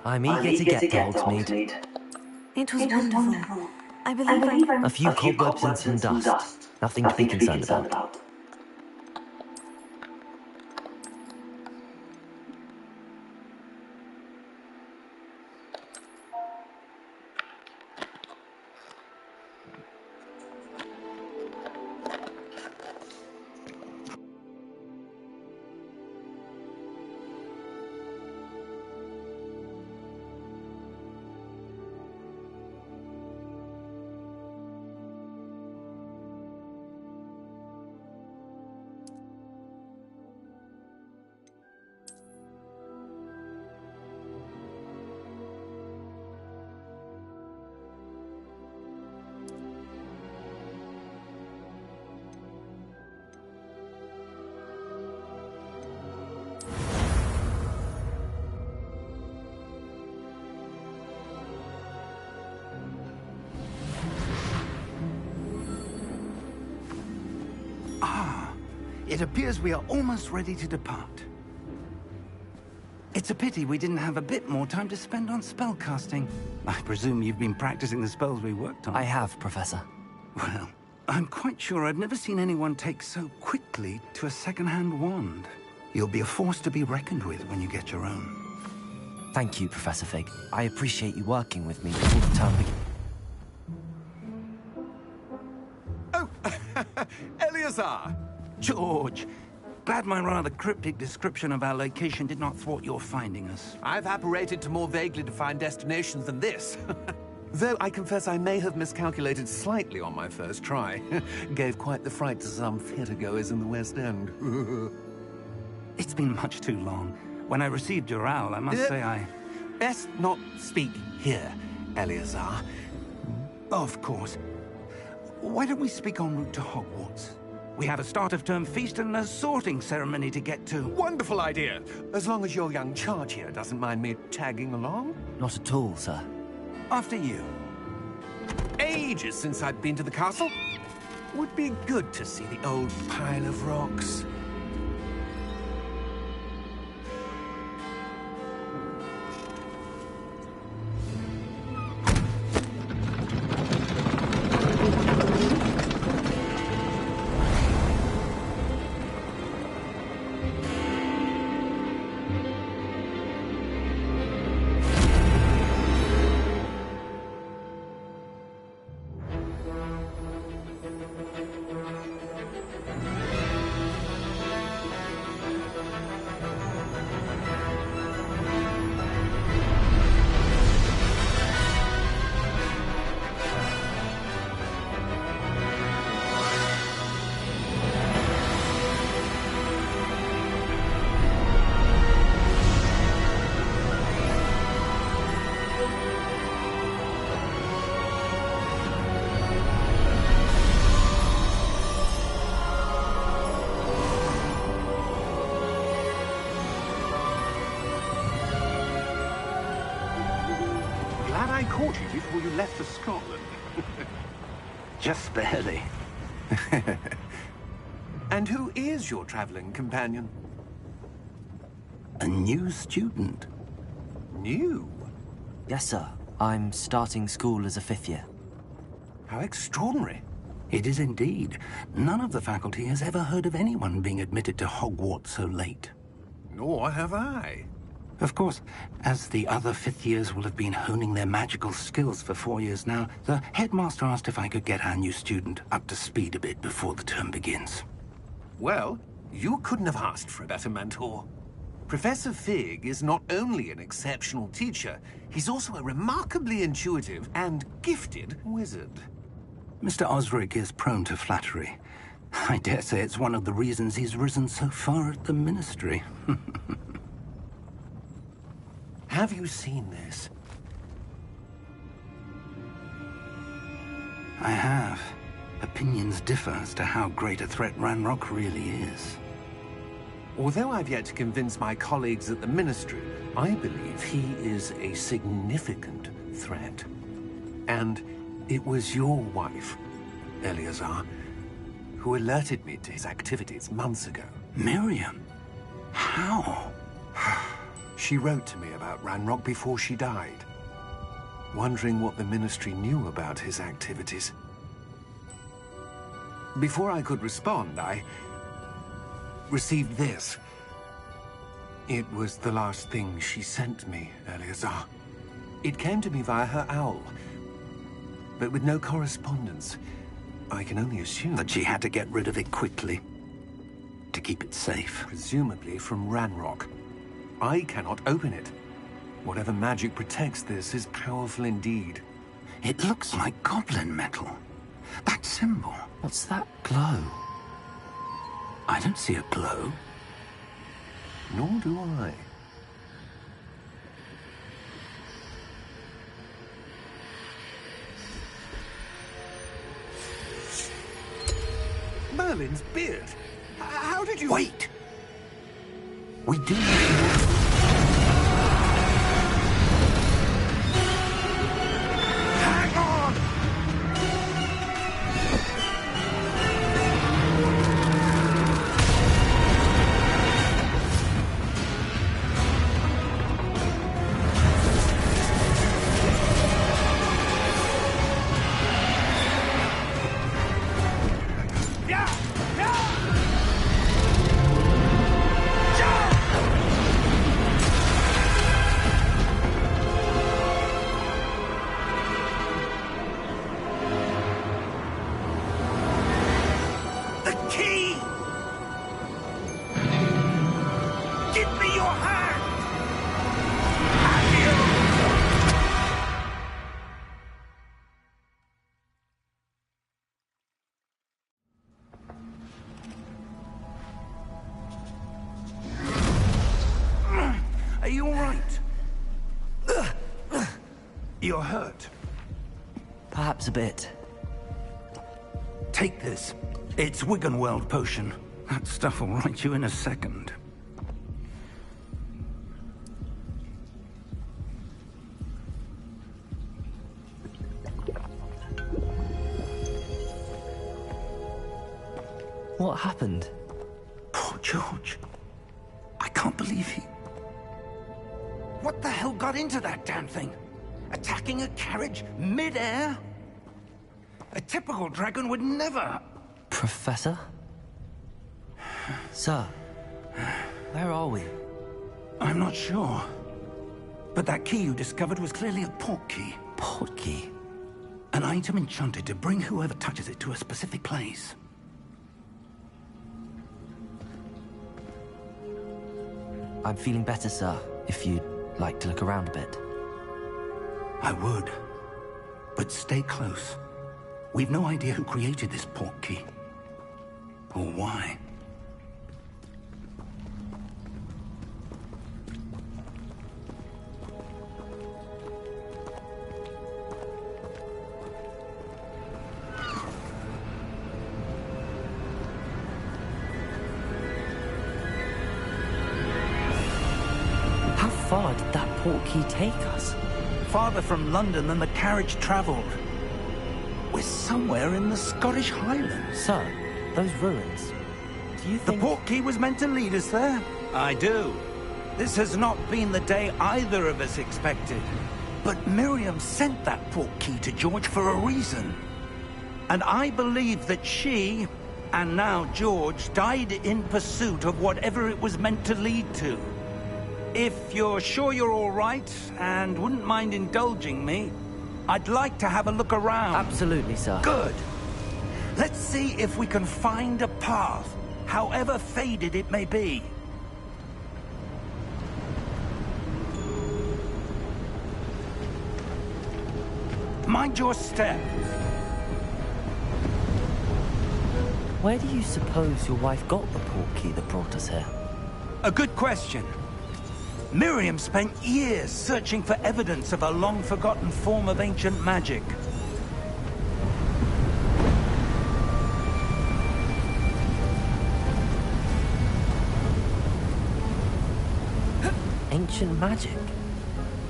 I'm eager to get to Hogsmeade. It was wonderful. I believe I'm A few cobwebs and some dust. Nothing to be concerned about. It appears we are almost ready to depart. It's a pity we didn't have a bit more time to spend on spellcasting. I presume you've been practicing the spells we worked on. I have, Professor. Well, I'm quite sure I've never seen anyone take so quickly to a second-hand wand. You'll be a force to be reckoned with when you get your own. Thank you, Professor Fig. I appreciate you working with me before the term begins. Oh, Eleazar! George, glad my rather cryptic description of our location did not thwart your finding us. I've apparated to more vaguely defined destinations than this. Though I confess I may have miscalculated slightly on my first try. Gave quite the fright to some theatergoers in the West End. It's been much too long. When I received your owl, I must say I... Best not speak here, Eleazar. Of course. Why don't we speak en route to Hogwarts? We have a start-of-term feast and a sorting ceremony to get to. Wonderful idea! As long as your young charge here doesn't mind me tagging along. Not at all, sir. After you. Ages since I'd been to the castle. Would be good to see the old pile of rocks. I caught you before you left for Scotland. Just barely. And who is your traveling companion? A new student. New? Yes, sir. I'm starting school as a 5th year. How extraordinary. It is indeed. None of the faculty has ever heard of anyone being admitted to Hogwarts so late. Nor have I. Of course, as the other 5th years will have been honing their magical skills for 4 years now, the headmaster asked if I could get our new student up to speed a bit before the term begins. Well, you couldn't have asked for a better mentor. Professor Fig is not only an exceptional teacher, he's also a remarkably intuitive and gifted wizard. Mr. Osric is prone to flattery. I dare say it's one of the reasons he's risen so far at the Ministry. Have you seen this? I have. Opinions differ as to how great a threat Ranrock really is. Although I've yet to convince my colleagues at the Ministry, I believe he is a significant threat. And it was your wife, Eleazar, who alerted me to his activities months ago. Miriam? How? She wrote to me about Ranrock before she died, wondering what the Ministry knew about his activities. Before I could respond, I received this. It was the last thing she sent me, Eleazar. It came to me via her owl, but with no correspondence. I can only assume That she had to get rid of it quickly, to keep it safe. presumably from Ranrock. I cannot open it. Whatever magic protects this is powerful indeed. It looks like goblin metal. That symbol. What's that glow? I don't see a glow. Nor do I. Merlin's beard. How did you... Wait! We do need to... Hang on! The key! Give me your hand! Have you? Are you all right? You're hurt. Perhaps a bit. Take this. It's Wiggenweld potion. That stuff will right you in a second. What happened? Poor George. I can't believe he... What the hell got into that damn thing? Attacking a carriage mid-air? A typical dragon would never... Professor? Sir, where are we? I'm not sure. But that key you discovered was clearly a port key. Port key? An item enchanted to bring whoever touches it to a specific place. I'm feeling better, sir, if you'd like to look around a bit. I would. But stay close. We've no idea who created this port key. Or why. How far did that port key take us? Farther from London than the carriage traveled. We're somewhere in the Scottish Highlands. Sir, those ruins. Do you The think... port key was meant to lead us there? I do. This has not been the day either of us expected. But Miriam sent that port key to George for a reason. And I believe that she, and now George, died in pursuit of whatever it was meant to lead to. If you're sure you're all right, and wouldn't mind indulging me, I'd like to have a look around. Absolutely, sir. Good. Let's see if we can find a path, however faded it may be. Mind your step. Where do you suppose your wife got the port key that brought us here? A good question. Miriam spent years searching for evidence of a long-forgotten form of ancient magic. Ancient magic?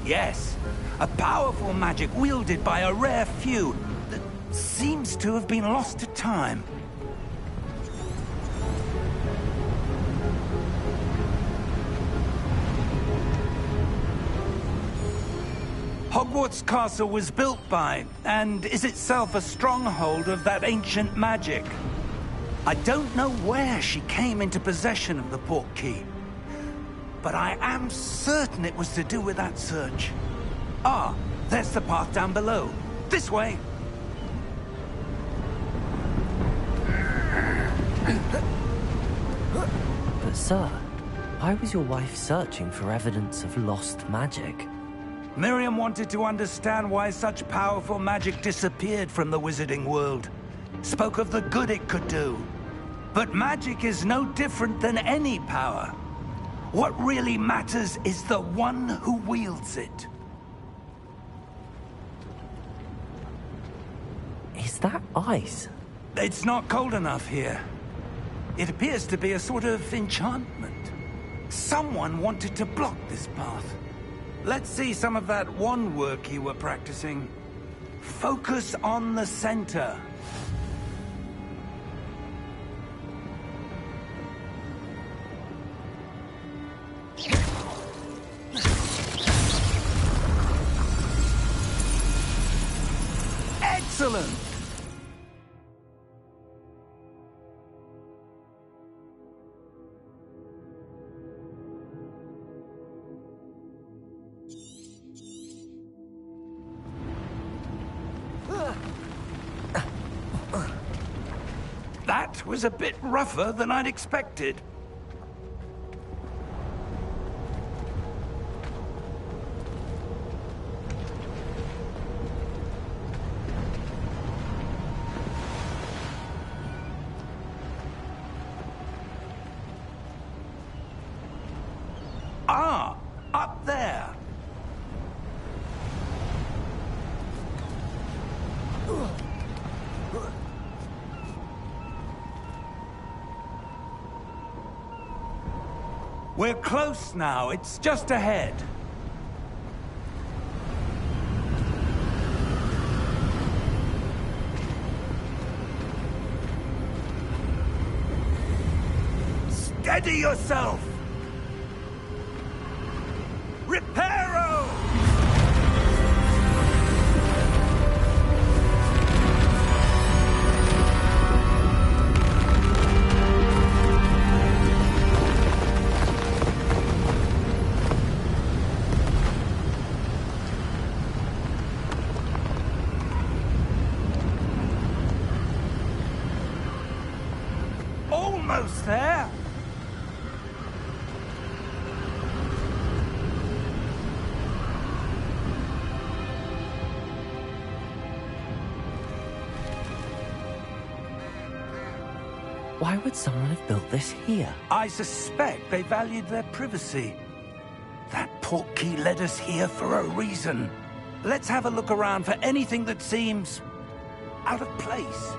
Yes, a powerful magic wielded by a rare few that seems to have been lost to time. Hogwarts Castle was built by, and is itself a stronghold of that ancient magic. I don't know where she came into possession of the portkey, but I am certain it was to do with that search. Ah, there's the path down below. This way! But sir, why was your wife searching for evidence of lost magic? Miriam wanted to understand why such powerful magic disappeared from the wizarding world. Spoke of the good it could do. But magic is no different than any power. What really matters is the one who wields it. Is that ice? It's not cold enough here. It appears to be a sort of enchantment. Someone wanted to block this path. Let's see some of that wand work you were practicing. Focus on the center. Excellent! That was a bit rougher than I'd expected. Ah, up there. We're close now. It's just ahead. Steady yourself! Reparo! Almost there. Why would someone have built this here? I suspect they valued their privacy. That portkey led us here for a reason. Let's have a look around for anything that seems out of place.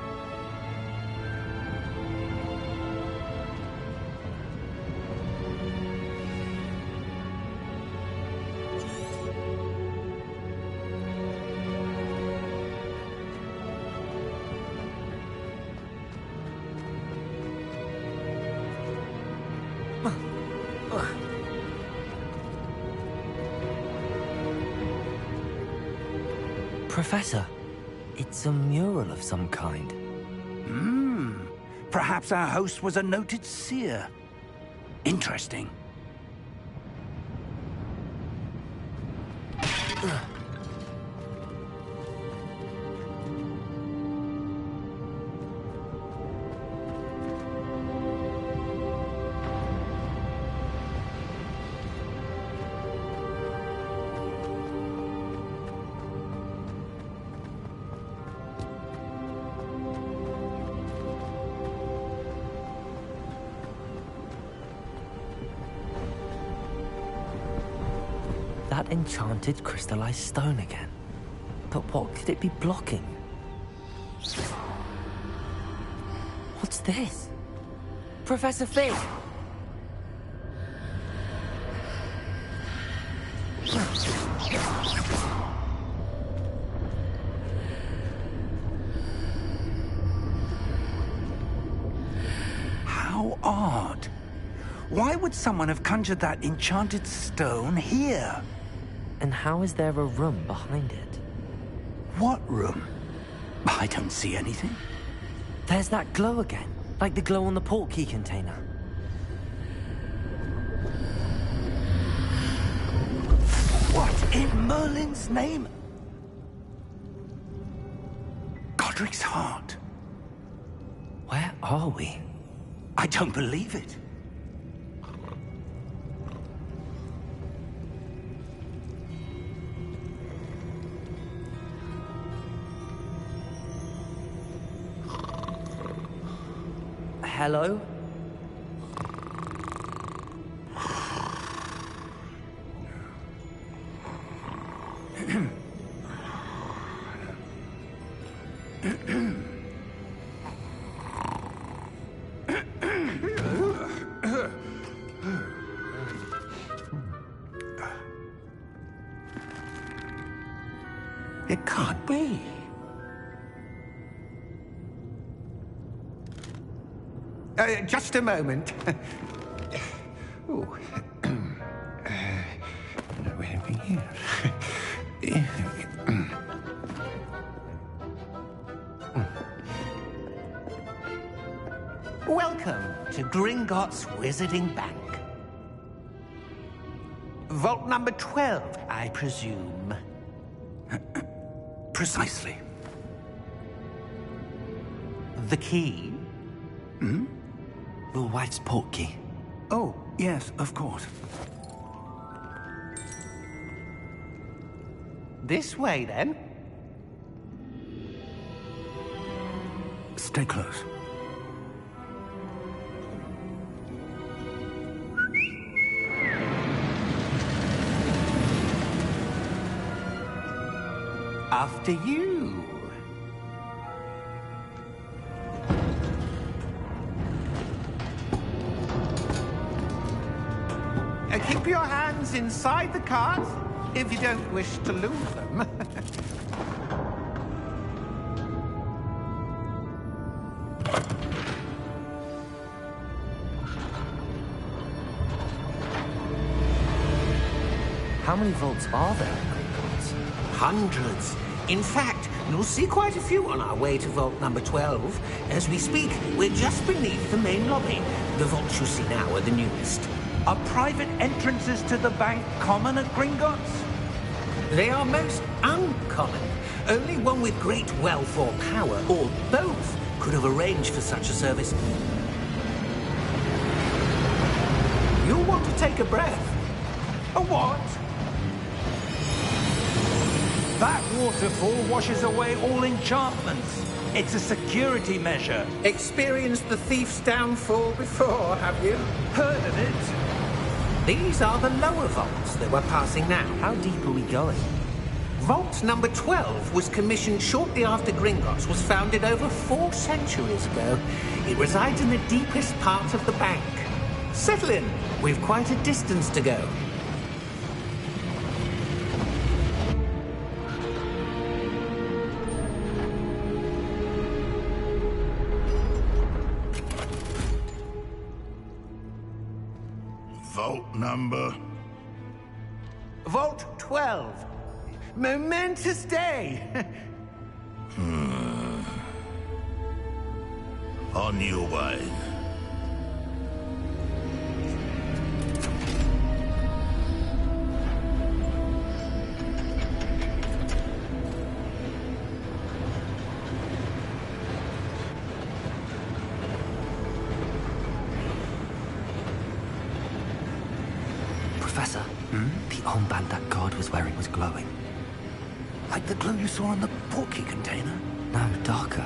Professor, it's a mural of some kind. Perhaps our host was a noted seer. Interesting. That enchanted crystallized stone again. But what could it be blocking? What's this? Professor Fig! How odd. Why would someone have conjured that enchanted stone here? And how is there a room behind it? What room? I don't see anything. There's that glow again, like the glow on the portkey container. What in Merlin's name? Godric's heart. Where are we? I don't believe it. Hello? It can't be. Just a moment. Oh. Wait a minute. Welcome to Gringotts Wizarding Bank. Vault number 12, I presume. Precisely. The key? Your wife's portkey. Oh, yes, of course. This way, then. Stay close. After you. Keep your hands inside the cart if you don't wish to lose them. How many vaults are there in Gringotts? Hundreds. In fact, you'll see quite a few on our way to vault number 12. As we speak, we're just beneath the main lobby. The vaults you see now are the newest. Are private entrances to the bank common at Gringotts? They are most uncommon. Only one with great wealth or power, or both, could have arranged for such a service. You'll want to take a breath. A what? That waterfall washes away all enchantments. It's a security measure. Experienced the thief's downfall before, have you? Heard of it? These are the lower vaults that we're passing now. How deep are we going? Vault number 12 was commissioned shortly after Gringotts was founded over 4 centuries ago. It resides in the deepest part of the bank. Settle in. We've quite a distance to go. Vault number? Vault 12. Momentous day. On your way. Professor, the armband that guard was wearing was glowing. Like the glow you saw on the portkey container? No, darker.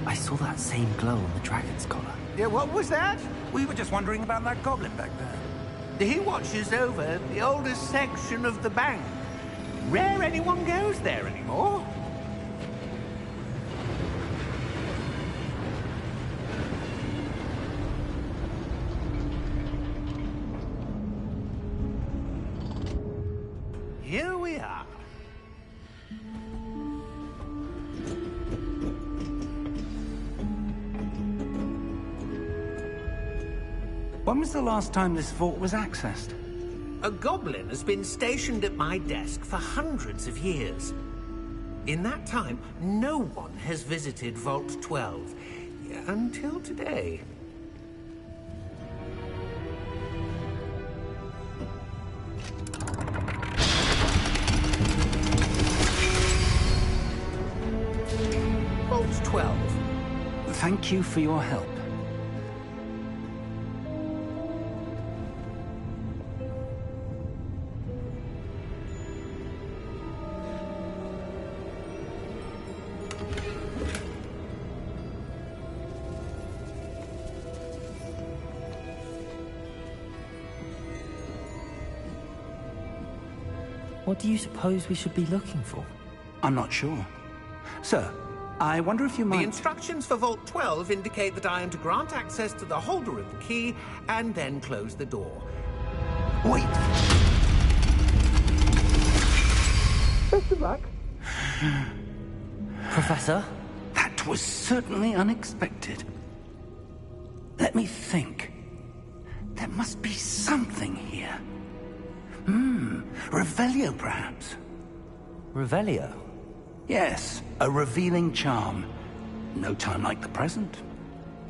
I saw that same glow on the dragon's collar. Yeah, what was that? We were just wondering about that goblin back there. He watches over the oldest section of the bank. Rare anyone goes there anymore. Here we are. When was the last time this vault was accessed? A goblin has been stationed at my desk for hundreds of years. In that time, no one has visited Vault 12. Until today. Vault 12. Thank you for your help. What do you suppose we should be looking for? I'm not sure. Sir, I wonder if you might... The instructions for Vault 12 indicate that I am to grant access to the holder of the key and then close the door. Wait! Best of luck. Professor? That was certainly unexpected. Let me think. There must be something here. Revelio, perhaps? Revelio? Yes, a revealing charm. No time like the present.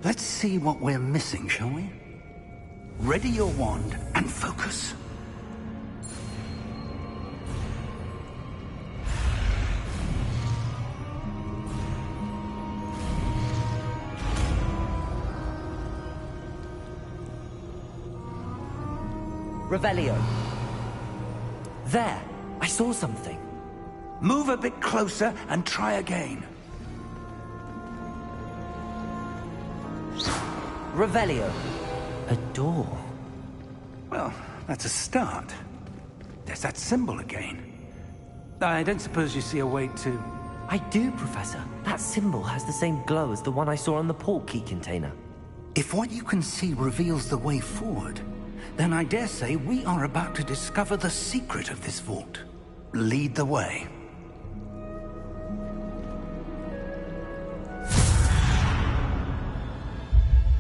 Let's see what we're missing, shall we? Ready your wand and focus. Revelio. There! I saw something. Move a bit closer and try again. Revelio. A door. Well, that's a start. There's that symbol again. I don't suppose you see a way to... I do, Professor. That symbol has the same glow as the one I saw on the port key container. If what you can see reveals the way forward, then I dare say we are about to discover the secret of this vault. Lead the way.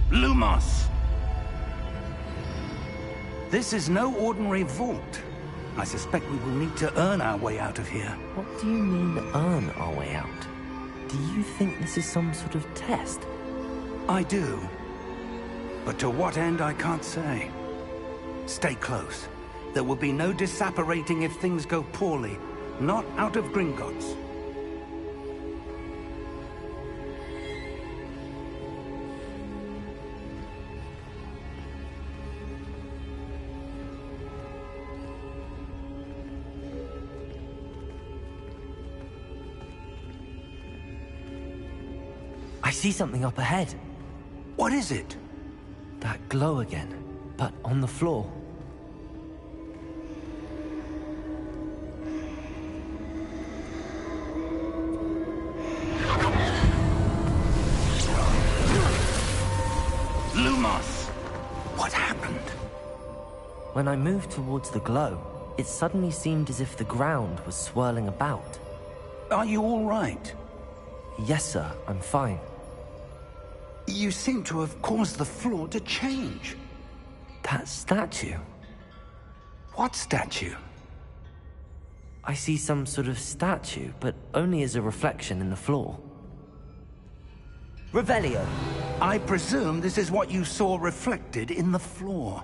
Lumos! This is no ordinary vault. I suspect we will need to earn our way out of here. What do you mean, earn our way out? Do you think this is some sort of test? I do. But to what end, I can't say. Stay close. There will be no disapparating if things go poorly. Not out of Gringotts. I see something up ahead. What is it? That glow again, but on the floor. Lumos! What happened? When I moved towards the glow, it suddenly seemed as if the ground was swirling about. Are you all right? Yes, sir, I'm fine. You seem to have caused the floor to change. That statue? What statue? I see some sort of statue, but only as a reflection in the floor. Revelio! I presume this is what you saw reflected in the floor.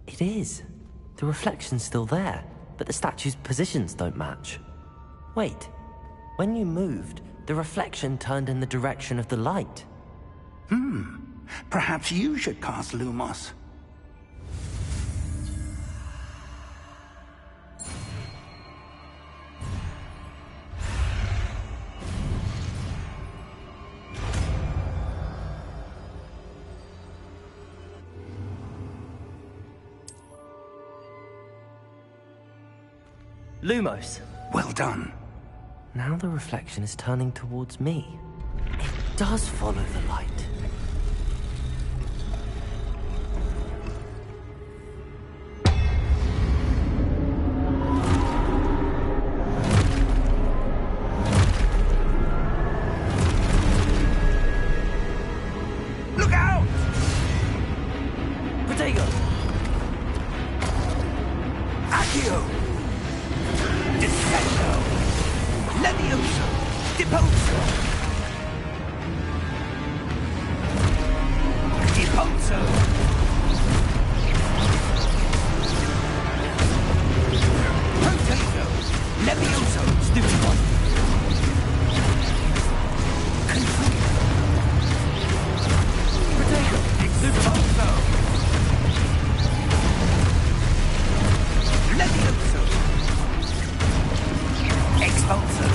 It is. The reflection's still there, but the statue's positions don't match. Wait, when you moved, the reflection turned in the direction of the light. Perhaps you should cast Lumos. Lumos! Well done. Now the reflection is turning towards me. It does follow the light. Look out! Protego! Depulso! Depulso! Protego! Levioso! Stupid one! Protego! Depulso! Levioso! Expulso!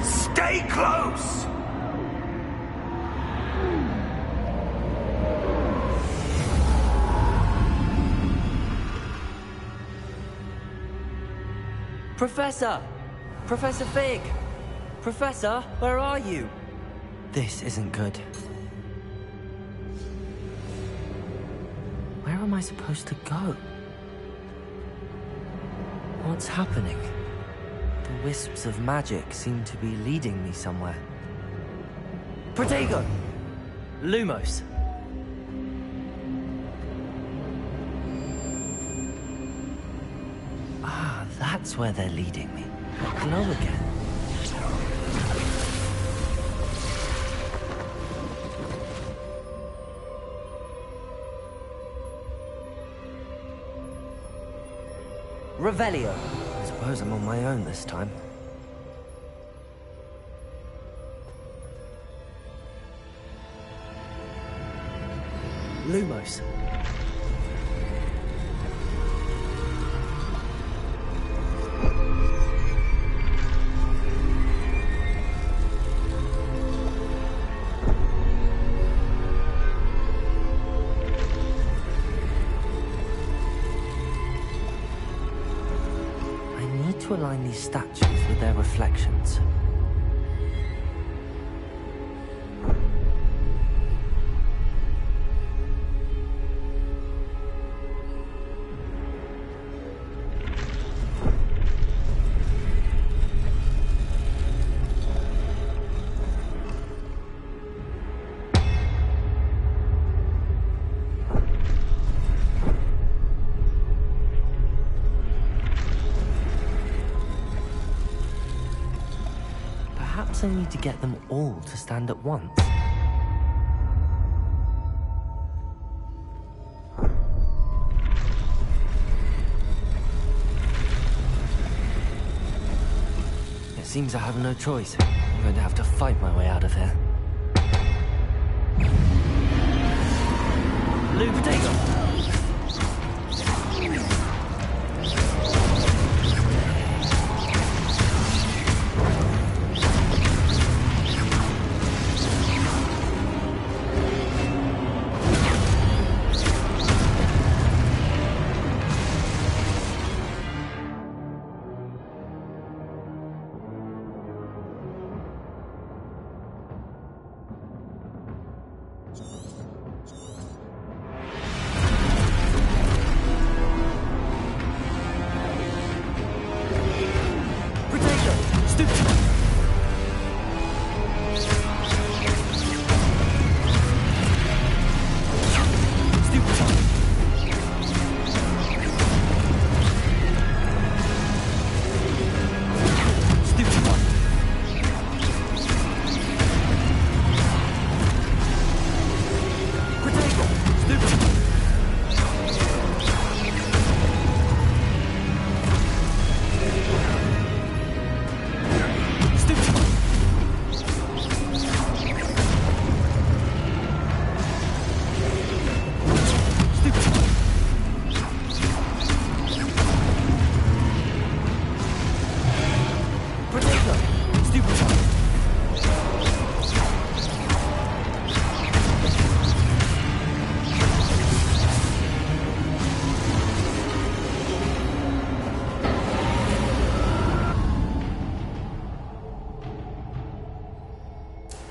Stay close! Professor! Professor Fig! Professor, where are you? This isn't good. Where am I supposed to go? What's happening? The wisps of magic seem to be leading me somewhere. Protego! Lumos! Ah, that's where they're leading me. That glow again. Revelio. I suppose I'm on my own this time. Lumos. To align these statues with their reflections. Perhaps I need to get them all to stand at once. It seems I have no choice. I'm going to have to fight my way out of here. Blue potato!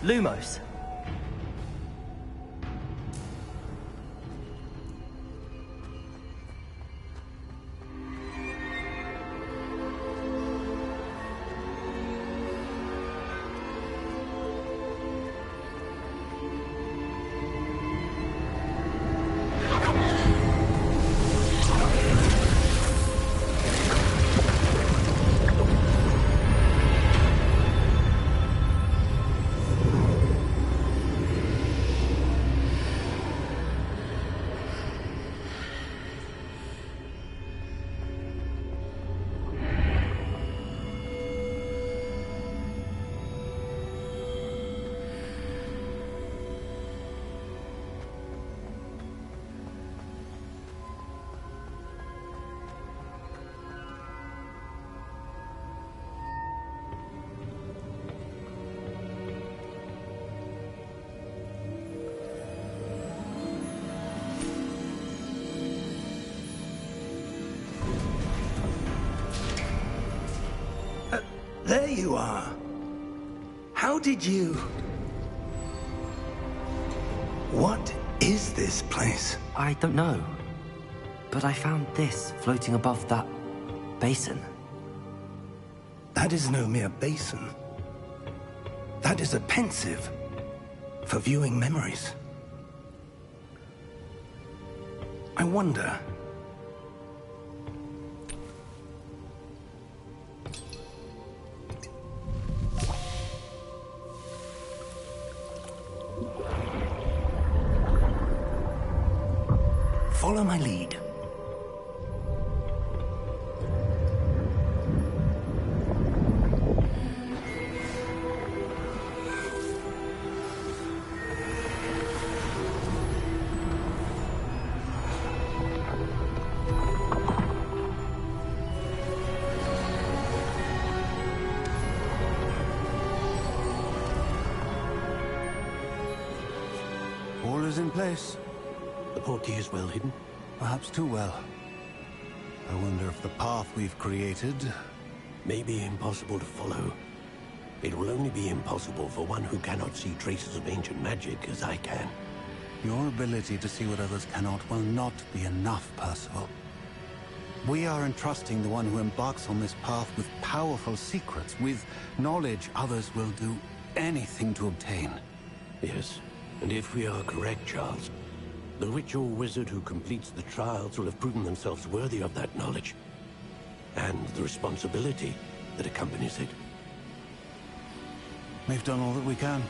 Lumos. There you are. How did you... What is this place? I don't know. But I found this floating above that basin. That is no mere basin. That is a pensive for viewing memories. I wonder... Follow my lead. All is in place. The portkey is well hidden. Perhaps too well. I wonder if the path we've created... May be impossible to follow. It will only be impossible for one who cannot see traces of ancient magic as I can. Your ability to see what others cannot will not be enough, Percival. We are entrusting the one who embarks on this path with powerful secrets, with knowledge others will do anything to obtain. Yes, and if we are correct, Charles, the witch or wizard who completes the trials will have proven themselves worthy of that knowledge, and the responsibility that accompanies it. We've done all that we can.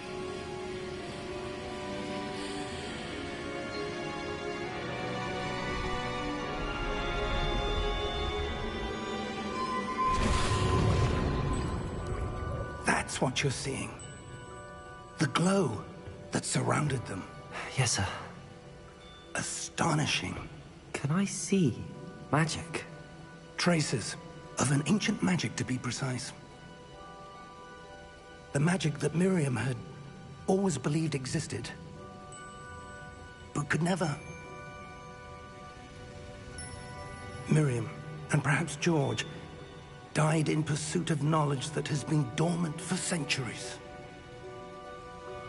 That's what you're seeing. The glow that surrounded them. Yes, sir. Astonishing. Can I see magic? Traces of an ancient magic, to be precise. The magic that Miriam had always believed existed, but could never. Miriam, and perhaps George, died in pursuit of knowledge that has been dormant for centuries.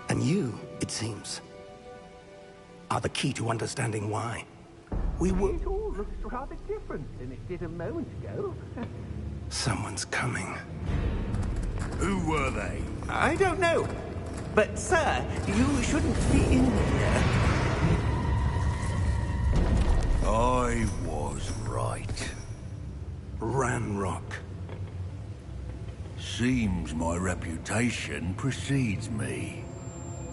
And you, it seems, are the key to understanding why. We were... It all looks rather different than it did a moment ago. Someone's coming. Who were they? I don't know. But, sir, you shouldn't be in here. I was right. Ranrock. Seems my reputation precedes me.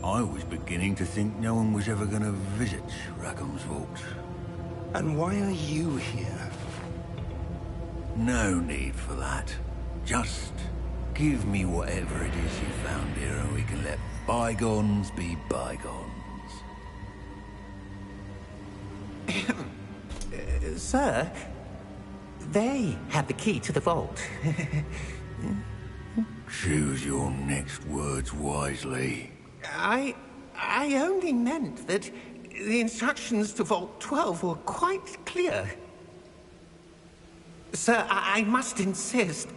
I was beginning to think no one was ever going to visit Rackham's Vault. And why are you here? No need for that. Just give me whatever it is you found here and we can let bygones be bygones. Sir, they have the key to the vault. Choose your next words wisely. I only meant that the instructions to Vault 12 were quite clear. Sir, I must insist.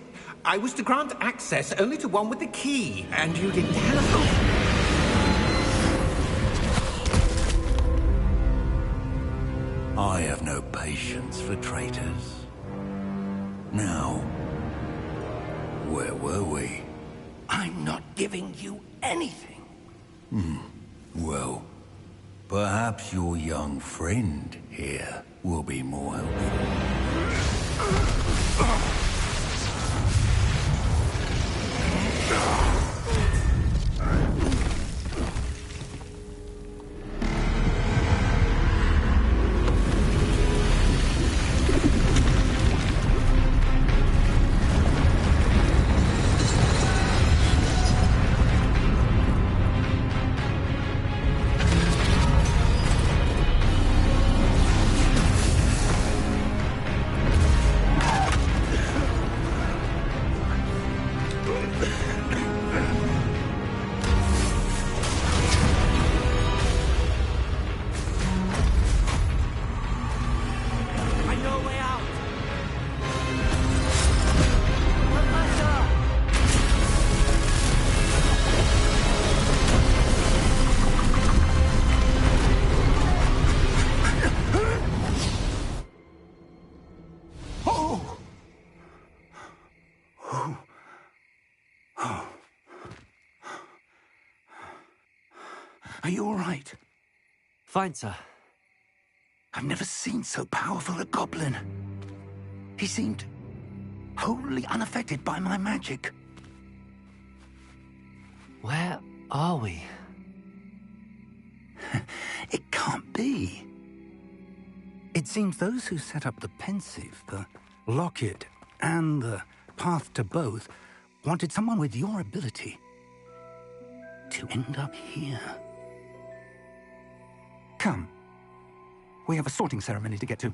I was to grant access only to one with the key, and you didn't have... patience for traitors. Now, where were we? I'm not giving you anything. Well, perhaps your young friend here will be more helpful. Are you all right? Fine, sir. I've never seen so powerful a goblin. He seemed wholly unaffected by my magic. Where are we? It can't be. It seems those who set up the pensive, the locket, and the path to both wanted someone with your ability to end up here. Come. We have a sorting ceremony to get to.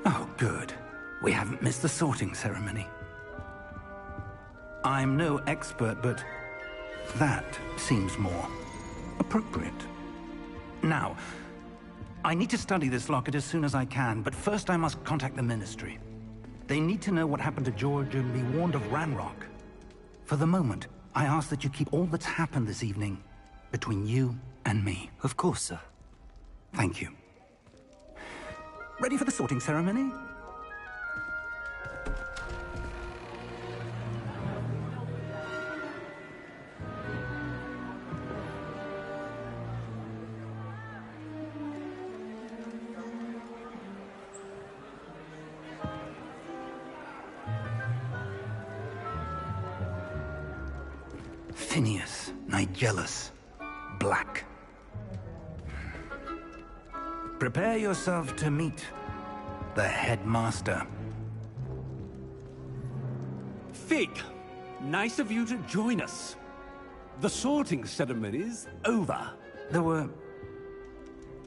Oh, good. We haven't missed the sorting ceremony. I'm no expert, but that seems more appropriate. Now, I need to study this locket as soon as I can, but first I must contact the Ministry. They need to know what happened to George and be warned of Ranrock. For the moment, I ask that you keep all that's happened this evening between you and me. Of course, sir. Thank you. Ready for the sorting ceremony? Phineas, Nigellus, Black. Prepare yourself to meet the headmaster. Fig, nice of you to join us. The sorting ceremony's over. There were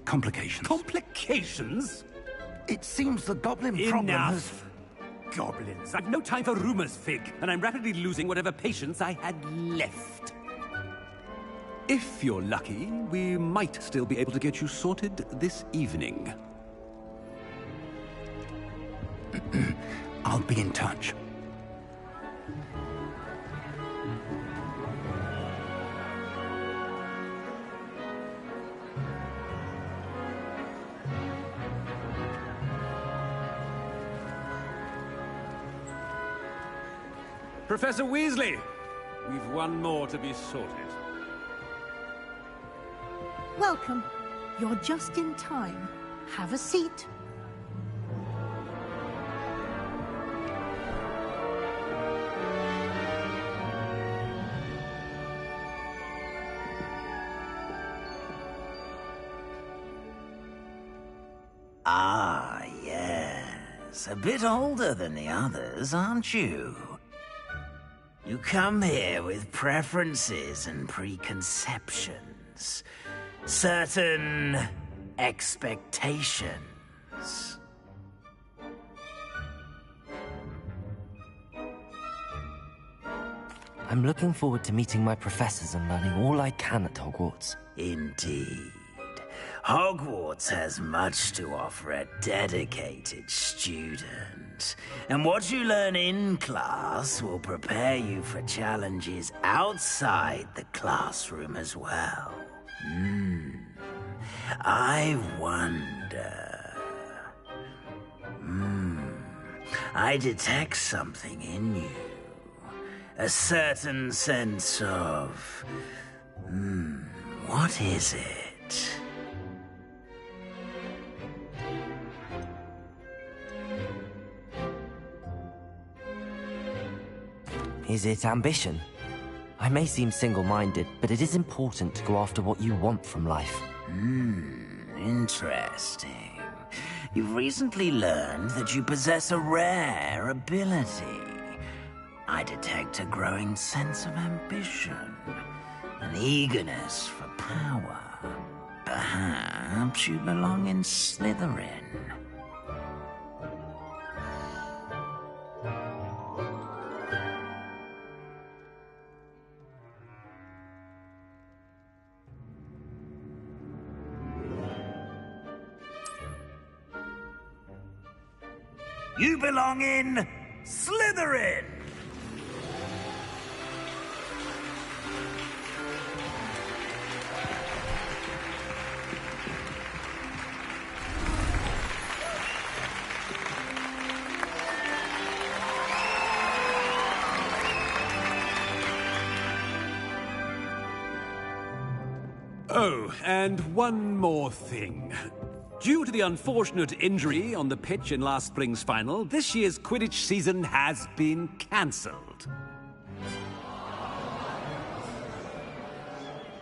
complications. Complications? It seems the goblin problem has... Enough! Goblins. I've no time for rumors, Fig, and I'm rapidly losing whatever patience I had left. If you're lucky, we might still be able to get you sorted this evening. I'll be in touch. Professor Weasley, we've one more to be sorted. Welcome. You're just in time. Have a seat. Ah, yes. A bit older than the others, aren't you? You come here with preferences and preconceptions. Certain expectations. I'm looking forward to meeting my professors and learning all I can at Hogwarts. Indeed. Hogwarts has much to offer a dedicated student. And what you learn in class will prepare you for challenges outside the classroom as well. I wonder... I detect something in you. A certain sense of... what is it? Is it ambition? I may seem single-minded, but it is important to go after what you want from life. Interesting. You've recently learned that you possess a rare ability. I detect a growing sense of ambition, an eagerness for power. Perhaps you belong in Slytherin. You belong in Slytherin! Oh, and one more thing. Due to the unfortunate injury on the pitch in last spring's final, this year's Quidditch season has been cancelled.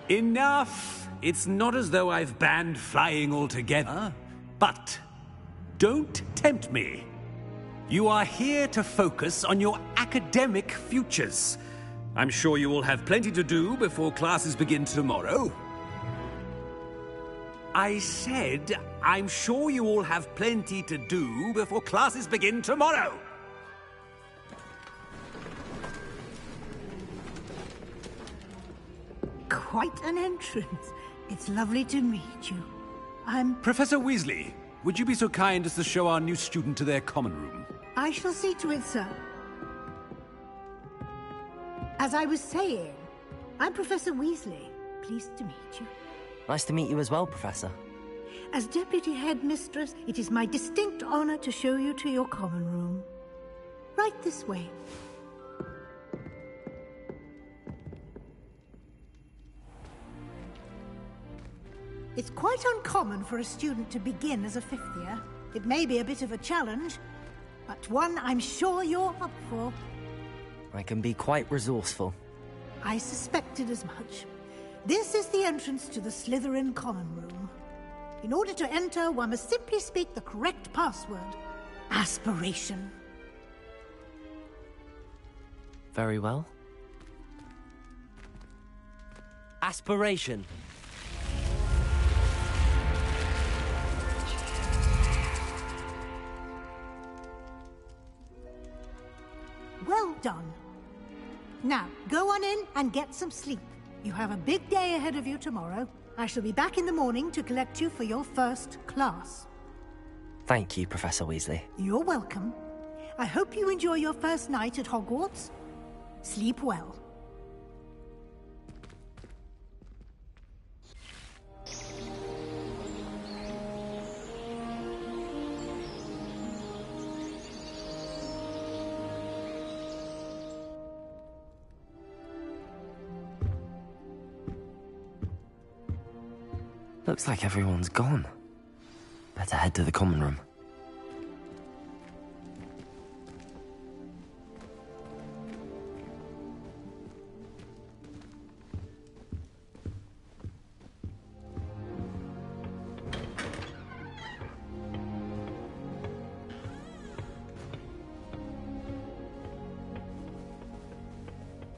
Enough! It's not as though I've banned flying altogether. But don't tempt me. You are here to focus on your academic futures. I'm sure you will have plenty to do before classes begin tomorrow. I said, I'm sure you all have plenty to do before classes begin tomorrow. Quite an entrance. It's lovely to meet you. I'm... Professor Weasley, would you be so kind as to show our new student to their common room? I shall see to it, sir. As I was saying, I'm Professor Weasley. Pleased to meet you. Nice to meet you as well, Professor. As Deputy Headmistress, it is my distinct honor to show you to your common room. Right this way. It's quite uncommon for a student to begin as a fifth year. It may be a bit of a challenge, but one I'm sure you're up for. I can be quite resourceful. I suspected as much. This is the entrance to the Slytherin common room. In order to enter, one must simply speak the correct password. Aspiration. Very well. Aspiration. Well done. Now, go on in and get some sleep. You have a big day ahead of you tomorrow. I shall be back in the morning to collect you for your first class. Thank you, Professor Weasley. You're welcome. I hope you enjoy your first night at Hogwarts. Sleep well. Looks like everyone's gone. Better head to the common room.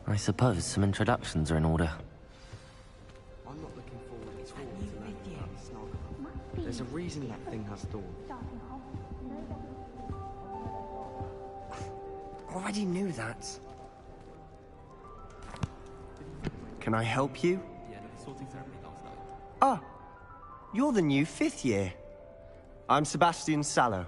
I suppose some introductions are in order. I'm not looking forward at all to that blood snog. There's a reason that thing has thorns. Already knew that. Can I help you? Ah, you're the new 5th year. I'm Sebastian Sallow.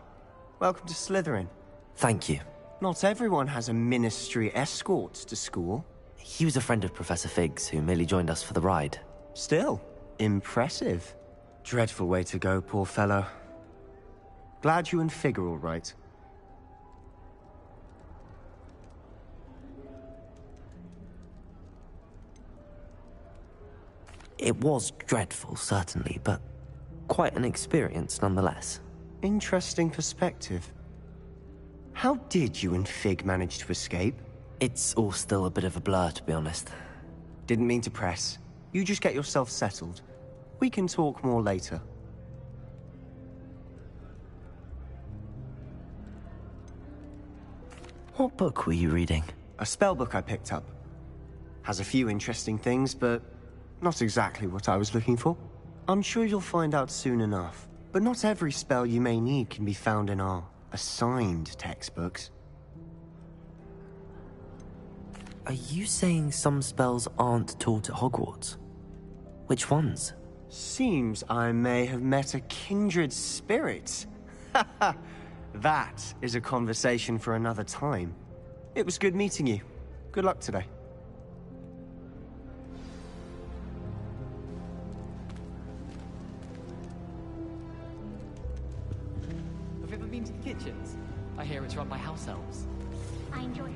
Welcome to Slytherin. Thank you. Not everyone has a ministry escort to school. He was a friend of Professor Fig's who merely joined us for the ride. Still, impressive. Dreadful way to go, poor fellow. Glad you and Fig are all right. It was dreadful, certainly, but quite an experience nonetheless. Interesting perspective. How did you and Fig manage to escape? It's all still a bit of a blur, to be honest. Didn't mean to press. You just get yourself settled. We can talk more later. What book were you reading? A spell book I picked up. Has a few interesting things, but not exactly what I was looking for. I'm sure you'll find out soon enough. But not every spell you may need can be found in our assigned textbooks. Are you saying some spells aren't taught at Hogwarts? Which ones? Seems I may have met a kindred spirit. That is a conversation for another time. It was good meeting you. Good luck today. Have you ever been to the kitchens? I hear it's run by house elves. I enjoy it.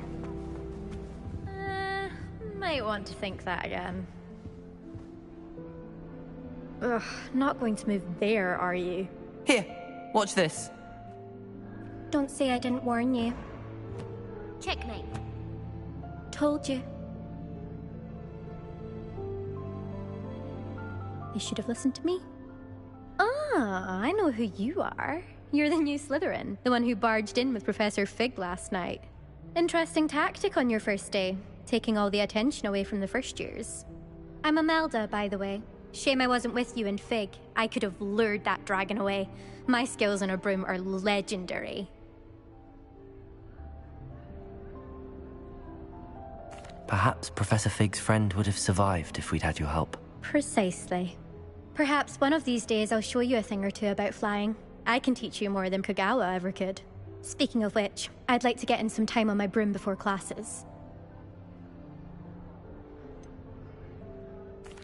Might want to think that again. Ugh, not going to move there, are you? Here, watch this. Don't say I didn't warn you. Checkmate. Told you. You should have listened to me. Ah, I know who you are. You're the new Slytherin, the one who barged in with Professor Fig last night. Interesting tactic on your first day, taking all the attention away from the first years. I'm Imelda, by the way. Shame I wasn't with you and Fig. I could have lured that dragon away. My skills on a broom are legendary. Perhaps Professor Fig's friend would have survived if we'd had your help. Precisely. Perhaps one of these days I'll show you a thing or two about flying. I can teach you more than Kagawa ever could. Speaking of which, I'd like to get in some time on my broom before classes.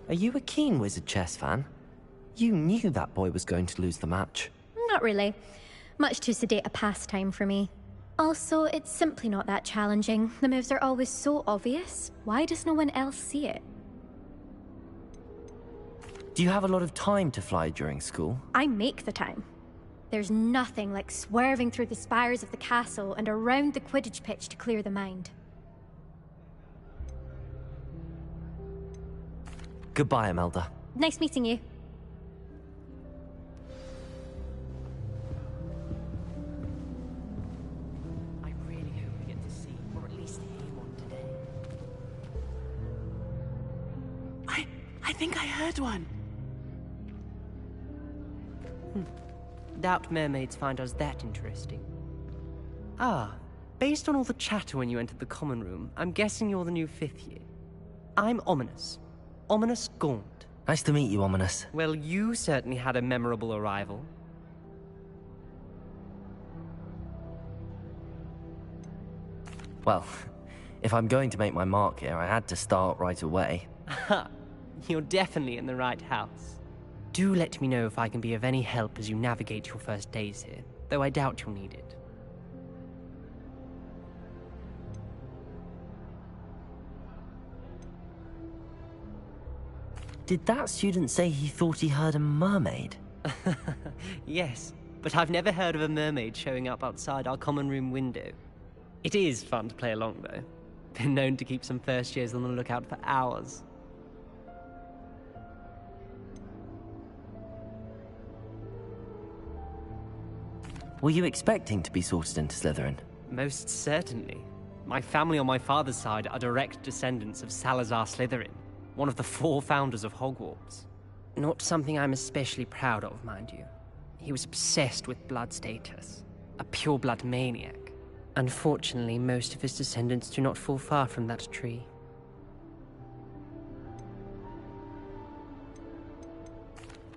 Are you a keen Wizard chess fan? You knew that boy was going to lose the match. Not really. Much too sedate a pastime for me. Also, it's simply not that challenging. The moves are always so obvious. Why does no one else see it? Do you have a lot of time to fly during school? I make the time. There's nothing like swerving through the spires of the castle and around the Quidditch pitch to clear the mind. Goodbye, Imelda. Nice meeting you. I really hope we get to see, or at least hear one today. I think I heard one. Doubt mermaids find us that interesting. Ah, based on all the chatter when you entered the common room, I'm guessing you're the new 5th year. I'm Ominous. Ominous Gaunt. Nice to meet you, Ominous. Well, you certainly had a memorable arrival. Well, if I'm going to make my mark here, I had to start right away. Aha, you're definitely in the right house. Do let me know if I can be of any help as you navigate your first days here, though I doubt you'll need it. Did that student say he thought he heard a mermaid? Yes, but I've never heard of a mermaid showing up outside our common room window. It is fun to play along, though. Been known to keep some first years on the lookout for hours. Were you expecting to be sorted into Slytherin? Most certainly. My family on my father's side are direct descendants of Salazar Slytherin, one of the 4 founders of Hogwarts. Not something I'm especially proud of, mind you. He was obsessed with blood status, a pure-blood maniac. Unfortunately, most of his descendants do not fall far from that tree.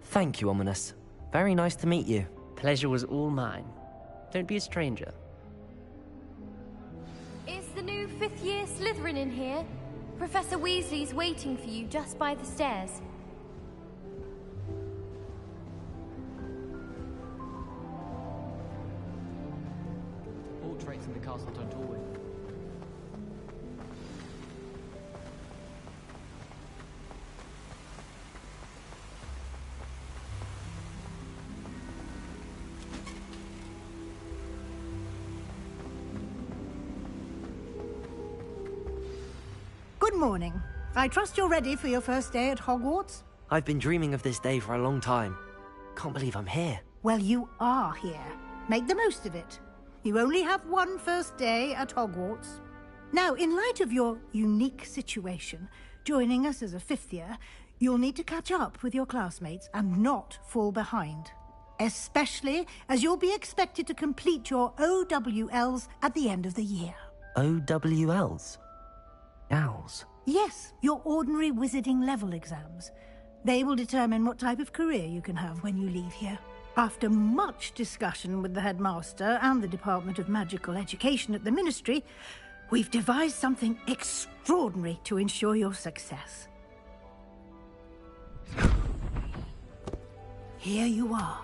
Thank you, Ominous. Very nice to meet you. Pleasure was all mine. Don't be a stranger. Is the new 5th year Slytherin in here? Professor Weasley's waiting for you just by the stairs. Portraits in the castle don't always. Good morning. I trust you're ready for your first day at Hogwarts? I've been dreaming of this day for a long time. Can't believe I'm here. Well, you are here. Make the most of it. You only have one first day at Hogwarts. Now, in light of your unique situation, joining us as a 5th year, you'll need to catch up with your classmates and not fall behind. Especially as you'll be expected to complete your OWLs at the end of the year. OWLs? Owls? Yes, your ordinary wizarding level exams. They will determine what type of career you can have when you leave here. After much discussion with the headmaster and the Department of Magical Education at the Ministry, we've devised something extraordinary to ensure your success. Here you are.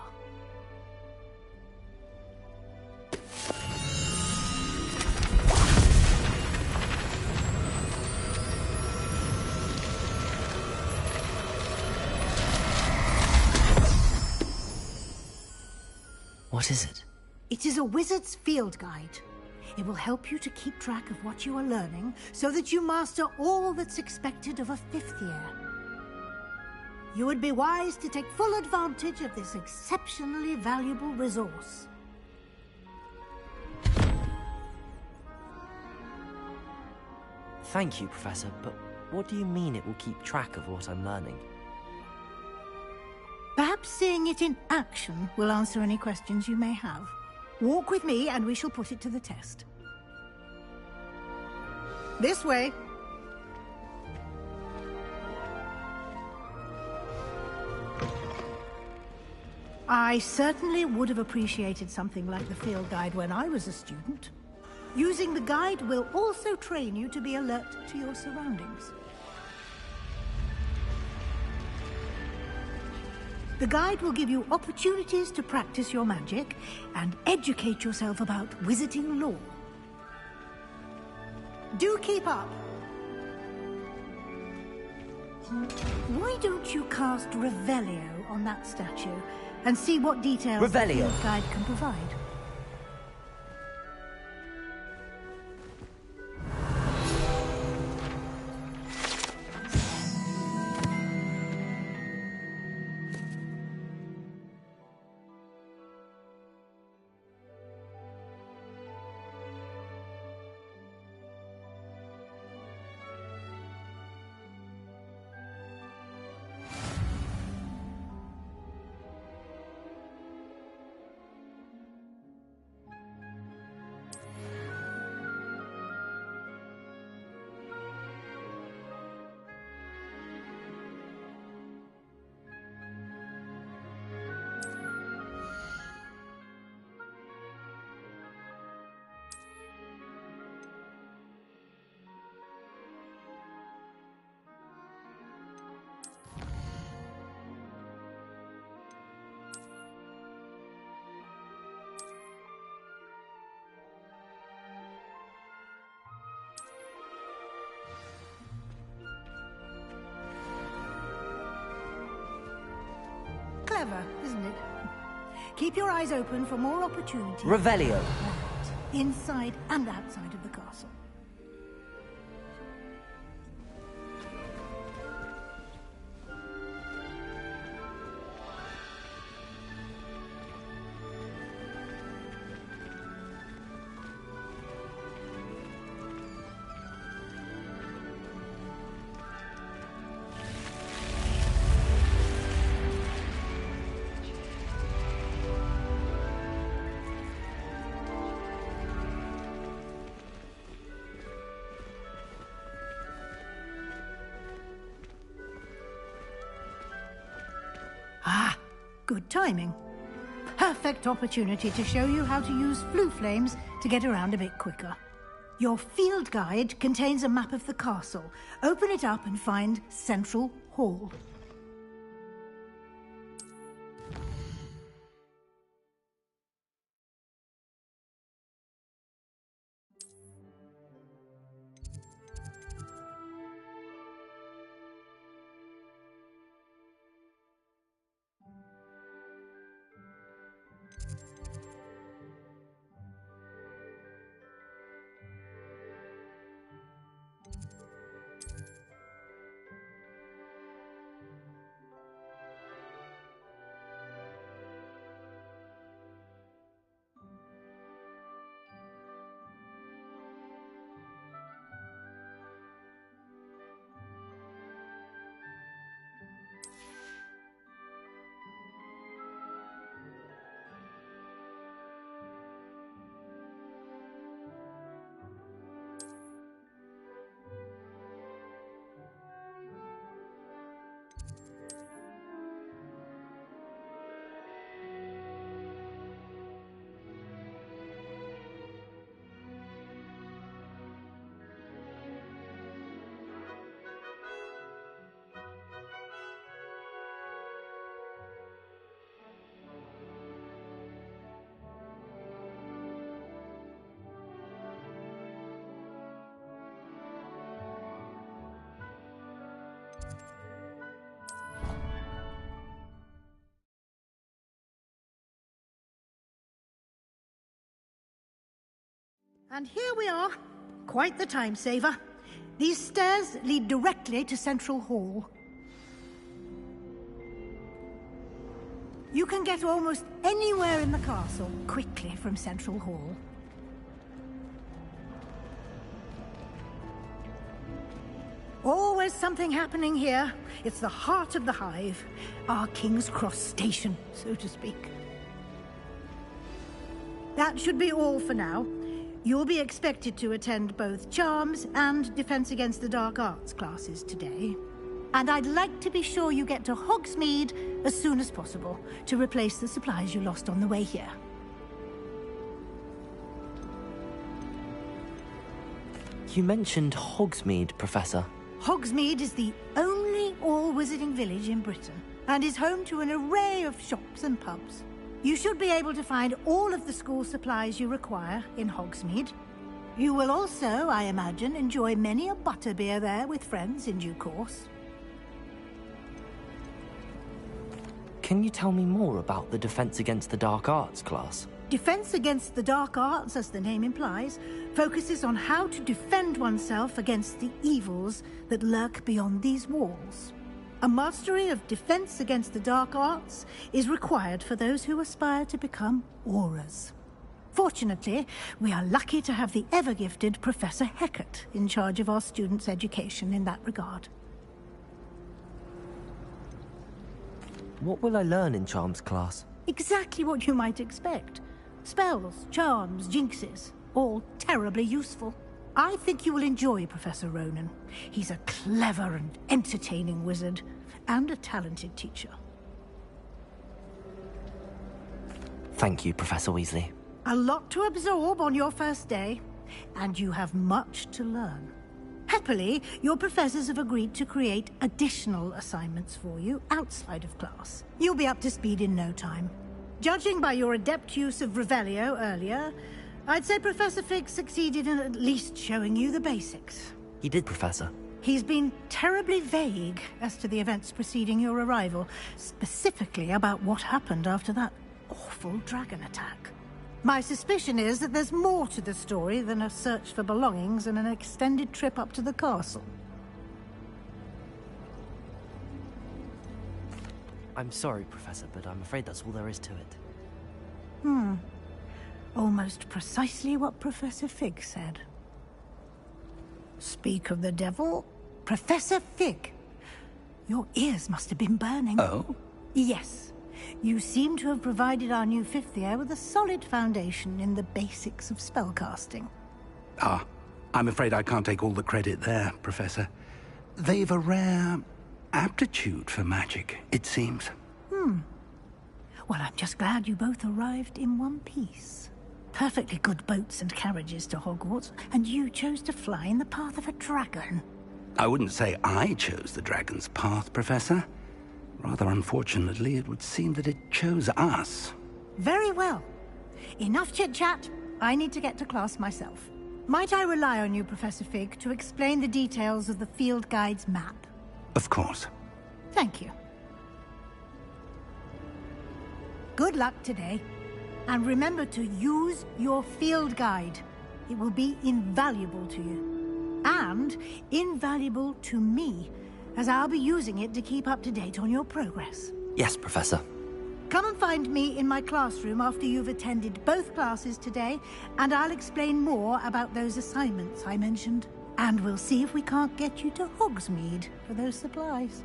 What is it? It is a wizard's field guide. It will help you to keep track of what you are learning so that you master all that's expected of a 5th year. You would be wise to take full advantage of this exceptionally valuable resource. Thank you, Professor, but what do you mean it will keep track of what I'm learning? Perhaps seeing it in action will answer any questions you may have. Walk with me and we shall put it to the test. This way. I certainly would have appreciated something like the field guide when I was a student. Using the guide will also train you to be alert to your surroundings. The guide will give you opportunities to practice your magic and educate yourself about wizarding lore. Do keep up. Why don't you cast Revelio on that statue and see what details the Revelio. field guide can provide? clever, isn't it? Keep your eyes open for more opportunities. Revelio. Inside and outside of the castle. Good timing. Perfect opportunity to show you how to use flue flames to get around a bit quicker. Your field guide contains a map of the castle. Open it up and find Central Hall. And here we are. Quite the time saver. These stairs lead directly to Central Hall. You can get almost anywhere in the castle quickly from Central Hall. Always something happening here. It's the heart of the hive. Our King's Cross station, so to speak. That should be all for now. You'll be expected to attend both Charms and Defense Against the Dark Arts classes today. And I'd like to be sure you get to Hogsmeade as soon as possible to replace the supplies you lost on the way here. You mentioned Hogsmeade, Professor. Hogsmeade is the only all-wizarding village in Britain and is home to an array of shops and pubs. You should be able to find all of the school supplies you require in Hogsmeade. You will also, I imagine, enjoy many a butterbeer there with friends in due course. Can you tell me more about the Defense Against the Dark Arts class? Defense Against the Dark Arts, as the name implies, focuses on how to defend oneself against the evils that lurk beyond these walls. A mastery of Defense Against the Dark Arts is required for those who aspire to become Aurors. Fortunately, we are lucky to have the ever-gifted Professor Hecat in charge of our students' education in that regard. What will I learn in Charms class? Exactly what you might expect. Spells, charms, jinxes, all terribly useful. I think you will enjoy Professor Ronan. He's a clever and entertaining wizard, and a talented teacher. Thank you, Professor Weasley. A lot to absorb on your first day, and you have much to learn. Happily, your professors have agreed to create additional assignments for you outside of class. You'll be up to speed in no time. Judging by your adept use of Revelio earlier, I'd say Professor Fig succeeded in at least showing you the basics. He did, Professor. He's been terribly vague as to the events preceding your arrival, specifically about what happened after that awful dragon attack. My suspicion is that there's more to the story than a search for belongings and an extended trip up to the castle. I'm sorry, Professor, but I'm afraid that's all there is to it. Almost precisely what Professor Fig said. Speak of the devil, Professor Fig. Your ears must have been burning. Oh? Yes. You seem to have provided our new fifth year with a solid foundation in the basics of spellcasting. Ah, I'm afraid I can't take all the credit there, Professor. They've a rare aptitude for magic, it seems. Well, I'm just glad you both arrived in one piece. Perfectly good boats and carriages to Hogwarts, and you chose to fly in the path of a dragon. I wouldn't say I chose the dragon's path, Professor. Rather unfortunately, it would seem that it chose us. Very well. Enough chit-chat. I need to get to class myself. Might I rely on you, Professor Fig, to explain the details of the field guide's map? Of course. Thank you. Good luck today. And remember to use your field guide. It will be invaluable to you. And invaluable to me, as I'll be using it to keep up to date on your progress. Yes, Professor. Come and find me in my classroom after you've attended both classes today, and I'll explain more about those assignments I mentioned. And we'll see if we can't get you to Hogsmeade for those supplies.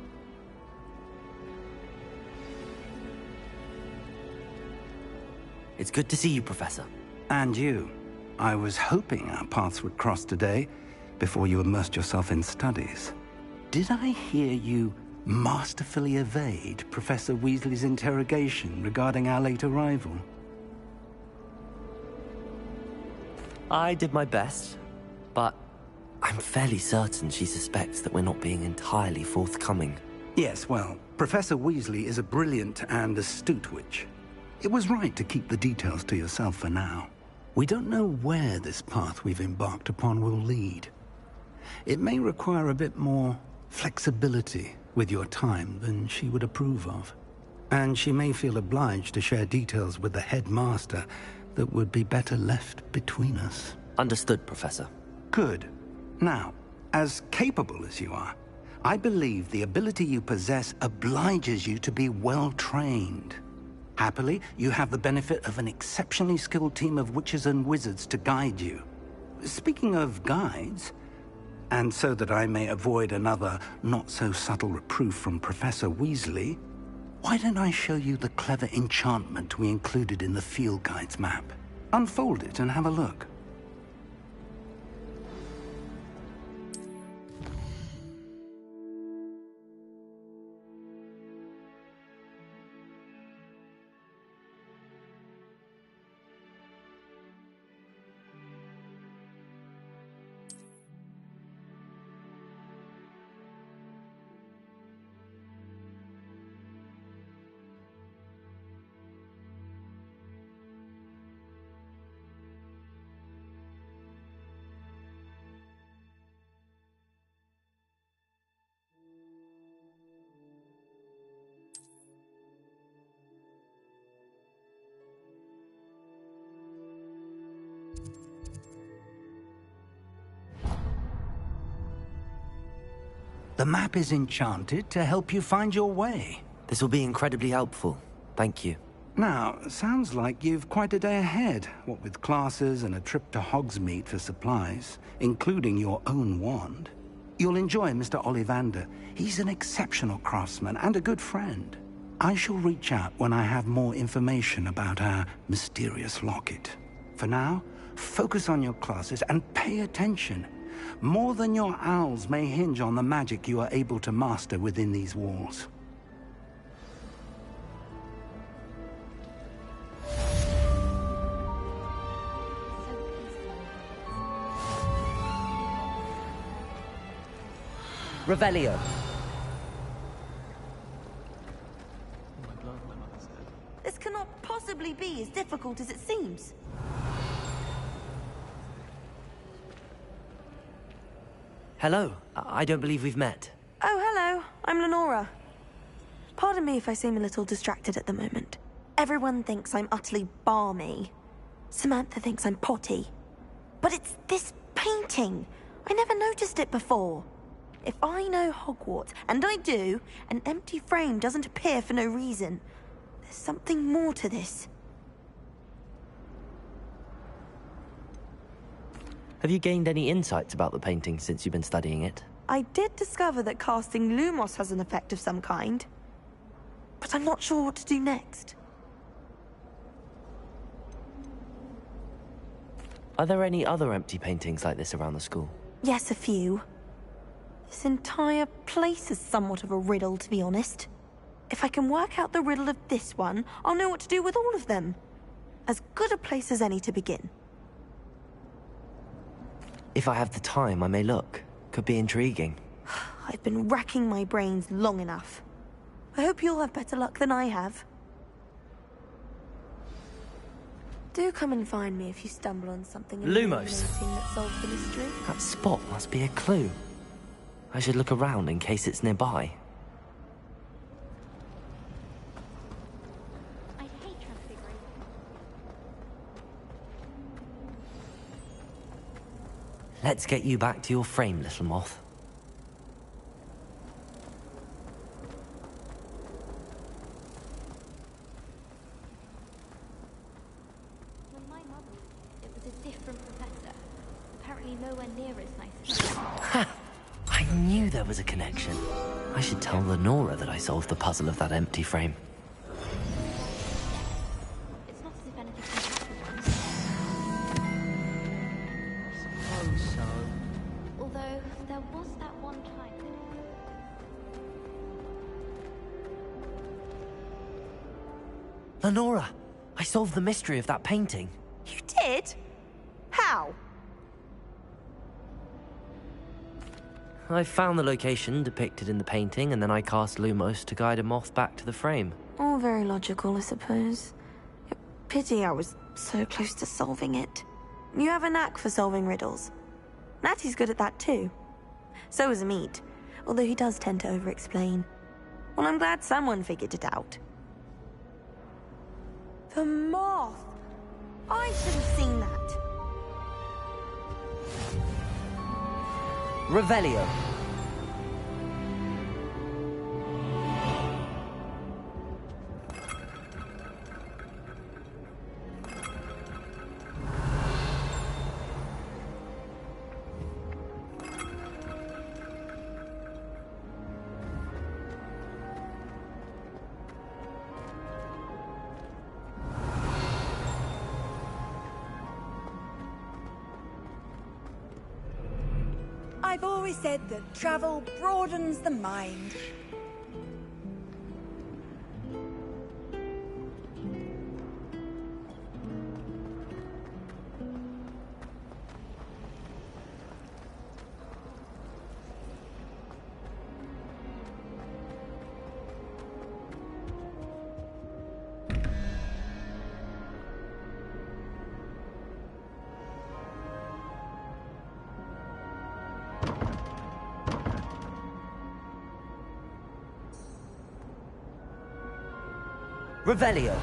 It's good to see you, Professor. And you. I was hoping our paths would cross today, before you immersed yourself in studies. Did I hear you masterfully evade Professor Weasley's interrogation regarding our late arrival? I did my best, but I'm fairly certain she suspects that we're not being entirely forthcoming. Yes, well, Professor Weasley is a brilliant and astute witch. It was right to keep the details to yourself for now. We don't know where this path we've embarked upon will lead. It may require a bit more flexibility with your time than she would approve of. And she may feel obliged to share details with the headmaster that would be better left between us. Understood, Professor. Good. Now, as capable as you are, I believe the ability you possess obliges you to be well-trained. Happily, you have the benefit of an exceptionally skilled team of witches and wizards to guide you. Speaking of guides, and so that I may avoid another not-so-subtle reproof from Professor Weasley, why don't I show you the clever enchantment we included in the field guide's map? Unfold it and have a look. The map is enchanted to help you find your way. This will be incredibly helpful. Thank you. Now, sounds like you've quite a day ahead, what with classes and a trip to Hogsmeade for supplies, including your own wand. You'll enjoy Mr. Ollivander. He's an exceptional craftsman and a good friend. I shall reach out when I have more information about our mysterious locket. For now, focus on your classes and pay attention. More than your owls may hinge on the magic you are able to master within these walls. Revelio. This cannot possibly be as difficult as it seems. Hello. I don't believe we've met. Oh, hello. I'm Lenora. Pardon me if I seem a little distracted at the moment. Everyone thinks I'm utterly balmy. Samantha thinks I'm potty. But it's this painting. I never noticed it before. If I know Hogwarts, and I do, an empty frame doesn't appear for no reason. There's something more to this. Have you gained any insights about the painting since you've been studying it? I did discover that casting Lumos has an effect of some kind. But I'm not sure what to do next. Are there any other empty paintings like this around the school? Yes, a few. This entire place is somewhat of a riddle, to be honest. If I can work out the riddle of this one, I'll know what to do with all of them. As good a place as any to begin. If I have the time, I may look. Could be intriguing. I've been racking my brains long enough. I hope you'll have better luck than I have. Do come and find me if you stumble on something Lumos. illuminating that solves the mystery. That spot must be a clue. I should look around in case it's nearby. Let's get you back to your frame, little moth. When my mother, it was a different professor. Apparently nowhere near as nice as Ha! I knew there was a connection. I should tell Lenora that I solved the puzzle of that empty frame. It's not as if anything can happen. Suppose so. Although, there was that one time that... Lenora! I solved the mystery of that painting. You did? How? I found the location depicted in the painting, and then I cast Lumos to guide a moth back to the frame. All very logical, I suppose. Pity I was so close to solving it. You have a knack for solving riddles. Natty's good at that too. So is Amit, although he does tend to over-explain. Well, I'm glad someone figured it out. The moth! I should have seen that. Revelio. I've always said that travel broadens the mind. Revelio.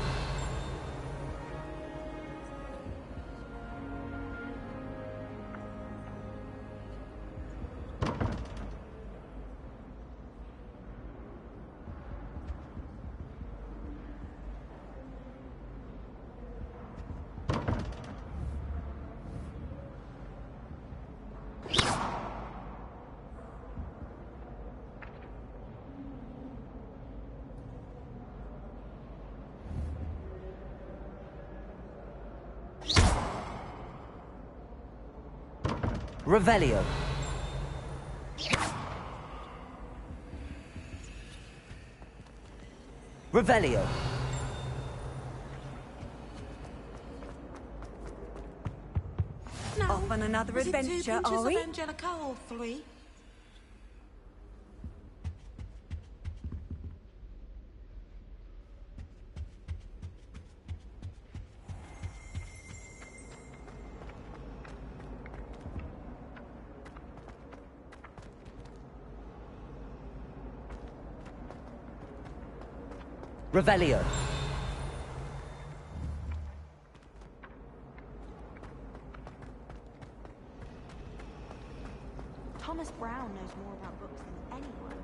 Revelio. Revelio. Off on another adventure, are we? Angelica or 3? Revelio. Thomas Brown knows more about books than anyone.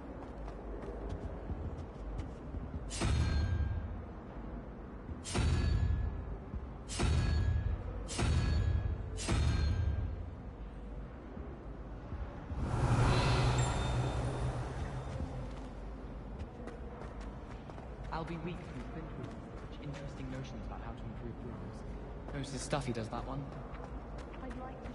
I'll be weak through Flintwood. Such interesting notions about how to improve rooms. Knows his stuff, he does that one. I'd like to.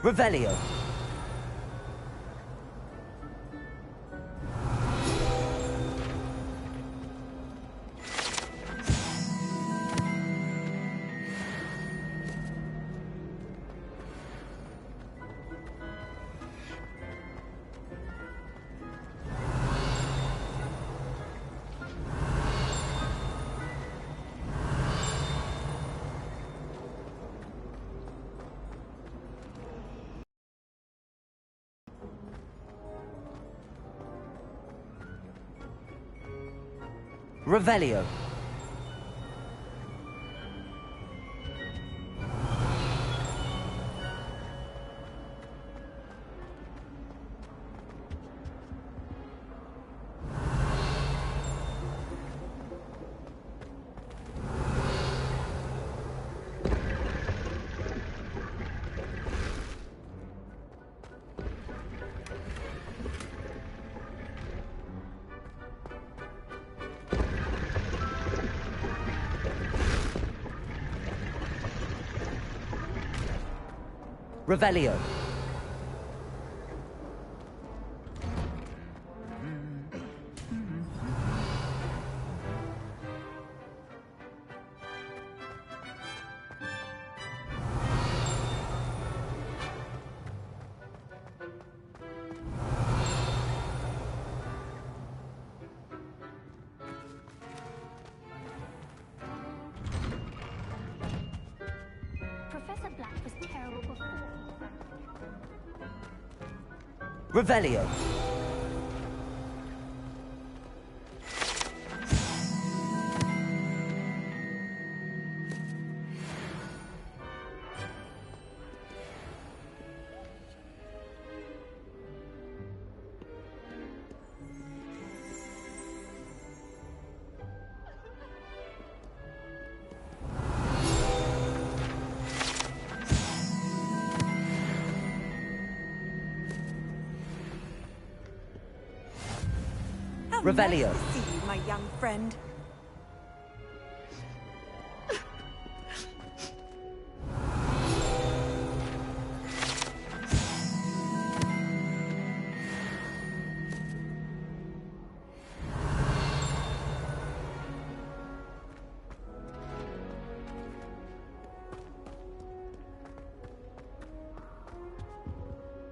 Revelio. Revelio. Revelio. Professor Black was terrible before. Revelio. Revelio. Nice to see you, my young friend.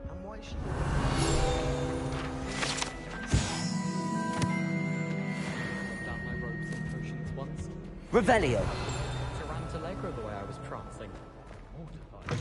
And why is she... Revelio. Tarantula go the way I was prancing. Mortified.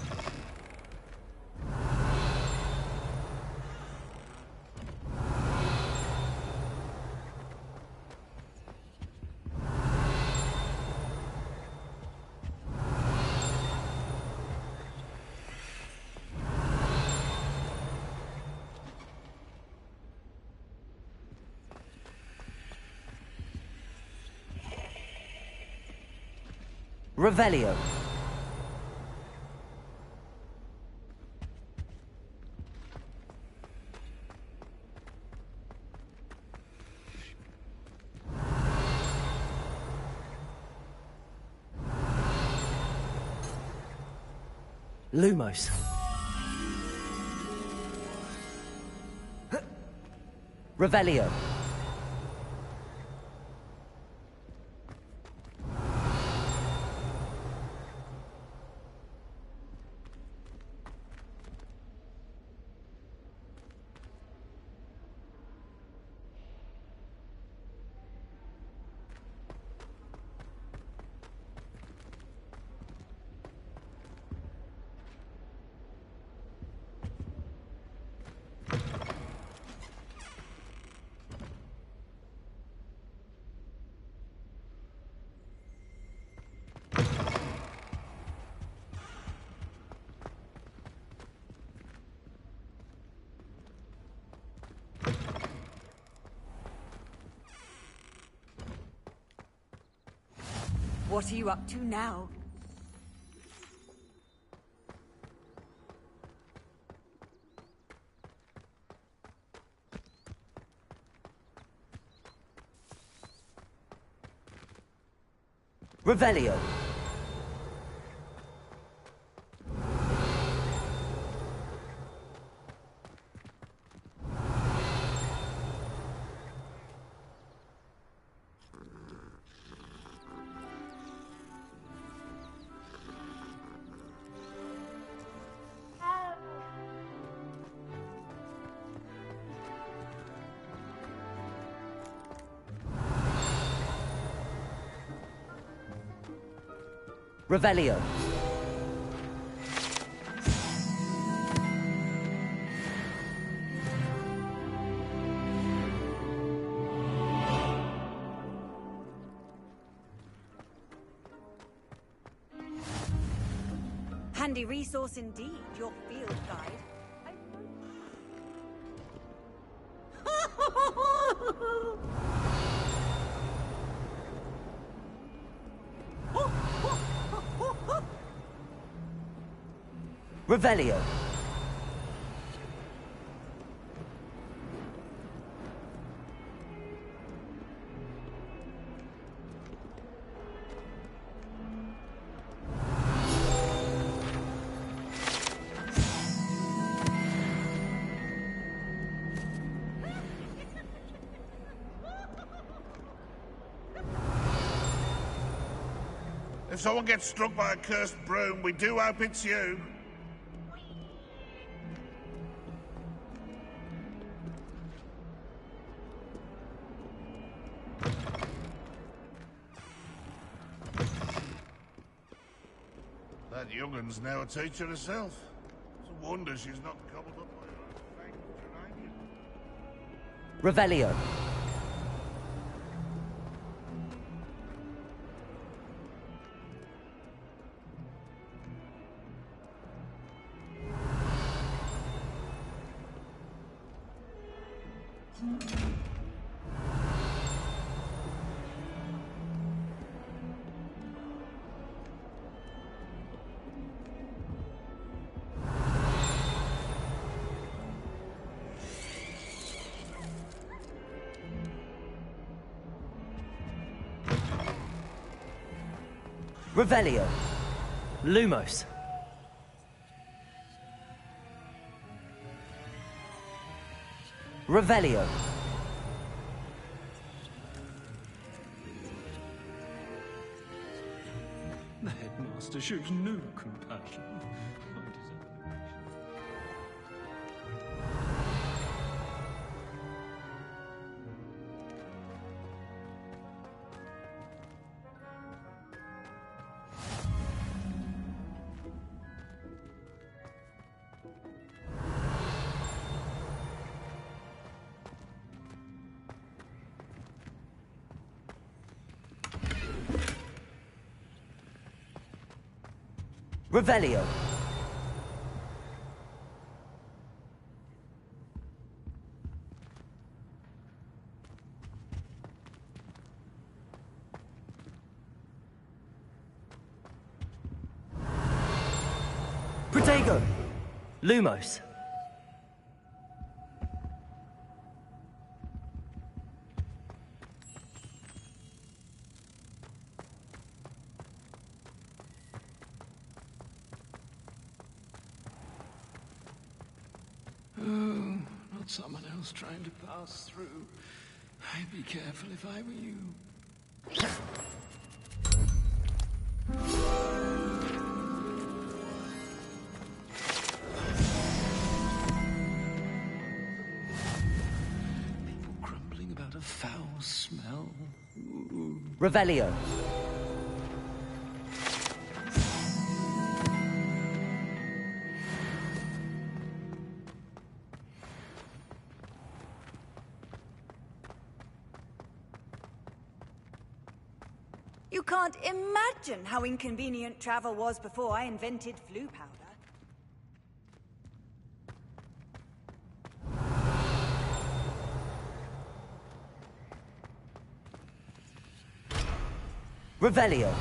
Revelio. Lumos. Revelio. What are you up to now? Revelio. Revelio. Handy resource indeed, your field guide. Revelio. If someone gets struck by a cursed broom, we do hope it's you. That young'un's now a teacher herself. It's a wonder she's not gobbled up by her own fake geranium. Revelio. Revelio. Lumos. Revelio. The headmaster shows no compassion. Revelio. Protego! Lumos. Oh, not someone else trying to pass through. I'd be careful if I were you. People grumbling about a foul smell. Ooh. Revelio. You can't imagine how inconvenient travel was before I invented flu powder. Revelio.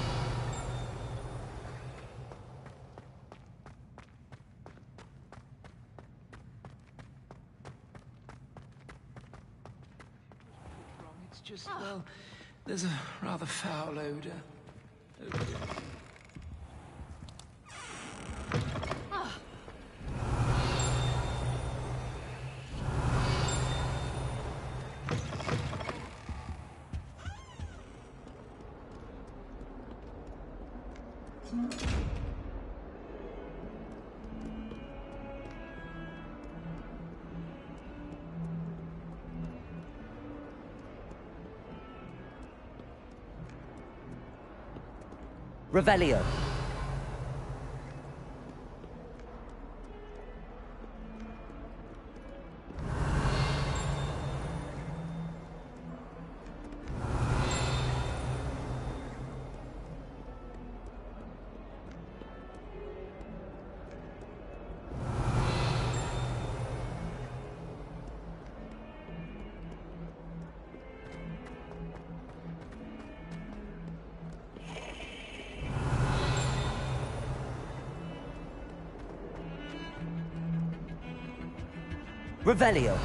It's just, well, there's a rather foul odor. Over here. Revelio. Revelio.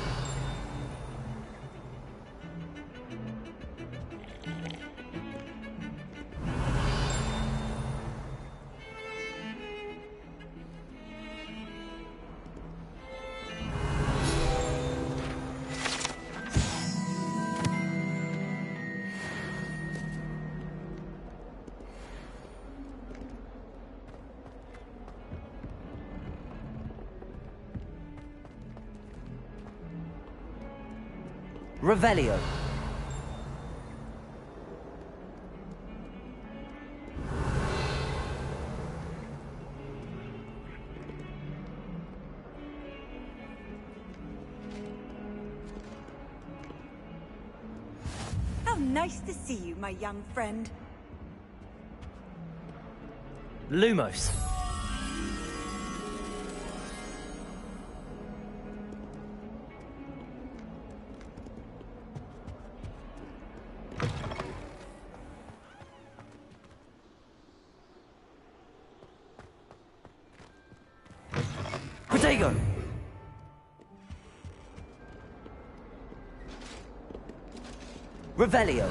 Revelio. How nice to see you, my young friend. Lumos. Protego. Revelio.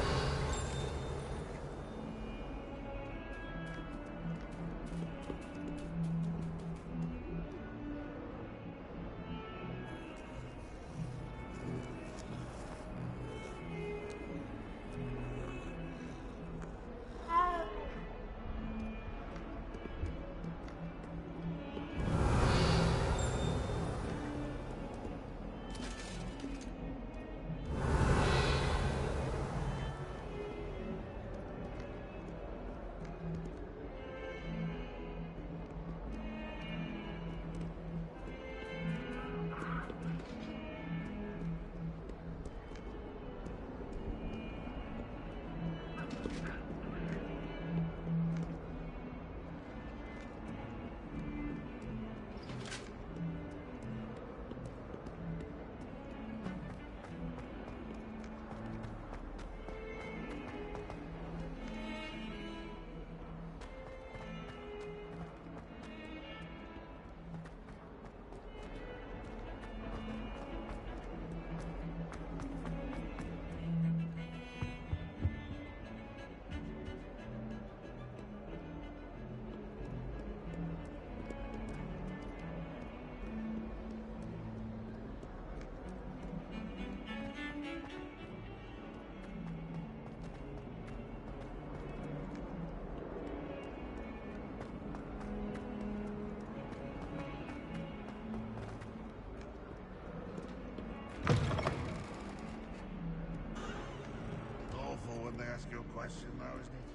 question, though, isn't it?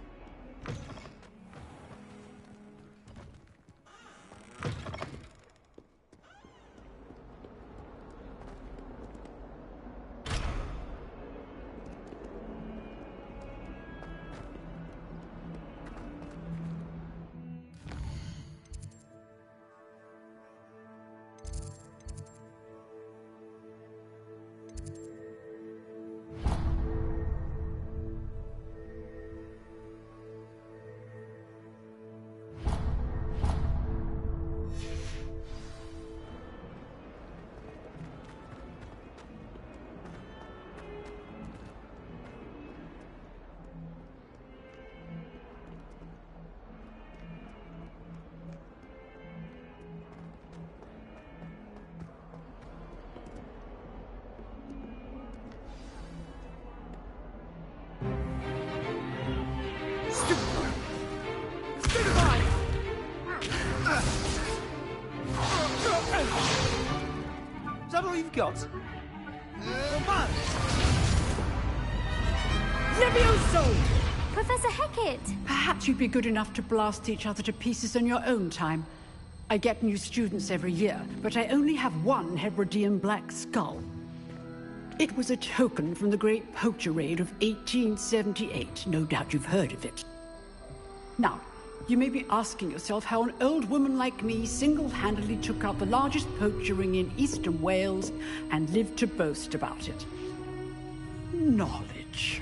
Is that all you've got? Levioso! Professor Hecat! Perhaps you'd be good enough to blast each other to pieces in your own time. I get new students every year, but I only have one Hebridean black skull. It was a token from the Great Poacher Raid of 1878. No doubt you've heard of it. Now, you may be asking yourself how an old woman like me single-handedly took out the largest poacher ring in eastern Wales and lived to boast about it. Knowledge.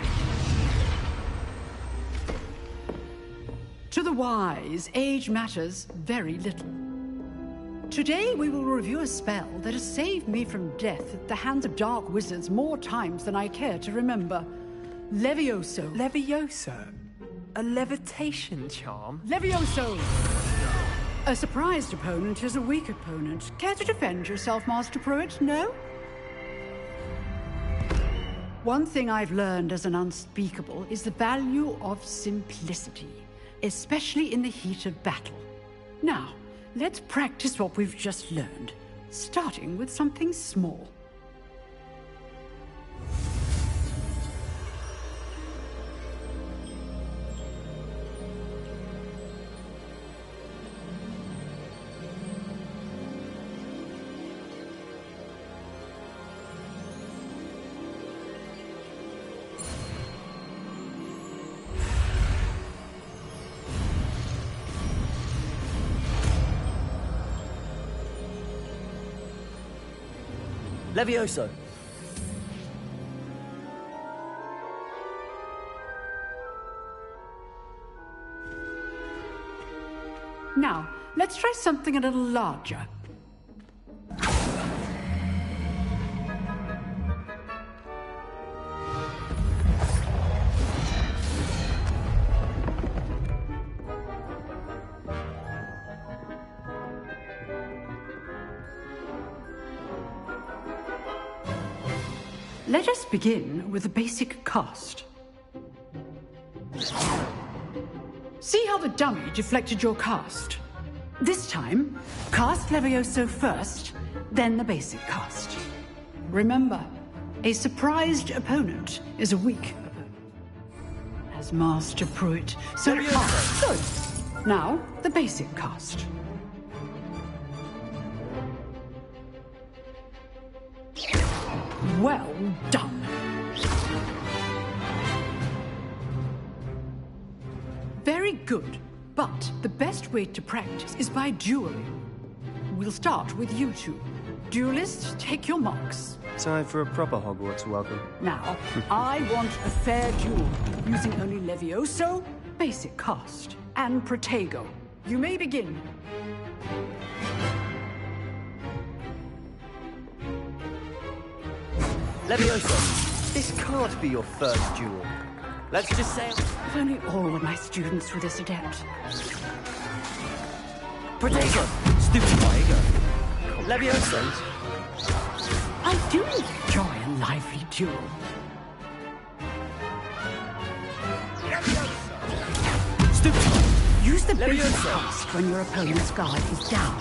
To the wise, age matters very little. Today we will review a spell that has saved me from death at the hands of dark wizards more times than I care to remember. Levioso. Levioso? A levitation charm? Levioso! A surprised opponent is a weak opponent. Care to defend yourself, Master Pruitt? No? One thing I've learned as an unspeakable is the value of simplicity, especially in the heat of battle. Now, let's practice what we've just learned, starting with something small. Levioso! Now, let's try something a little larger. Let us begin with the basic cast. See how the dummy deflected your cast? This time, cast Levioso first, then the basic cast. Remember, a surprised opponent is a weak opponent. As Master Pruitt, so far, good. Now, the basic cast. Well done. Very good, but the best way to practice is by dueling. We'll start with you two. Duelists, take your marks. Time for a proper Hogwarts welcome. Now, I want a fair duel, using only Levioso, basic cast, and Protego. You may begin. Levioso, this can't be your first duel. Let's just say... If only all of my students were this adept. Protego! Stupid Protego! Levioso! I do enjoy a lively duel. Stupid! Use the basic Levioso! cast when your opponent's guard is down.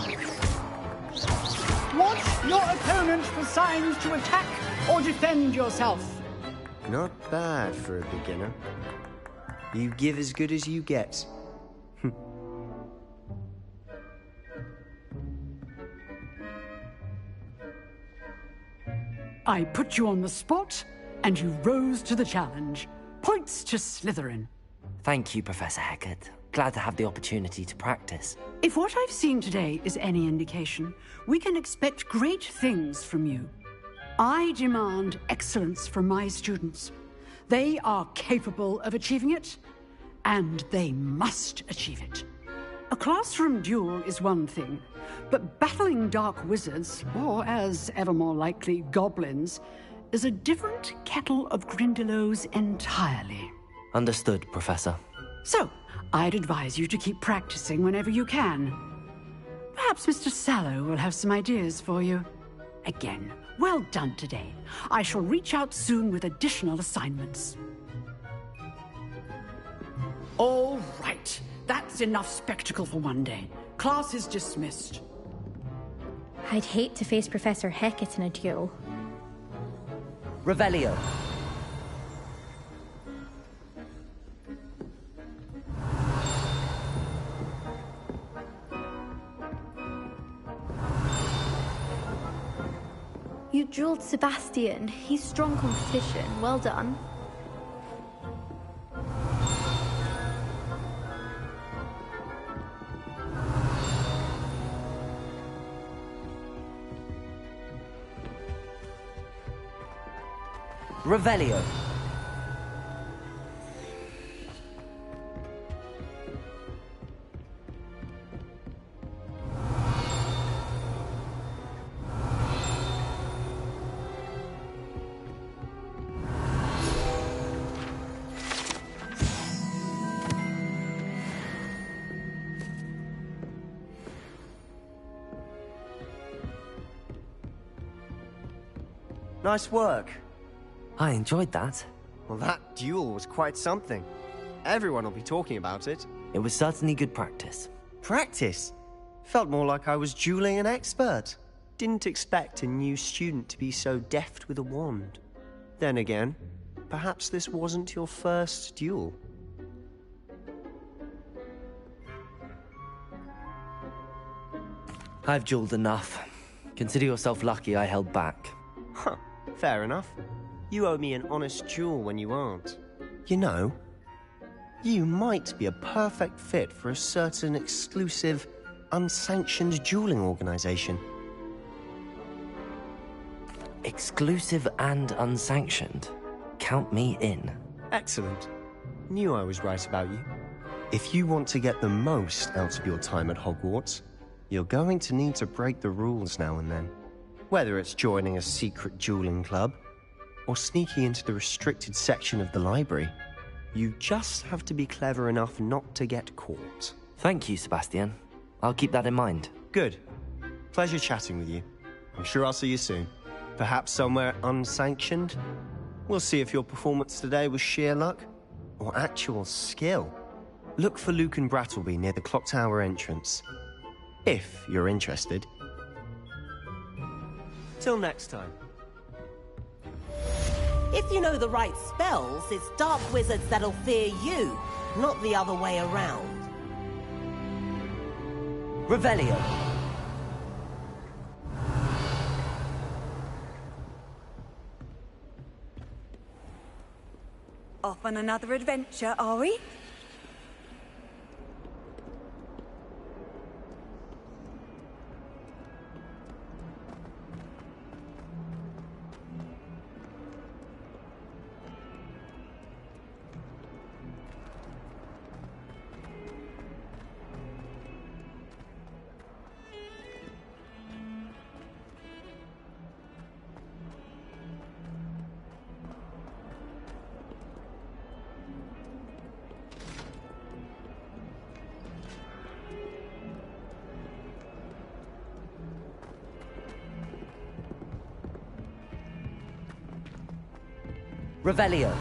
Watch your opponent for signs to attack or defend yourself. Not bad for a beginner. You give as good as you get. I put you on the spot, and you rose to the challenge. Points to Slytherin. Thank you, Professor Hecat. Glad to have the opportunity to practice. If what I've seen today is any indication, we can expect great things from you. I demand excellence from my students. They are capable of achieving it, and they must achieve it. A classroom duel is one thing, but battling dark wizards, or as ever more likely, goblins, is a different kettle of Grindylows entirely. Understood, Professor. So, I'd advise you to keep practicing whenever you can. Perhaps Mr. Sallow will have some ideas for you. Again, well done today. I shall reach out soon with additional assignments. All right. That's enough spectacle for one day. Class is dismissed. I'd hate to face Professor Hecat in a duel. Revelio. You drilled Sebastian. He's strong competition. Well done. Revelio. Nice work. I enjoyed that. Well, that duel was quite something. Everyone will be talking about it. It was certainly good practice. Practice? Felt more like I was dueling an expert. Didn't expect a new student to be so deft with a wand. Then again, perhaps this wasn't your first duel. I've dueled enough. Consider yourself lucky I held back. Huh, fair enough. You owe me an honest duel when you aren't. You know, you might be a perfect fit for a certain exclusive, unsanctioned dueling organization. Exclusive and unsanctioned. Count me in. Excellent. Knew I was right about you. If you want to get the most out of your time at Hogwarts, you're going to need to break the rules now and then. Whether it's joining a secret dueling club, or sneaking into the restricted section of the library, you just have to be clever enough not to get caught. Thank you, Sebastian. I'll keep that in mind. Good. Pleasure chatting with you. I'm sure I'll see you soon. Perhaps somewhere unsanctioned? We'll see if your performance today was sheer luck, or actual skill. Look for Luke and Brattleby near the clock tower entrance. If you're interested. Till next time. If you know the right spells, it's dark wizards that'll fear you, not the other way around. Revelio. Off on another adventure, are we? Revelio.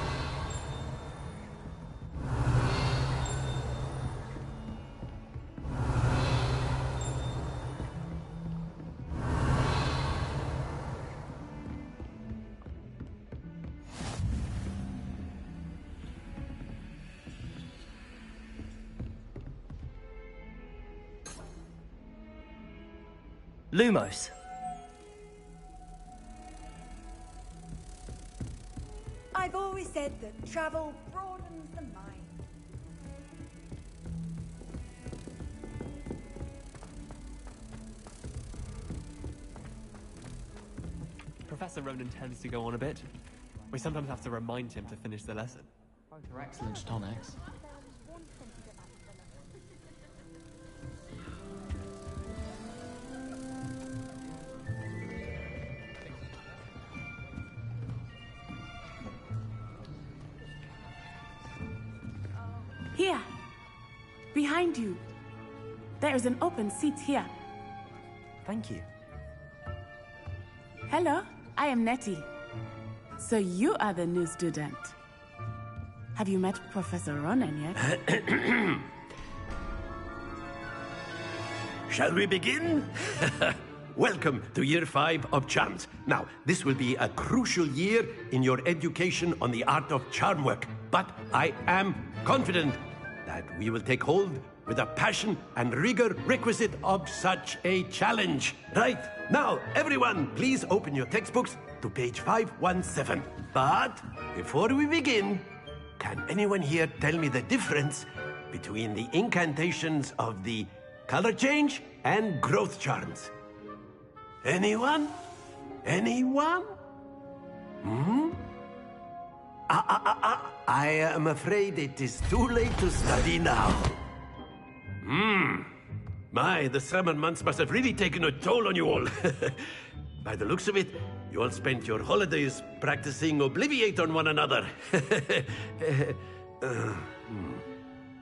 Lumos. I've always said that travel broadens the mind. Professor Ronan tends to go on a bit. We sometimes have to remind him to finish the lesson. Both are excellent tonics. Here. Behind you. There is an open seat here. Thank you. Hello, I am Nettie. So you are the new student. Have you met Professor Ronan yet? Shall we begin? Welcome to Year 5 of Charms. Now, this will be a crucial year in your education on the art of charm work, but I am confident that we will take hold with the passion and rigor requisite of such a challenge. Right, now, everyone, please open your textbooks to page 517. But before we begin, can anyone here tell me the difference between the incantations of the color change and growth charms? Anyone? Anyone? I am afraid it is too late to study now. My, the summer months must have really taken a toll on you all. By the looks of it, you all spent your holidays practicing Obliviate on one another.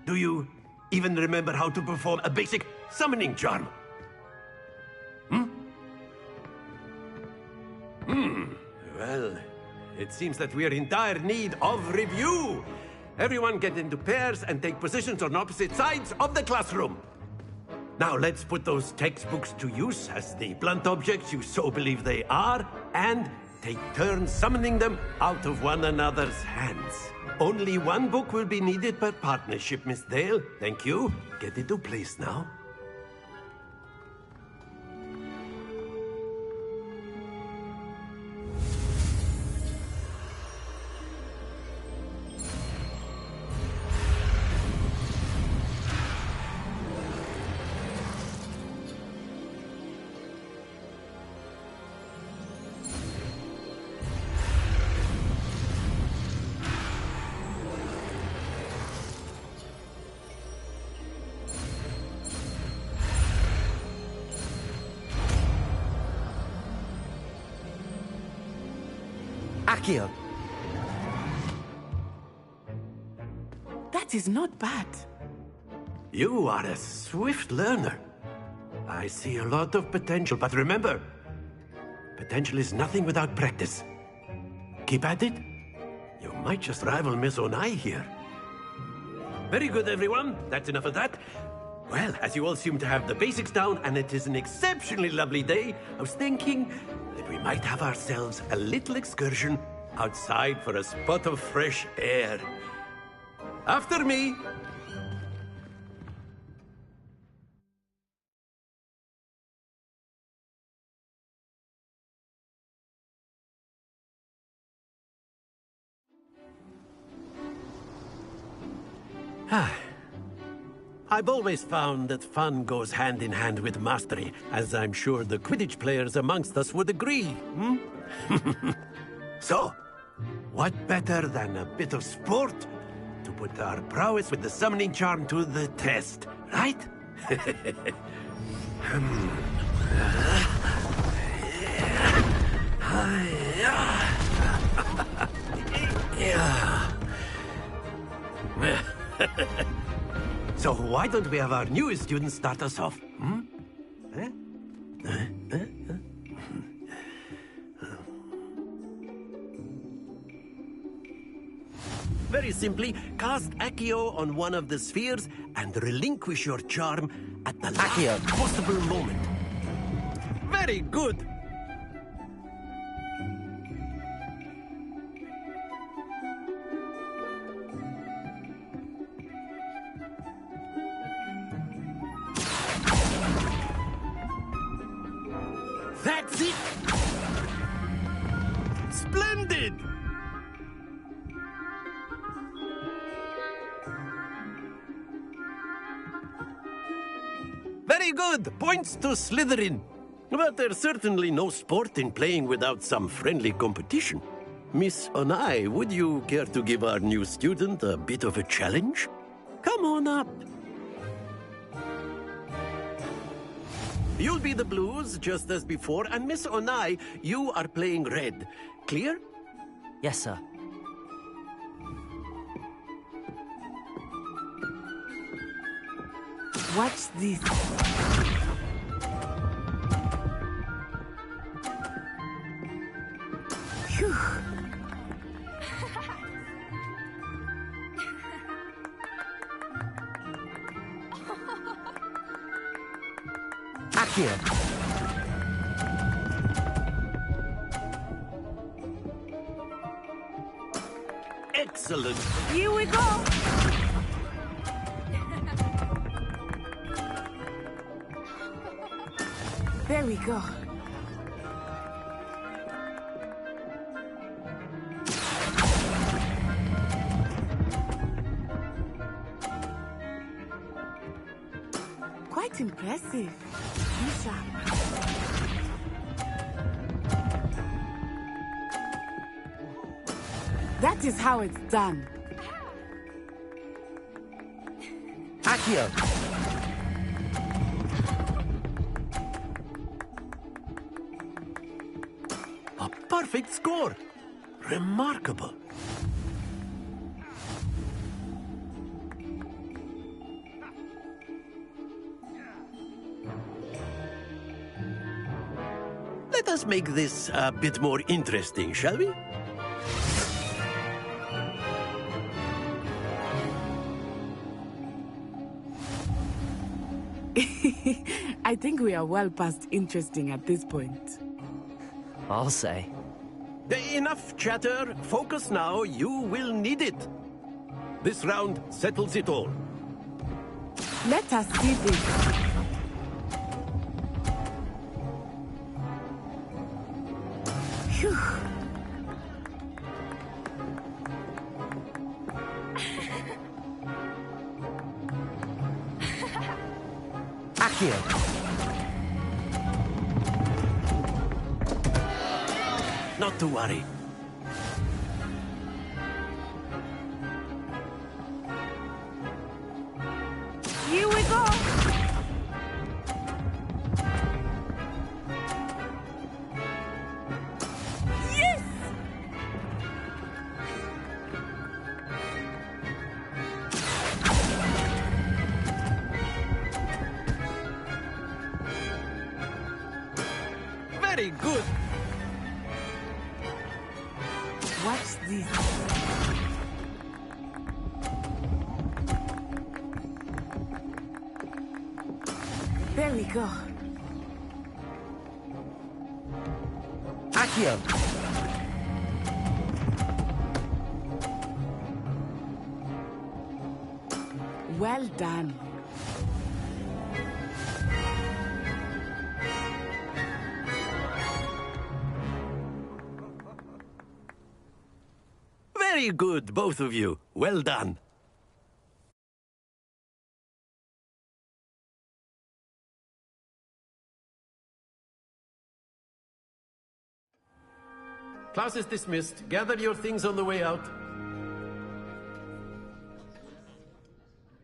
Do you even remember how to perform a basic summoning charm? Well, it seems that we are in dire need of review. Everyone get into pairs and take positions on opposite sides of the classroom. Now let's put those textbooks to use as the blunt objects you so believe they are, and take turns summoning them out of one another's hands. Only one book will be needed per partnership, Miss Dale. Thank you. Get into place now. Accio. That is not bad. You are a swift learner. I see a lot of potential, but remember, potential is nothing without practice. Keep at it. You might just rival Miss Onai here. Very good, everyone. That's enough of that. Well, as you all seem to have the basics down, and it is an exceptionally lovely day, I was thinking that we might have ourselves a little excursion outside for a spot of fresh air. After me! I've always found that fun goes hand in hand with mastery, as I'm sure the Quidditch players amongst us would agree. So, what better than a bit of sport to put our prowess with the summoning charm to the test, right? So why don't we have our newest student start us off? Very simply, cast Accio on one of the spheres and relinquish your charm at the last possible moment. Very good! Very good. Points to Slytherin. But there's certainly no sport in playing without some friendly competition. Miss Onai, would you care to give our new student a bit of a challenge? Come on up. You'll be the blues, just as before, and Miss Onai, you are playing red. Clear? Yes, sir. Watch this. Phew. Accio. Excellent. Here we go. There we go. Quite impressive. Lisa. That is how it's done. Accio. A perfect score. Remarkable. Let us make this a bit more interesting, shall we? I think we are well past interesting at this point. I'll say. Enough chatter. Focus now. You will need it. This round settles it all. Let us see this. Phew. Accio. Not to worry. Here we go. Yes! Very good. Watch this. There we go. Accio. Well done. Very good, both of you. Well done. Class is dismissed. Gather your things on the way out.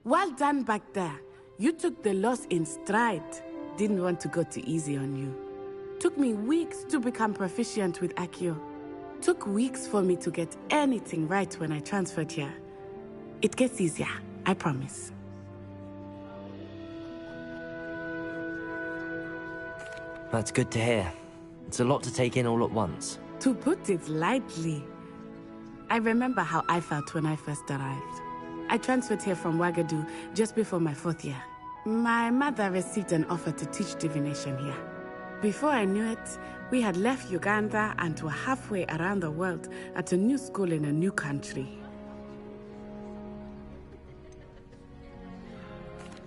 Well done back there. You took the loss in stride. Didn't want to go too easy on you. Took me weeks to become proficient with Accio. Took weeks for me to get anything right when I transferred here. It gets easier, I promise. That's good to hear. It's a lot to take in all at once. To put it lightly, I remember how I felt when I first arrived. I transferred here from Wagadu just before my 4th year. My mother received an offer to teach divination here. Before I knew it, we had left Uganda and were halfway around the world at a new school in a new country.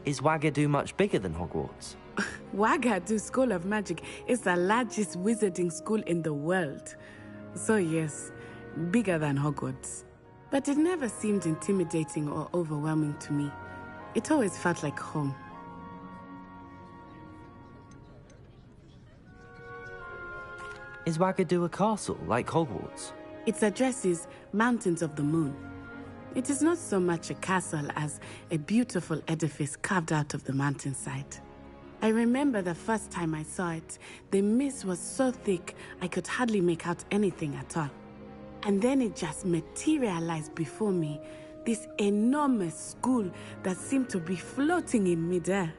Is Wagadu much bigger than Hogwarts? Wagadu School of Magic is the largest wizarding school in the world. So yes, bigger than Hogwarts. But it never seemed intimidating or overwhelming to me. It always felt like home. Is Wagadu a castle, like Hogwarts? Its address is Mountains of the Moon. It is not so much a castle as a beautiful edifice carved out of the mountainside. I remember the first time I saw it, the mist was so thick I could hardly make out anything at all. And then it just materialized before me, this enormous school that seemed to be floating in midair.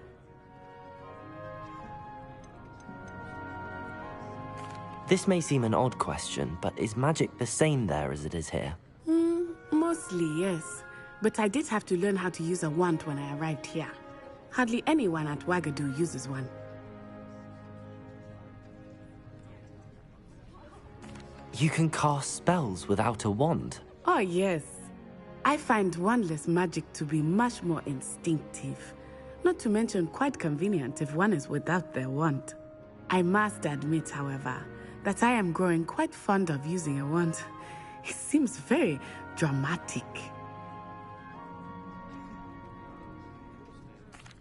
This may seem an odd question, but is magic the same there as it is here? Mostly, yes. But I did have to learn how to use a wand when I arrived here. Hardly anyone at Wagadu uses one. You can cast spells without a wand? Oh, yes. I find wandless magic to be much more instinctive. Not to mention quite convenient if one is without their wand. I must admit, however, that I am growing quite fond of using a wand. It seems very dramatic.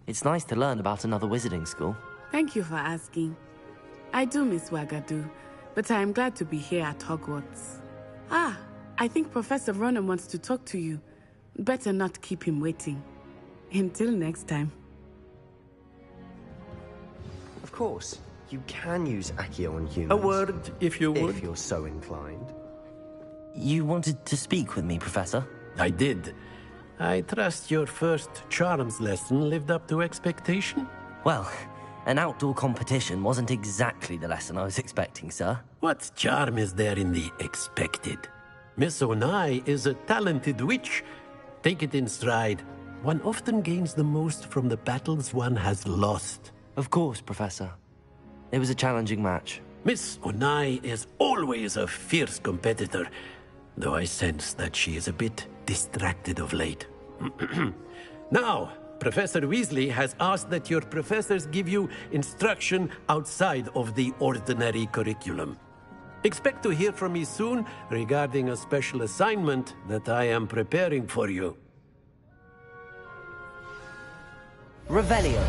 It's nice to learn about another wizarding school. Thank you for asking. I do miss Wagadu, but I am glad to be here at Hogwarts. Ah, I think Professor Ronan wants to talk to you. Better not keep him waiting. Until next time. Of course, you can use Accio on humans. A word, if you would. If you're so inclined. You wanted to speak with me, Professor? I did. I trust your first charms lesson lived up to expectation? Well, an outdoor competition wasn't exactly the lesson I was expecting, sir. What charm is there in the expected? Miss Onai is a talented witch. Take it in stride. One often gains the most from the battles one has lost. Of course, Professor. It was a challenging match. Miss Onai is always a fierce competitor, though I sense that she is a bit distracted of late. Now, Professor Weasley has asked that your professors give you instruction outside of the ordinary curriculum. Expect to hear from me soon regarding a special assignment that I am preparing for you. Revelio.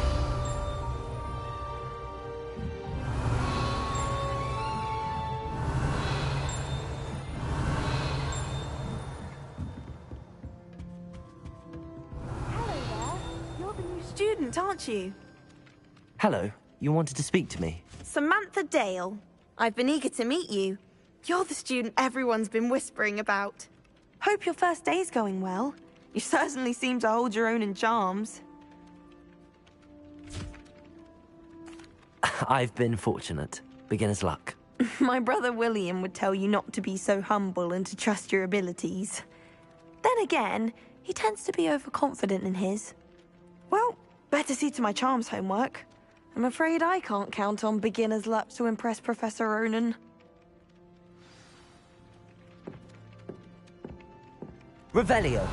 Student, aren't you? Hello, you wanted to speak to me? Samantha Dale. I've been eager to meet you. You're the student everyone's been whispering about. Hope your first day's going well. You certainly seem to hold your own in charms. I've been fortunate. Beginner's luck. My brother William would tell you not to be so humble and to trust your abilities. Then again, he tends to be overconfident in his. Well, better see to my charms homework. I'm afraid I can't count on beginner's luck to impress Professor Ronan. Revelio.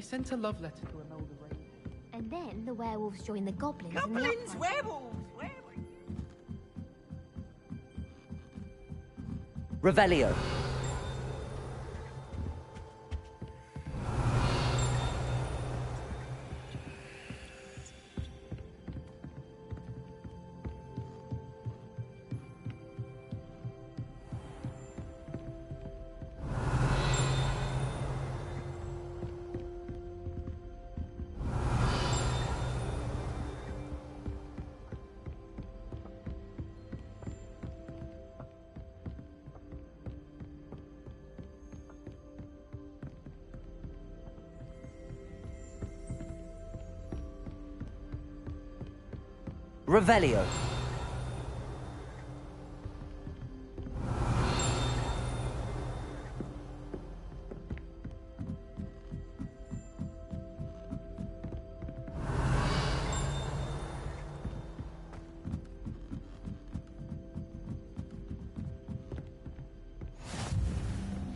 sent a love letter to Imelda Rain. And then the werewolves joined the goblins. Goblins, werewolves, werewolves. Revelio. Revelio.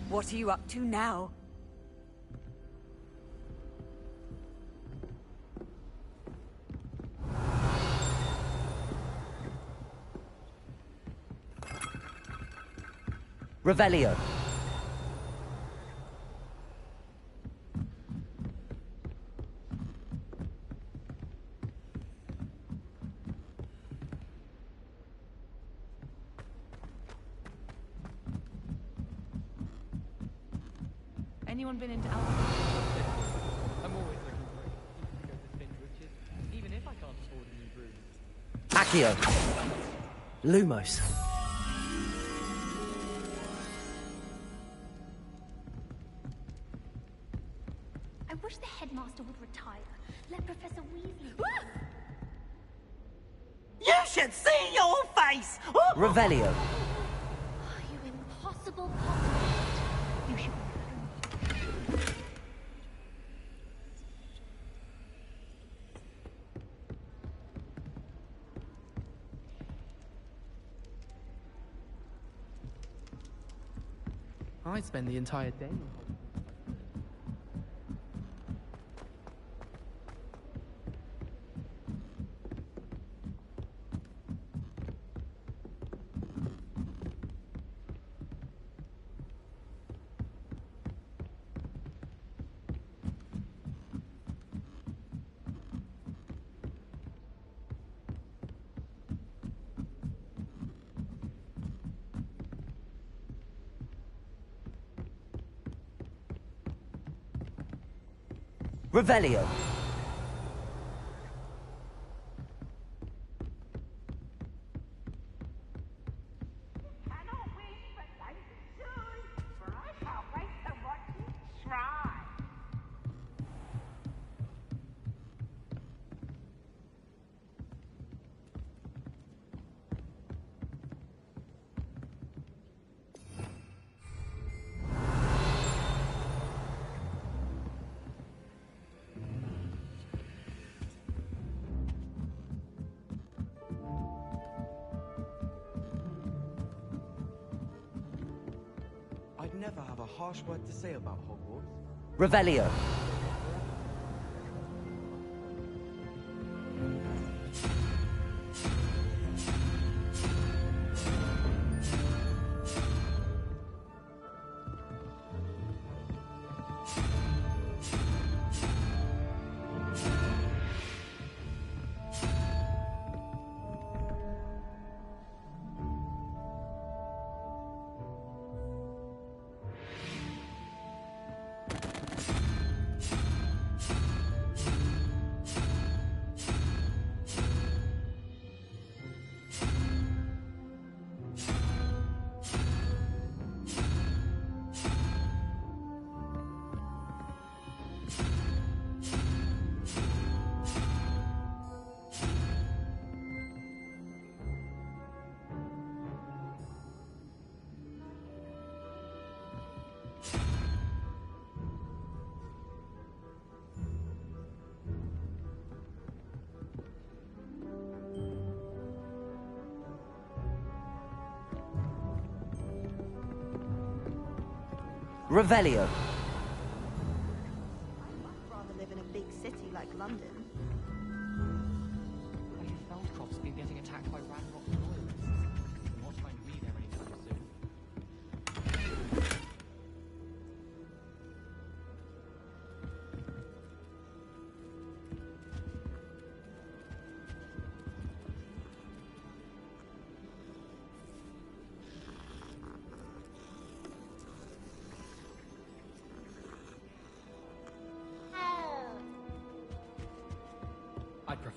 What are you up to now? Revelio. Anyone been into Alpha? I'm always looking for it. You can go to Spin Riches, even if I can't afford a new broom. Accio. Lumos. I wish the headmaster would retire. Let Professor Weasley... You should see your face! Revelio. Oh, you impossible possibilist. You should be home. I'd spend the entire day. Revelio. I'd never have a harsh word to say about Hogwarts. Revelio. Revelio.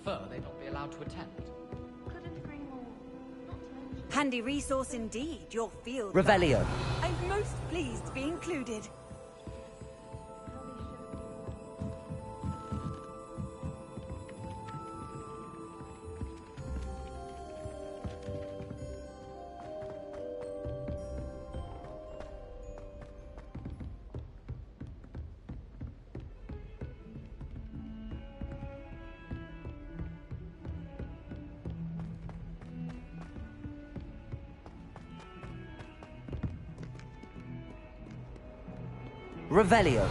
prefer they not be allowed to attend. Couldn't agree more. Not to mention... Handy resource indeed, your field. Revelio. I'm most pleased to be included. Revelio.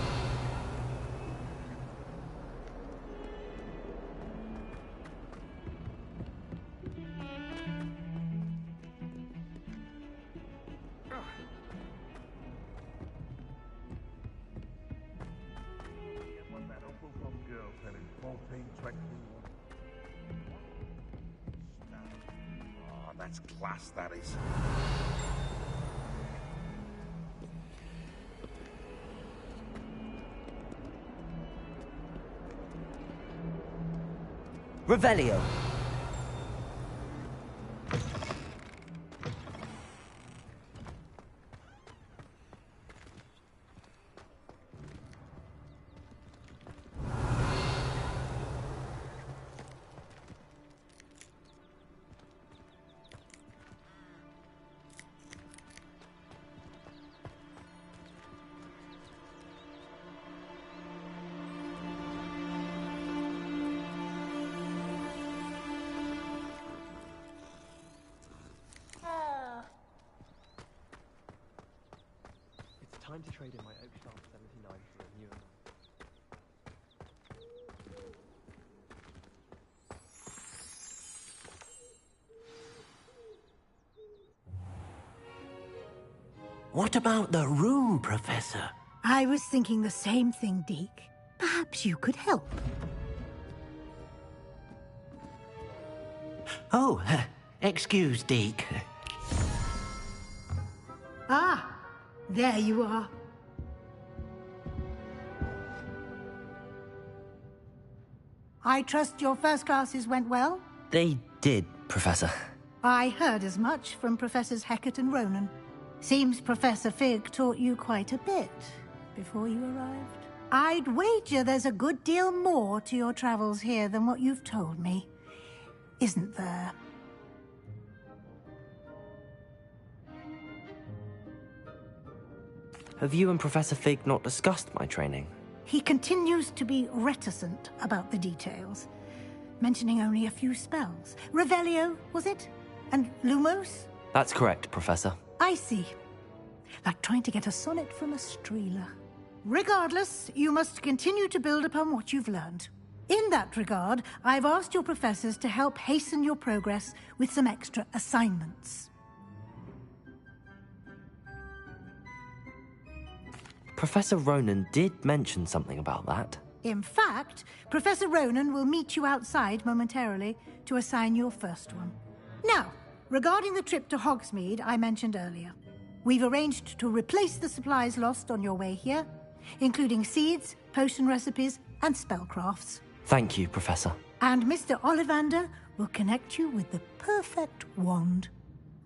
Oh, that's class, that is. Revelio. Time to trade in my Oak Shaft 79 for a newer one. What about the room, Professor? I was thinking the same thing, Deke. Perhaps you could help. Oh, excuse, Deke. Ah, there you are. I trust your first classes went well? They did, Professor. I heard as much from Professors Hecat and Ronan. Seems Professor Fig taught you quite a bit before you arrived. I'd wager there's a good deal more to your travels here than what you've told me. Isn't there? Have you and Professor Fig not discussed my training? He continues to be reticent about the details, mentioning only a few spells. Revelio, was it? And Lumos? That's correct, Professor. I see. Like trying to get a sonnet from a streeler. Regardless, you must continue to build upon what you've learned. In that regard, I've asked your professors to help hasten your progress with some extra assignments. Professor Ronan did mention something about that. In fact, Professor Ronan will meet you outside momentarily to assign your first one. Now, regarding the trip to Hogsmeade I mentioned earlier, we've arranged to replace the supplies lost on your way here, including seeds, potion recipes, and spellcrafts. Thank you, Professor. And Mr. Ollivander will connect you with the perfect wand.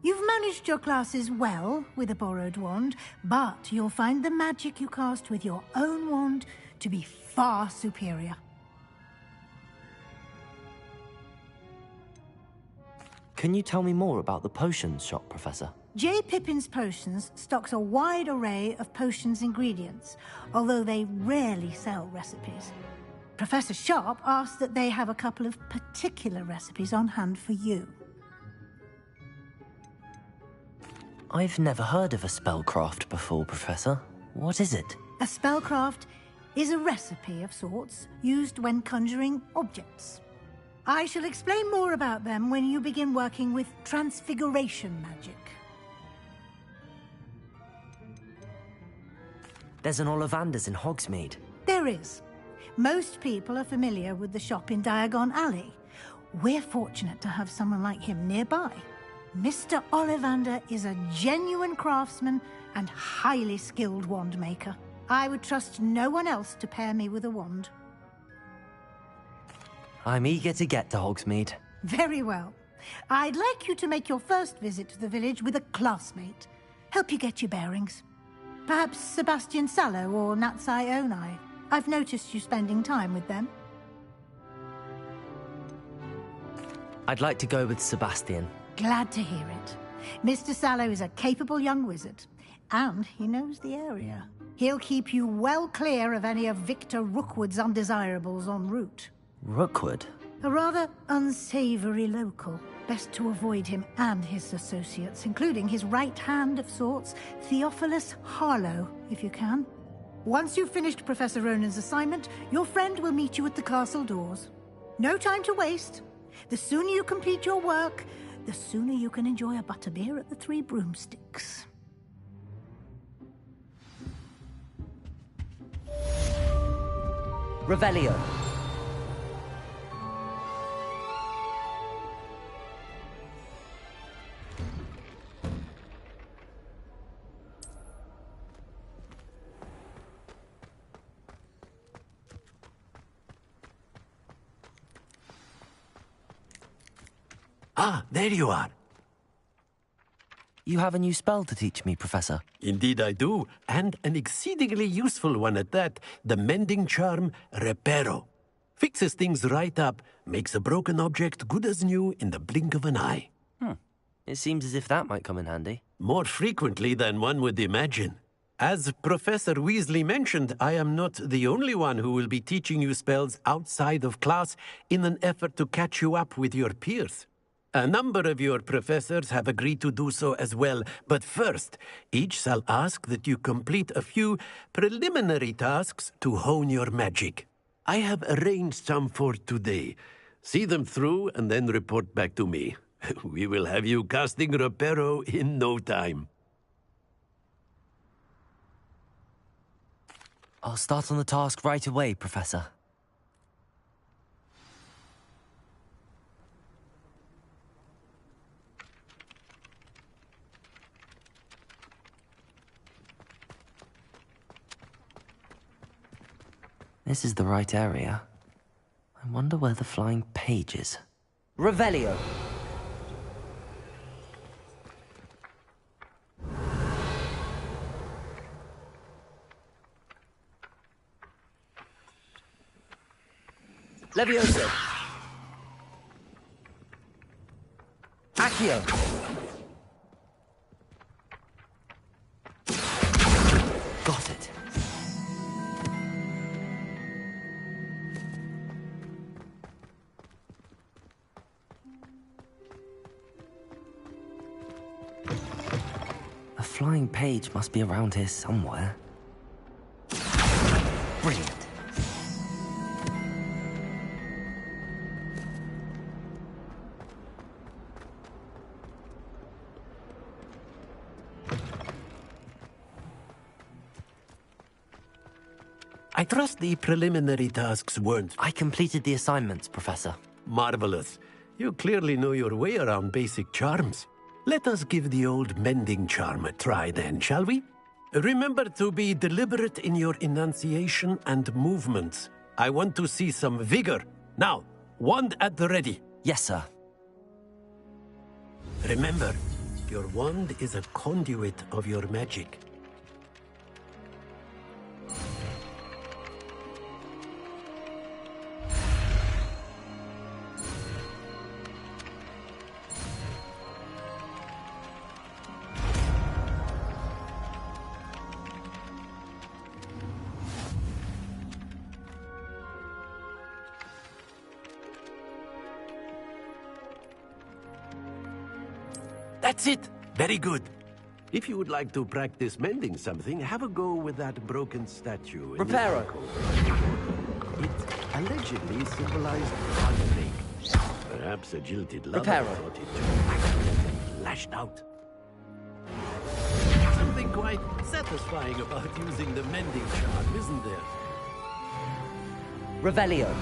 You've managed your classes well with a borrowed wand, but you'll find the magic you cast with your own wand to be far superior. Can you tell me more about the potions shop, Professor? J. Pippin's Potions stocks a wide array of potions ingredients, although they rarely sell recipes. Professor Sharp asked that they have a couple of particular recipes on hand for you. I've never heard of a spellcraft before, Professor. What is it? A spellcraft is a recipe of sorts used when conjuring objects. I shall explain more about them when you begin working with transfiguration magic. There's an Ollivander's in Hogsmeade. There is. Most people are familiar with the shop in Diagon Alley. We're fortunate to have someone like him nearby. Mr. Ollivander is a genuine craftsman and highly skilled wand maker. I would trust no one else to pair me with a wand. I'm eager to get to Hogsmeade. Very well. I'd like you to make your first visit to the village with a classmate. Help you get your bearings. Perhaps Sebastian Sallow or Natsai Onai. I've noticed you spending time with them. I'd like to go with Sebastian. Glad to hear it. Mr. Sallow is a capable young wizard, and he knows the area. He'll keep you well clear of any of Victor Rookwood's undesirables en route. Rookwood? A rather unsavory local. Best to avoid him and his associates, including his right hand of sorts, Theophilus Harlow, if you can. Once you've finished Professor Ronan's assignment, your friend will meet you at the castle doors. No time to waste. The sooner you complete your work, the sooner you can enjoy a butterbeer at the Three Broomsticks. Revelio. Ah, there you are. You have a new spell to teach me, Professor. Indeed I do, and an exceedingly useful one at that. The mending charm, Reparo. Fixes things right up, makes a broken object good as new in the blink of an eye. It seems as if that might come in handy. More frequently than one would imagine. As Professor Weasley mentioned, I am not the only one who will be teaching you spells outside of class in an effort to catch you up with your peers. A number of your professors have agreed to do so as well, but first, each shall ask that you complete a few preliminary tasks to hone your magic. I have arranged some for today. See them through and then report back to me. We will have you casting Reparo in no time. I'll start on the task right away, Professor. This is the right area. I wonder where the flying page is. Revelio! Levioso! Accio! Got it. A flying page must be around here somewhere. Brilliant. I trust the preliminary tasks weren't... I completed the assignments, Professor. Marvelous. You clearly know your way around basic charms. Let us give the old mending charm a try then, shall we? Remember to be deliberate in your enunciation and movements. I want to see some vigor. Now, wand at the ready. Yes, sir. Remember, your wand is a conduit of your magic. That's it! Very good. If you would like to practice mending something, have a go with that broken statue. Reparo! It allegedly symbolized heartbreak. Perhaps a jilted lover thought it too accidentally lashed out. Something quite satisfying about using the mending charm, isn't there? Revelio.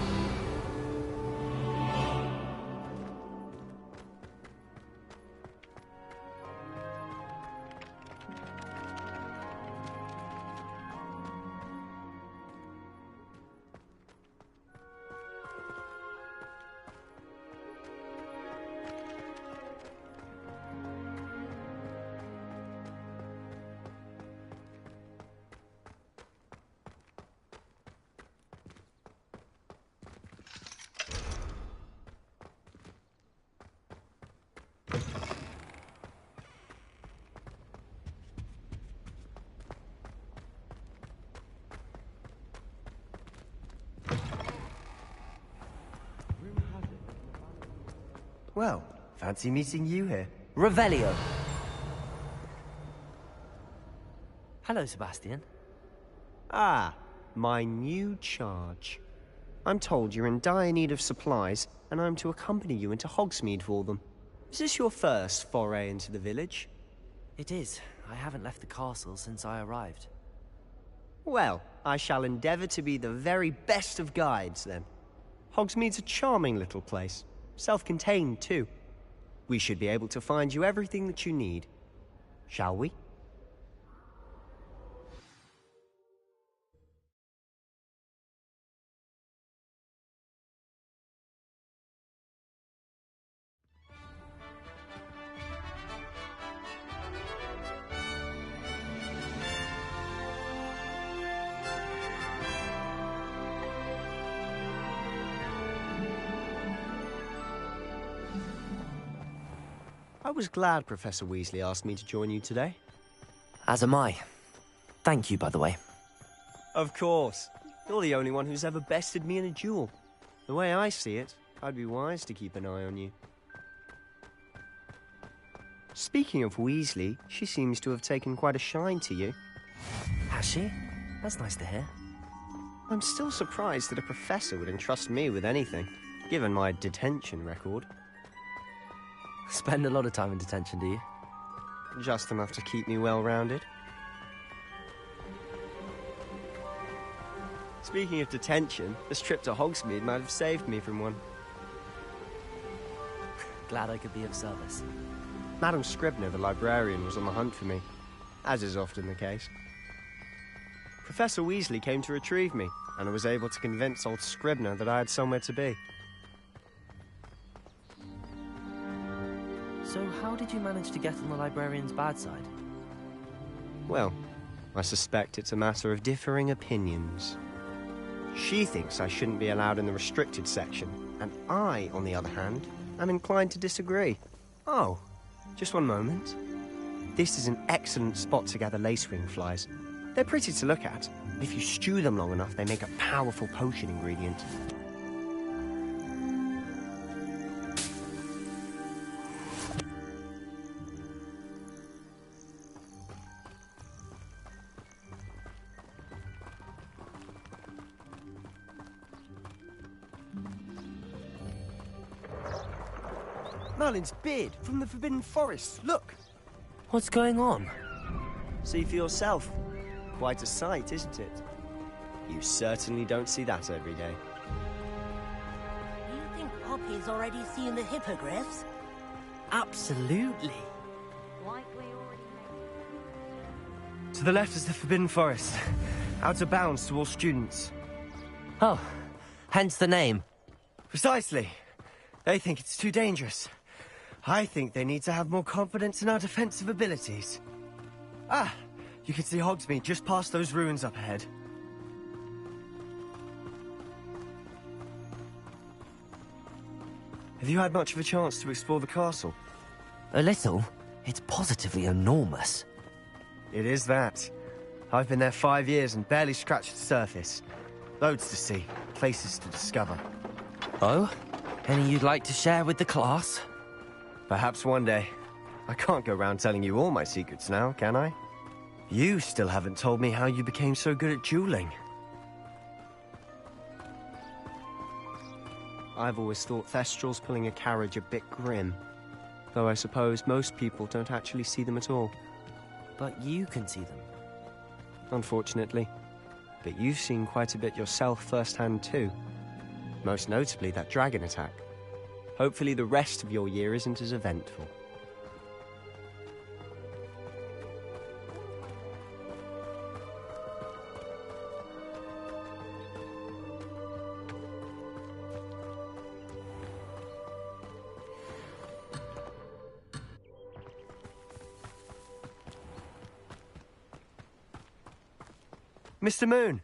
Well, fancy meeting you here. Revelio. Hello, Sebastian. Ah, my new charge. I'm told you're in dire need of supplies, and I'm to accompany you into Hogsmeade for them. Is this your first foray into the village? It is. I haven't left the castle since I arrived. Well, I shall endeavour to be the very best of guides, then. Hogsmeade's a charming little place. Self-contained, too. We should be able to find you everything that you need. Shall we? I was glad Professor Weasley asked me to join you today. As am I. Thank you, by the way. Of course. You're the only one who's ever bested me in a duel. The way I see it, I'd be wise to keep an eye on you. Speaking of Weasley, she seems to have taken quite a shine to you. Has she? That's nice to hear. I'm still surprised that a professor would entrust me with anything, given my detention record. Spend a lot of time in detention, do you? Just enough to keep me well-rounded. Speaking of detention, this trip to Hogsmeade might have saved me from one. Glad I could be of service. Madam Scribner, the librarian, was on the hunt for me, as is often the case. Professor Weasley came to retrieve me, and I was able to convince old Scribner that I had somewhere to be. So how did you manage to get on the librarian's bad side? Well, I suspect it's a matter of differing opinions. She thinks I shouldn't be allowed in the restricted section, and I, on the other hand, am inclined to disagree. Oh, just one moment. This is an excellent spot to gather lacewing flies. They're pretty to look at, but if you stew them long enough, they make a powerful potion ingredient. Merlin's beard from the Forbidden Forest, look! What's going on? See for yourself. Quite a sight, isn't it? You certainly don't see that every day. Do you think Poppy's already seen the hippogriffs? Absolutely. Like we already know. To the left is the Forbidden Forest. Out of bounds to all students. Oh, hence the name. Precisely. They think it's too dangerous. I think they need to have more confidence in our defensive abilities. Ah, you can see Hogsmeade just past those ruins up ahead. Have you had much of a chance to explore the castle? A little. It's positively enormous. It is that. I've been there 5 years and barely scratched the surface. Loads to see, places to discover. Oh? Any you'd like to share with the class? Perhaps one day. I can't go around telling you all my secrets now, can I? You still haven't told me how you became so good at dueling. I've always thought Thestrals pulling a carriage a bit grim. Though I suppose most people don't actually see them at all. But you can see them. Unfortunately. But you've seen quite a bit yourself firsthand too. Most notably that dragon attack. Hopefully the rest of your year isn't as eventful. Mr. Moon!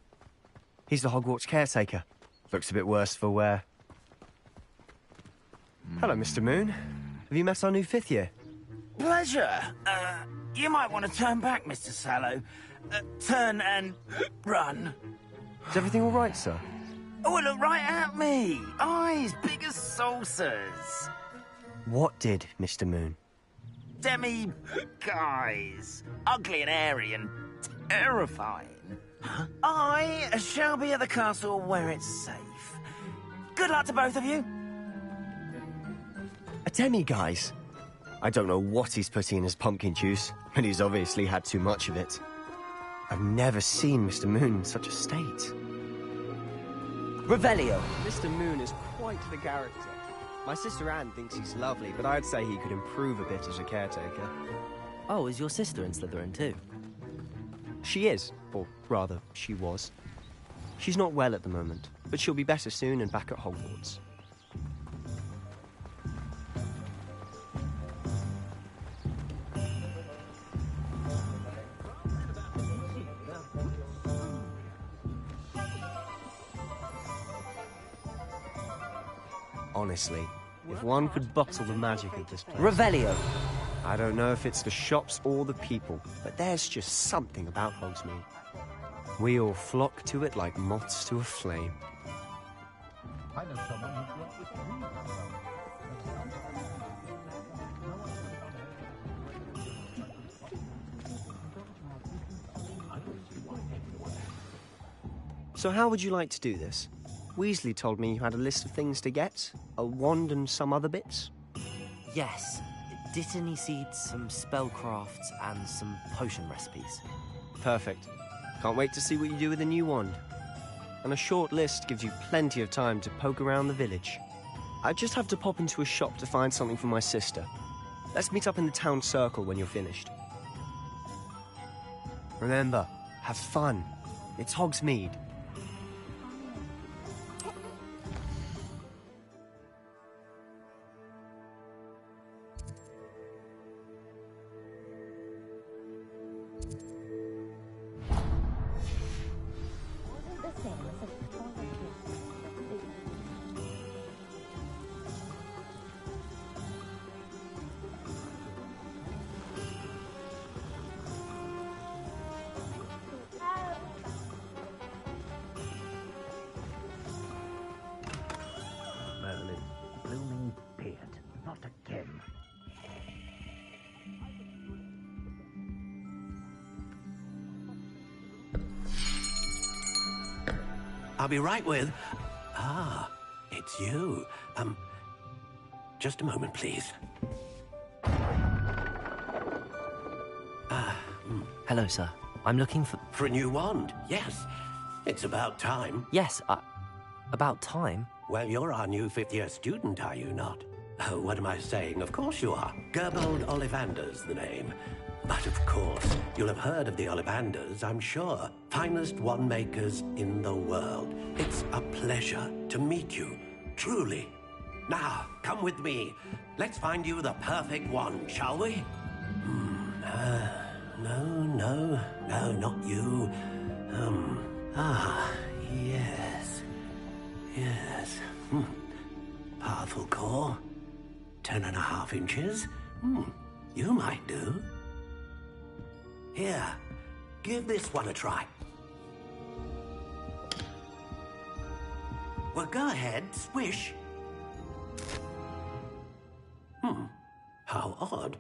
He's the Hogwarts caretaker. Looks a bit worse for wear. Hello, Mr. Moon. Have you met our new 5th year? Pleasure. You might want to turn back, Mr. Sallow. Turn and run. Is everything all right, sir? Oh, look right at me. Eyes big as saucers. What did, Mr. Moon? Demi... guys. Ugly and airy and terrifying. I shall be at the castle where it's safe. Good luck to both of you. A demi-guise? I don't know what he's putting in his pumpkin juice, but he's obviously had too much of it. I've never seen Mr. Moon in such a state. Revelio. Mr. Moon is quite the character. My sister Anne thinks he's lovely, but I'd say he could improve a bit as a caretaker. Oh, is your sister in Slytherin too? She is, or rather, she was. She's not well at the moment, but she'll be better soon and back at Hogwarts. Honestly, if one could bottle the magic of this place... Revelio! I don't know if it's the shops or the people, but there's just something about Hogsmeade. We all flock to it like moths to a flame. I know someone who's worked with me. So how would you like to do this? Weasley told me you had a list of things to get, a wand and some other bits. Yes. Dittany seeds, some spellcrafts, and some potion recipes. Perfect. Can't wait to see what you do with the new wand. And a short list gives you plenty of time to poke around the village. I just have to pop into a shop to find something for my sister. Let's meet up in the town circle when you're finished. Remember, have fun. It's Hogsmeade. Blooming beard. Not again. I'll be right with... Ah, it's you. Just a moment, please. Hello, sir. I'm looking for... For a new wand, yes. It's about time. Yes, about time? Well, you're our new fifth-year student, are you not? Oh, what am I saying? Of course you are. Gerbold Ollivander's the name. But of course, you'll have heard of the Ollivanders, I'm sure. Finest wand makers in the world. It's a pleasure to meet you, truly. Now, come with me. Let's find you the perfect wand, shall we? No, not you. Yes. Yes. Powerful core. 10.5 inches. You might do. Here, give this one a try. Well, go ahead, swish. How odd.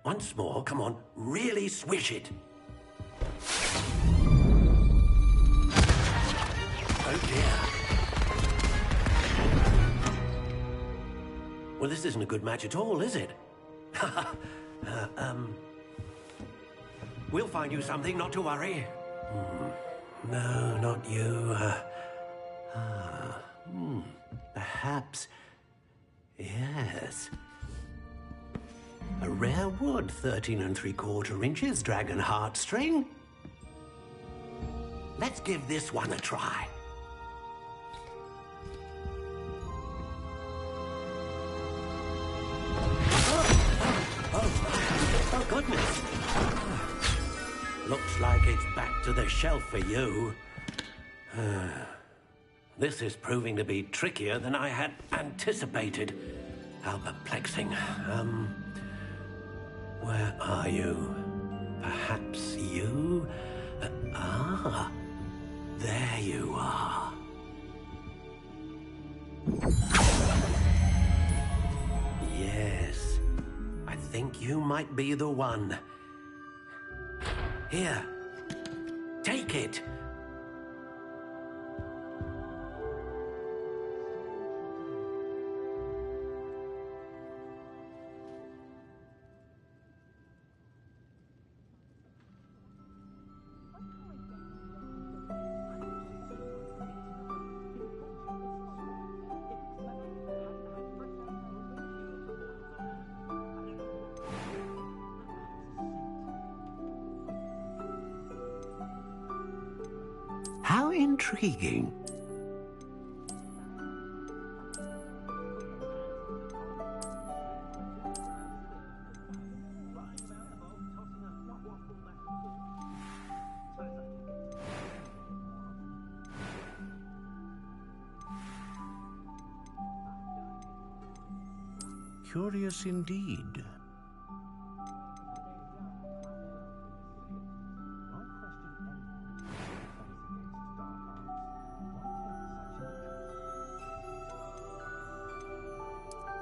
Once more, come on, really swish it. Oh dear. Well, this isn't a good match at all, is it? We'll find you something, not to worry. No, not you. Perhaps... Yes. A rare wood, 13 3/4 inches, dragon heartstring. Let's give this one a try. Oh, goodness. Looks like it's back to the shelf for you. This is proving to be trickier than I had anticipated. How perplexing. Where are you? Perhaps you? There you are. think you might be the one. Here, take it. How intriguing. Curious indeed.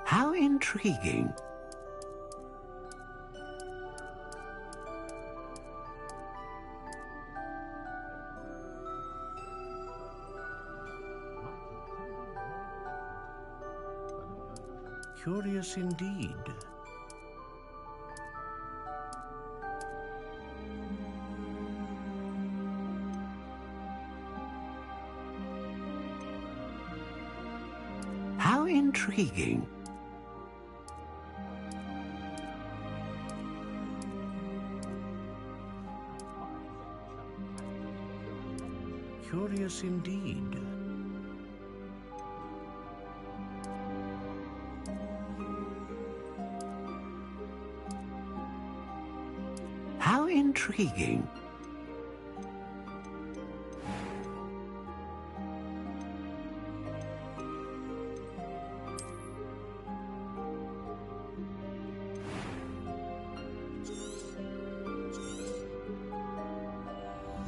How intriguing. Curious indeed. How intriguing. Curious indeed. How intriguing.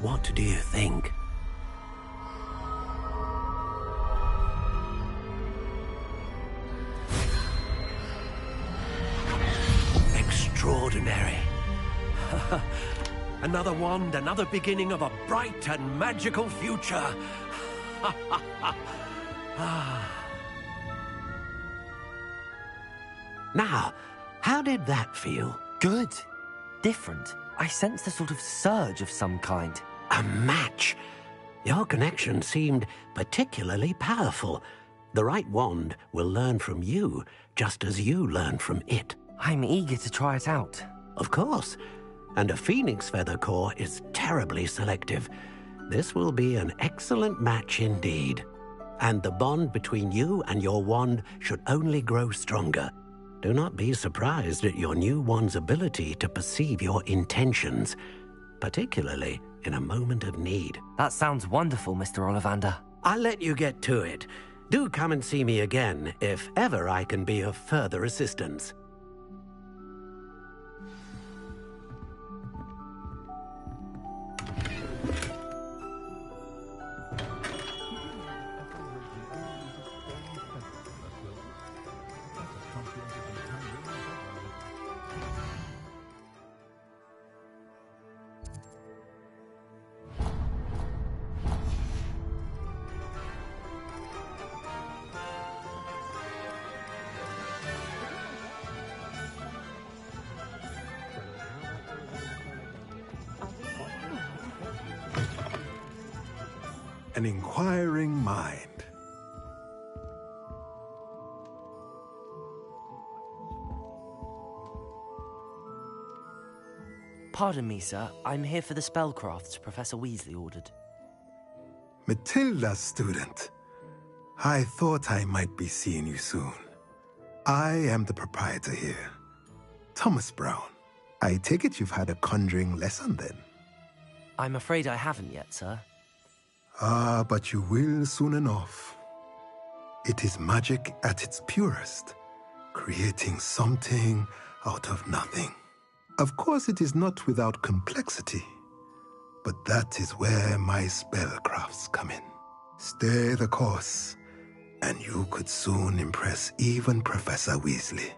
What do you think? Extraordinary. Another wand, another beginning of a bright and magical future. Now, how did that feel? Good. Different. I sensed a sort of surge of some kind. A match. Your connection seemed particularly powerful. The right wand will learn from you, just as you learn from it. I'm eager to try it out. Of course. And a phoenix feather core is terribly selective. This will be an excellent match indeed. And the bond between you and your wand should only grow stronger. Do not be surprised at your new wand's ability to perceive your intentions, particularly in a moment of need. That sounds wonderful, Mr. Ollivander. I'll let you get to it. Do come and see me again if ever I can be of further assistance. An inquiring mind. Pardon me, sir. I'm here for the spellcrafts Professor Weasley ordered. Matilda's student. I thought I might be seeing you soon. I am the proprietor here, Thomas Brown. I take it you've had a conjuring lesson then? I'm afraid I haven't yet, sir. Ah, but you will soon enough. It is magic at its purest, creating something out of nothing. Of course, it is not without complexity, but that is where my spellcrafts come in. Stay the course, and you could soon impress even Professor Weasley.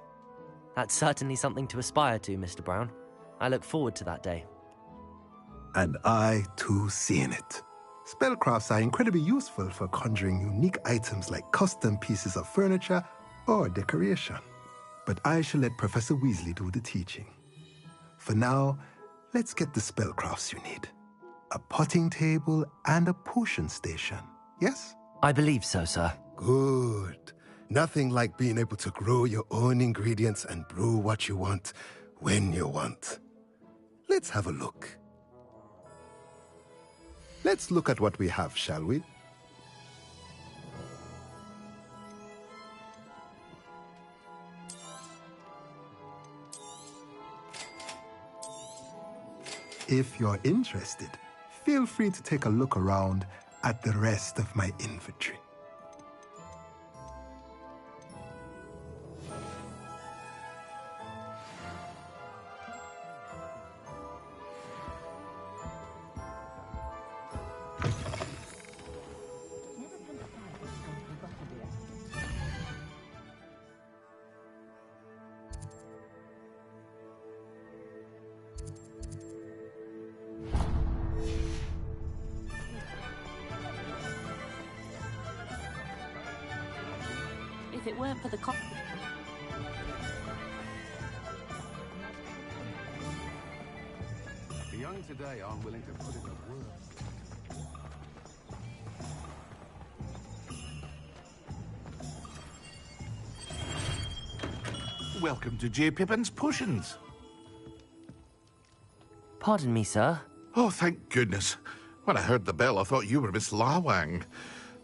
That's certainly something to aspire to, Mr. Brown. I look forward to that day. And I, too, seen it. Spellcrafts are incredibly useful for conjuring unique items like custom pieces of furniture or decoration. But I shall let Professor Weasley do the teaching. For now, let's get the spellcrafts you need. A potting table and a potion station, yes? I believe so, sir. Good. Nothing like being able to grow your own ingredients and brew what you want, when you want. Let's have a look. Let's look at what we have, shall we? If you're interested, feel free to take a look around at the rest of my inventory. If it weren't for the The young today aren't willing to put in the work. Welcome to J. Pippin's Potions. Pardon me, sir. Oh, thank goodness. When I heard the bell, I thought you were Miss Lawang.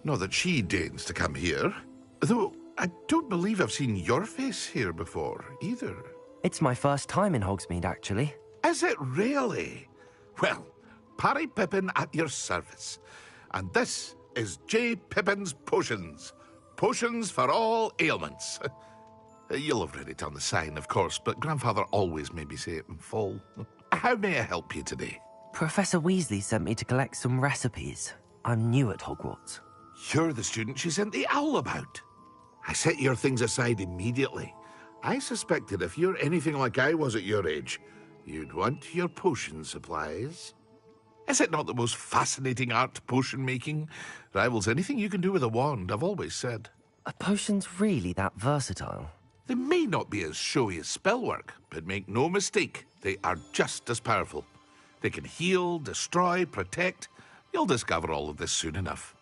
Not that she deigns to come here. Though, I don't believe I've seen your face here before, either. It's my first time in Hogsmeade, actually. Is it really? Well, Parry Pippin at your service. And this is J. Pippin's Potions. Potions for all ailments. You'll have read it on the sign, of course, but Grandfather always made me say it in full. How may I help you today? Professor Weasley sent me to collect some recipes. I'm new at Hogwarts. You're the student she sent the owl about. I set your things aside immediately. I suspected if you're anything like I was at your age, you'd want your potion supplies. Is it not the most fascinating art, potion making? Rivals anything you can do with a wand, I've always said. Are potions really that versatile? They may not be as showy as spellwork, but make no mistake, they are just as powerful. They can heal, destroy, protect. You'll discover all of this soon enough.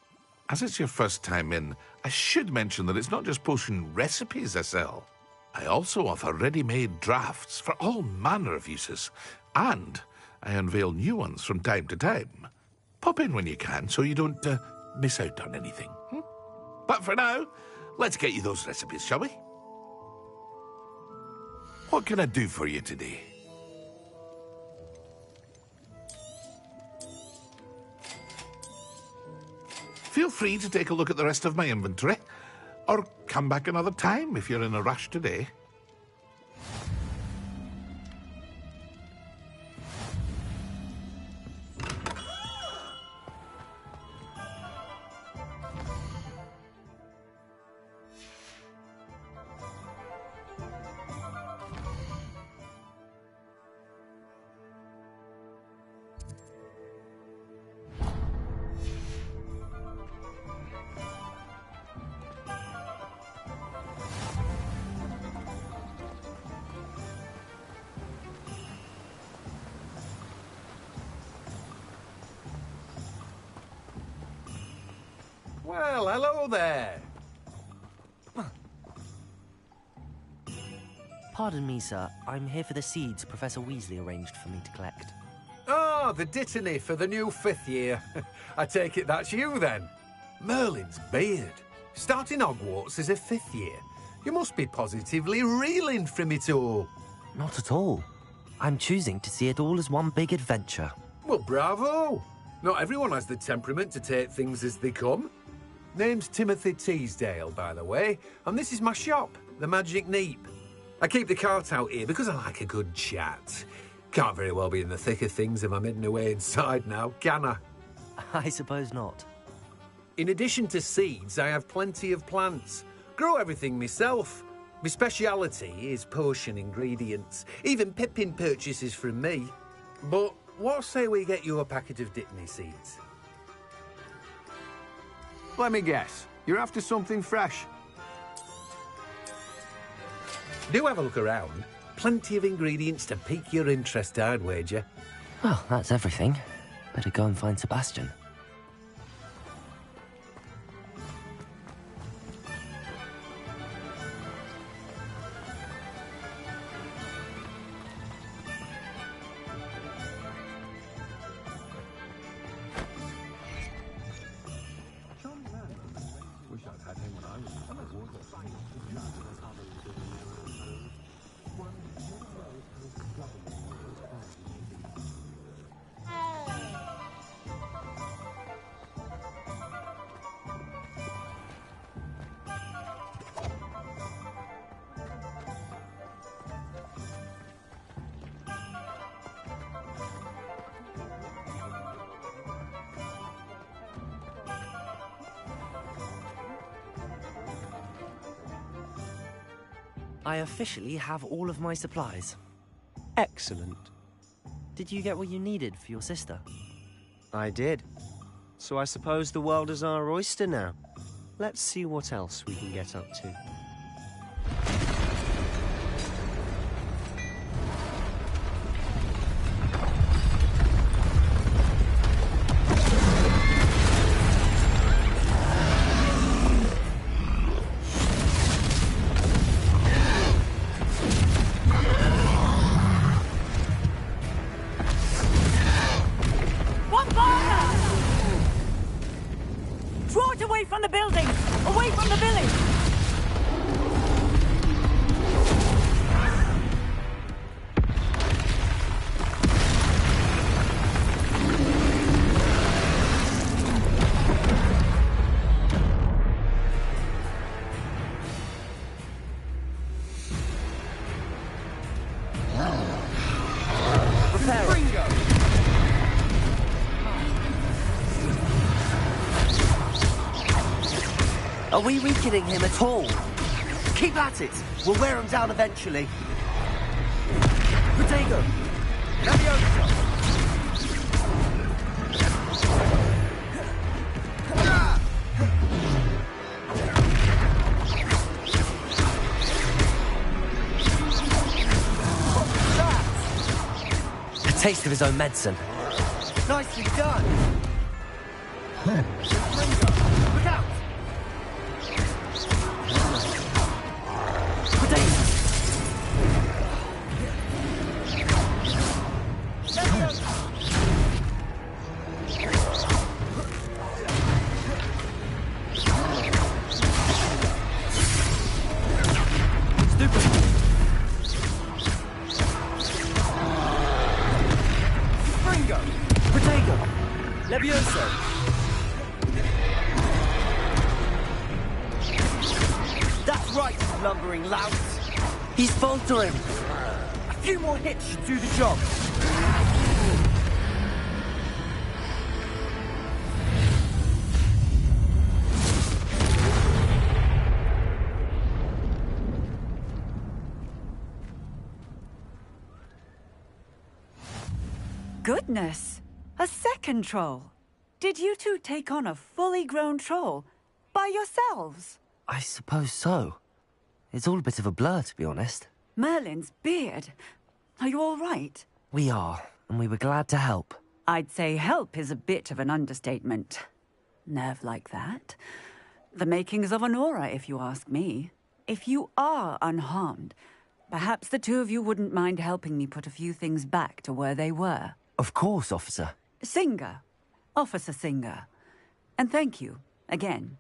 As it's your first time in, I should mention that it's not just potion recipes I sell. I also offer ready-made drafts for all manner of uses, and I unveil new ones from time to time. Pop in when you can so you don't miss out on anything. But for now, let's get you those recipes, shall we? What can I do for you today? Feel free to take a look at the rest of my inventory, or come back another time if you're in a rush today. Well, hello there. Pardon me, sir. I'm here for the seeds Professor Weasley arranged for me to collect. Ah, the dittany for the new 5th year. I take it that's you, then. Merlin's beard. Starting Hogwarts as a 5th year. You must be positively reeling from it all. Not at all. I'm choosing to see it all as one big adventure. Well, bravo. Not everyone has the temperament to take things as they come. Name's Timothy Teasdale, by the way, and this is my shop, the Magic Neep. I keep the cart out here because I like a good chat. Can't very well be in the thick of things if I'm hidden away inside now, can I? I suppose not. In addition to seeds, I have plenty of plants. Grow everything myself. My speciality is potion ingredients. Even Pippin purchases from me. But what say we get you a packet of Dittany seeds? Let me guess. You're after something fresh. Do have a look around. Plenty of ingredients to pique your interest, I'd wager. Well, that's everything. Better go and find Sebastian. I officially have all of my supplies. Excellent. Did you get what you needed for your sister? I did. So I suppose the world is our oyster now. Let's see what else we can get up to. Are we weakening him at all? Keep at it. We'll wear him down eventually. Protego! Levioso! A taste of his own medicine. Nicely done! Look out! That's right, lumbering louts. He's faltering. A few more hits should do the job. Goodness! A second troll. Did you two take on a fully grown troll by yourselves? I suppose so. It's all a bit of a blur, to be honest. Merlin's beard. Are you all right? We are, and we were glad to help. I'd say help is a bit of an understatement. Nerve like that. The makings of an aura, if you ask me. If you are unharmed, perhaps the two of you wouldn't mind helping me put a few things back to where they were. Of course, officer. Singer. Officer Singer. And thank you, again.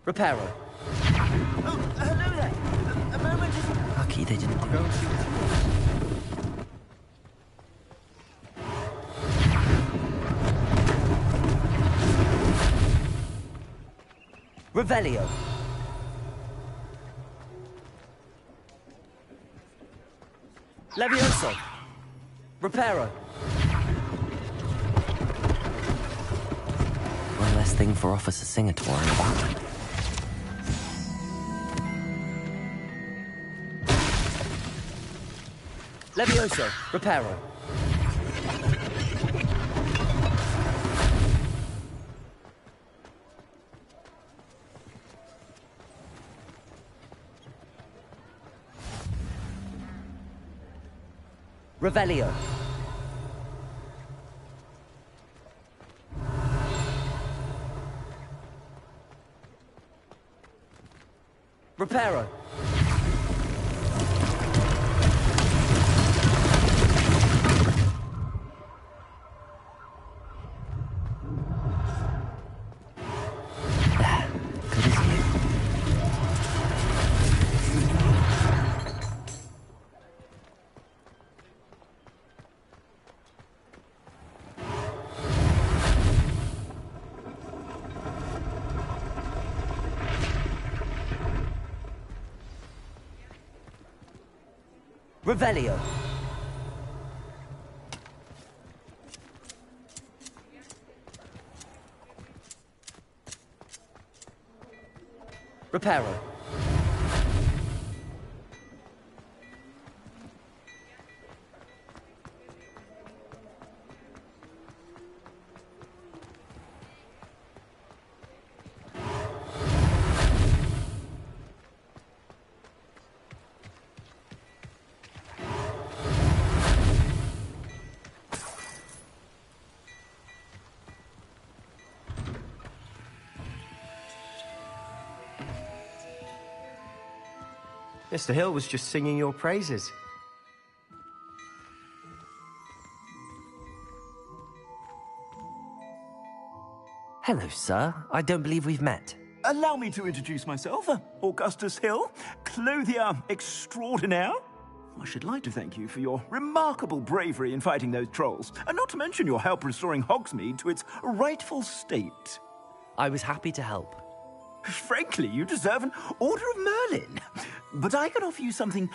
Reparo. Oh, hello there. A moment. Lucky they didn't I'll go and see what you want. Revelio. Levioso. Reparo. best thing for Officer Singer to worry about. Levioso, Reparo. Revelio. Reparo. Revelio. Reparo. Mr. Hill was just singing your praises. Hello, sir. I don't believe we've met. Allow me to introduce myself, Augustus Hill, clothier extraordinaire. I should like to thank you for your remarkable bravery in fighting those trolls, and not to mention your help restoring Hogsmeade to its rightful state. I was happy to help. Frankly, you deserve an Order of Merlin. But I can offer you something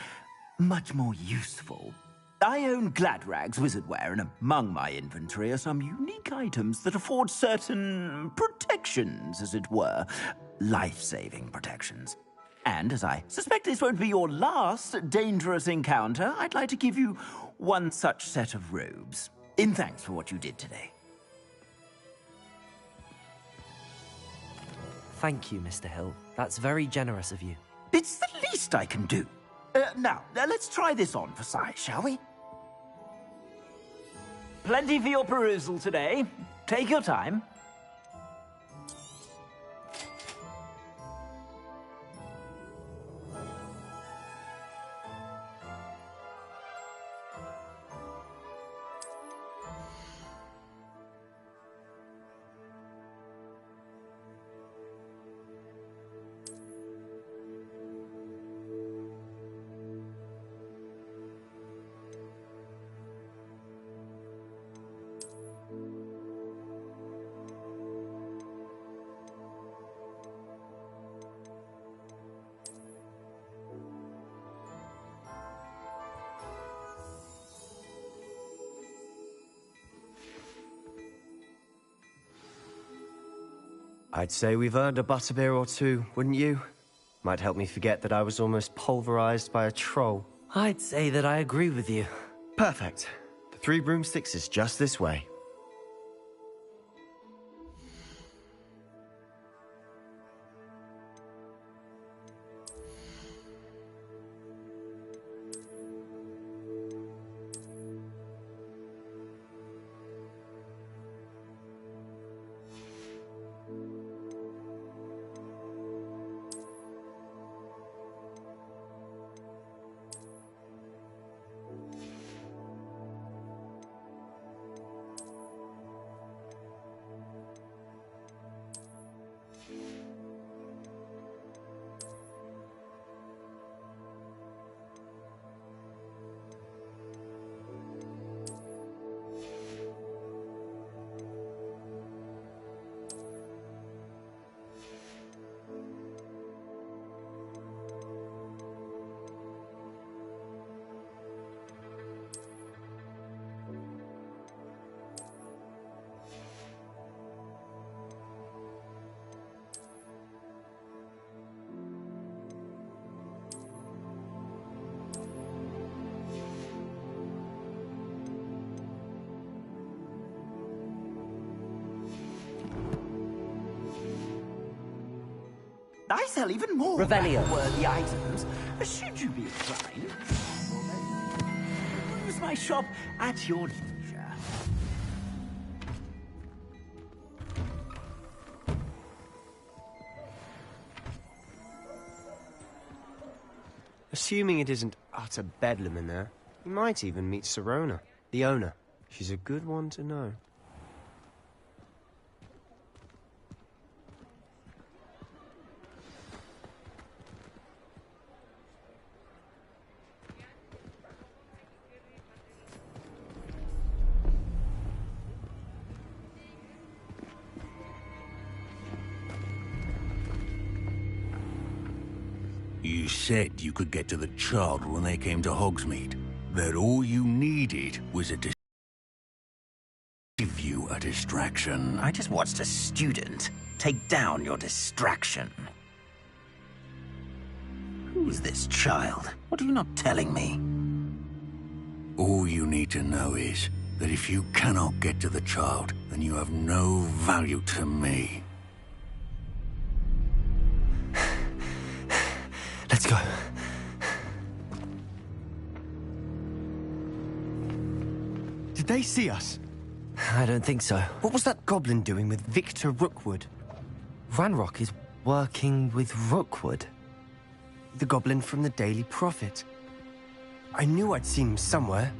much more useful. I own Gladrag's wizardware, and among my inventory are some unique items that afford certain protections, as it were. Life-saving protections. And as I suspect this won't be your last dangerous encounter, I'd like to give you one such set of robes, in thanks for what you did today. Thank you, Mr. Hill. That's very generous of you. It's the least I can do. Now, let's try this on for size, shall we? Plenty for your perusal today. Take your time. I'd say we've earned a butterbeer or two, wouldn't you? Might help me forget that I was almost pulverized by a troll. I'd say that I agree with you. Perfect. The Three Broomsticks is just this way. I sell even more Revelio. worthy items. Should you be inclined, use my shop at your leisure. Assuming it isn't utter bedlam in there, you might even meet Sirona, the owner. She's a good one to know. You said you could get to the child when they came to Hogsmeade. That all you needed was a give you a distraction. I just watched a student take down your distraction. Who's this child? What are you not telling me? All you need to know is that if you cannot get to the child, then you have no value to me. Let's go. Did they see us? I don't think so. What was that goblin doing with Victor Rookwood? Ranrock is working with Rookwood. The goblin from the Daily Prophet. I knew I'd seen him somewhere.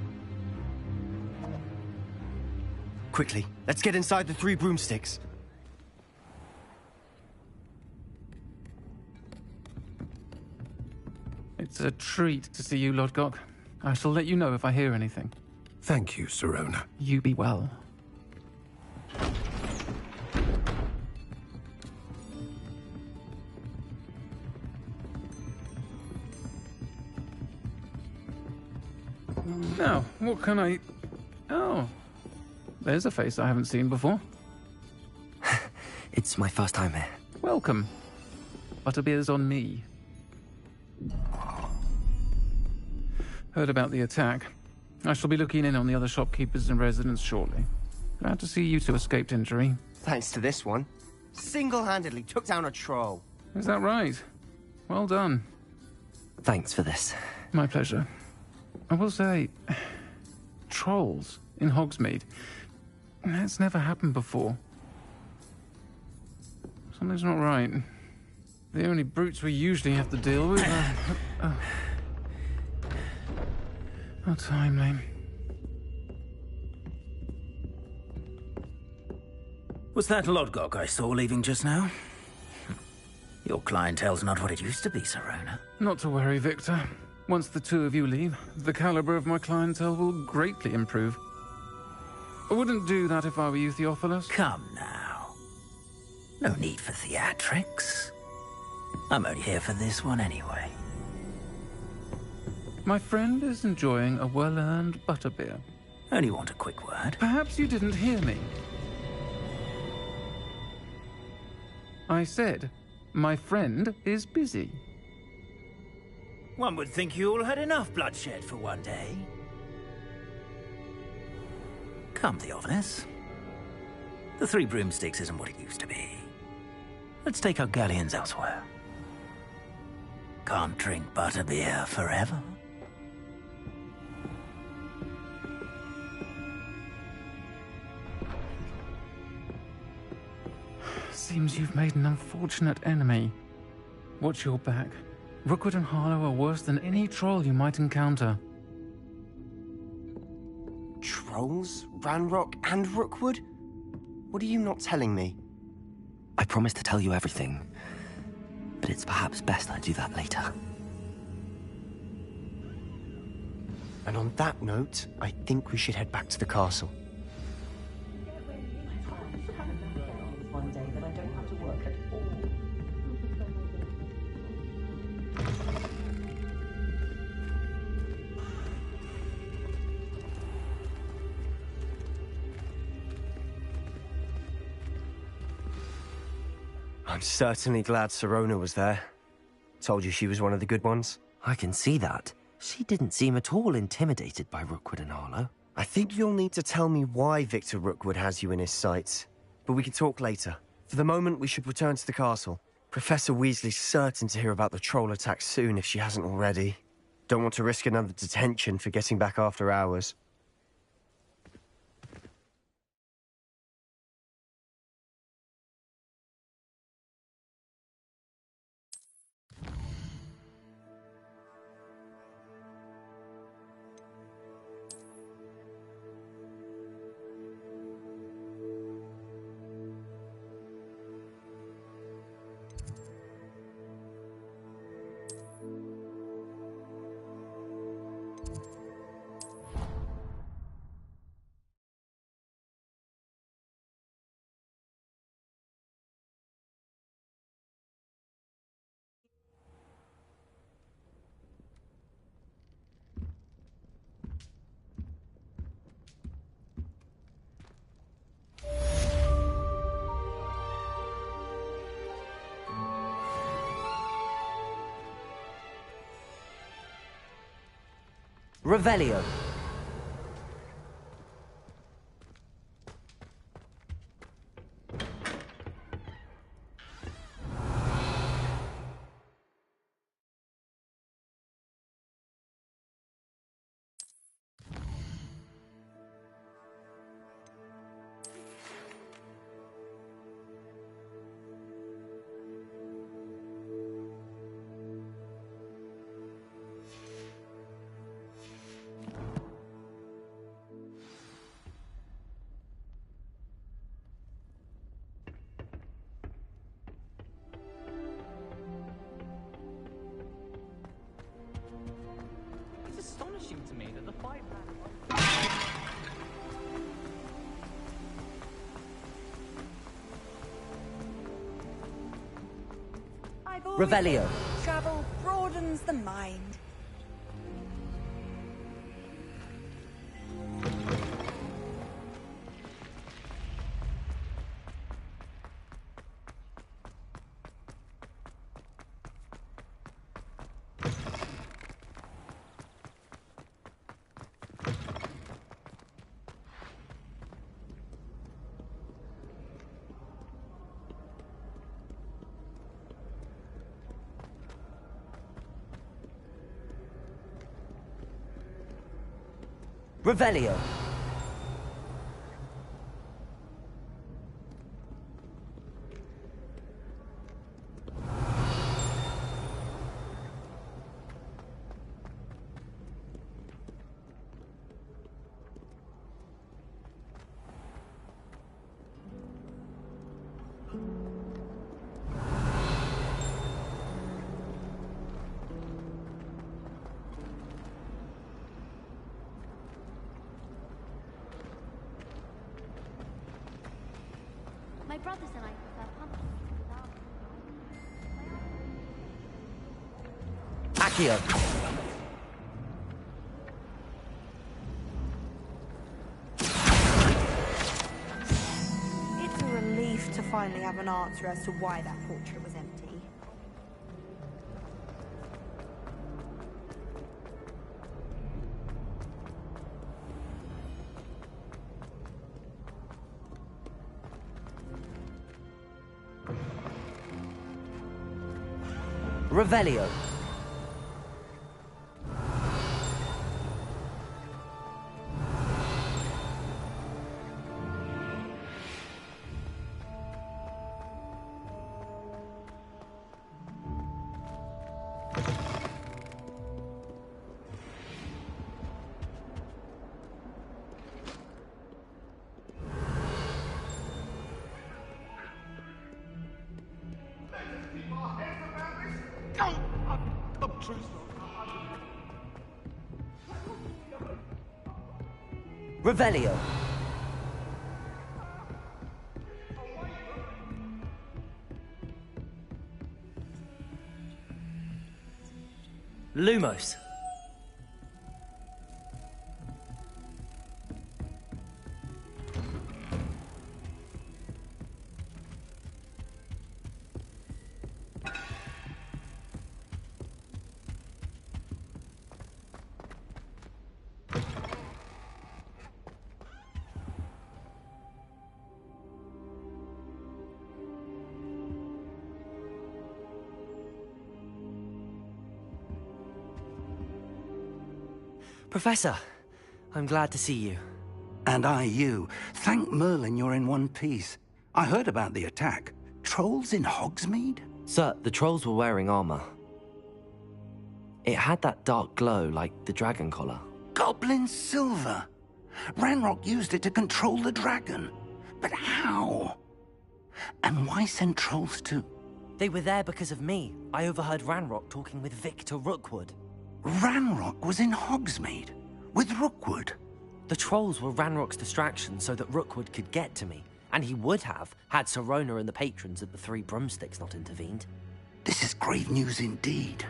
Quickly, let's get inside the 3 broomsticks. It's a treat to see you, Lodgok. I shall let you know if I hear anything. Thank you, Sirona. You be well. Now, what can I... Oh, there's a face I haven't seen before. It's my first time here. Welcome. Butterbeer's on me. Heard about the attack. I shall be looking in on the other shopkeepers and residents shortly. Glad to see you two escaped injury. Thanks to this one. Single-handedly took down a troll. Is that right? Well done. Thanks for this. My pleasure. I will say, trolls in Hogsmeade. That's never happened before. Something's not right. The only brutes we usually have to deal with are... How timely. Was that Lodgok I saw leaving just now? Your clientele's not what it used to be, Sirona. Not to worry, Victor. Once the 2 of you leave, the caliber of my clientele will greatly improve. I wouldn't do that if I were you, Theophilus. Come now. No need for theatrics. I'm only here for this one anyway. My friend is enjoying a well-earned butterbeer. Only want a quick word. Perhaps you didn't hear me. I said, my friend is busy. One would think you all had enough bloodshed for one day. Come, Theophilus. The 3 broomsticks isn't what it used to be. Let's take our galleons elsewhere. Can't drink butterbeer forever. Seems you've made an unfortunate enemy. Watch your back. Rookwood and Harlow are worse than any troll you might encounter. Trolls? Ranrock and Rookwood? What are you not telling me? I promised to tell you everything, but it's perhaps best I do that later. And on that note, I think we should head back to the castle. One day that I don't have to work at all. I'm certainly glad Sirona was there. Told you she was one of the good ones. I can see that. She didn't seem at all intimidated by Rookwood and Harlow. I think you'll need to tell me why Victor Rookwood has you in his sights. But we can talk later. For the moment, we should return to the castle. Professor Weasley's certain to hear about the troll attack soon if she hasn't already. Don't want to risk another detention for getting back after hours. Revelio. It's astonishing to me that the five-man... Revelio. Travel broadens the mind. Revelio. My brothers and I prefer pumpkin without. Accio. It's a relief to finally have an answer as to why that portrait was empty. Revelio. Revelio. Lumos. Professor, I'm glad to see you. And I you. Thank Merlin you're in one piece. I heard about the attack. Trolls in Hogsmeade? Sir, the trolls were wearing armor. It had that dark glow like the dragon collar. Goblin silver. Ranrock used it to control the dragon. But how? And why send trolls too? They were there because of me. I overheard Ranrock talking with Victor Rookwood. Ranrock was in Hogsmeade? With Rookwood? The trolls were Ranrock's distraction so that Rookwood could get to me. And he would have, had Sirona and the patrons at the Three Broomsticks not intervened. This is grave news indeed.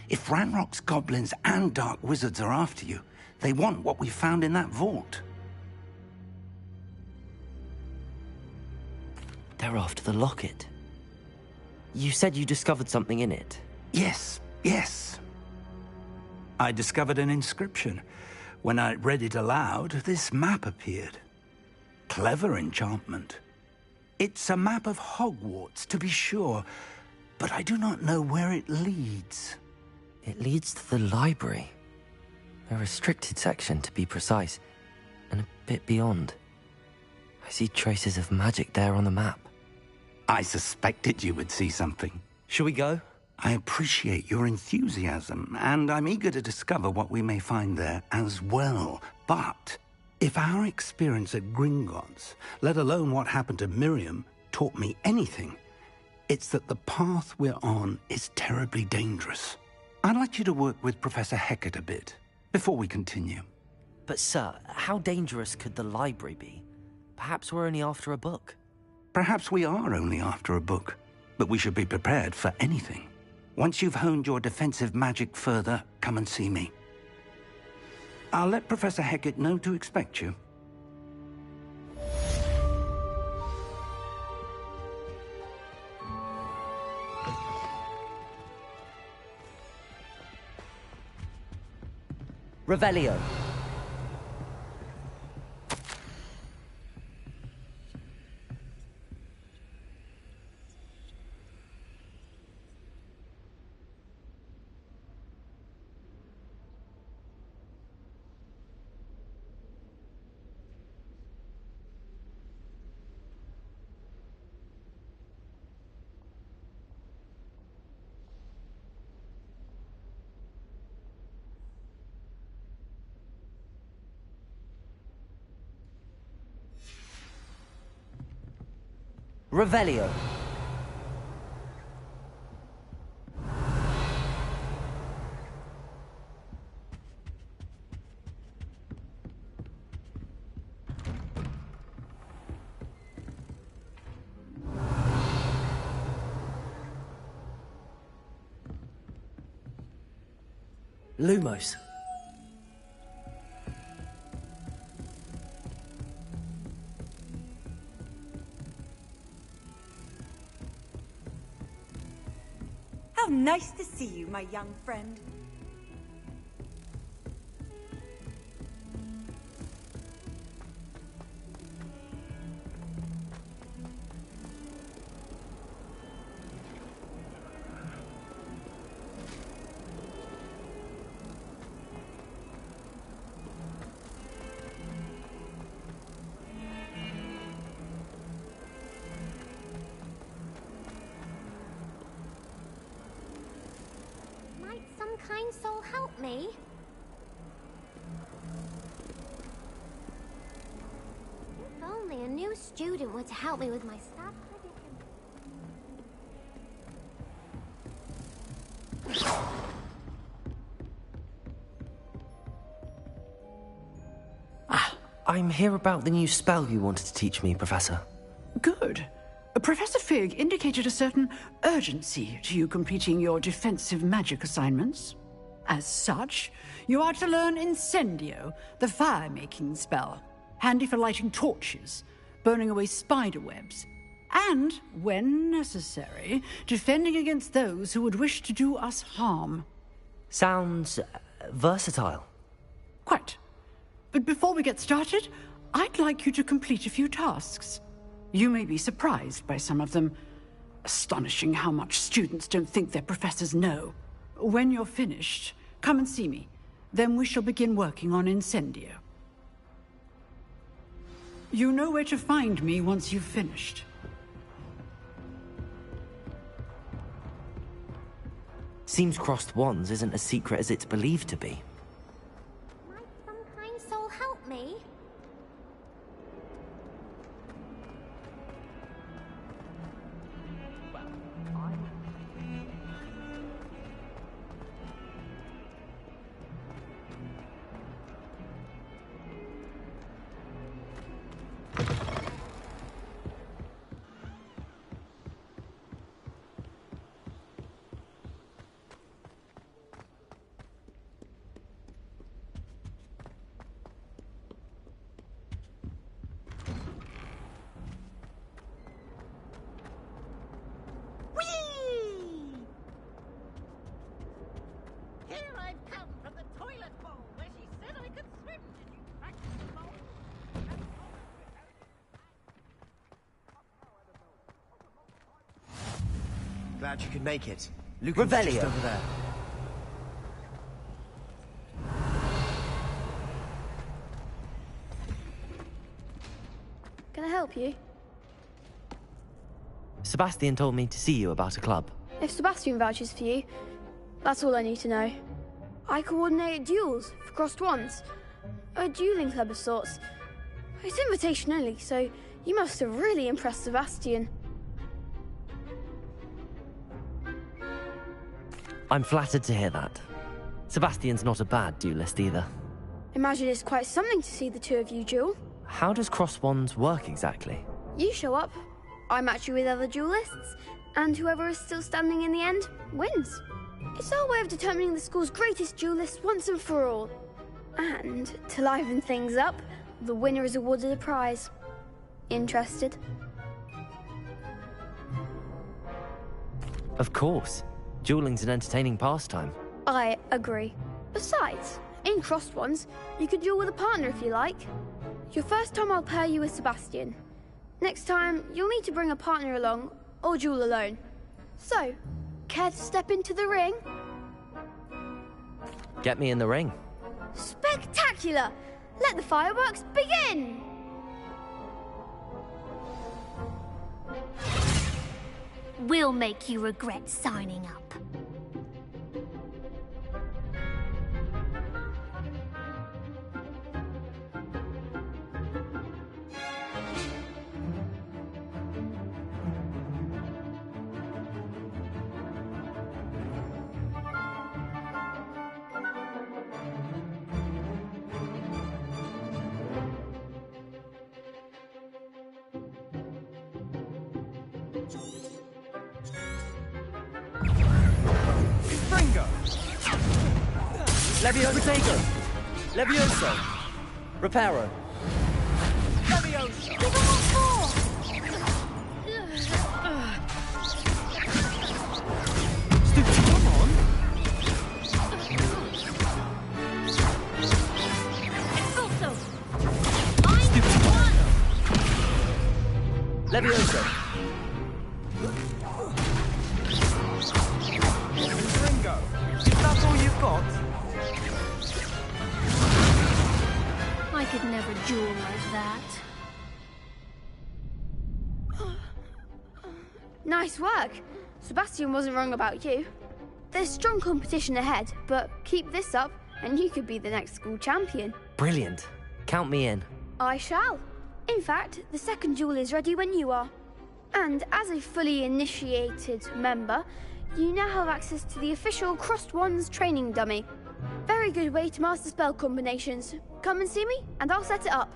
If Ranrock's goblins and dark wizards are after you, they want what we found in that vault. They're after the locket. You said you discovered something in it. Yes, yes. I discovered an inscription. When I read it aloud, this map appeared. Clever enchantment. It's a map of Hogwarts, to be sure, but I do not know where it leads. It leads to the library. A restricted section, to be precise, and a bit beyond. I see traces of magic there on the map. I suspected you would see something. Shall we go? I appreciate your enthusiasm, and I'm eager to discover what we may find there as well. But if our experience at Gringotts, let alone what happened to Miriam, taught me anything, it's that the path we're on is terribly dangerous. I'd like you to work with Professor Hecat a bit, before we continue. But sir, how dangerous could the library be? Perhaps we're only after a book. Perhaps we are only after a book, but we should be prepared for anything. Once you've honed your defensive magic further, come and see me. I'll let Professor Hecat know to expect you. Revelio. Revelio. Lumos. How nice to see you, my young friend. Some kind soul help me? If only a new student were to help me with my stuff. I'm here about the new spell you wanted to teach me, Professor. Good. Professor Fig indicated a certain urgency to you completing your defensive magic assignments. As such, you are to learn Incendio, the fire-making spell, handy for lighting torches, burning away spider webs, and, when necessary, defending against those who would wish to do us harm. Sounds versatile. Quite. But before we get started, I'd like you to complete a few tasks. You may be surprised by some of them. Astonishing how much students don't think their professors know. When you're finished, come and see me. Then we shall begin working on Incendio. You know where to find me once you've finished. Seems crossed wands isn't as secret as it's believed to be. Might some kind soul help me? Glad you could make it. Revelio. Just over there. Can I help you? Sebastian told me to see you about a club. If Sebastian vouches for you, that's all I need to know. I coordinate duels for crossed wands. A dueling club of sorts. It's invitation only, so you must have really impressed Sebastian. I'm flattered to hear that. Sebastian's not a bad duelist either. Imagine it's quite something to see the two of you duel. How does cross wands work exactly? You show up, I match you with other duelists, and whoever is still standing in the end wins. It's our way of determining the school's greatest duelist once and for all. And to liven things up, the winner is awarded a prize. Interested? Of course. Dueling's an entertaining pastime. I agree. Besides, in crossed ones, you can duel with a partner if you like. Your first time I'll pair you with Sebastian. Next time, you'll need to bring a partner along, or duel alone. So, care to step into the ring? Get me in the ring. Spectacular! Let the fireworks begin! We'll make you regret signing up. Levio Protego! Levioso! Reparo! Levioso! Give him a more! Stupid, come on! Expulso! Stupid one! Levioso! Ringo! Is that all you've got? I could never duel like that. Nice work. Sebastian wasn't wrong about you. There's strong competition ahead, but keep this up and you could be the next school champion. Brilliant. Count me in. I shall. In fact, the second duel is ready when you are. And as a fully initiated member, you now have access to the official Crossed Wands training dummy. Very good way to master spell combinations. Come and see me, and I'll set it up.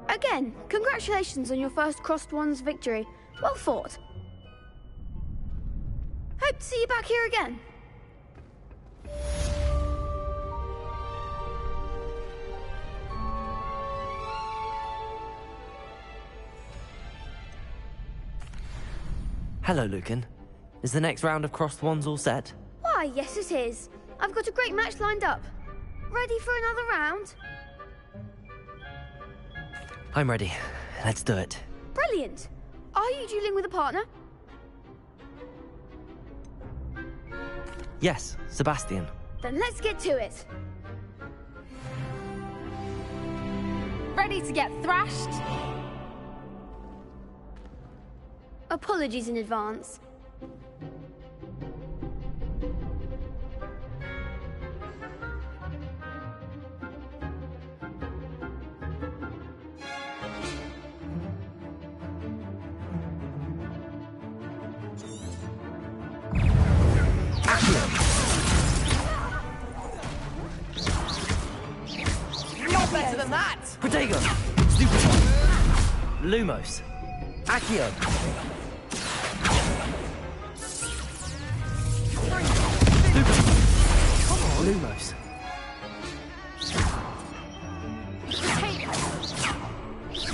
Again, congratulations on your first Crossed Wands victory. Well fought. Hope to see you back here again. Hello, Lucan. Is the next round of crossed wands all set? Why, yes it is. I've got a great match lined up. Ready for another round? I'm ready. Let's do it. Brilliant. Are you dueling with a partner? Yes, Sebastian. Then let's get to it. Ready to get thrashed? Apologies in advance. You're better than that! Protego! Stupid one! Lumos! Accio! Lumos!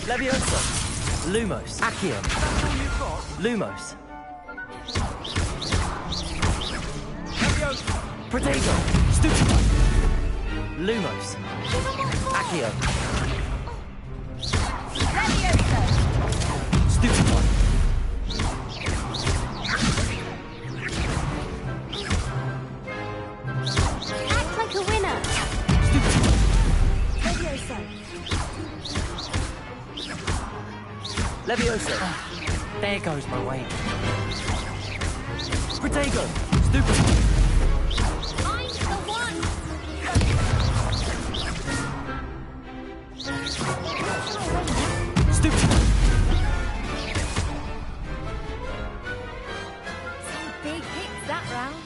Leviosa! Lumos! Accio! Lumos! Protego! Stupid one! Lumos! Accio! Stupid one! Act like a winner. Stupid one! Leviosa! There goes my way. Protego! Stupid one! I'm the one. Stupid one! Some big hits that round.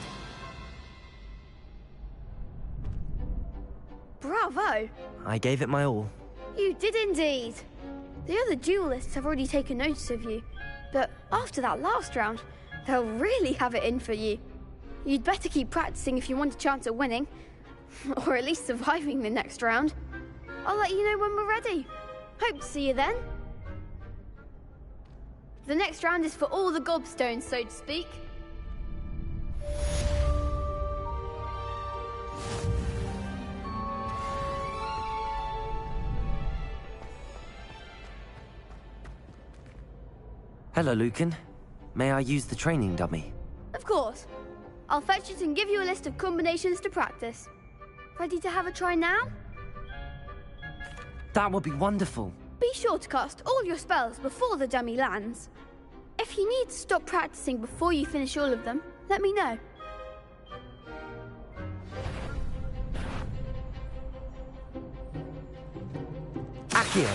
Bravo! I gave it my all. You did indeed. The other duelists have already taken notice of you, but after that last round, they'll really have it in for you. You'd better keep practicing if you want a chance at winning, or at least surviving the next round. I'll let you know when we're ready. Hope to see you then. The next round is for all the gobstones, so to speak. Hello, Lucan. May I use the training dummy? Of course. I'll fetch it and give you a list of combinations to practice. Ready to have a try now? That would be wonderful. Be sure to cast all your spells before the dummy lands. If you need to stop practicing before you finish all of them, let me know. Accio!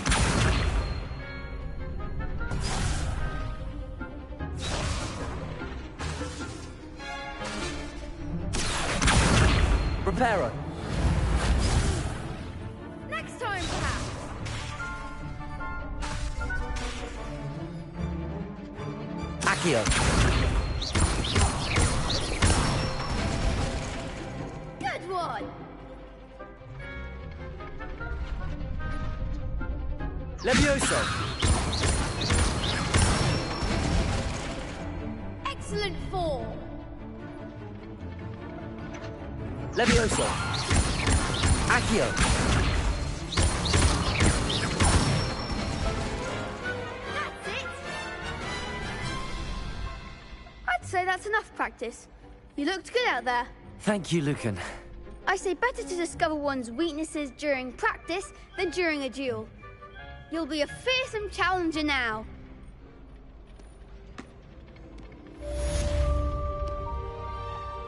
Reparo! Next time, perhaps. Accio! Good one. Levioso! Excellent form. Levioso! Accio! That's it. I'd say that's enough practice. You looked good out there. Thank you, Lucan. I say better to discover one's weaknesses during practice than during a duel. You'll be a fearsome challenger now.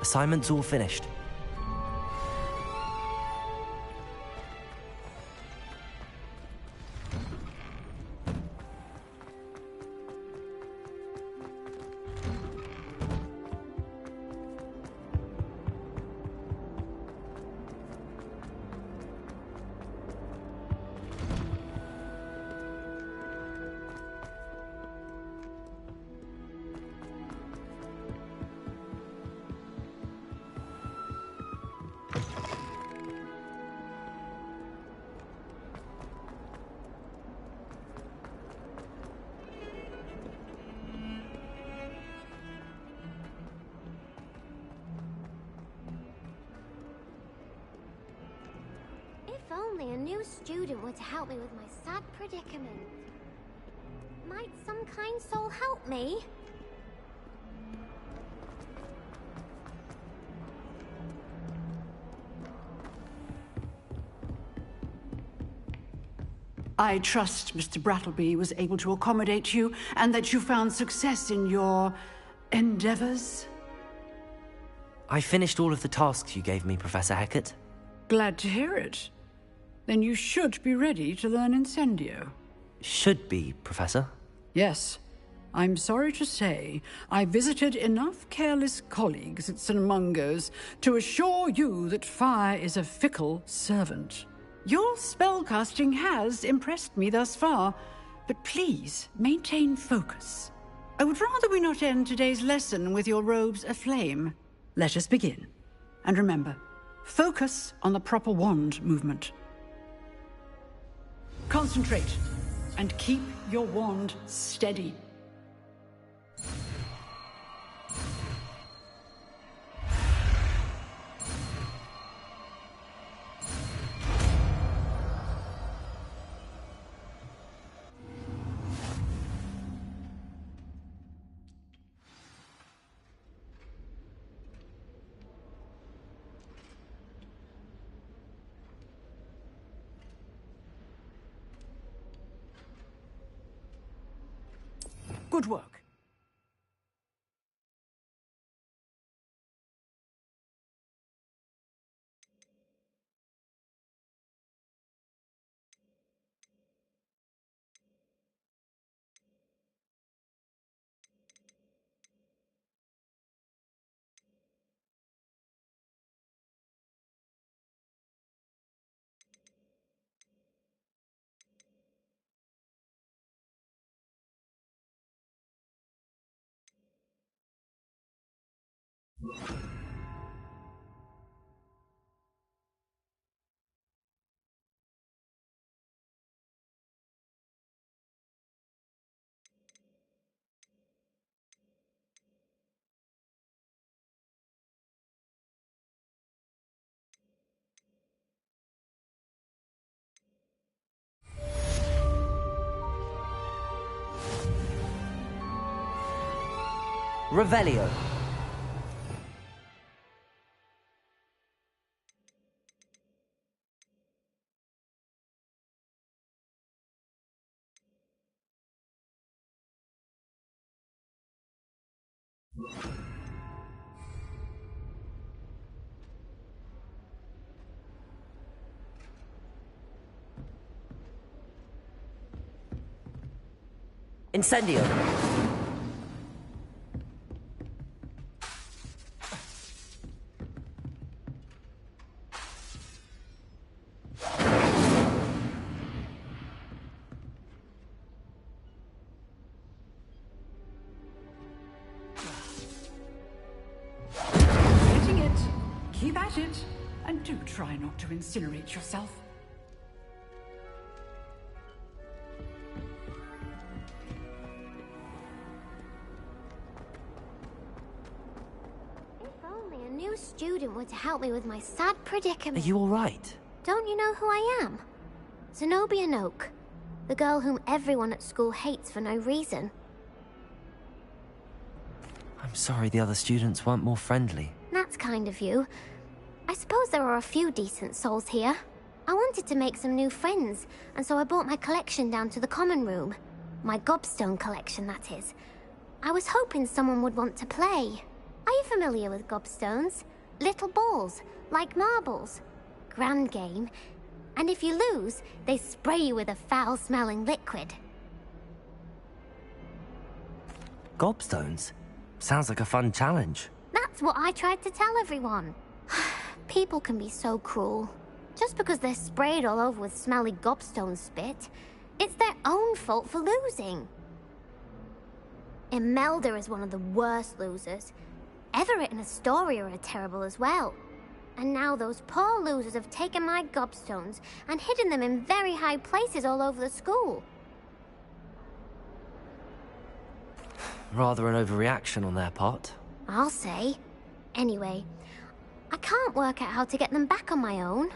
Assignment's all finished. If only a new student were to help me with my sad predicament. Might some kind soul help me? I trust Mr. Brattleby was able to accommodate you, and that you found success in your endeavors? I finished all of the tasks you gave me, Professor Hecat. Glad to hear it. Then you should be ready to learn Incendio. Should be, Professor. Yes. I'm sorry to say, I visited enough careless colleagues at St. Mungo's to assure you that fire is a fickle servant. Your spellcasting has impressed me thus far, but please maintain focus. I would rather we not end today's lesson with your robes aflame. Let us begin. And remember, focus on the proper wand movement. Concentrate, and keep your wand steady. Good work. Revelio. Incendio. Getting it. Keep at it. And do try not to incinerate yourself. If only a new student were to help me with my sad predicament. Are you all right? Don't you know who I am? Zenobia Noak, the girl whom everyone at school hates for no reason. I'm sorry the other students weren't more friendly. That's kind of you. I suppose there are a few decent souls here. I wanted to make some new friends, and so I brought my collection down to the common room. My gobstone collection, that is. I was hoping someone would want to play. Are you familiar with gobstones? Little balls, like marbles. Grand game. And if you lose, they spray you with a foul-smelling liquid. Gobstones? Sounds like a fun challenge. That's what I tried to tell everyone. People can be so cruel. Just because they're sprayed all over with smelly gobstone spit, it's their own fault for losing. Imelda is one of the worst losers. Everett and Astoria are terrible as well. And now those poor losers have taken my gobstones and hidden them in very high places all over the school. Rather an overreaction on their part. I'll say. Anyway, I can't work out how to get them back on my own.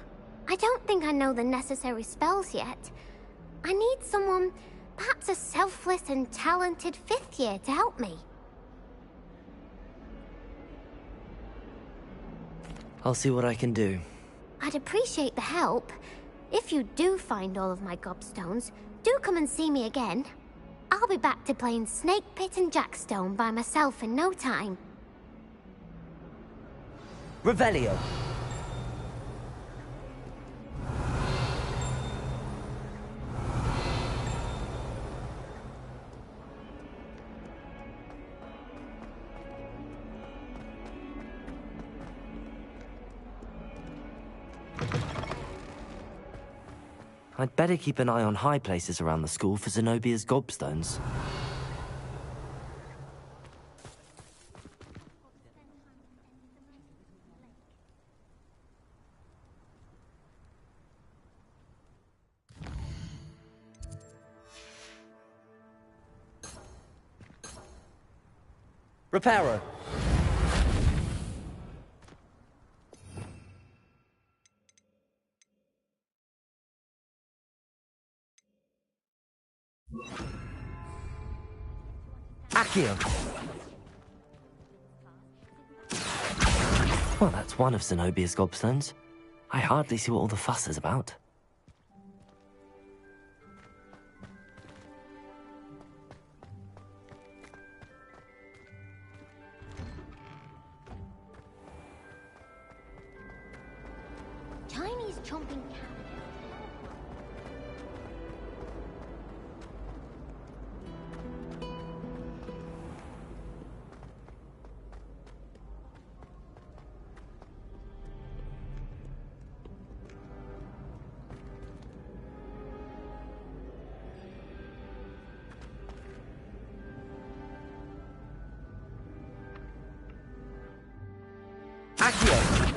I don't think I know the necessary spells yet. I need someone, perhaps a selfless and talented fifth year to help me. I'll see what I can do. I'd appreciate the help. If you do find all of my gobstones, do come and see me again. I'll be back to playing Snake Pit and Jackstone by myself in no time. Revelio. I'd better keep an eye on high places around the school for Zenobia's gobstones. Reparo. Accio. Well, that's one of Zenobia's gobstones. I hardly see what all the fuss is about. Chinese chomping cat. Accio.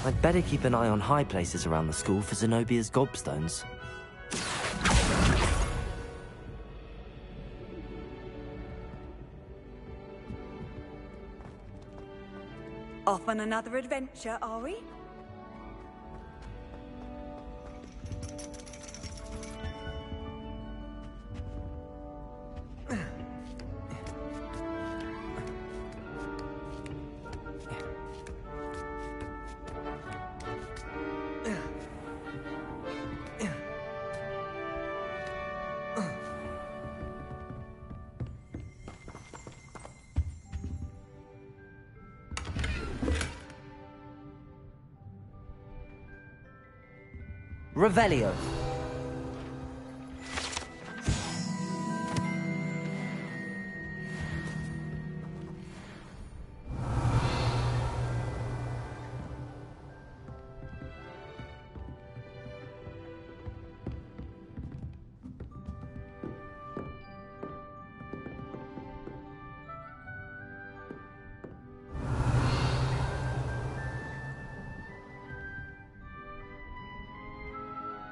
I'd better keep an eye on high places around the school for Zenobia's gobstones. Off on another adventure, are we? Revelio.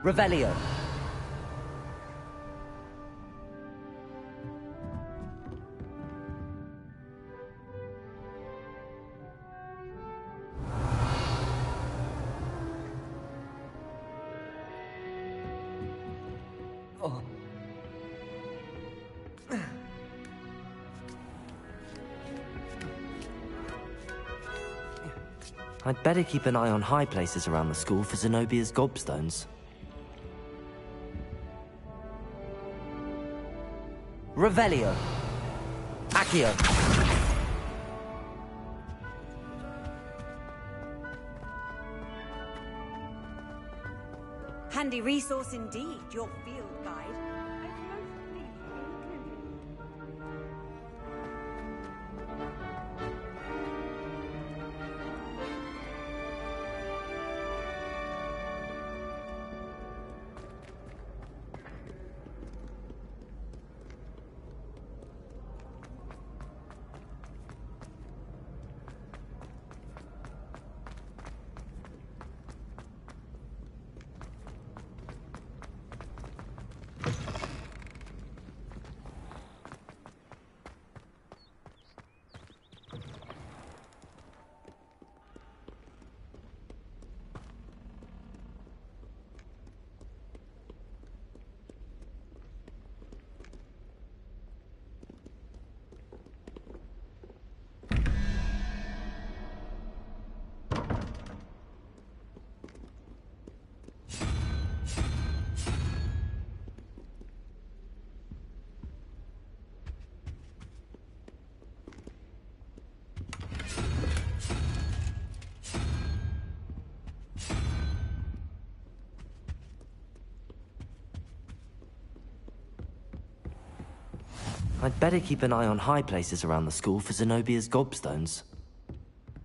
Revelio. Oh. I'd better keep an eye on high places around the school for Zenobia's gobstones. Revelio. Accio. Handy resource indeed, your field guide. I'd better keep an eye on high places around the school for Zenobia's gobstones.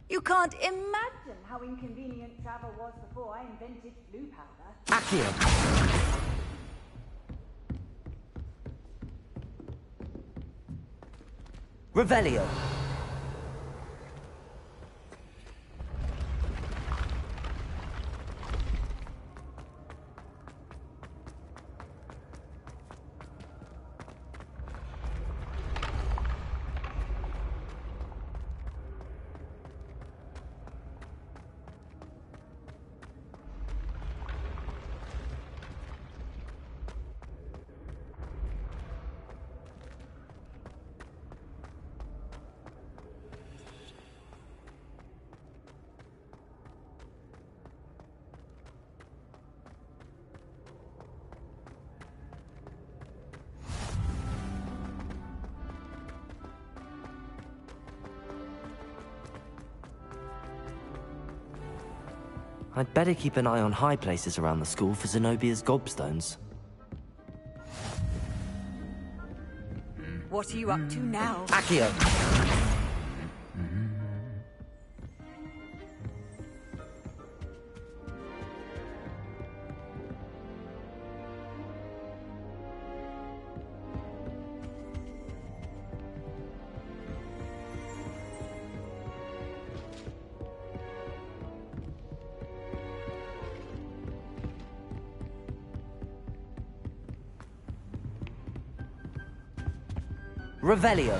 You can't imagine how inconvenient travel was before I invented blue powder. Accio! Revelio! I'd better keep an eye on high places around the school for Zenobia's gobstones. What are you up to now? Accio! Revelio.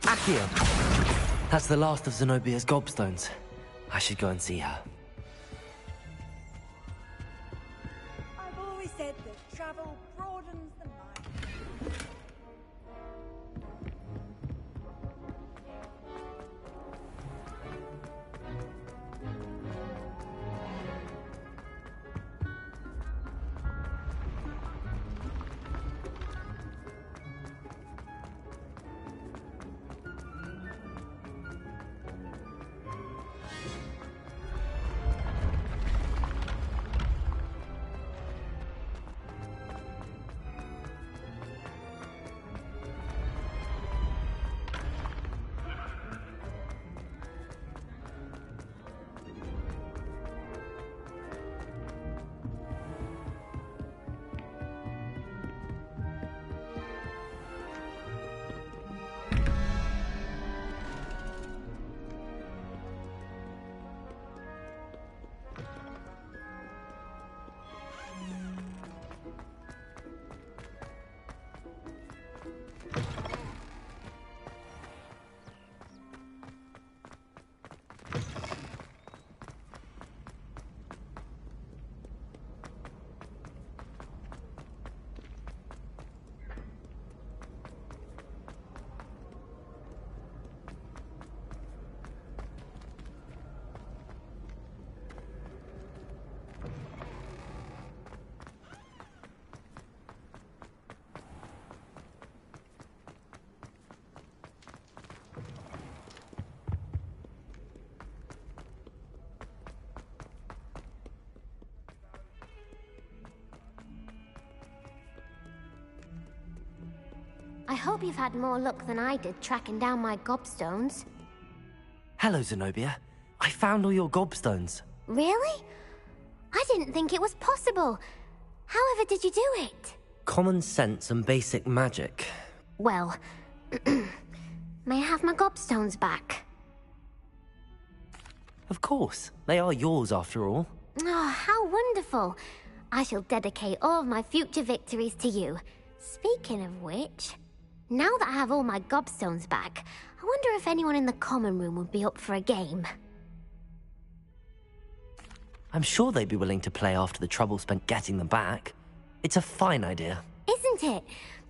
Accio. That's the last of Zenobia's gobstones. I should go and see her. I've always said that travel broadens the mind. I hope you've had more luck than I did tracking down my gobstones. Hello, Zenobia. I found all your gobstones. Really? I didn't think it was possible. However did you do it? Common sense and basic magic. Well, may I have my gobstones back? Of course. They are yours, after all. Oh, how wonderful. I shall dedicate all of my future victories to you. Speaking of which, now that I have all my gobstones back, I wonder if anyone in the common room would be up for a game. I'm sure they'd be willing to play after the trouble spent getting them back. It's a fine idea. Isn't it?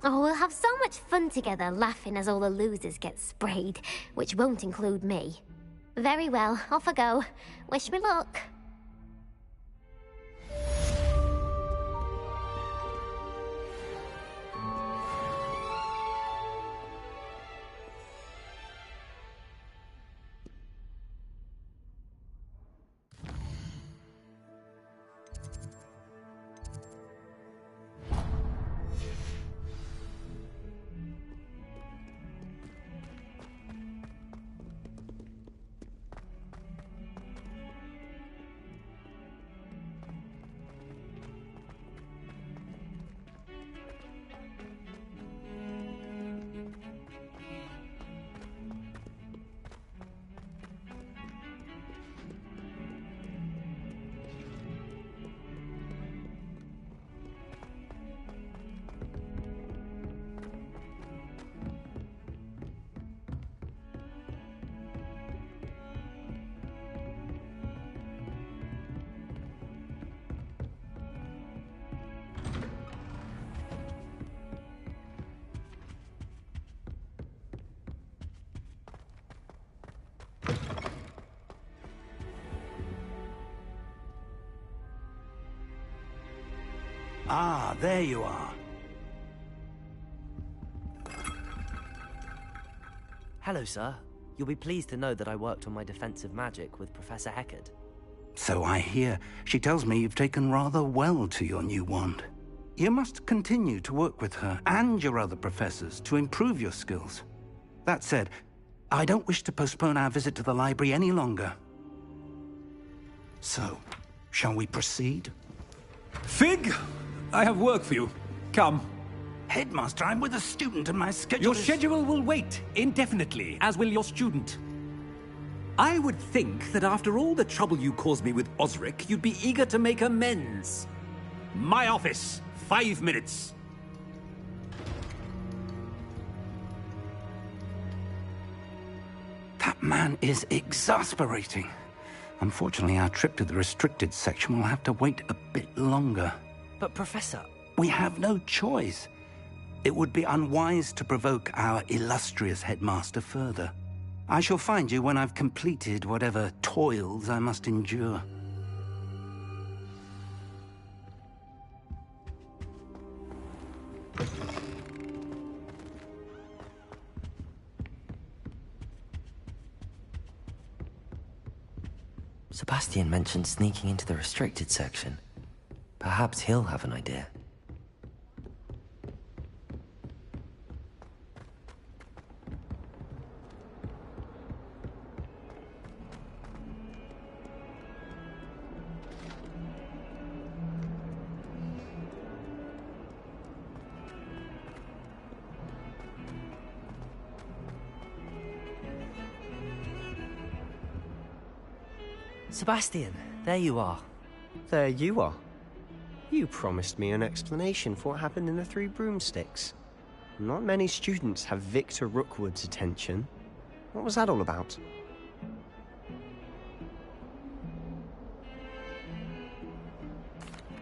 Oh, we'll have so much fun together, laughing as all the losers get sprayed, which won't include me. Very well, off I go. Wish me luck. Ah, there you are. Hello, sir. You'll be pleased to know that I worked on my defensive magic with Professor Heckard. So I hear. She tells me you've taken rather well to your new wand. You must continue to work with her and your other professors to improve your skills. That said, I don't wish to postpone our visit to the library any longer. So, shall we proceed? Fig! I have work for you. Come. Headmaster, I'm with a student and my schedule Your schedule will wait indefinitely, as will your student. I would think that after all the trouble you caused me with Osric, you'd be eager to make amends. My office. 5 minutes. That man is exasperating. Unfortunately, our trip to the restricted section will have to wait a bit longer. But, Professor... We have no choice. It would be unwise to provoke our illustrious headmaster further. I shall find you when I've completed whatever toils I must endure. Sebastian mentioned sneaking into the restricted section. Perhaps he'll have an idea. Sebastian, there you are. There you are. You promised me an explanation for what happened in the Three Broomsticks. Not many students have Victor Rookwood's attention. What was that all about?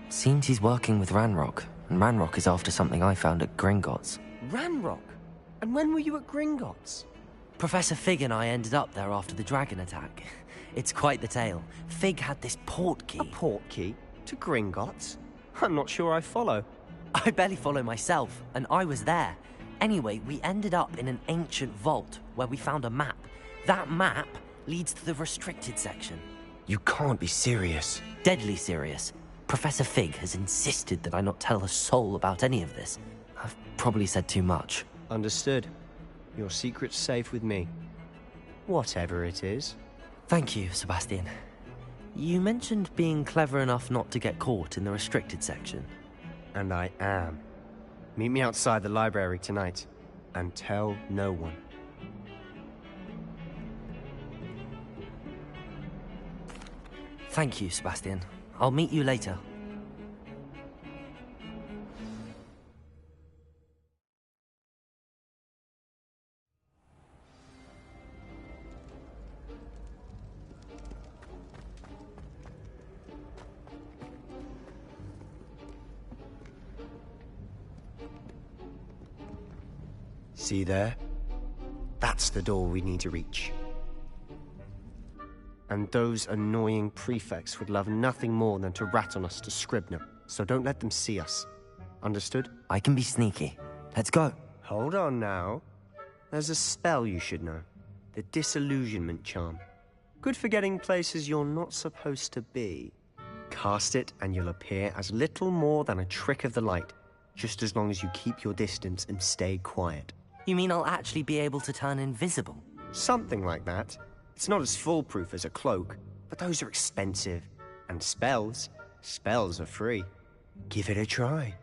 Seems he's working with Ranrock, and Ranrock is after something I found at Gringotts. Ranrock? And when were you at Gringotts? Professor Fig and I ended up there after the dragon attack. It's quite the tale. Fig had this port key. A port key? To Gringotts? I'm not sure I follow. I barely follow myself, and I was there. Anyway, we ended up in an ancient vault where we found a map. That map leads to the restricted section. You can't be serious. Deadly serious. Professor Fig has insisted that I not tell a soul about any of this. I've probably said too much. Understood. Your secret's safe with me. Whatever it is. Thank you, Sebastian. You mentioned being clever enough not to get caught in the restricted section. And I am. Meet me outside the library tonight, and tell no one. Thank you, Sebastian. I'll meet you later. See there? That's the door we need to reach. And those annoying prefects would love nothing more than to rat on us to Scribner, so don't let them see us. Understood? I can be sneaky. Let's go. Hold on now. There's a spell you should know. The Disillusionment Charm. Good for getting places you're not supposed to be. Cast it and you'll appear as little more than a trick of the light, just as long as you keep your distance and stay quiet. You mean I'll actually be able to turn invisible? Something like that. It's not as foolproof as a cloak, but those are expensive. And spells are free. Give it a try.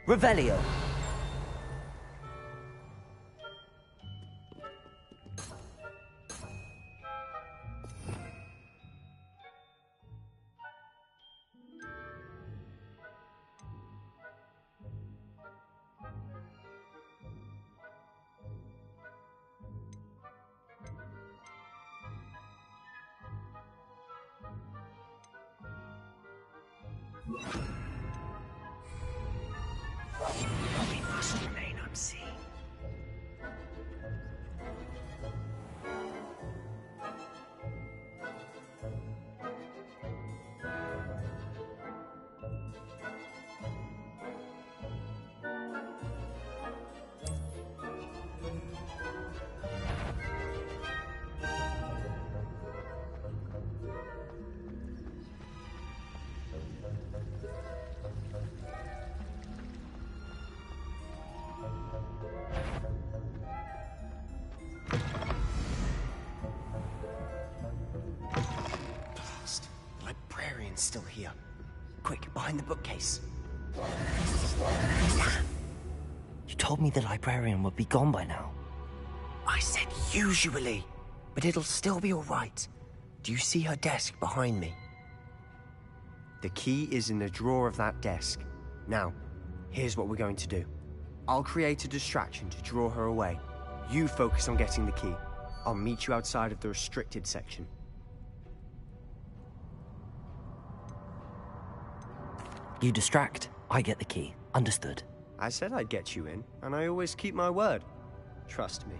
Revelio. We must remain unseen. Still here. Quick, behind the bookcase. You told me the librarian would be gone by now. I said usually, but it'll still be all right. Do you see her desk behind me? The key is in the drawer of that desk. Now, here's what we're going to do. I'll create a distraction to draw her away. You focus on getting the key. I'll meet you outside of the restricted section. You distract, I get the key. Understood. I said I'd get you in, and I always keep my word. Trust me.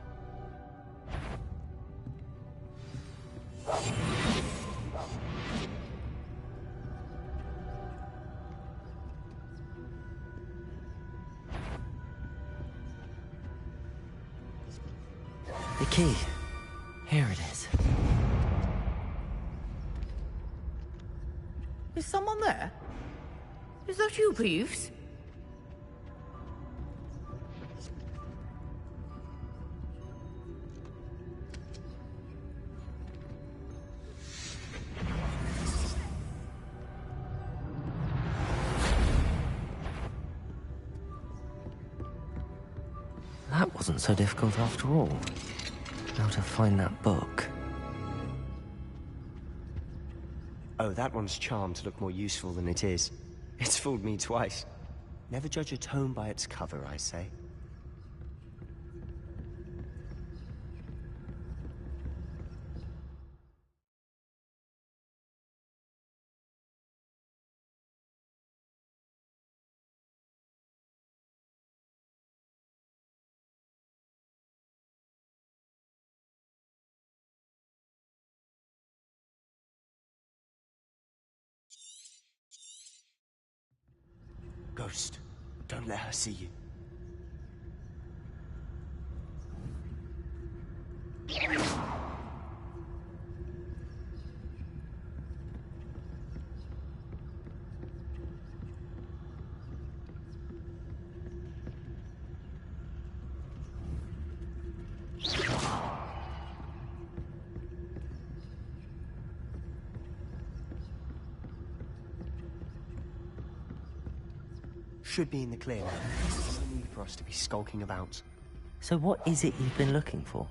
The key. Here it is. Is someone there? Is that you, Peeves? That wasn't so difficult after all. How to find that book. Oh, that one's charmed to look more useful than it is. It's fooled me twice. Never judge a tome by its cover, I say. Ghost, don't let her see you. Should be in the clear now. There's no need for us to be skulking about. So what is it you've been looking for?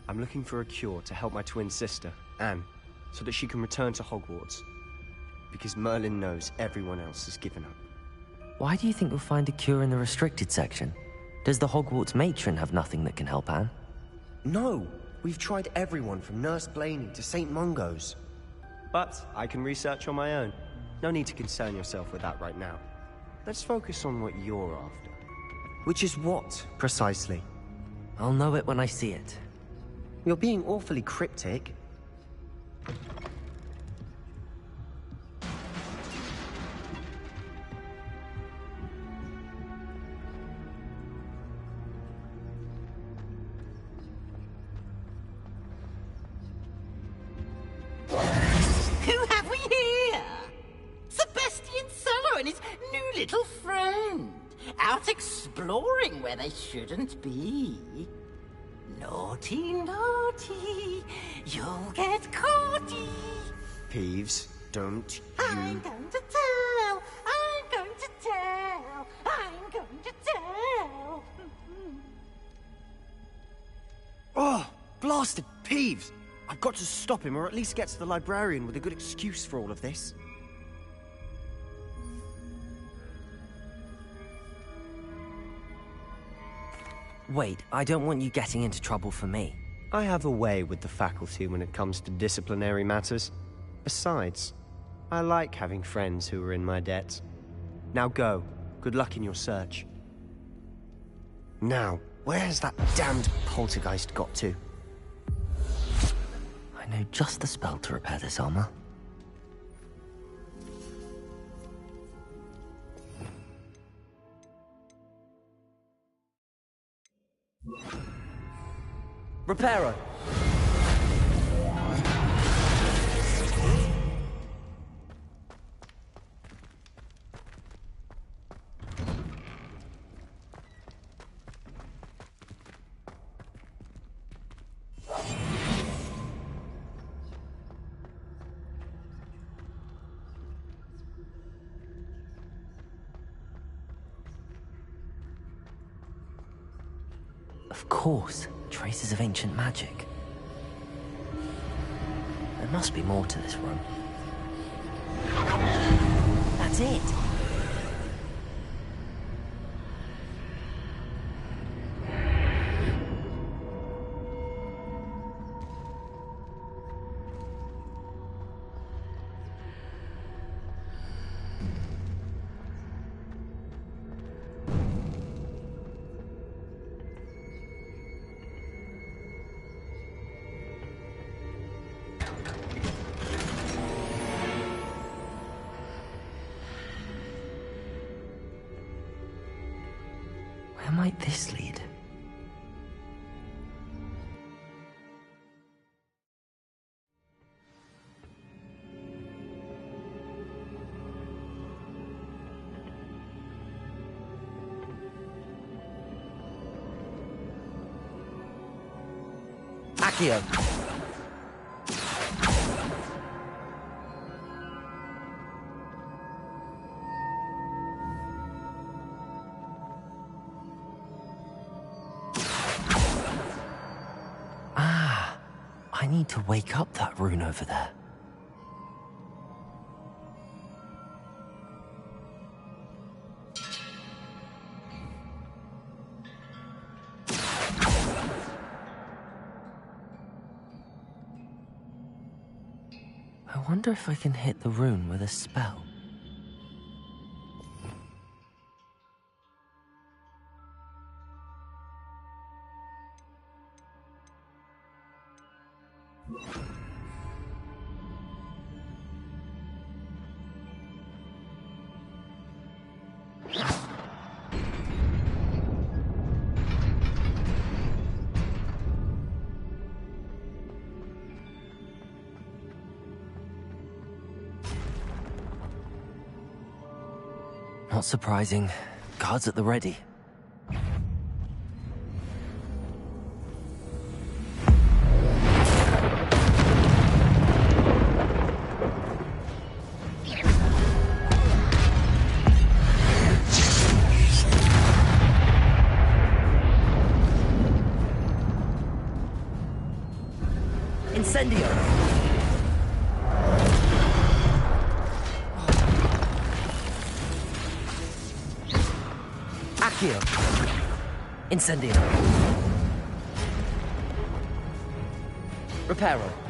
I'm looking for a cure to help my twin sister, Anne, so that she can return to Hogwarts. Because Merlin knows everyone else has given up. Why do you think you'll find a cure in the restricted section? Does the Hogwarts matron have nothing that can help Anne? No! We've tried everyone from Nurse Blaney to St. Mungo's. But I can research on my own. No need to concern yourself with that right now. Let's focus on what you're after. Which is what, precisely? I'll know it when I see it. You're being awfully cryptic. Who have we here? Sebastian Solo and his new little friend. Out exploring where they shouldn't be. Naughty, naughty, you'll get caughty. Peeves, don't you... I'm going to tell, I'm going to tell, I'm going to tell. Oh, blasted Peeves! I've got to stop him, or at least get to the librarian with a good excuse for all of this. Wait, I don't want you getting into trouble for me. I have a way with the faculty when it comes to disciplinary matters. Besides, I like having friends who are in my debt. Now go. Good luck in your search. Now, where has that damned poltergeist got to? I know just the spell to repair this armor. Reparo! Of course, traces of ancient magic. There must be more to this room. That's it! Where might this lead? Accio! I need to wake up that rune over there. I wonder if I can hit the rune with a spell. Not surprising. Guards at the ready. Incendio! Accio! Incendio! Reparo!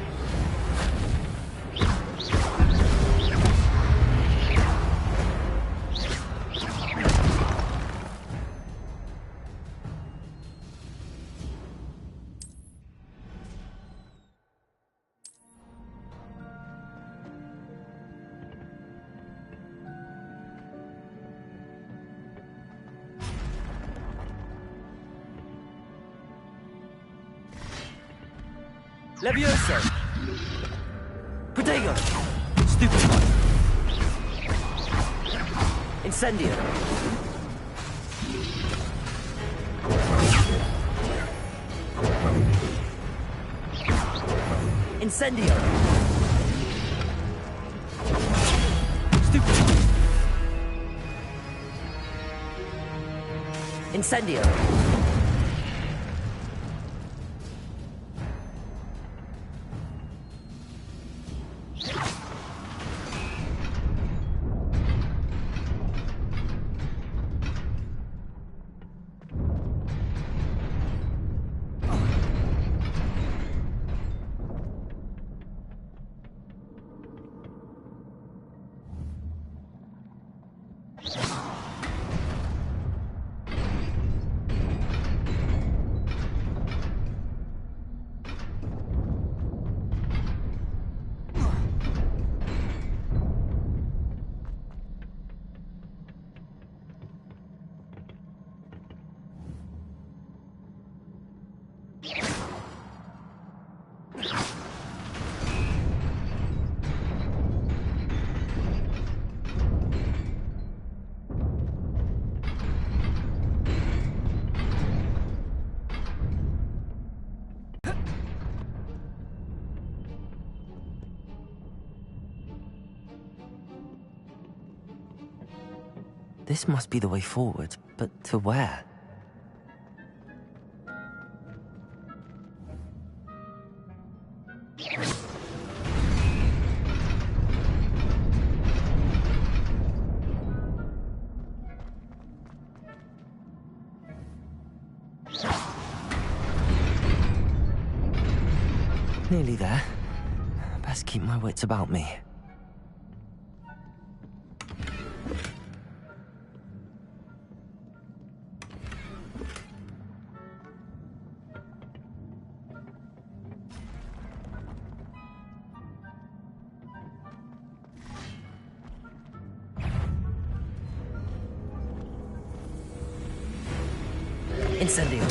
Levioso! Protego! Stupefy! Incendio! Incendio! Stupefy! Incendio! This must be the way forward, but to where? Nearly there. Best keep my wits about me. Incendio!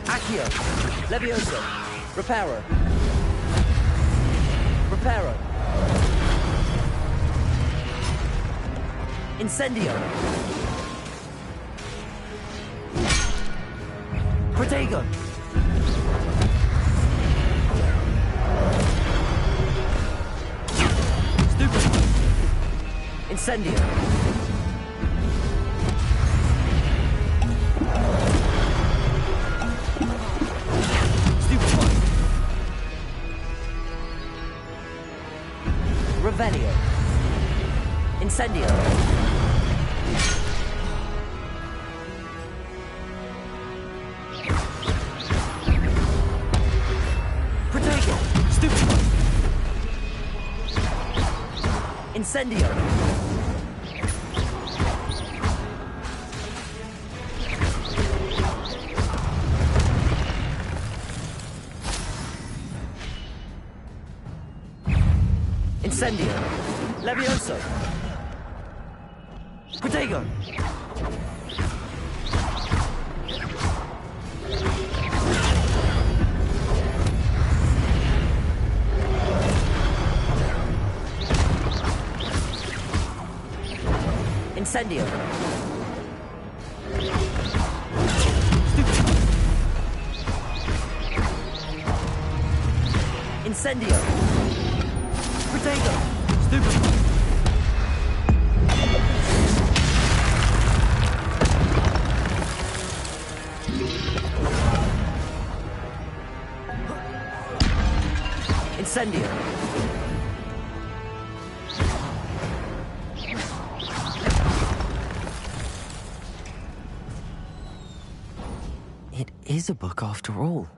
Accio! Levioso! Reparo! Reparo! Incendio! Protego! Incendio! Stupefy! Revelio! Incendio! Protego! Stupefy! Incendio! Incendio! Levioso! Protego! Incendio! Incendio! Protego! Stupefy! Incendio! It is a book after all.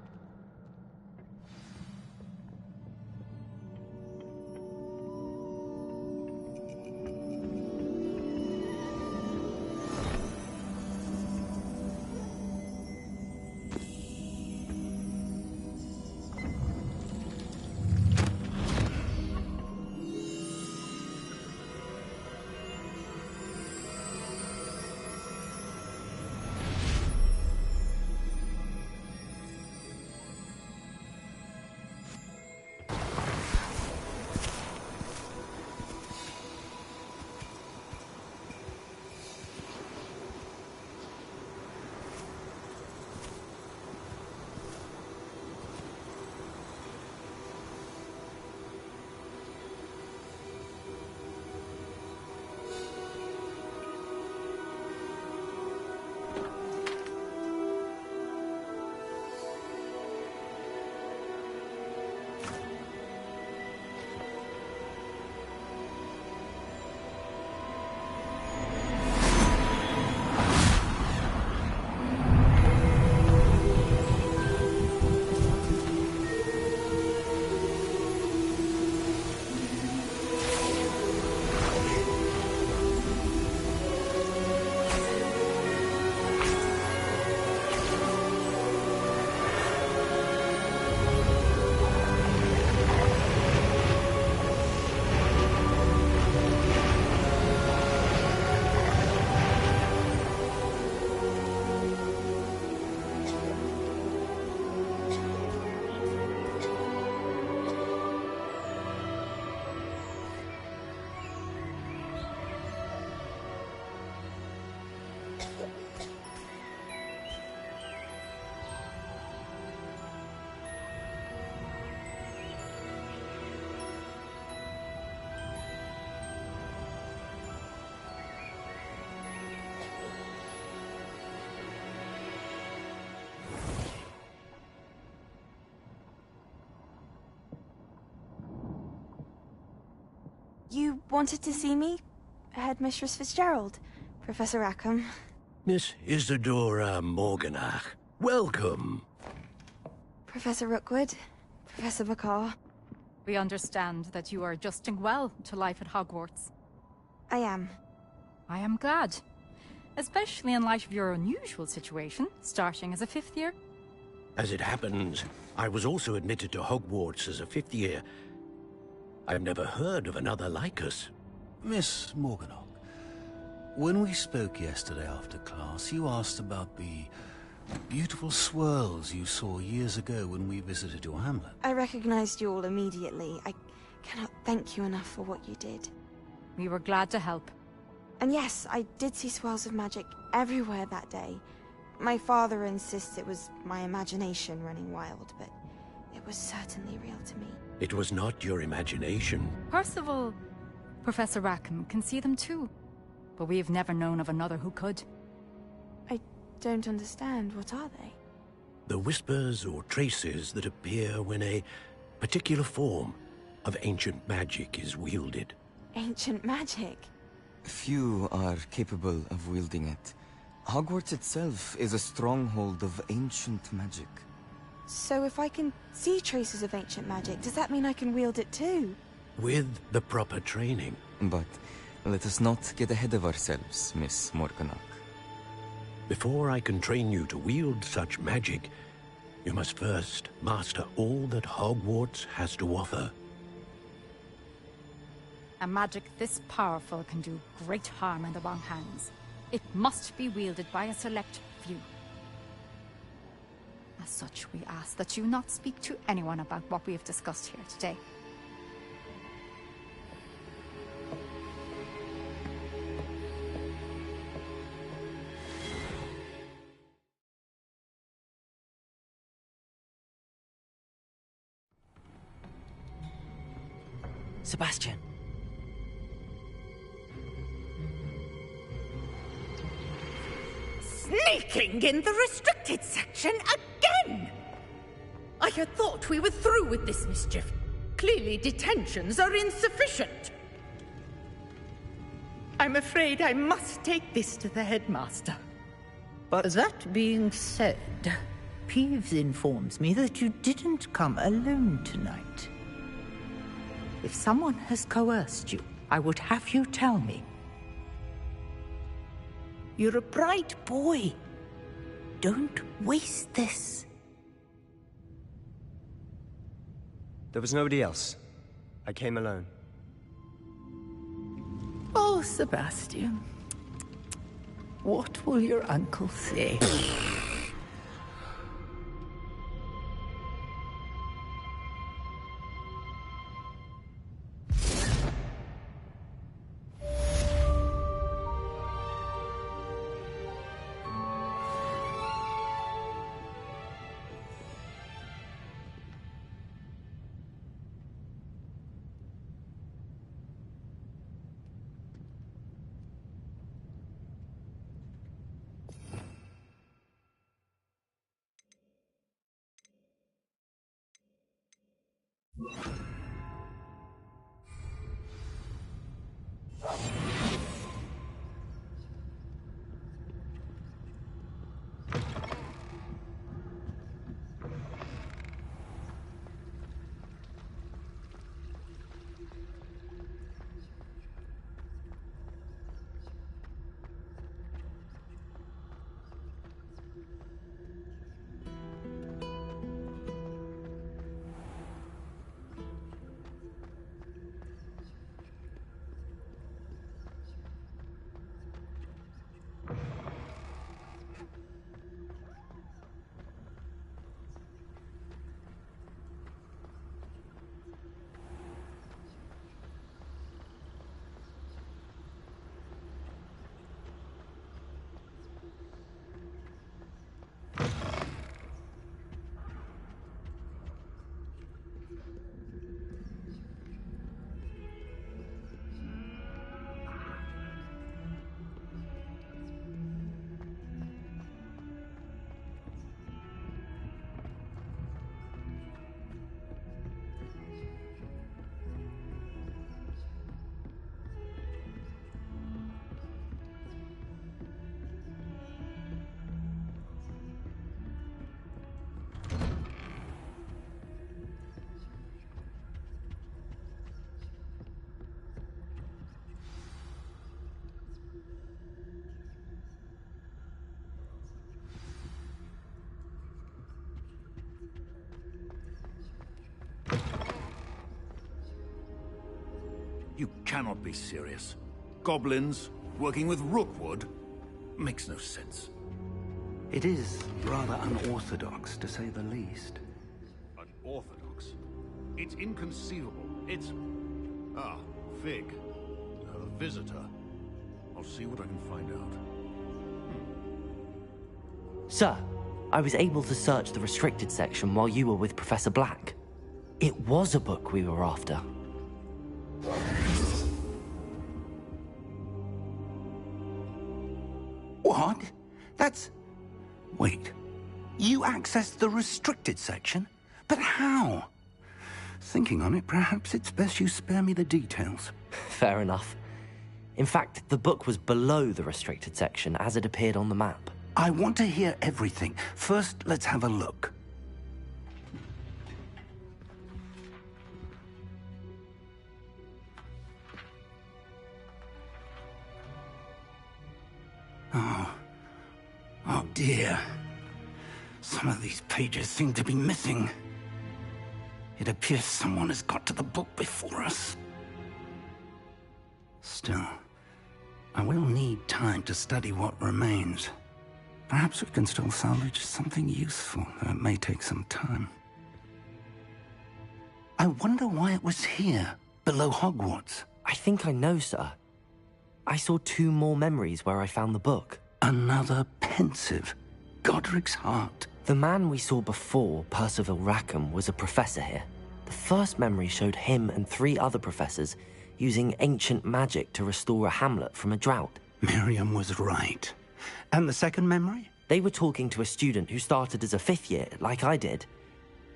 You wanted to see me? Headmistress Fitzgerald? Professor Rackham? Miss Isadora Morganach, welcome. Professor Rookwood? Professor McCaw? We understand that you are adjusting well to life at Hogwarts. I am. I am glad. Especially in light of your unusual situation, starting as a 5th year. As it happens, I was also admitted to Hogwarts as a 5th year. I've never heard of another like us. Miss Morganach, when we spoke yesterday after class, you asked about the beautiful swirls you saw years ago when we visited your hamlet. I recognized you all immediately. I cannot thank you enough for what you did. We were glad to help. And yes, I did see swirls of magic everywhere that day. My father insists it was my imagination running wild, but it was certainly real to me. It was not your imagination. Percival, Professor Rackham can see them too. But we have never known of another who could. I don't understand. What are they? The whispers or traces that appear when a particular form of ancient magic is wielded. Ancient magic? Few are capable of wielding it. Hogwarts itself is a stronghold of ancient magic. So if I can see traces of ancient magic, does that mean I can wield it too? With the proper training. But let us not get ahead of ourselves, Miss Morganach. Before I can train you to wield such magic, you must first master all that Hogwarts has to offer. A magic this powerful can do great harm in the wrong hands. It must be wielded by a select few. As such, we ask that you not speak to anyone about what we have discussed here today. Sebastian. Sneaking in the restricted section again! I had thought we were through with this mischief. Clearly detentions are insufficient. I'm afraid I must take this to the headmaster. But that being said, Peeves informs me that you didn't come alone tonight. If someone has coerced you, I would have you tell me. You're a bright boy. Don't waste this. there was nobody else. I came alone. Oh, Sebastian. What will your uncle say? You cannot be serious. Goblins working with Rookwood makes no sense. It is rather unorthodox, to say the least. Unorthodox? It's inconceivable. It's... Ah, Fig. A visitor. I'll see what I can find out. Sir, I was able to search the restricted section while you were with Professor Black. It was a book we were after. What? That's... Wait. You accessed the restricted section? But how? Thinking on it, perhaps it's best you spare me the details. Fair enough. In fact, the book was below the restricted section as it appeared on the map. I want to hear everything. First, let's have a look. Oh dear. Some of these pages seem to be missing. It appears someone has got to the book before us. Still, I will need time to study what remains. Perhaps we can still salvage something useful, though it may take some time. I wonder why it was here, below Hogwarts. I think I know, sir. I saw 2 more memories where I found the book. Another pensive. Godric's heart. The man we saw before, Percival Rackham, was a professor here. The first memory showed him and 3 other professors using ancient magic to restore a hamlet from a drought. Miriam was right. And the second memory? They were talking to a student who started as a 5th year, like I did.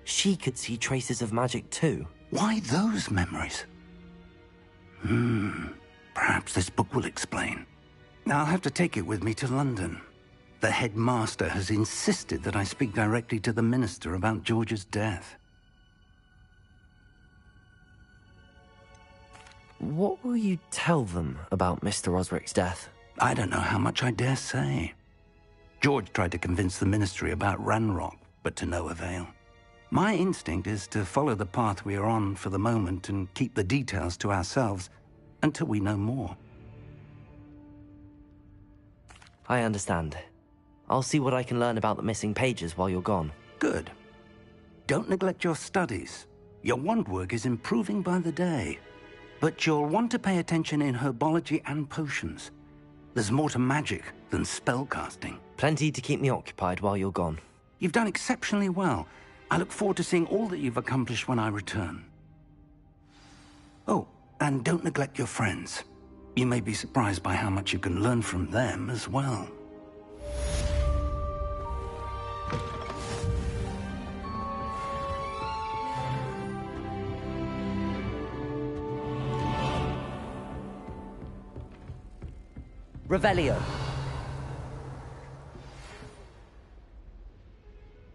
She could see traces of magic too. Why those memories? Perhaps this book will explain. I'll have to take it with me to London. The headmaster has insisted that I speak directly to the minister about George's death. What will you tell them about Mr. Osric's death? I don't know how much I dare say. George tried to convince the ministry about Ranrock, but to no avail. My instinct is to follow the path we are on for the moment and keep the details to ourselves until we know more. I understand. I'll see what I can learn about the missing pages while you're gone. Good. Don't neglect your studies. Your wand work is improving by the day. But you'll want to pay attention in herbology and potions. There's more to magic than spellcasting. Plenty to keep me occupied while you're gone. You've done exceptionally well. I look forward to seeing all that you've accomplished when I return. Oh, and don't neglect your friends. You may be surprised by how much you can learn from them as well. Revelio.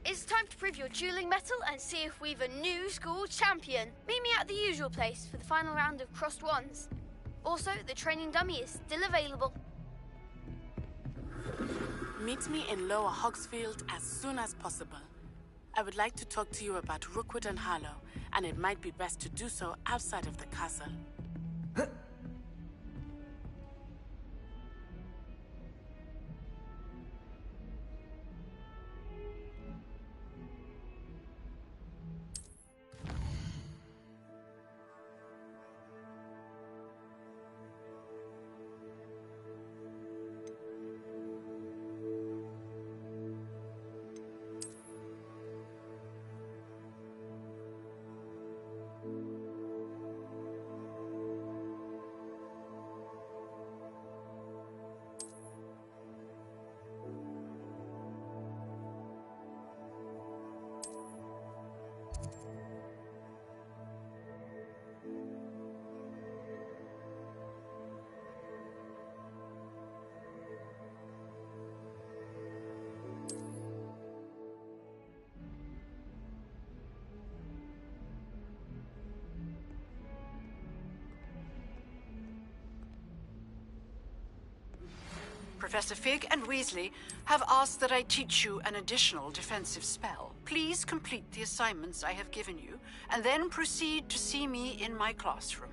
It's time to prove your dueling mettle and see if we've a new school champion. Meet me at the usual place for the final round of crossed wands. Also, the training dummy is still available. Meet me in Lower Hogsfield as soon as possible. I would like to talk to you about Rookwood and Harlow, and it might be best to do so outside of the castle. Professor Fig and Weasley have asked that I teach you an additional defensive spell. Please complete the assignments I have given you, and then proceed to see me in my classroom.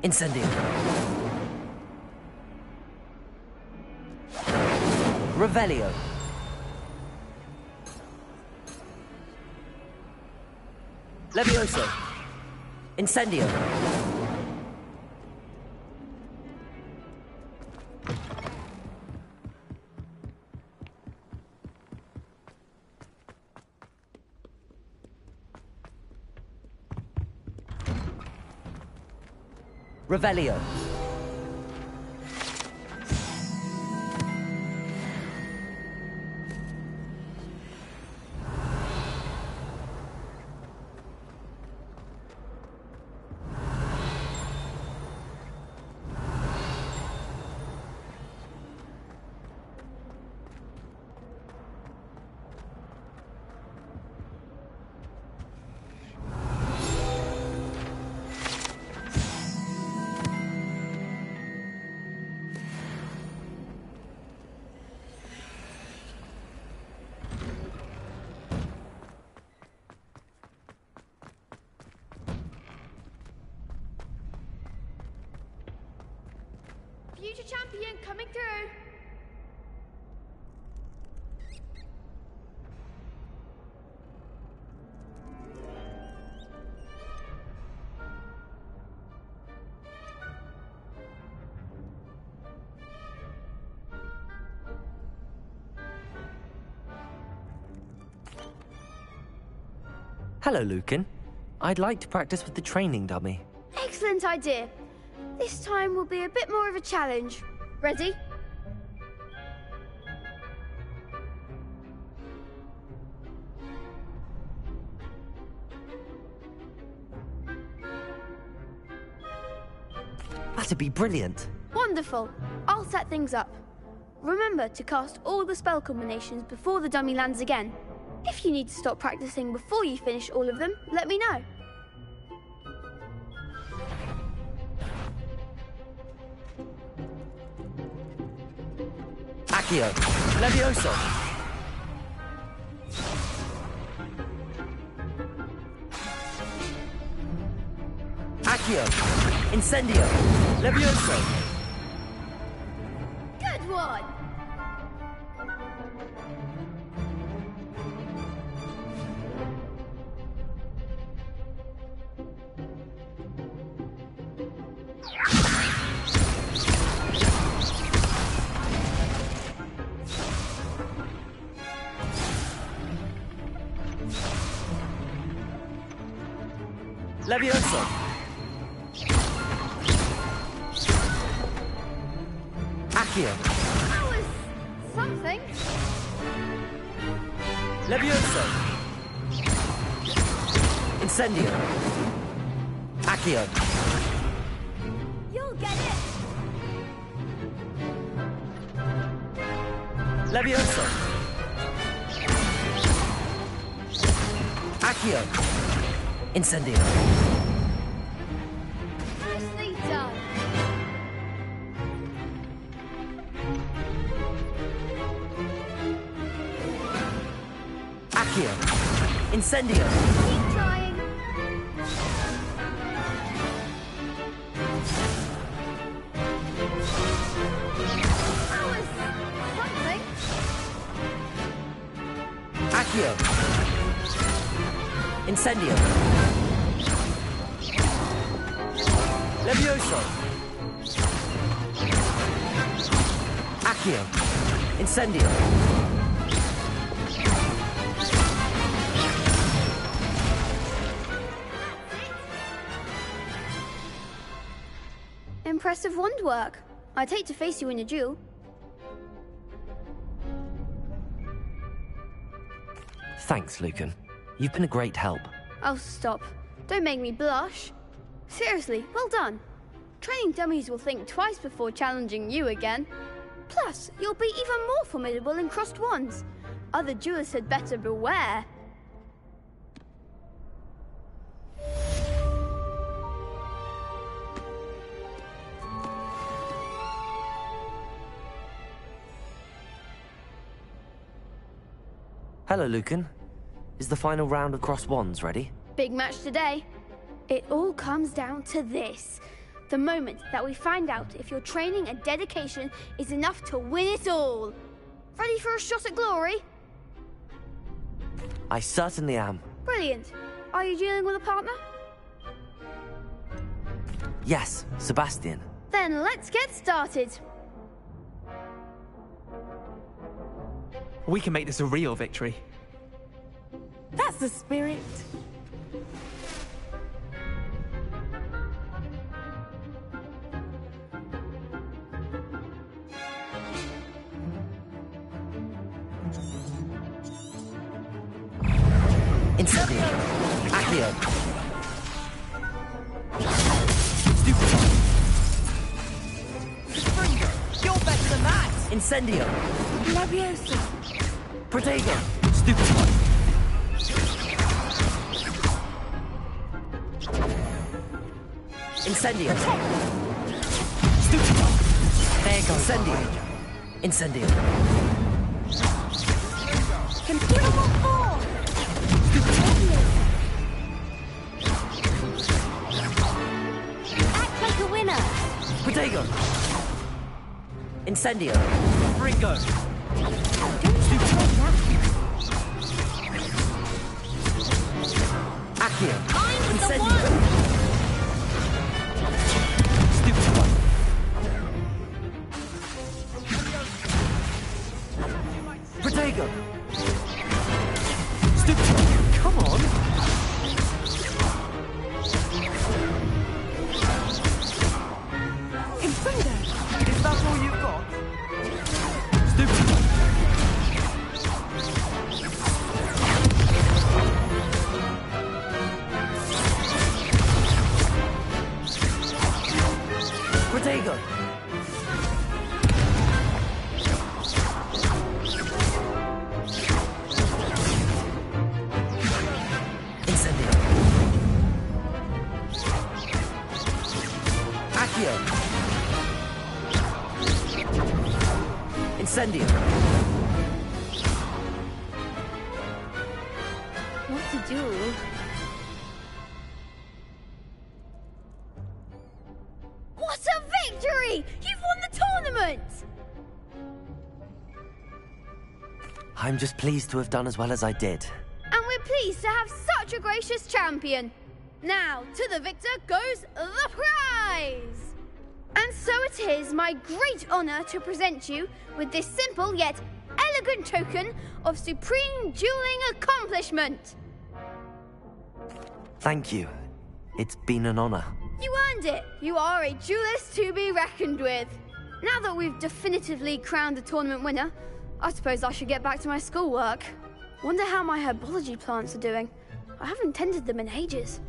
Incendio. Revelio. Levioso. Incendio. Revelio. Future champion coming through. Hello, Lucan. I'd like to practice with the training dummy. Excellent idea. This time will be a bit more of a challenge. Ready? That'd be brilliant. Wonderful. I'll set things up. Remember to cast all the spell combinations before the dummy lands again. If you need to stop practicing before you finish all of them, let me know. Accio. Levioso. Accio. Incendio. Levioso. Good one! Levioso. Accio. That was something. Levioso. Incendio. Accio. You'll get it. Levioso. Accio. Incendio. Nicely done. Accio. Incendio. Keep trying. That was something. Accio. Incendio. Levioso. Accio. Incendio. Impressive wand work. I'd hate to face you in a duel. Thanks, Lucan. You've been a great help. Oh, stop. Don't make me blush. Seriously, well done. Training dummies will think twice before challenging you again. Plus, you'll be even more formidable in crossed wands. Other duelists had better beware. Hello, Lucan. Is the final round of crossed wands ready? Big match today. It all comes down to this. The moment that we find out if your training and dedication is enough to win it all. Ready for a shot at glory? I certainly am. Brilliant. Are you dealing with a partner? Yes, Sebastian. Then let's get started. We can make this a real victory. That's the spirit. Incendio. Accio. Springer, you're better than that! Incendio. Leviosa. Protego. Stupefy. Incendio. Stupefy. There goes Incendio. Incendio. Considerable force. Act like a winner. Protego. Incendio. Ringo. Accio. I'm the Incendio. one. Stupefy. Protego. Stupefy. Come on. Incendio, is that all you've got? Stupefy. Protego. Incendio. Accio. Incendio. What to do? What a victory! You've won the tournament! I'm just pleased to have done as well as I did. And we're pleased to have such a gracious champion. Now, to the victor goes the prize! And so it is my great honor to present you with this simple yet elegant token of supreme dueling accomplishment. Thank you. It's been an honor. You earned it. You are a duelist to be reckoned with. Now that we've definitively crowned the tournament winner, I suppose I should get back to my schoolwork. Wonder how my herbology plants are doing. I haven't tended them in ages.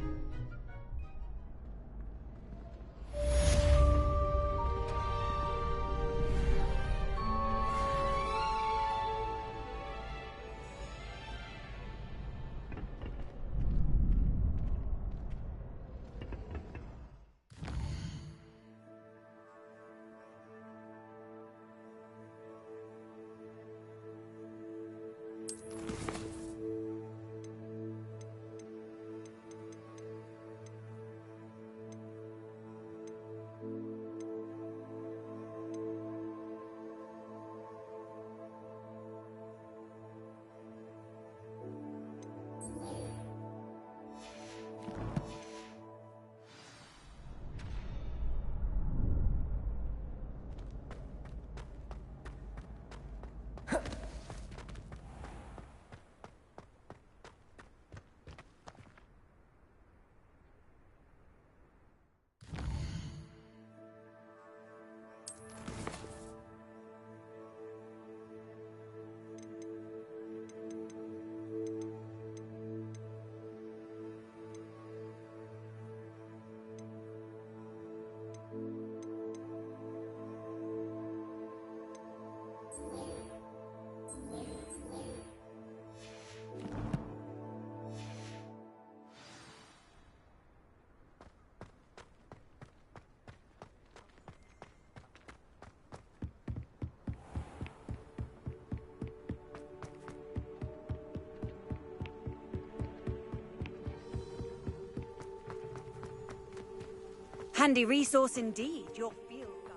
handy resource indeed, your field guide.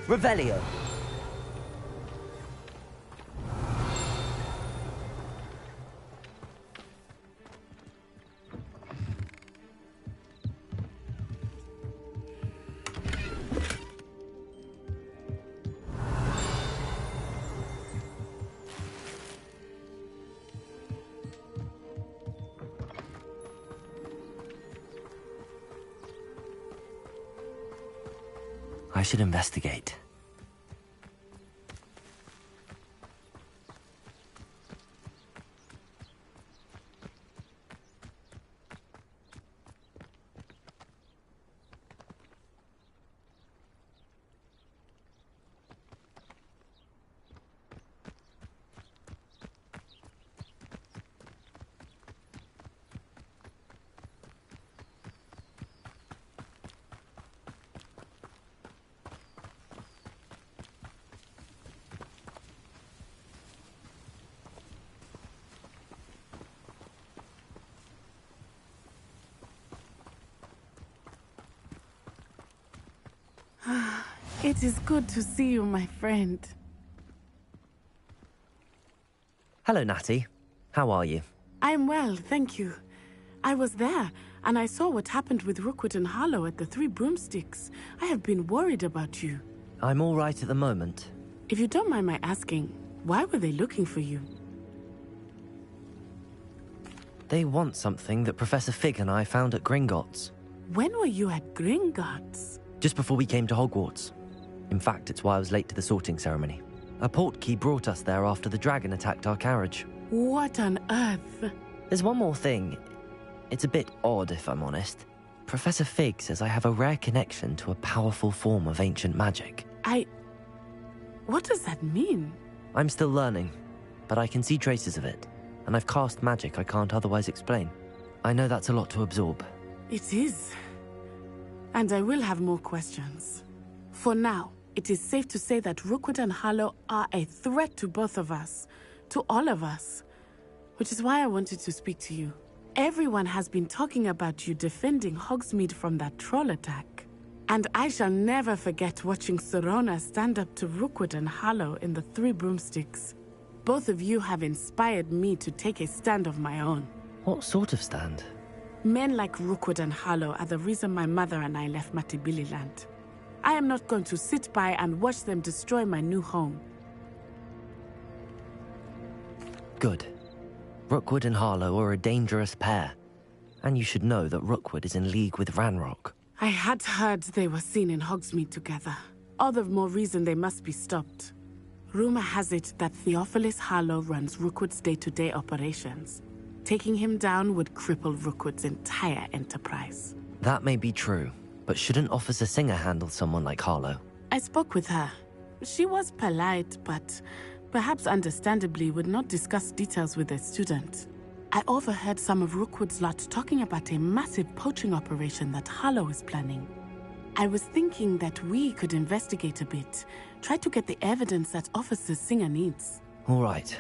Revelio. I should investigate. It is good to see you, my friend. Hello, Natty. How are you? I'm well, thank you. I was there, and I saw what happened with Rookwood and Harlow at the Three Broomsticks. I have been worried about you. I'm all right at the moment. If you don't mind my asking, why were they looking for you? They want something that Professor Fig and I found at Gringotts. When were you at Gringotts? Just before we came to Hogwarts. In fact, it's why I was late to the sorting ceremony. A portkey brought us there after the dragon attacked our carriage. What on earth? There's one more thing. It's a bit odd, if I'm honest. Professor Fig says I have a rare connection to a powerful form of ancient magic. What does that mean? I'm still learning, but I can see traces of it, and I've cast magic I can't otherwise explain. I know that's a lot to absorb. It is. And I will have more questions. For now, it is safe to say that Rookwood and Harlow are a threat to both of us, to all of us, which is why I wanted to speak to you. Everyone has been talking about you defending Hogsmeade from that troll attack. And I shall never forget watching Serona stand up to Rookwood and Harlow in the Three Broomsticks. Both of you have inspired me to take a stand of my own. What sort of stand? Men like Rookwood and Harlow are the reason my mother and I left Matibililand. I am not going to sit by and watch them destroy my new home. Good. Rookwood and Harlow are a dangerous pair. And you should know that Rookwood is in league with Ranrock. I had heard they were seen in Hogsmeade together. All the more reason they must be stopped. Rumor has it that Theophilus Harlow runs Rookwood's day-to-day operations. Taking him down would cripple Rookwood's entire enterprise. That may be true, but shouldn't Officer Singer handle someone like Harlow? I spoke with her. She was polite, but perhaps understandably would not discuss details with a student. I overheard some of Rookwood's lot talking about a massive poaching operation that Harlow is planning. I was thinking that we could investigate a bit, try to get the evidence that Officer Singer needs. All right,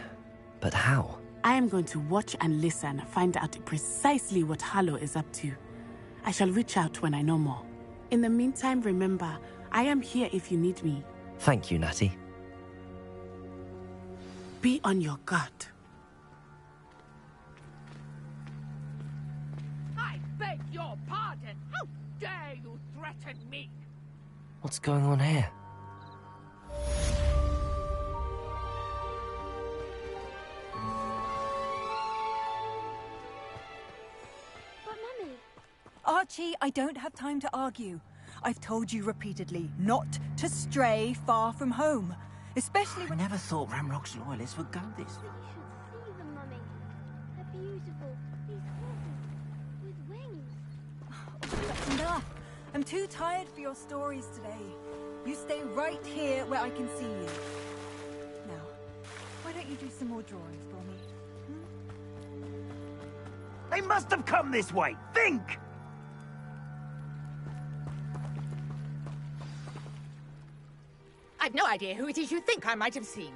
but how? I am going to watch and listen, find out precisely what Harlow is up to. I shall reach out when I know more. In the meantime, remember, I am here if you need me. Thank you, Natty. Be on your guard. I beg your pardon. How dare you threaten me? What's going on here? Archie, I don't have time to argue. I've told you repeatedly not to stray far from home. Especially when— I never thought Ramrock's loyalists would go this. You should see them, Mummy. They're beautiful. These horses with wings. Oh, that's enough. I'm too tired for your stories today. You stay right here where I can see you. Now, why don't you do some more drawings for me? They must have come this way. Think! I've no idea who it is you think I might have seen.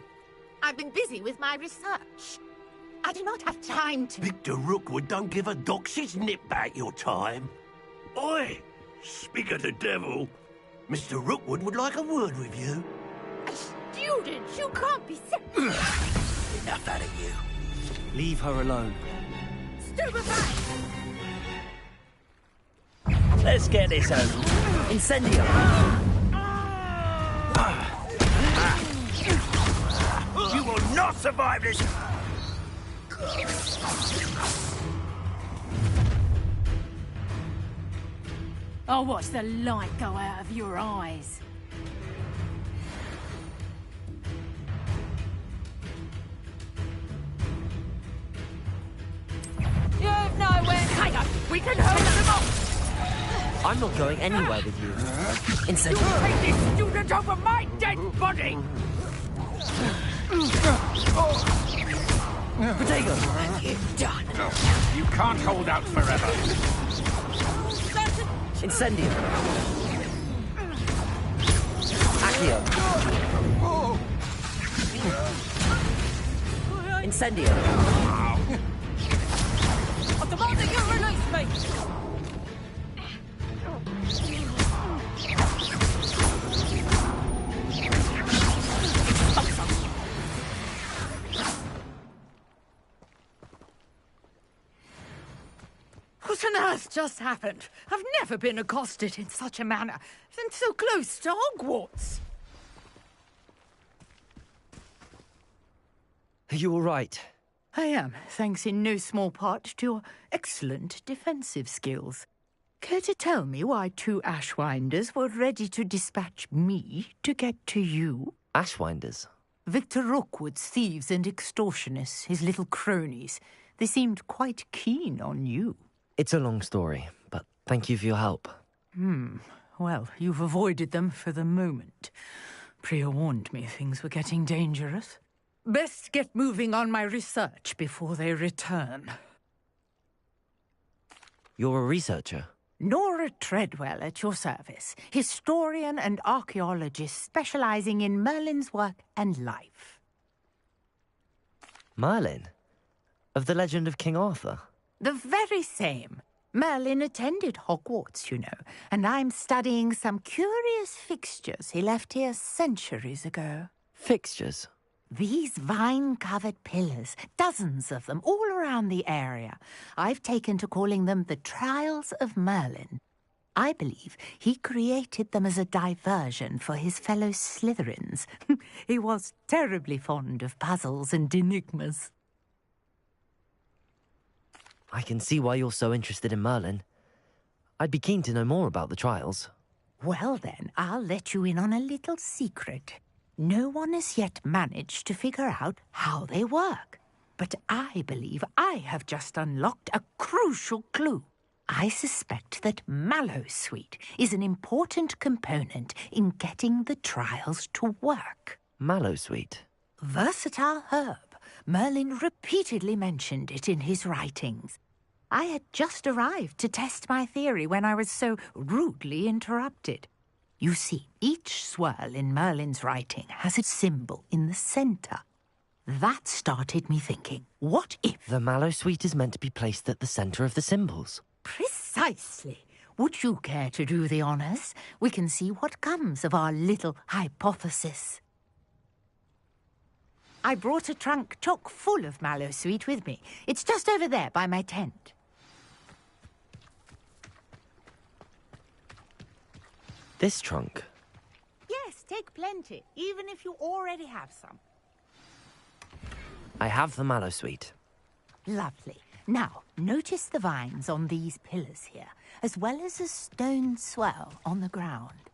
I've been busy with my research. I do not have time to... Victor Rookwood don't give a doxy's nip back your time. Oi! Speak of the devil. Mr. Rookwood would like a word with you. Students, you can't be sick. Enough out of you. Leave her alone. Stupefy! Let's get this over. Incendio! You will not survive this! I'll watch the light go out of your eyes. You've nowhere to go. We can hold them off. I'm not going anywhere with you. Incendio! You take this student over my dead body. Protego! You've done. You can't hold out forever. Incendio! Accio! Incendio! I demand that you release me. What on earth just happened? I've never been accosted in such a manner, and so close to Hogwarts. Are you all right? I am, thanks in no small part to your excellent defensive skills. Care to tell me why 2 Ashwinders were ready to dispatch me to get to you? Ashwinders? Victor Rookwood's thieves and extortionists, his little cronies. They seemed quite keen on you. It's a long story, but thank you for your help. Well, you've avoided them for the moment. Priya warned me things were getting dangerous. Best get moving on my research before they return. You're a researcher? Nora Treadwell at your service, historian and archaeologist specializing in Merlin's work and life. Merlin? Of the legend of King Arthur? The very same. Merlin attended Hogwarts, you know, and I'm studying some curious fixtures he left here centuries ago. Fixtures? These vine-covered pillars, dozens of them, all around the area. I've taken to calling them the Trials of Merlin. I believe he created them as a diversion for his fellow Slytherins. He was terribly fond of puzzles and enigmas. I can see why you're so interested in Merlin. I'd be keen to know more about the trials. Well then, I'll let you in on a little secret. No one has yet managed to figure out how they work. But I believe I have just unlocked a crucial clue. I suspect that Mallowsweet is an important component in getting the trials to work. Mallowsweet? Versatile herb. Merlin repeatedly mentioned it in his writings. I had just arrived to test my theory when I was so rudely interrupted. You see, each swirl in Merlin's writing has a symbol in the centre. That started me thinking, what if... The Mallowsweet is meant to be placed at the centre of the symbols. Precisely. Would you care to do the honours? We can see what comes of our little hypothesis. I brought a trunk chock full of Mallowsweet with me. It's just over there by my tent. This trunk? Yes, take plenty, even if you already have some. I have the Mallowsweet. Lovely. Now, notice the vines on these pillars here, as well as a stone swell on the ground.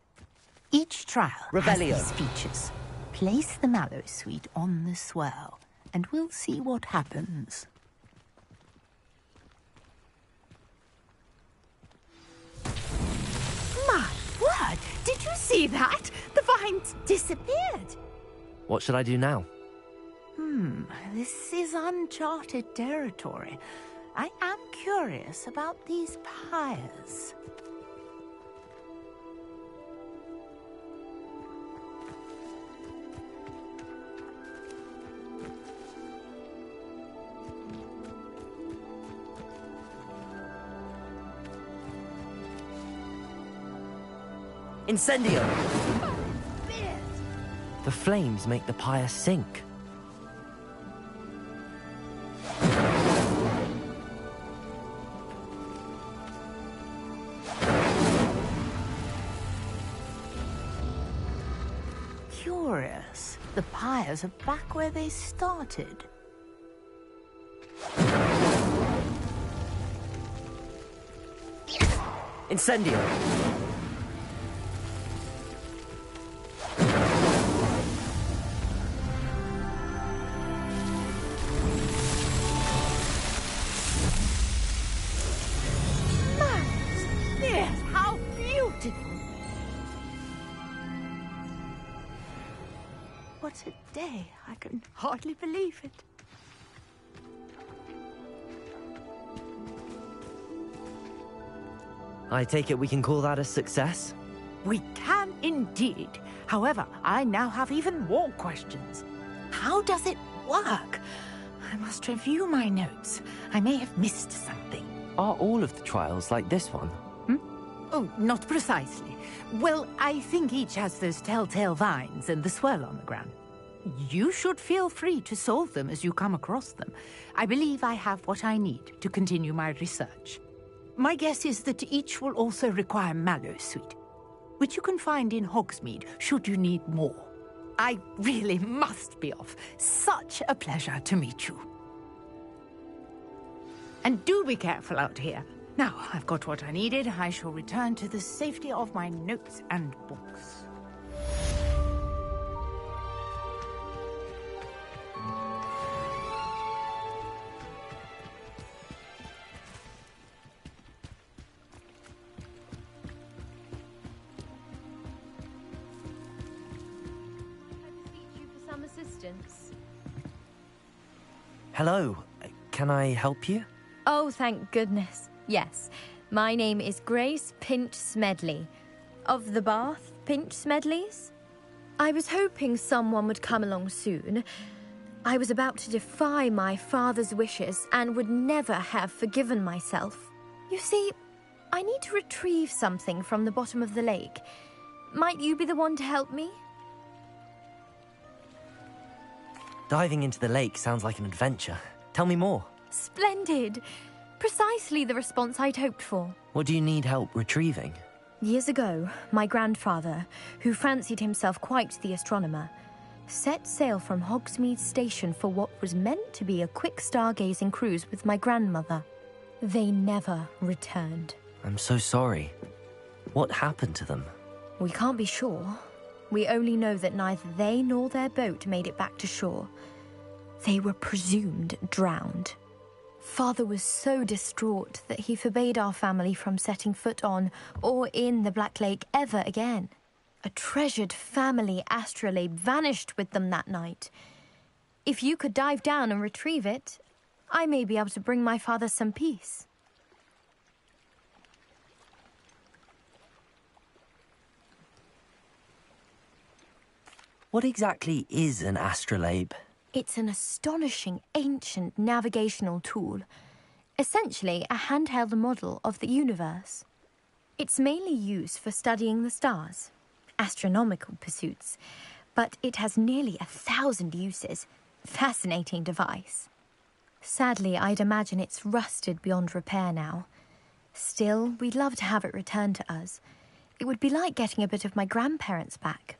Each trial has these features. Place the Mallowsweet on the swell, and we'll see what happens. My word! Did you see that? The vines disappeared. What should I do now? This is uncharted territory. I am curious about these pyres. Incendio! The flames make the pyre sink. Curious. The pyres are back where they started. Incendio! Yes, how beautiful! What a day. I can hardly believe it. I take it we can call that a success? We can indeed. However, I now have even more questions. How does it work? I must review my notes. I may have missed something. Are all of the trials like this one? Oh, not precisely. Well, I think each has those telltale vines and the swirl on the ground. You should feel free to solve them as you come across them. I believe I have what I need to continue my research. My guess is that each will also require mallow sweet, which you can find in Hogsmeade should you need more. I really must be off. Such a pleasure to meet you. And do be careful out here. Now, I've got what I needed. I shall return to the safety of my notes and books. Some assistance. Hello. Can I help you? Oh, thank goodness. Yes. My name is Grace Pinch Smedley. Of the Bath Pinch Smedleys? I was hoping someone would come along soon. I was about to defy my father's wishes and would never have forgiven myself. You see, I need to retrieve something from the bottom of the lake. Might you be the one to help me? Diving into the lake sounds like an adventure. Tell me more. Splendid! Precisely the response I'd hoped for. What do you need help retrieving? Years ago, my grandfather, who fancied himself quite the astronomer, set sail from Hogsmeade Station for what was meant to be a quick stargazing cruise with my grandmother. They never returned. I'm so sorry. What happened to them? We can't be sure. We only know that neither they nor their boat made it back to shore. They were presumed drowned. Father was so distraught that he forbade our family from setting foot on or in the Black Lake ever again. A treasured family astrolabe vanished with them that night. If you could dive down and retrieve it, I may be able to bring my father some peace. What exactly is an astrolabe? It's an astonishing ancient navigational tool, essentially a handheld model of the universe. It's mainly used for studying the stars, astronomical pursuits, but it has nearly 1,000 uses. Fascinating device. Sadly, I'd imagine it's rusted beyond repair now. Still, we'd love to have it returned to us. It would be like getting a bit of my grandparents back.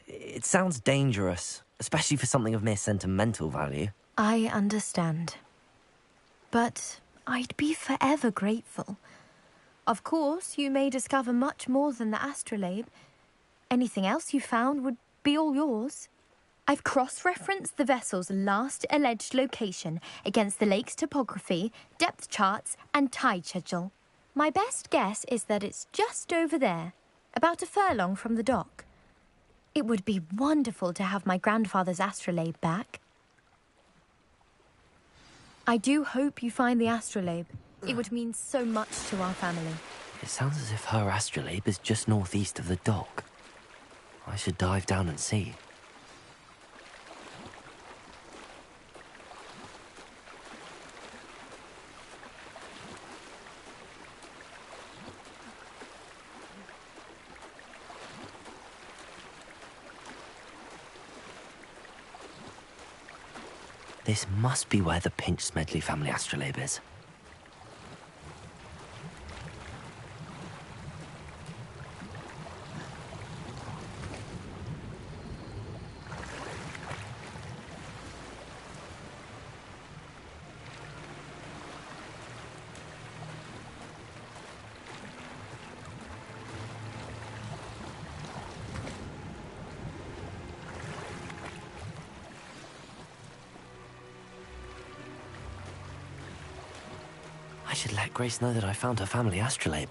It sounds dangerous, especially for something of mere sentimental value. I understand. But I'd be forever grateful. Of course, you may discover much more than the astrolabe. Anything else you found would be all yours. I've cross-referenced the vessel's last alleged location against the lake's topography, depth charts, and tide schedule. My best guess is that it's just over there, about a furlong from the dock. It would be wonderful to have my grandfather's astrolabe back. I do hope you find the astrolabe. It would mean so much to our family. It sounds as if her astrolabe is just northeast of the dock. I should dive down and see. This must be where the Pinch-Smedley family astrolabe is. I should let Grace know that I found her family astrolabe.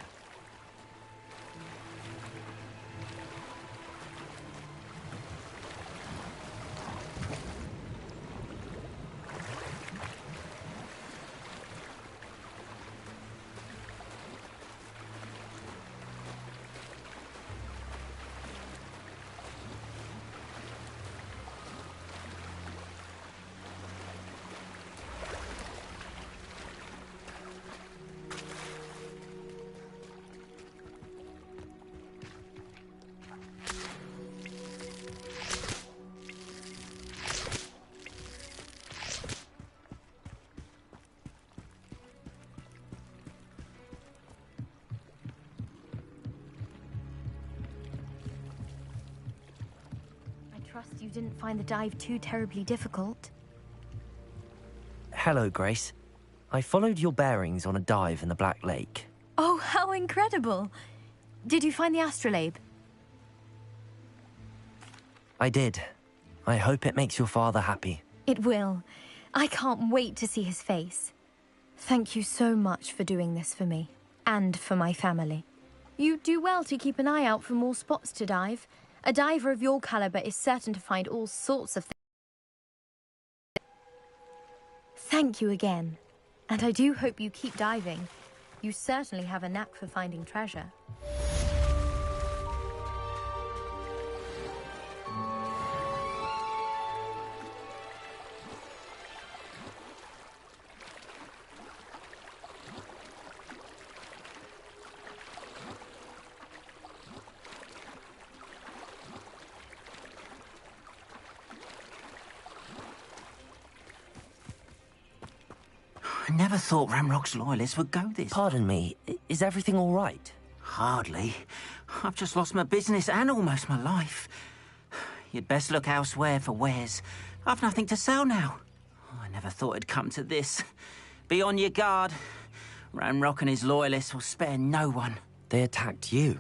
Trust you didn't find the dive too terribly difficult. Hello, Grace. I followed your bearings on a dive in the Black Lake. Oh, how incredible! Did you find the astrolabe? I did. I hope it makes your father happy. It will. I can't wait to see his face. Thank you so much for doing this for me, and for my family. You do well to keep an eye out for more spots to dive. A diver of your caliber is certain to find all sorts of things. Thank you again. And I do hope you keep diving. You certainly have a knack for finding treasure. I never thought Ramrock's loyalists would go this. Pardon me, is everything all right? Hardly. I've just lost my business and almost my life. You'd best look elsewhere for wares. I've nothing to sell now. I never thought it'd come to this. Be on your guard. Ramrock and his loyalists will spare no one. They attacked you.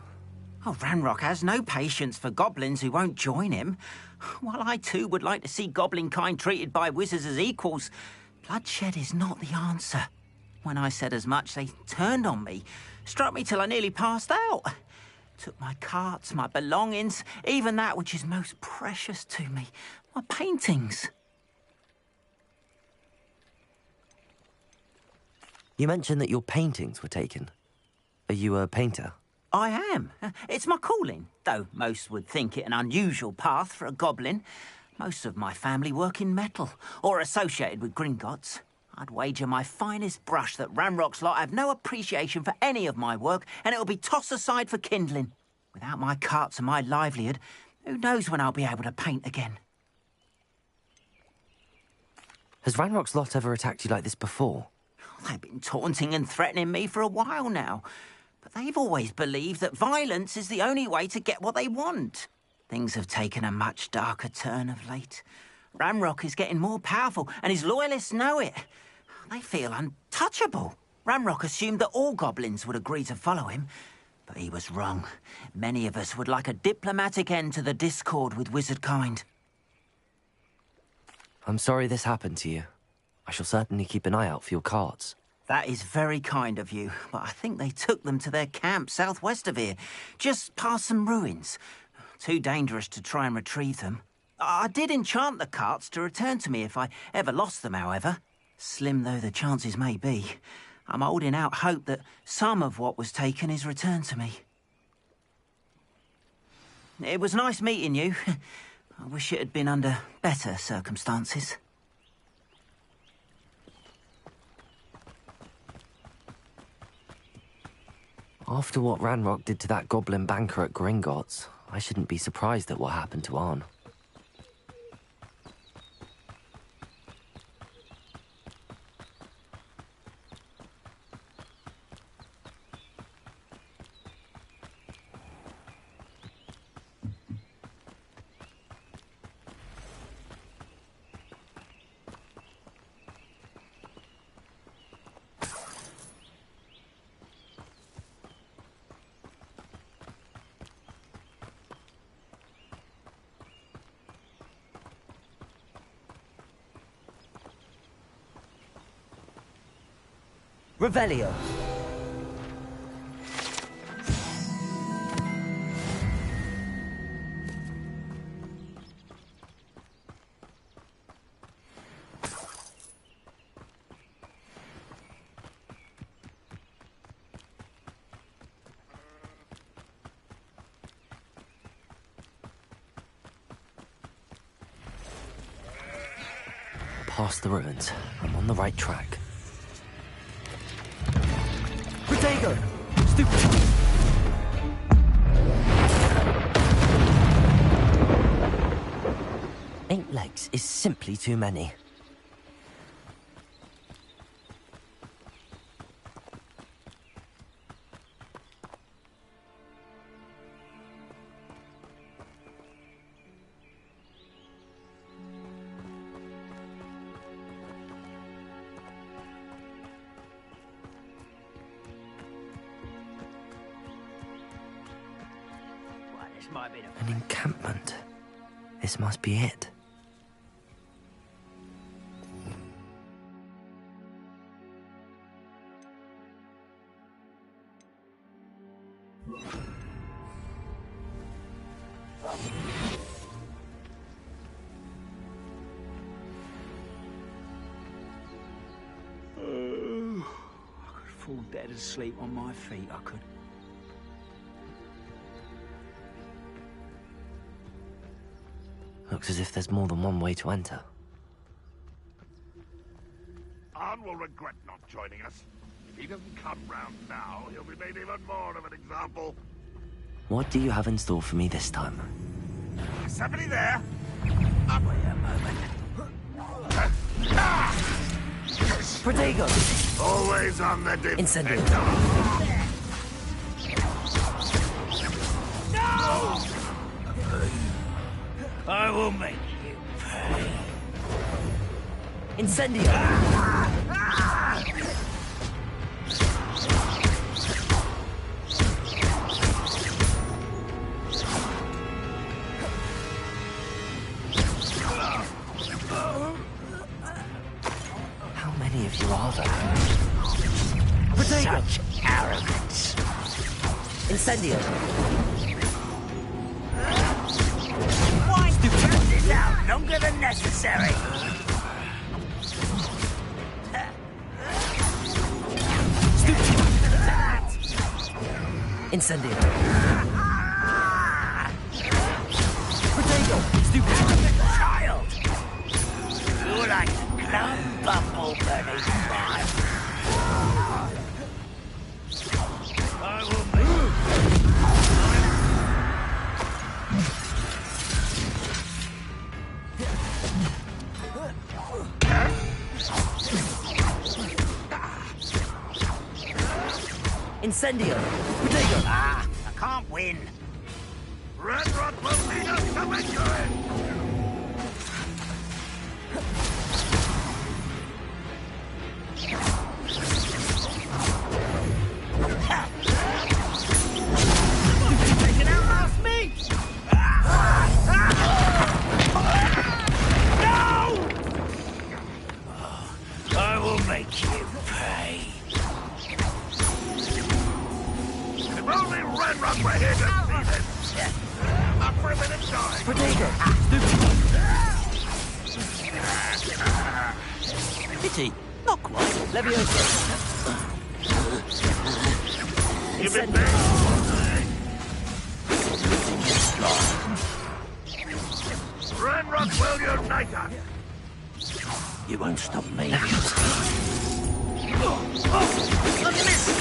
Oh, Ranrock has no patience for goblins who won't join him. While I too would like to see goblin kind treated by wizards as equals, bloodshed is not the answer. When I said as much, they turned on me, struck me till I nearly passed out. Took my carts, my belongings, even that which is most precious to me, my paintings. You mentioned that your paintings were taken. Are you a painter? I am. It's my calling, though most would think it an unusual path for a goblin. Most of my family work in metal, or associated with Gringotts. I'd wager my finest brush that Ranrock's lot have no appreciation for any of my work, and it'll be tossed aside for kindling. Without my carts and my livelihood, who knows when I'll be able to paint again? Has Ranrock's lot ever attacked you like this before? They've been taunting and threatening me for a while now, but they've always believed that violence is the only way to get what they want. Things have taken a much darker turn of late. Ranrock is getting more powerful, and his loyalists know it. They feel untouchable. Ranrock assumed that all goblins would agree to follow him, but he was wrong. Many of us would like a diplomatic end to the discord with wizard kind. I'm sorry this happened to you. I shall certainly keep an eye out for your carts. That is very kind of you, but I think they took them to their camp southwest of here, just past some ruins. Too dangerous to try and retrieve them. I did enchant the carts to return to me if I ever lost them, however. Slim though the chances may be, I'm holding out hope that some of what was taken is returned to me. It was nice meeting you. I wish it had been under better circumstances. After what Ranrock did to that goblin banker at Gringotts, I shouldn't be surprised at what happened to Arn. Revelio. Past the ruins. I'm on the right track. Protego! Stupid! Eight legs is simply too many. An encampment. This must be it. I could fall dead asleep on my feet, I could. Looks as if there's more than one way to enter. Arn will regret not joining us. If he doesn't come round now, he'll be made even more of an example. What do you have in store for me this time? Is somebody there? Up wait a moment. Protego! Always on the defense. Incendio. No! I will make you pay. Incendio! How many of you are there? Protego! Such arrogance. Incendio! This out longer than necessary. Incendio! Protego! Stupid child! You're like a clump bumble burning fire. I will move. Incendio! Protego! Ah, I can't win. Ranrock will lead us to victory! They can outlast me! No! I will make you pay. If only Ranrock were here to see this! not for a minute time. Protego! Pity. Not quite. Leviosa. You've been big. Ranrock will unite us. You won't stop me. Look at this!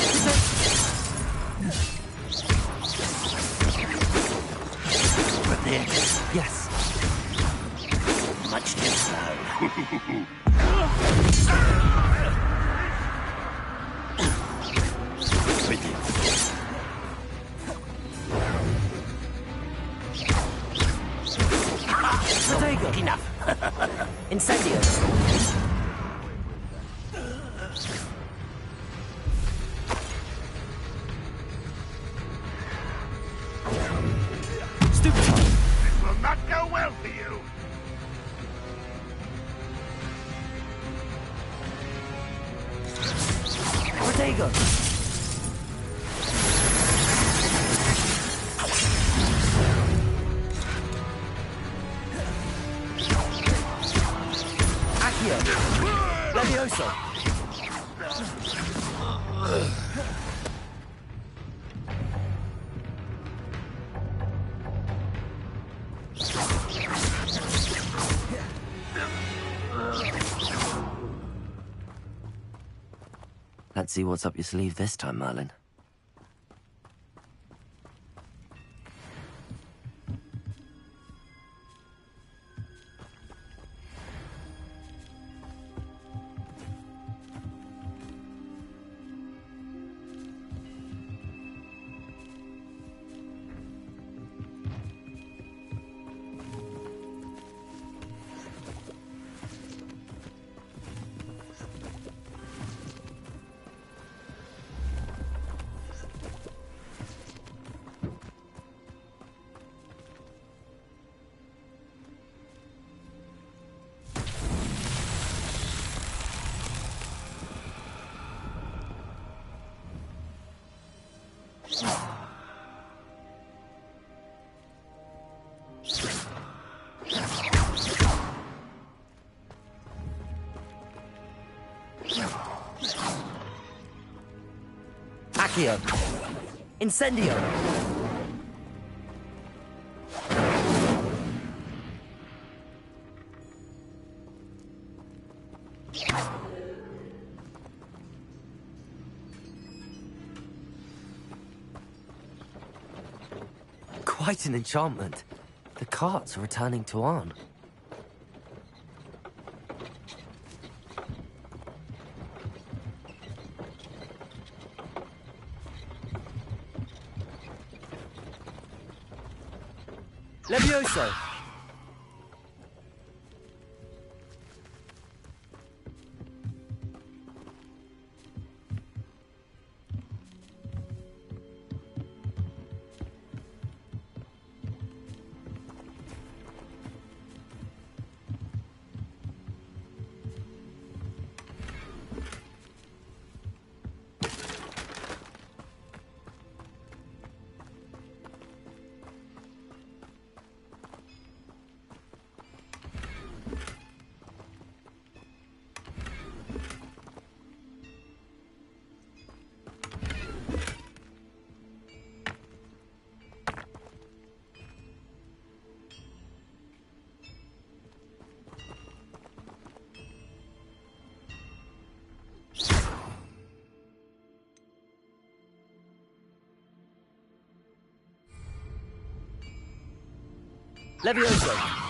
Prepared? Yes. Much too slow. Protego! Enough. Incendio! Stupid! This will not go well for you. Protego! Accio! Levioso! Let's see what's up your sleeve this time, Merlin. Accio! Incendio! Quite an enchantment. The carts are returning to Arn. Levioso! Levioso!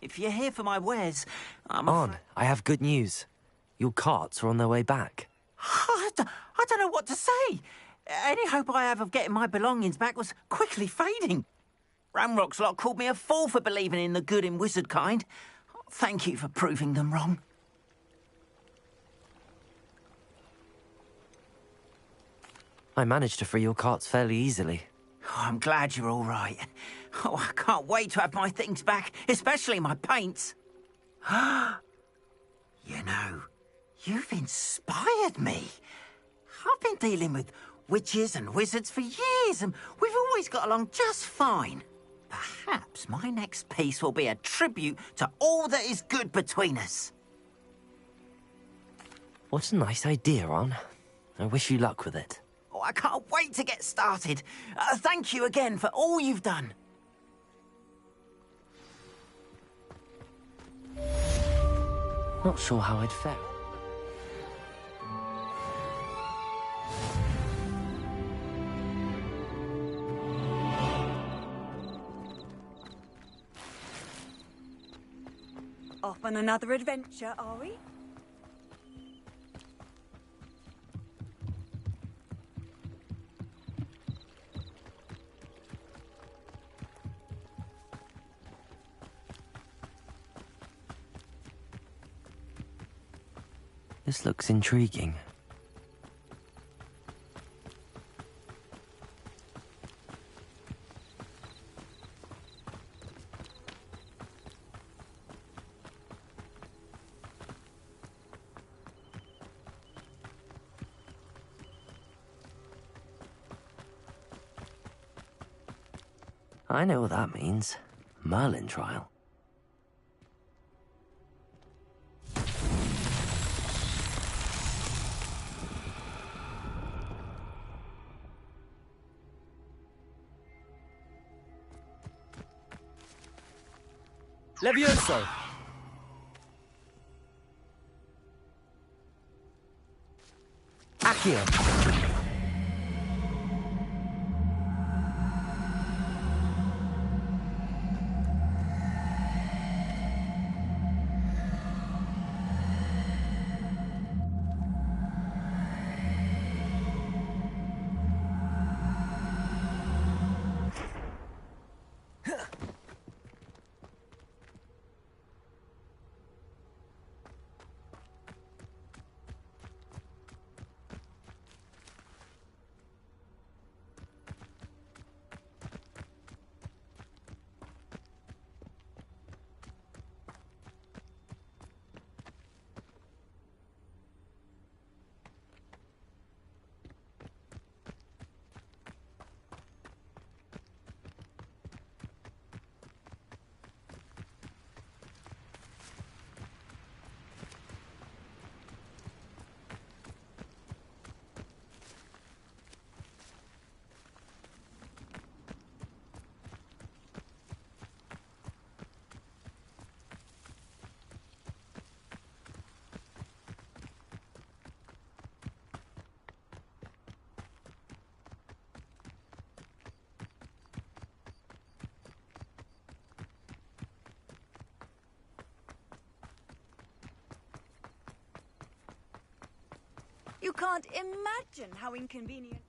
if you're here for my wares, On, I have good news. Your carts are on their way back. I don't know what to say. Any hope I have of getting my belongings back was quickly fading. Ramrock's lot called me a fool for believing in the good in wizard kind. Thank you for proving them wrong. I managed to free your carts fairly easily. Oh, I'm glad you're all right. Oh, I can't wait to have my things back, especially my paints. You know, you've inspired me. I've been dealing with witches and wizards for years, and we've always got along just fine. Perhaps my next piece will be a tribute to all that is good between us. What a nice idea, On. I wish you luck with it. Oh, I can't wait to get started. Thank you again for all you've done. Not sure how I'd fare. Off on another adventure, are we? This looks intriguing. I know what that means. Merlin trial. Levioso! Accio! You can't imagine how inconvenient.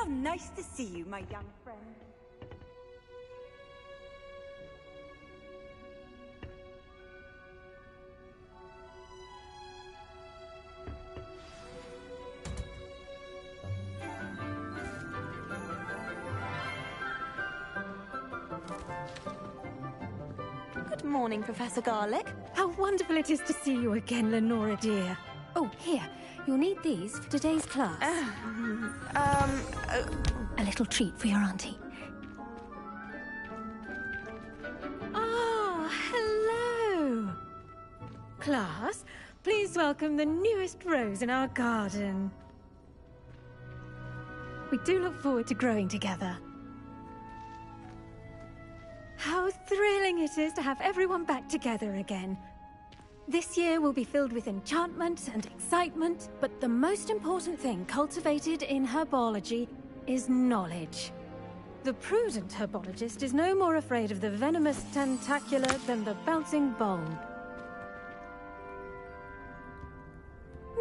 How nice to see you, my young friend. Good morning, Professor Garlick. How wonderful it is to see you again, Lenora dear. Oh, here. You'll need these for today's class. A little treat for your auntie. Ah, hello. Class, please welcome the newest rose in our garden. We do look forward to growing together. How thrilling it is to have everyone back together again. This year will be filled with enchantment and excitement, but the most important thing cultivated in herbology is knowledge. The prudent herbologist is no more afraid of the venomous tentacula than the bouncing bowl.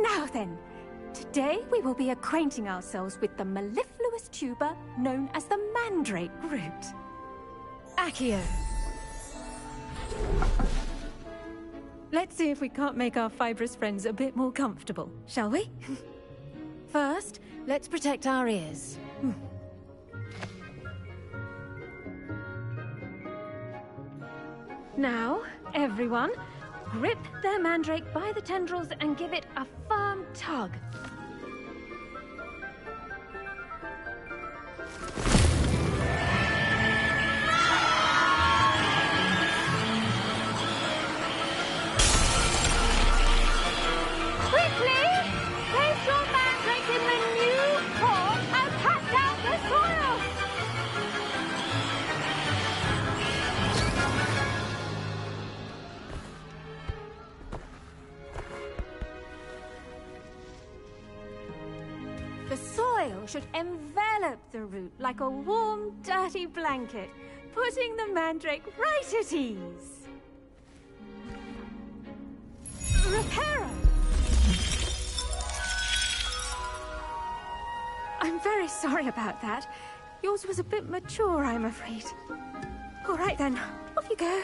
Now then, today we will be acquainting ourselves with the mellifluous tuber known as the mandrake root. Accio. Let's see if we can't make our fibrous friends a bit more comfortable, shall we? First, let's protect our ears. Now, everyone, grip their mandrake by the tendrils and give it a firm tug. Should envelop the root like a warm, dirty blanket, putting the mandrake right at ease. Reparo! I'm very sorry about that. Yours was a bit mature, I'm afraid. All right then, off you go.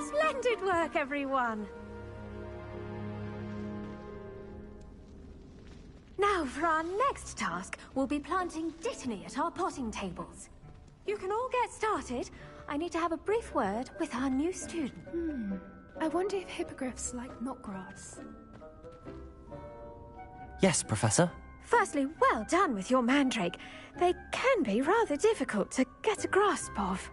Splendid work, everyone. Now, for our next task, we'll be planting dittany at our potting tables. You can all get started. I need to have a brief word with our new student. I wonder if hippogriffs like milk grass. Yes, Professor. Firstly, well done with your mandrake. They can be rather difficult to get a grasp of.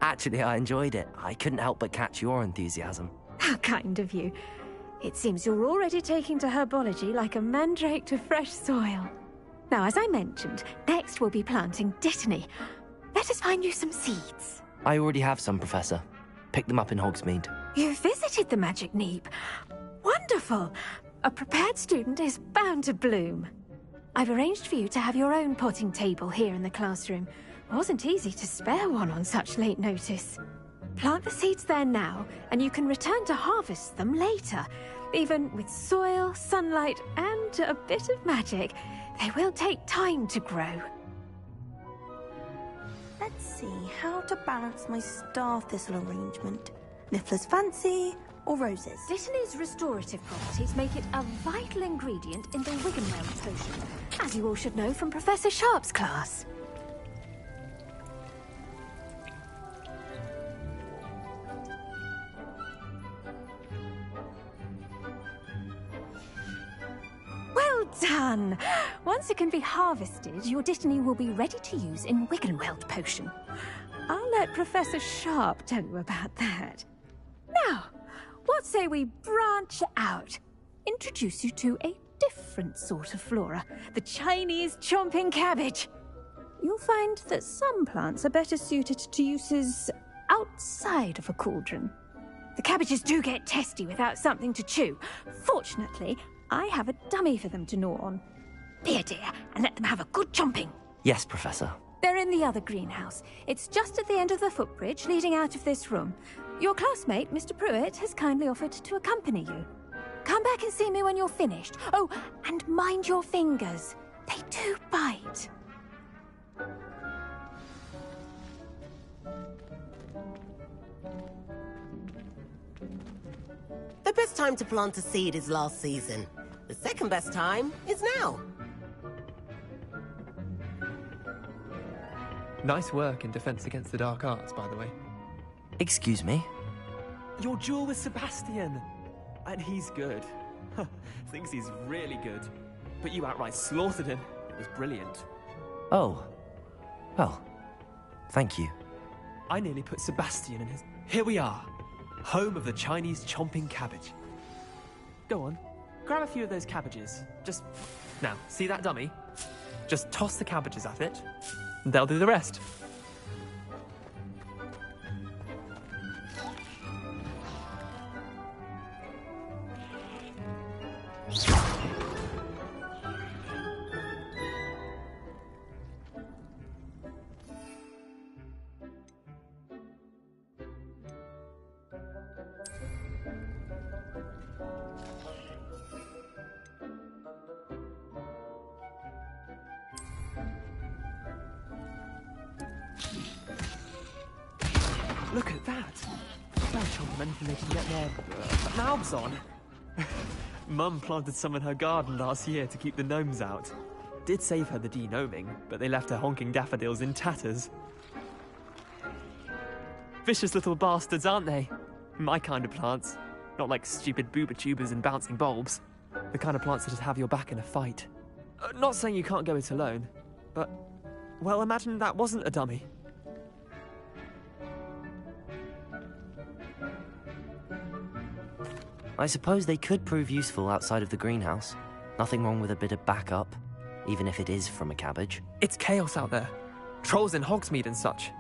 Actually, I enjoyed it. I couldn't help but catch your enthusiasm. How kind of you. It seems you're already taking to herbology like a mandrake to fresh soil. Now, as I mentioned, next we'll be planting dittany. Let us find you some seeds. I already have some, Professor. Picked them up in Hogsmeade. You visited the Magic Neep. Wonderful! A prepared student is bound to bloom. I've arranged for you to have your own potting table here in the classroom. Wasn't easy to spare one on such late notice. Plant the seeds there now, and you can return to harvest them later. Even with soil, sunlight, and a bit of magic, they will take time to grow. Let's see how to balance my star thistle arrangement. Niffler's fancy or roses? Dittany's restorative properties make it a vital ingredient in the Wiggenweld potion, as you all should know from Professor Sharp's class. Well done! Once it can be harvested, your dittany will be ready to use in Wiggenweld potion. I'll let Professor Sharp tell you about that. Now, what say we branch out? Introduce you to a different sort of flora, the Chinese chomping cabbage. You'll find that some plants are better suited to uses outside of a cauldron. The cabbages do get testy without something to chew. Fortunately, I have a dummy for them to gnaw on. Be a dear, and let them have a good chomping. Yes, Professor. They're in the other greenhouse. It's just at the end of the footbridge leading out of this room. Your classmate, Mr. Pruitt, has kindly offered to accompany you. Come back and see me when you're finished. Oh, and mind your fingers. They do bite. The best time to plant a seed is last season. The second best time is now. Nice work in Defense Against the Dark Arts, by the way. Excuse me? Your duel with Sebastian! And he's good. Thinks he's really good. But you outright slaughtered him. It was brilliant. Oh. Well, thank you. I nearly put Sebastian in his... Here we are. Home of the Chinese chomping cabbage. Go on. Grab a few of those cabbages. Just... Now, see that dummy? Just toss the cabbages at it. And they'll do the rest. Look at that! They'll chomp anything they can get their mouths on. Mum planted some in her garden last year to keep the gnomes out. Did save her the de-gnoming, but they left her honking daffodils in tatters. Vicious little bastards, aren't they? My kind of plants. Not like stupid booba tubers and bouncing bulbs. The kind of plants that just have your back in a fight. Not saying you can't go it alone, but... Well, imagine that wasn't a dummy. I suppose they could prove useful outside of the greenhouse. Nothing wrong with a bit of backup, even if it is from a cabbage. It's chaos out there. Trolls in Hogsmeade and such.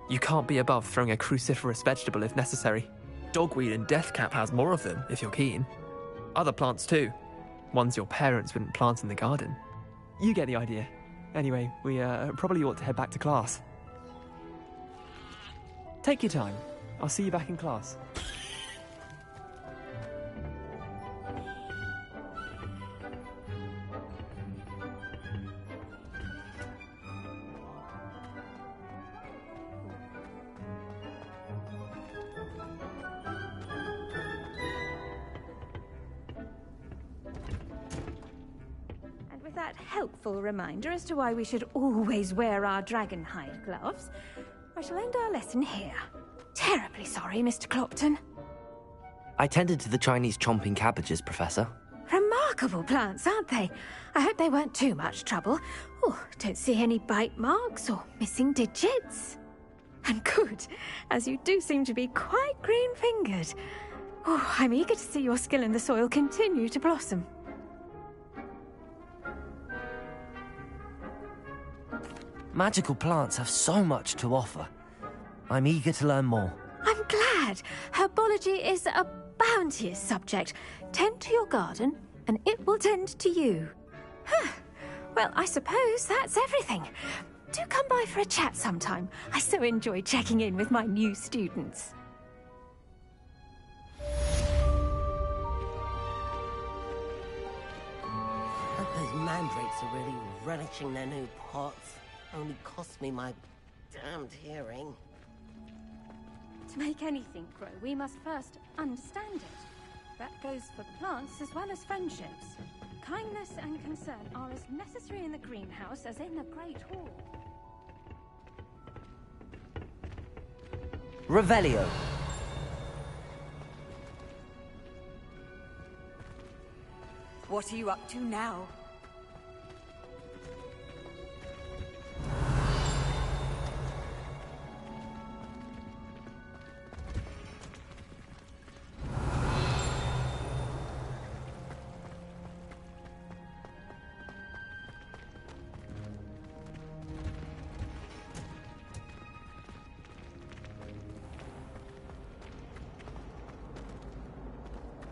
You can't be above throwing a cruciferous vegetable if necessary. Dogweed and deathcap has more of them, if you're keen. Other plants too. Ones your parents wouldn't plant in the garden. You get the idea. Anyway, we probably ought to head back to class. Take your time. I'll see you back in class. helpful reminder as to why we should always wear our dragon hide gloves, I shall end our lesson here. Terribly sorry, Mr. Clopton. I tended to the Chinese chomping cabbages, Professor. Remarkable plants, aren't they? I hope they weren't too much trouble. Oh, don't see any bite marks or missing digits. And good, as you do seem to be quite green-fingered. Oh, I'm eager to see your skill in the soil continue to blossom. Magical plants have so much to offer. I'm eager to learn more. I'm glad. Herbology is a bounteous subject. Tend to your garden, and it will tend to you. Well, I suppose that's everything. Do come by for a chat sometime. I so enjoy checking in with my new students. Those mandrakes are really relishing their new pots. Only cost me my damned hearing. To make anything grow, we must first understand it. That goes for plants as well as friendships. Kindness and concern are as necessary in the greenhouse as in the Great Hall. Revelio. What are you up to now?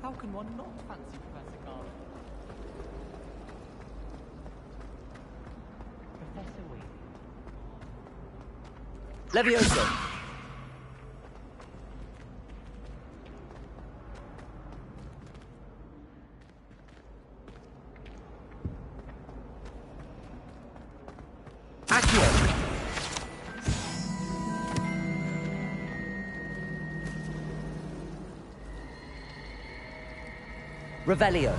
How can one not fancy Professor Garland? Professor Wing. Levioso! Accio! Revelio.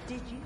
Did you?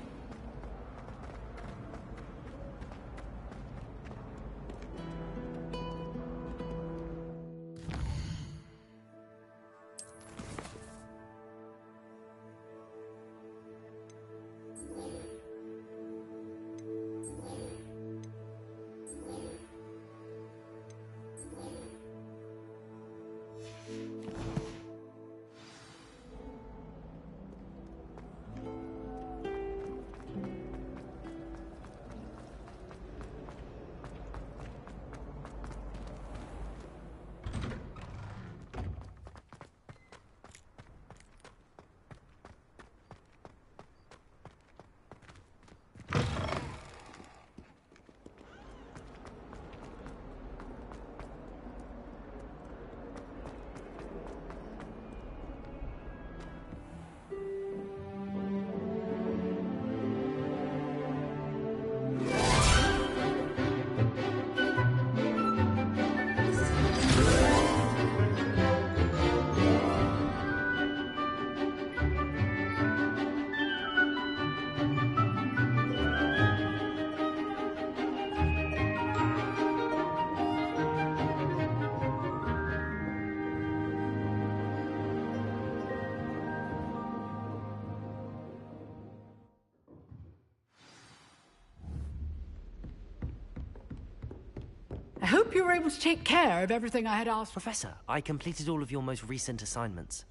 I hope you were able to take care of everything I had asked. Professor, I completed all of your most recent assignments.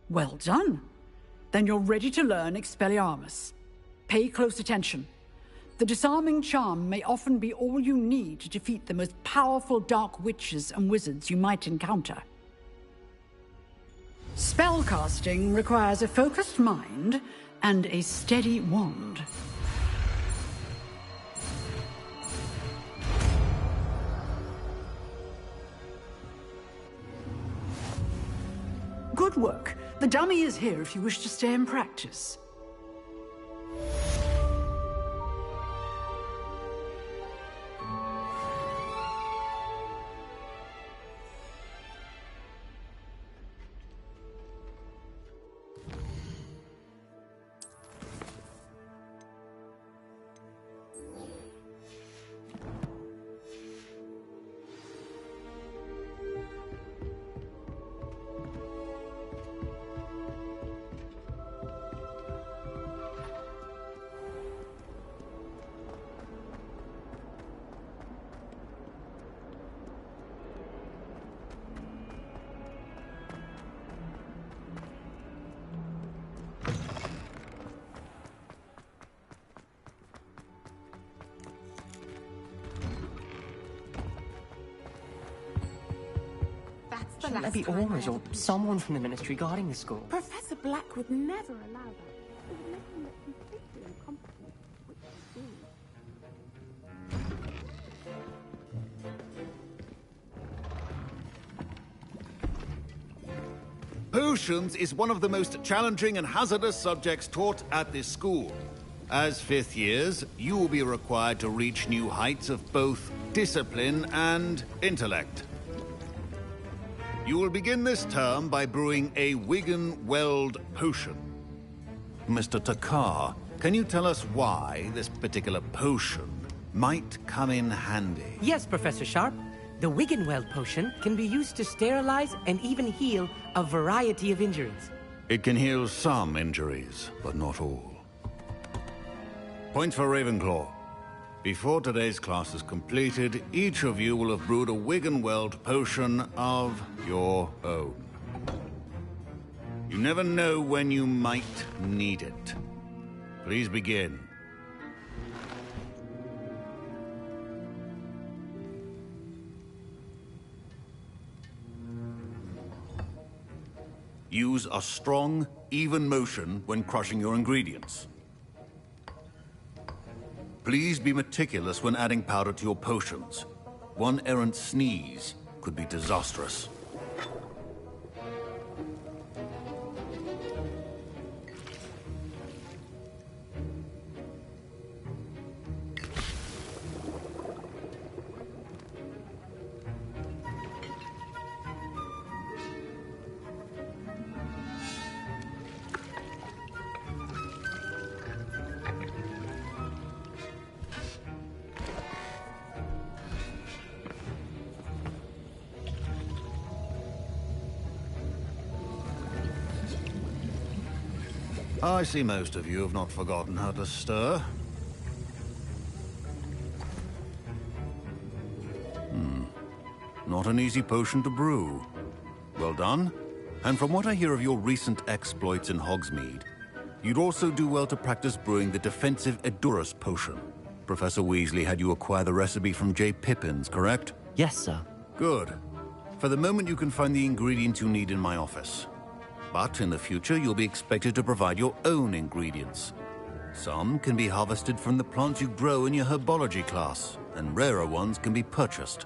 Well done. Then you're ready to learn Expelliarmus. Pay close attention. The disarming charm may often be all you need to defeat the most powerful dark witches and wizards you might encounter. Spellcasting requires a focused mind and a steady wand. Good work. The dummy is here if you wish to stay and practice. Shouldn't there be Aurors or someone from the Ministry guarding the school? Professor Black would never allow that. It would make him look completely incompetent, which he do. Potions is one of the most challenging and hazardous subjects taught at this school. As fifth years, you will be required to reach new heights of both discipline and intellect. You will begin this term by brewing a Wigan-Weld potion. Mr. Takar, can you tell us why this particular potion might come in handy? Yes, Professor Sharp. The Wigan-Weld potion can be used to sterilize and even heal a variety of injuries. It can heal some injuries, but not all. Points for Ravenclaw. Before today's class is completed, each of you will have brewed a Wigan-Weld potion of your own. You never know when you might need it. Please begin. Use a strong, even motion when crushing your ingredients. Please be meticulous when adding powder to your potions. One errant sneeze could be disastrous. I see most of you have not forgotten how to stir. Not an easy potion to brew. Well done. And from what I hear of your recent exploits in Hogsmeade, you'd also do well to practice brewing the defensive Edurus potion. Professor Weasley had you acquire the recipe from J. Pippins, correct? Yes, sir. Good. For the moment, you can find the ingredients you need in my office. But in the future, you'll be expected to provide your own ingredients. Some can be harvested from the plants you grow in your herbology class, and rarer ones can be purchased.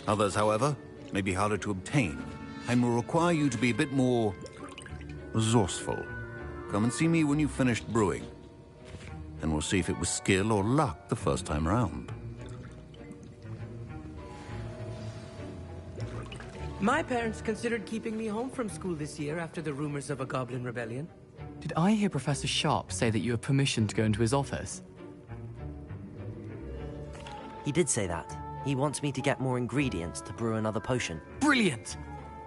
Others, however, may be harder to obtain, and will require you to be a bit more resourceful. Come and see me when you've finished brewing, and we'll see if it was skill or luck the first time round. My parents considered keeping me home from school this year after the rumors of a goblin rebellion. Did I hear Professor Sharp say that you have permission to go into his office? He did say that. He wants me to get more ingredients to brew another potion. Brilliant!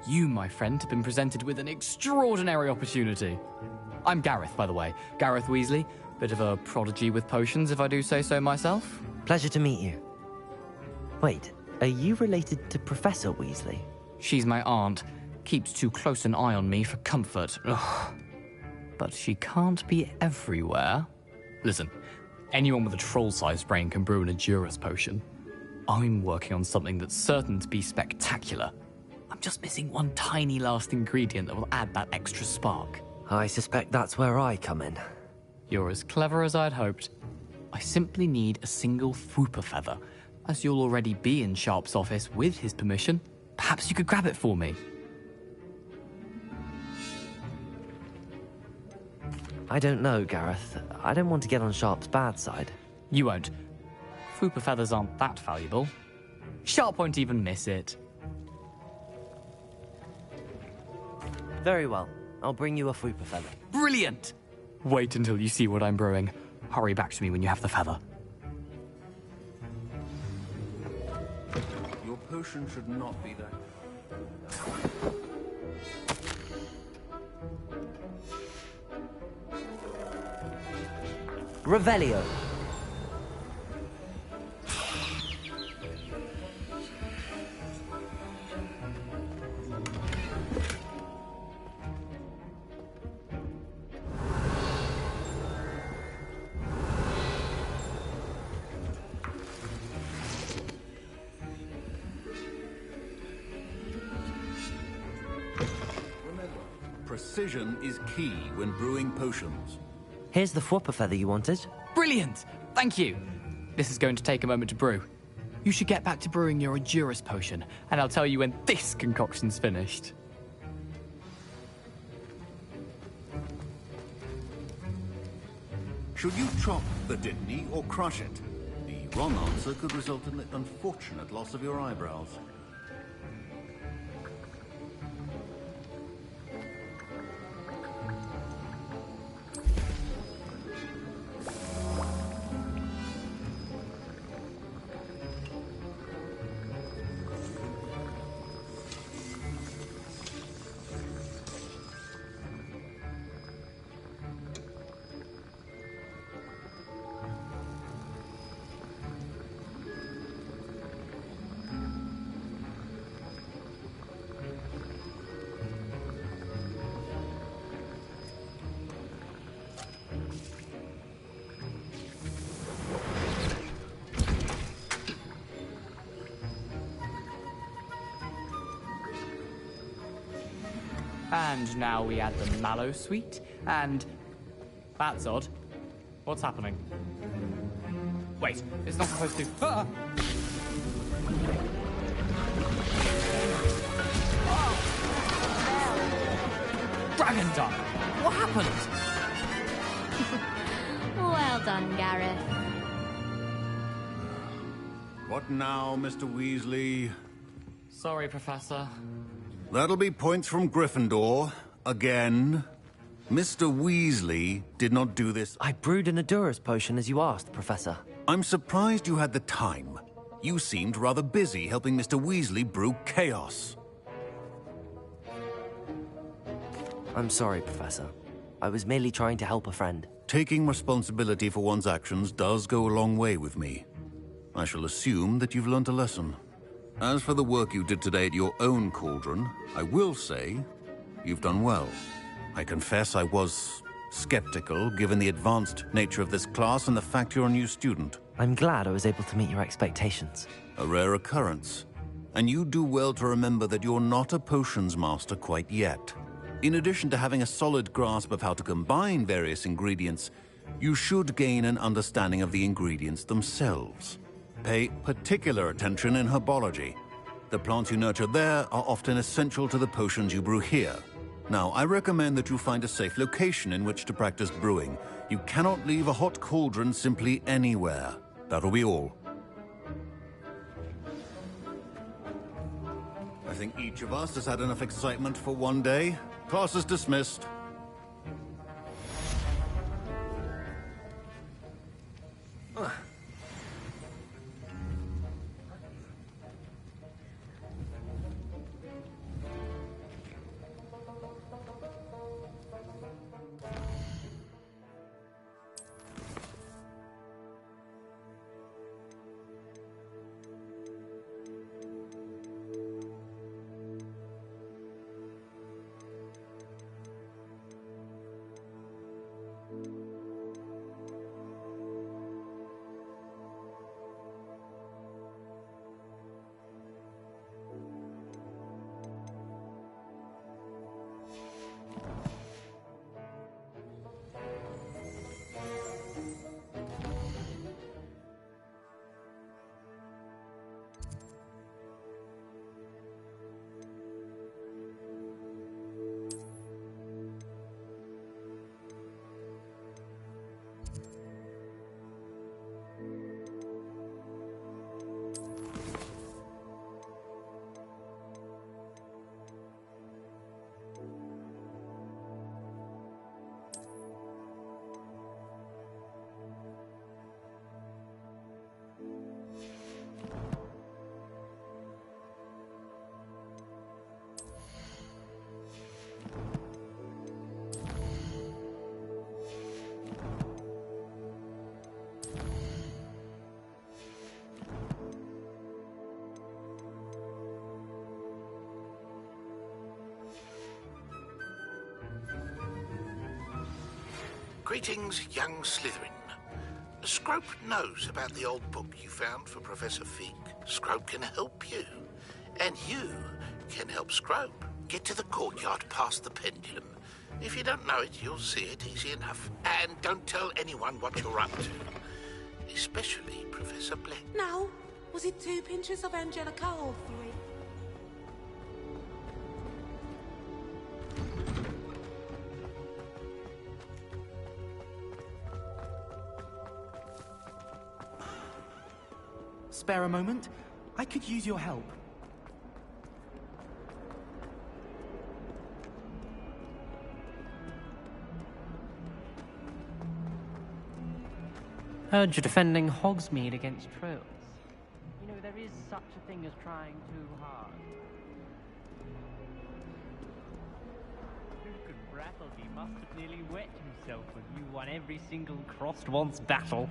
You, my friend, have been presented with an extraordinary opportunity. I'm Gareth, by the way. Gareth Weasley. Bit of a prodigy with potions, if I do say so myself. Pleasure to meet you. Wait, are you related to Professor Weasley? She's my aunt. Keeps too close an eye on me for comfort. Ugh. But she can't be everywhere. Listen, anyone with a troll-sized brain can brew an Edurus potion. I'm working on something that's certain to be spectacular. I'm just missing one tiny last ingredient that will add that extra spark. I suspect that's where I come in. You're as clever as I'd hoped. I simply need a single Fwooper feather. As you'll already be in Sharp's office with his permission, perhaps you could grab it for me. I don't know, Gareth. I don't want to get on Sharp's bad side. You won't. Fwooper feathers aren't that valuable. Sharp won't even miss it. Very well. I'll bring you a fruit feather. Brilliant! Wait until you see what I'm brewing. Hurry back to me when you have the feather. Your potion should not be that. Revelio. Precision is key when brewing potions. Here's the Fwopper feather you wanted. Brilliant! Thank you! This is going to take a moment to brew. You should get back to brewing your Adurus potion, and I'll tell you when this concoction's finished. Should you chop the Dittany or crush it? The wrong answer could result in the unfortunate loss of your eyebrows. And now we add the mallow sweet, and... That's odd. What's happening? Wait, it's not supposed to... Ah! Dragon Dog! What happened? Well done, Gareth. What now, Mr. Weasley? Sorry, Professor. That'll be points from Gryffindor. Again. Mr. Weasley did not do this. I brewed an Adurus potion as you asked, Professor. I'm surprised you had the time. You seemed rather busy helping Mr. Weasley brew chaos. I'm sorry, Professor. I was merely trying to help a friend. Taking responsibility for one's actions does go a long way with me. I shall assume that you've learnt a lesson. As for the work you did today at your own cauldron, I will say you've done well. I confess I was skeptical, given the advanced nature of this class and the fact you're a new student. I'm glad I was able to meet your expectations. A rare occurrence. And you do well to remember that you're not a potions master quite yet. In addition to having a solid grasp of how to combine various ingredients, you should gain an understanding of the ingredients themselves. Pay particular attention in herbology. The plants you nurture there are often essential to the potions you brew here. Now, I recommend that you find a safe location in which to practice brewing. You cannot leave a hot cauldron simply anywhere. That'll be all. I think each of us has had enough excitement for one day. Class is dismissed. Greetings, young Slytherin. Scrope knows about the old book you found for Professor Fig. Scrope can help you. And you can help Scrope. Get to the courtyard past the pendulum. If you don't know it, you'll see it easy enough. And don't tell anyone what you're up to. Especially Professor Black. Now, was it 2 pinches of Angelica or 3? Spare a moment? I could use your help. Heard you're defending Hogsmeade against trolls. You know, there is such a thing as trying too hard. Duke and Brattleby must have nearly wet himself when you won every single crossed once battle.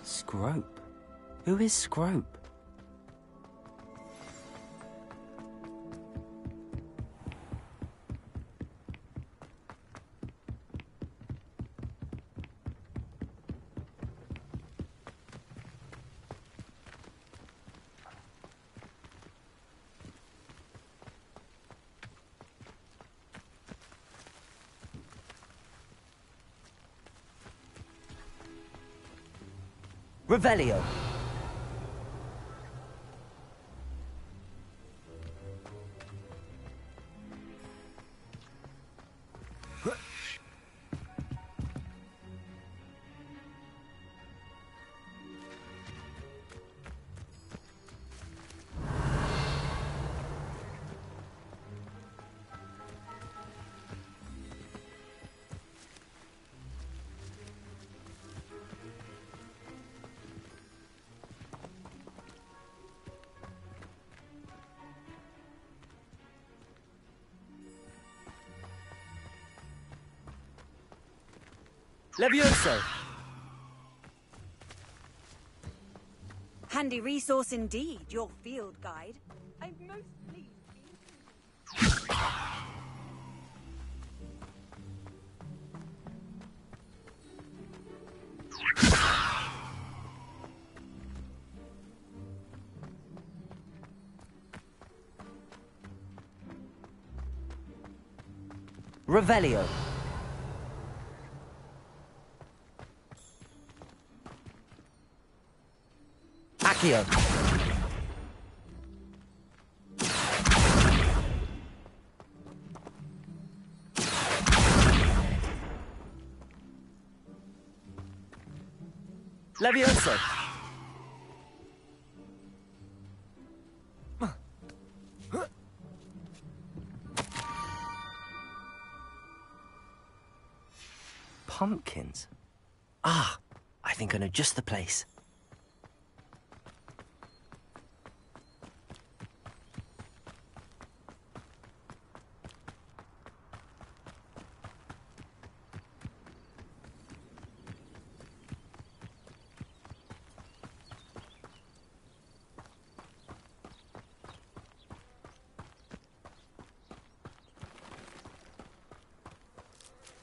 Scrope? Who is Scrope? Revelio. Levioso! Handy resource indeed, your field guide. I'm most pleased. Revelio. Accio. Levioso. Pumpkins? Ah, I think I know just the place.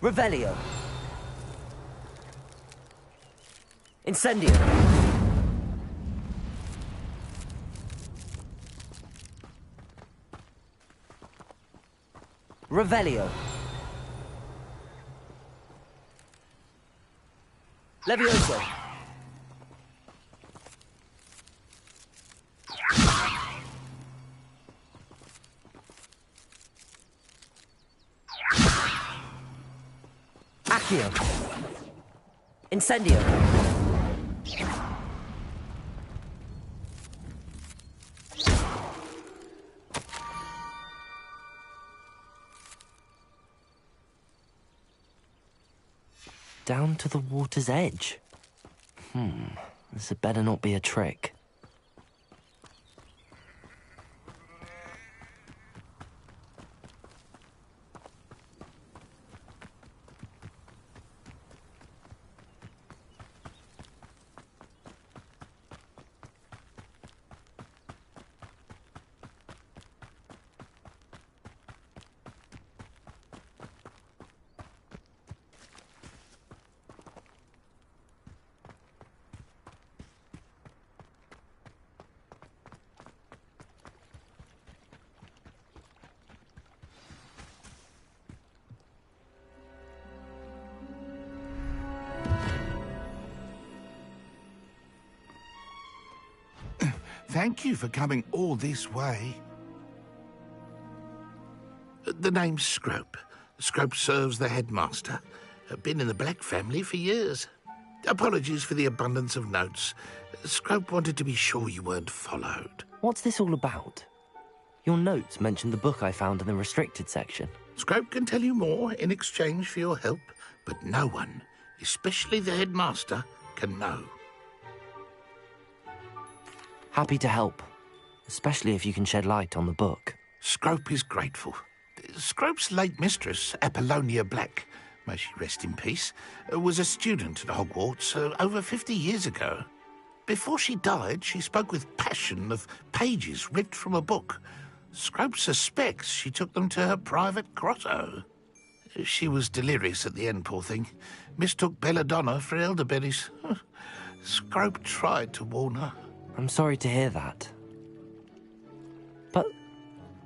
Revelio. Incendio. Revelio. Levioso. Accio. Incendio. Down to the water's edge. This had better not be a trick. Thank you for coming all this way. The name's Scrope. Scrope serves the headmaster. Been in the Black family for years. Apologies for the abundance of notes. Scrope wanted to be sure you weren't followed. What's this all about? Your notes mentioned the book I found in the restricted section. Scrope can tell you more in exchange for your help, but no one, especially the headmaster, can know. Happy to help, especially if you can shed light on the book. Scrope is grateful. Scrope's late mistress, Apollonia Black, may she rest in peace, was a student at Hogwarts over 50 years ago. Before she died, she spoke with passion of pages ripped from a book. Scrope suspects she took them to her private grotto. She was delirious at the end, poor thing. Mistook belladonna for elderberries. Scrope tried to warn her. I'm sorry to hear that. But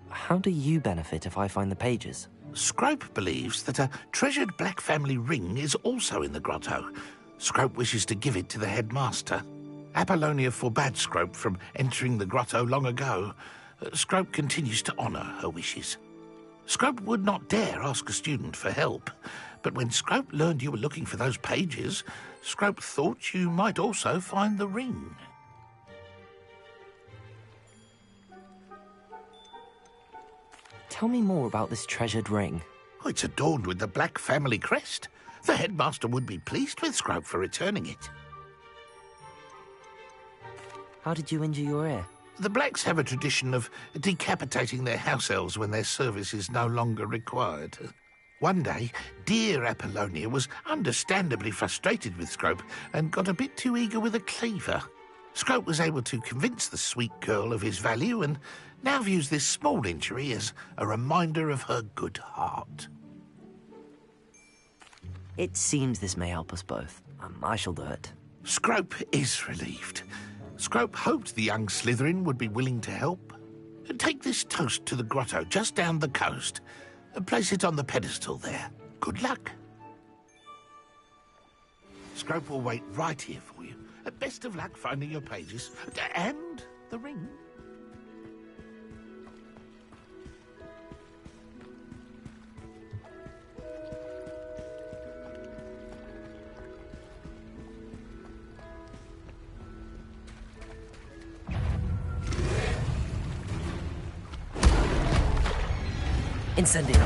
how do you benefit if I find the pages? Scrope believes that a treasured Black family ring is also in the grotto. Scrope wishes to give it to the headmaster. Apollonia forbade Scrope from entering the grotto long ago. Scrope continues to honour her wishes. Scrope would not dare ask a student for help, but when Scrope learned you were looking for those pages, Scrope thought you might also find the ring. Tell me more about this treasured ring. Oh, it's adorned with the Black family crest. The headmaster would be pleased with Scrope for returning it. How did you injure your ear? The Blacks have a tradition of decapitating their house elves when their service is no longer required. One day, dear Apollonia was understandably frustrated with Scrope and got a bit too eager with a cleaver. Scrope was able to convince the sweet girl of his value and now views this small injury as a reminder of her good heart. It seems this may help us both. I shall do it. Scrope is relieved. Scrope hoped the young Slytherin would be willing to help. Take this toast to the grotto just down the coast and place it on the pedestal there. Good luck. Scrope will wait right here for you. Best of luck finding your pages and the ring. Incendio.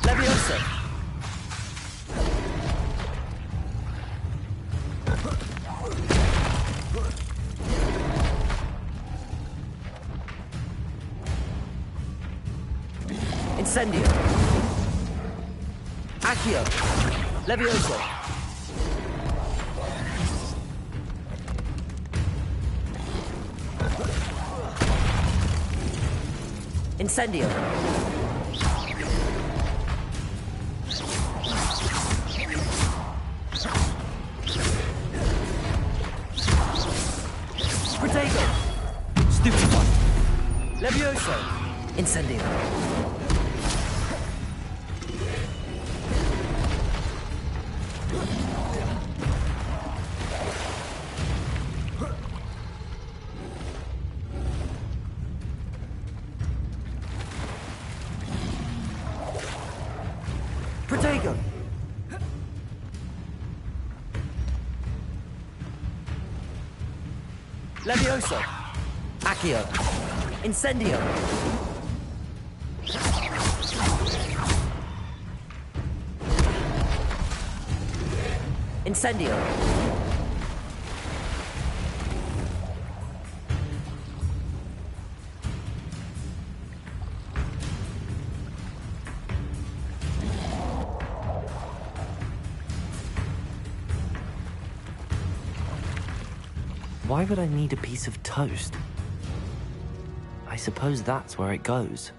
Levioso. Incendio. Accio. Levioso. Incendio. Protego. Stupefy. Levioso. Incendio. Levioso! Accio! Incendio! Incendio! Why would I need a piece of toast? I suppose that's where it goes.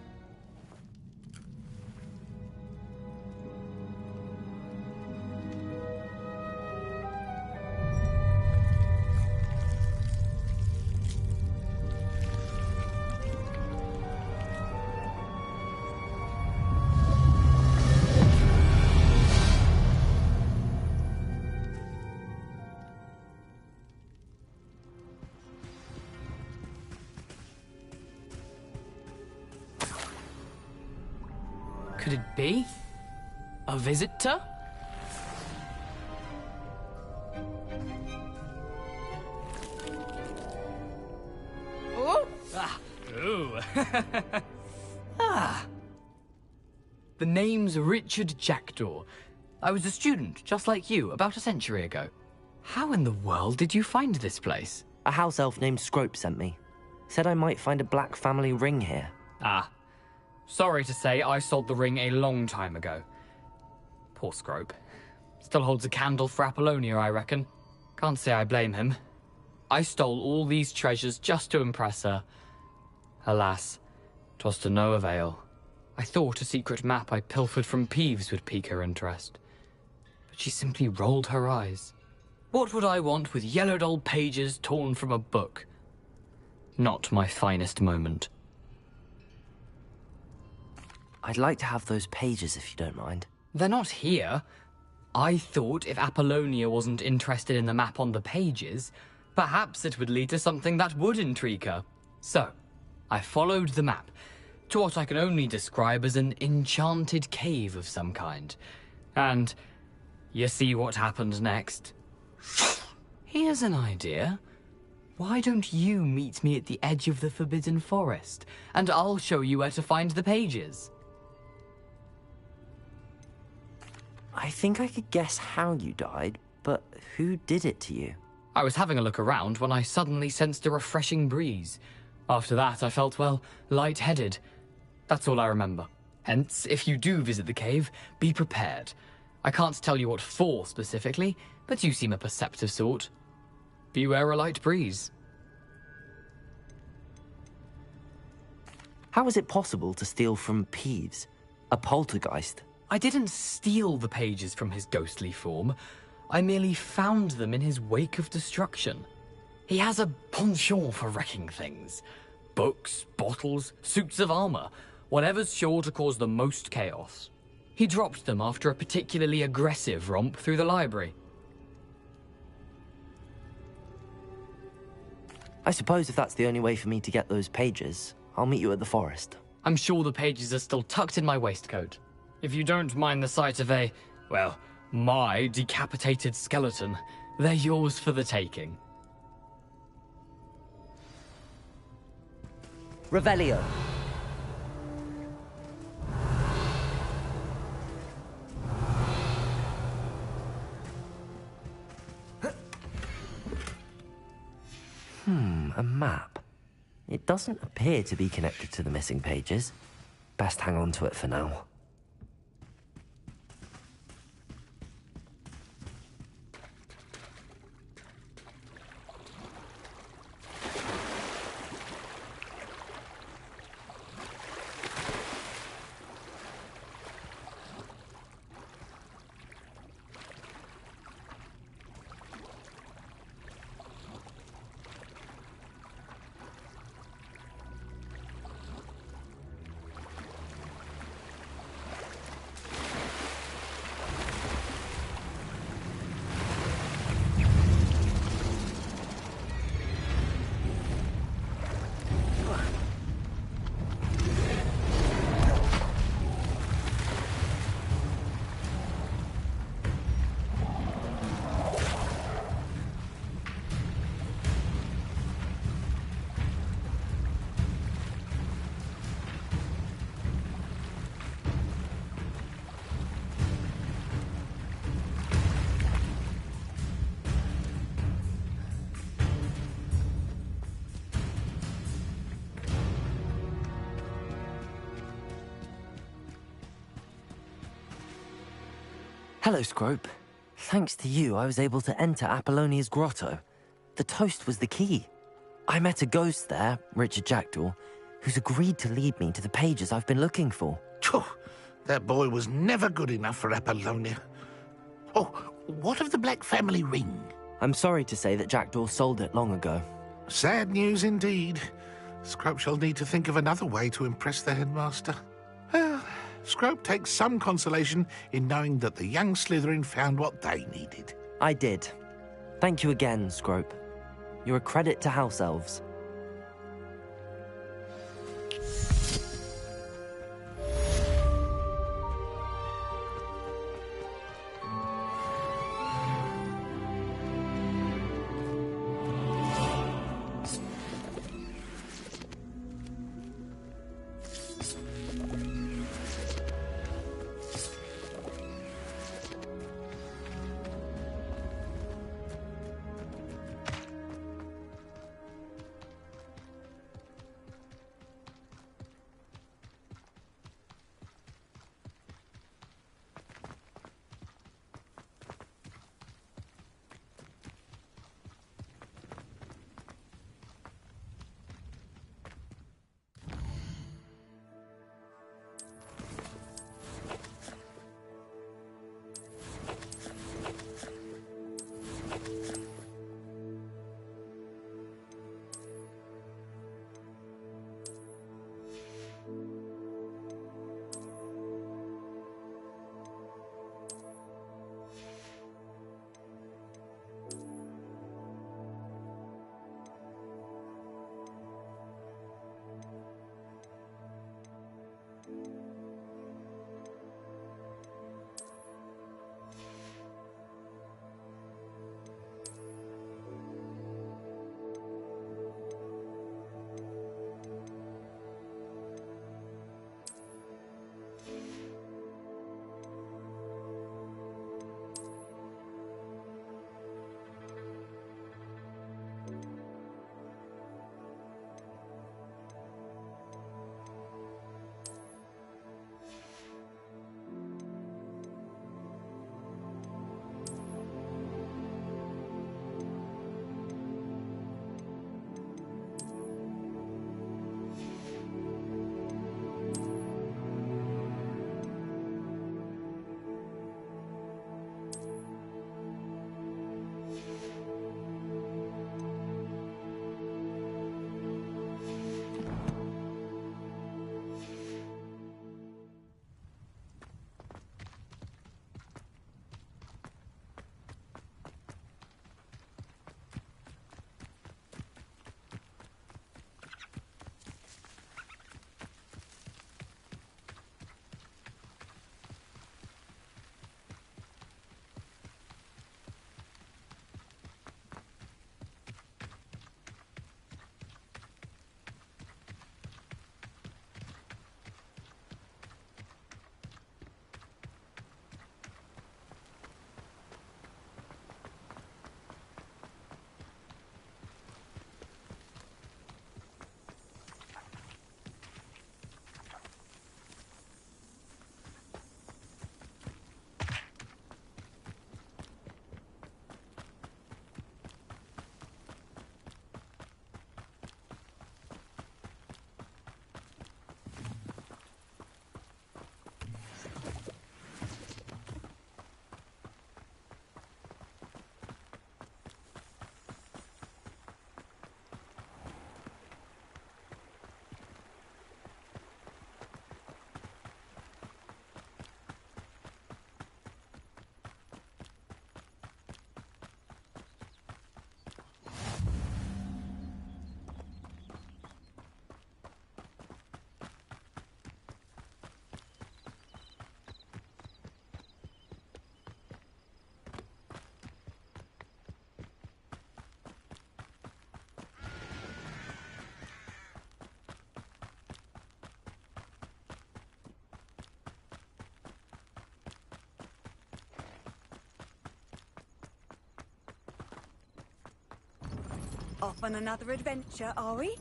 Could it be? A visitor? Oh! Ah! Ooh! Ah! The name's Richard Jackdaw. I was a student, just like you, about a century ago. How in the world did you find this place? A house elf named Scrope sent me. Said I might find a black family ring here. Ah. Sorry to say, I sold the ring a long time ago. Poor Scrope. Still holds a candle for Apollonia, I reckon. Can't say I blame him. I stole all these treasures just to impress her. Alas, 'twas to no avail. I thought a secret map I pilfered from Peeves would pique her interest. But she simply rolled her eyes. What would I want with yellowed old pages torn from a book? Not my finest moment. I'd like to have those pages if you don't mind. They're not here. I thought if Apollonia wasn't interested in the map on the pages, perhaps it would lead to something that would intrigue her. So, I followed the map to what I can only describe as an enchanted cave of some kind. And you see what happened next? Here's an idea. Why don't you meet me at the edge of the Forbidden Forest, and I'll show you where to find the pages? I think I could guess how you died, but who did it to you? I was having a look around when I suddenly sensed a refreshing breeze. After that, I felt, well, lightheaded. That's all I remember. Hence, if you do visit the cave, be prepared. I can't tell you what for specifically, but you seem a perceptive sort. Beware a light breeze. How is it possible to steal from Peeves, a poltergeist? I didn't steal the pages from his ghostly form. I merely found them in his wake of destruction. He has a penchant for wrecking things. Books, bottles, suits of armor, whatever's sure to cause the most chaos. He dropped them after a particularly aggressive romp through the library. I suppose if that's the only way for me to get those pages, I'll meet you at the forest. I'm sure the pages are still tucked in my waistcoat. If you don't mind the sight of a, well, my decapitated skeleton, they're yours for the taking. Revelio. A map. It doesn't appear to be connected to the missing pages. Best hang on to it for now. Hello, Scrope. Thanks to you, I was able to enter Apollonia's grotto. The toast was the key. I met a ghost there, Richard Jackdaw, who's agreed to lead me to the pages I've been looking for. Phew, that boy was never good enough for Apollonia. Oh, what of the Black family ring? I'm sorry to say that Jackdaw sold it long ago. Sad news indeed. Scrope shall need to think of another way to impress the headmaster. Well, Scrope takes some consolation in knowing that the young Slytherin found what they needed. I did. Thank you again, Scrope. You're a credit to House Elves. Off on another adventure, are we?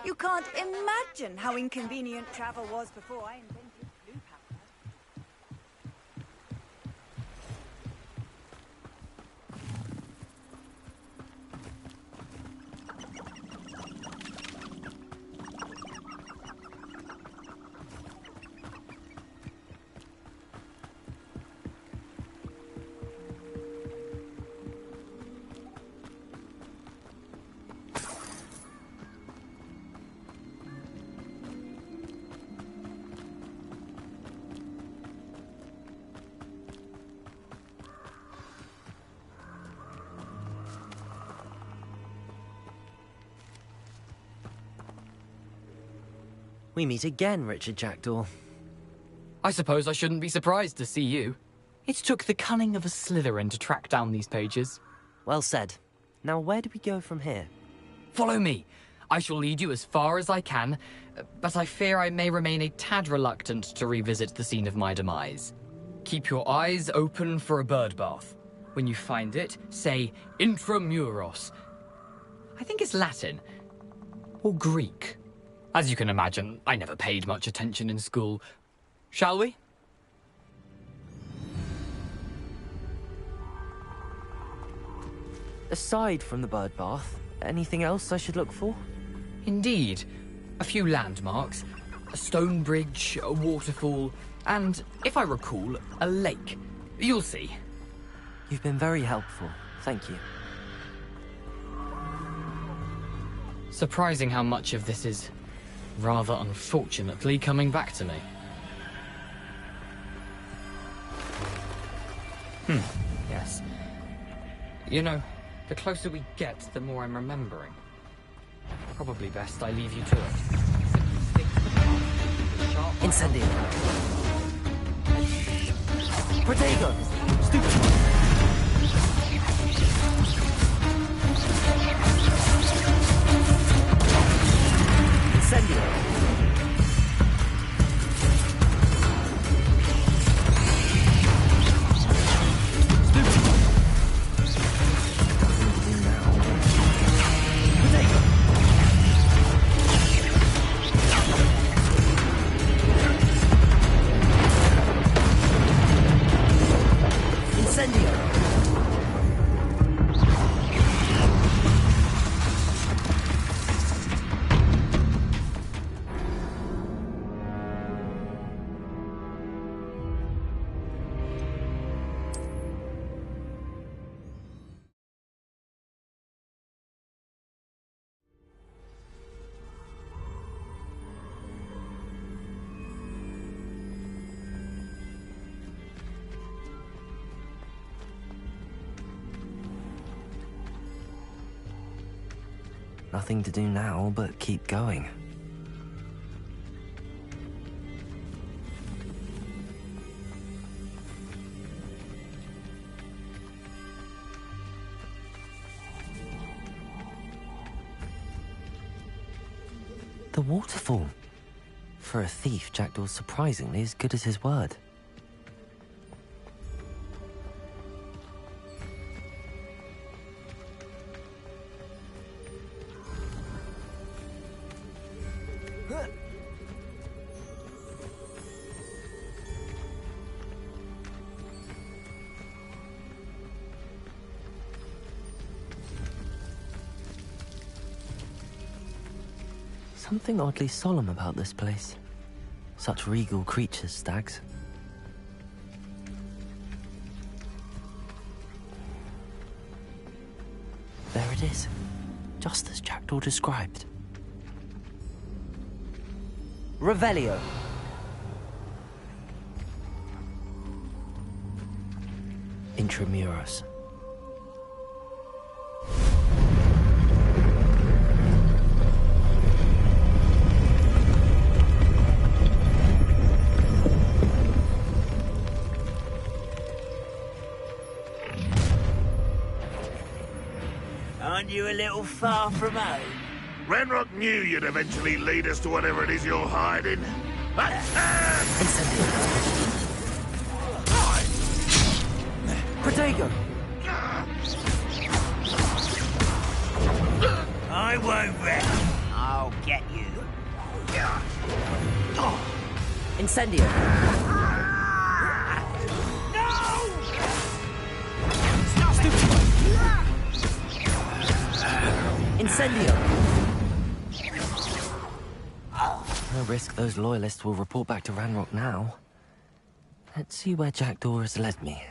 You can't imagine how inconvenient travel was before I invented blue powder. We meet again, Richard Jackdaw. I suppose I shouldn't be surprised to see you. It took the cunning of a Slytherin to track down these pages. Well said. Now where do we go from here? Follow me. I shall lead you as far as I can, but I fear I may remain a tad reluctant to revisit the scene of my demise. Keep your eyes open for a bird bath. When you find it, say intramuros. I think it's Latin. Or Greek. As you can imagine, I never paid much attention in school. Shall we? Aside from the bird bath, anything else I should look for? Indeed. A few landmarks. A stone bridge, a waterfall, and, if I recall, a lake. You'll see. You've been very helpful. Thank you. Surprising how much of this is, rather unfortunately, coming back to me. Yes. You know, the closer we get, the more I'm remembering. Probably best I leave you to it. Incendio. Protego! Stupid! Incendio! Nothing to do now but keep going. The waterfall. For a thief, Jackdaw's surprisingly as good as his word. Something oddly solemn about this place. Such regal creatures, stags. There it is, just as Jackdaw described. Revelio. Intramuros. Aren't you a little far from home? Renrock knew you'd eventually lead us to whatever it is you're hiding. Protego! I won't rest. I'll get you. Incendio! Incendio! No risk those loyalists will report back to Ranrock now. Let's see where Jackdaw has led me.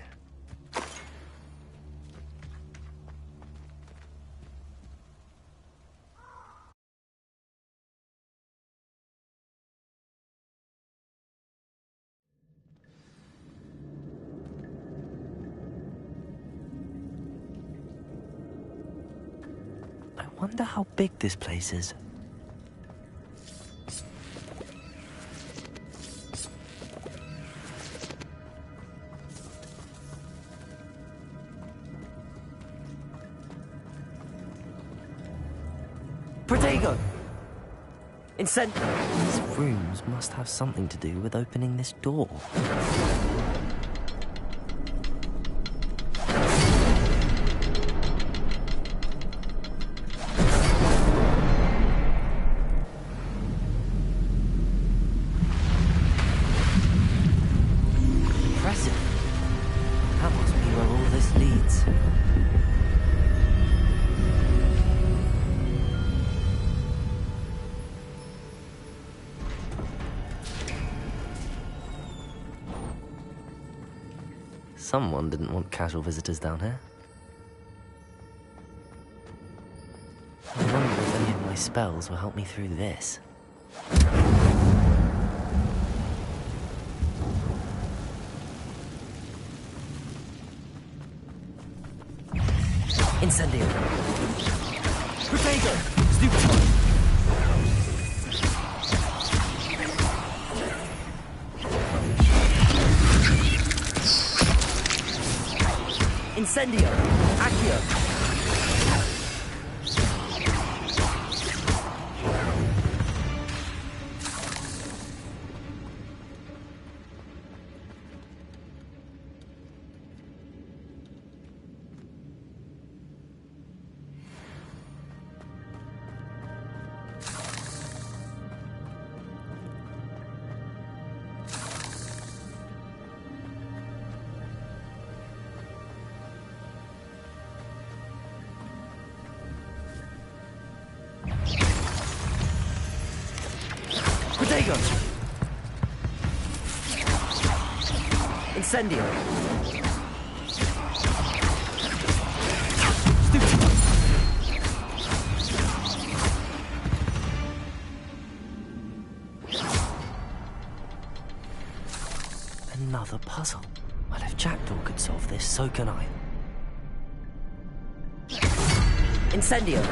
I wonder how big this place is. Protego! These rooms must have something to do with opening this door. Impressive. That must be where all this leads. Someone didn't want casual visitors down here. I wonder if any of my spells will help me through this. Incendio! Protego! Stupid! Incendio! Accio! Protego! Incendio! Another puzzle. Well, if Jackdaw could solve this, so can I. Incendio!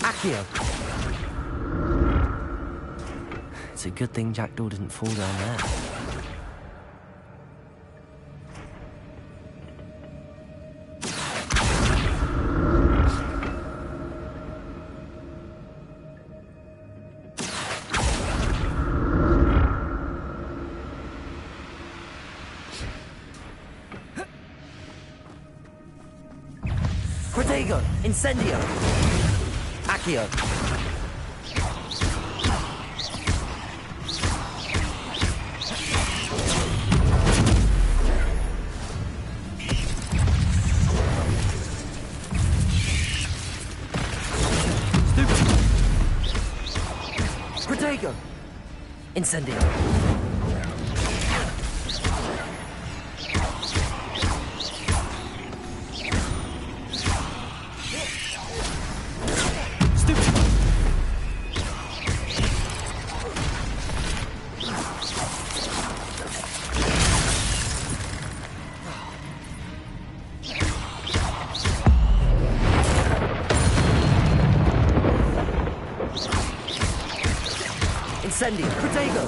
Accio! It's a good thing Jackdaw didn't fall down there. Protego! Incendio! Accio! Protego! Incendio. Incendio! Protego!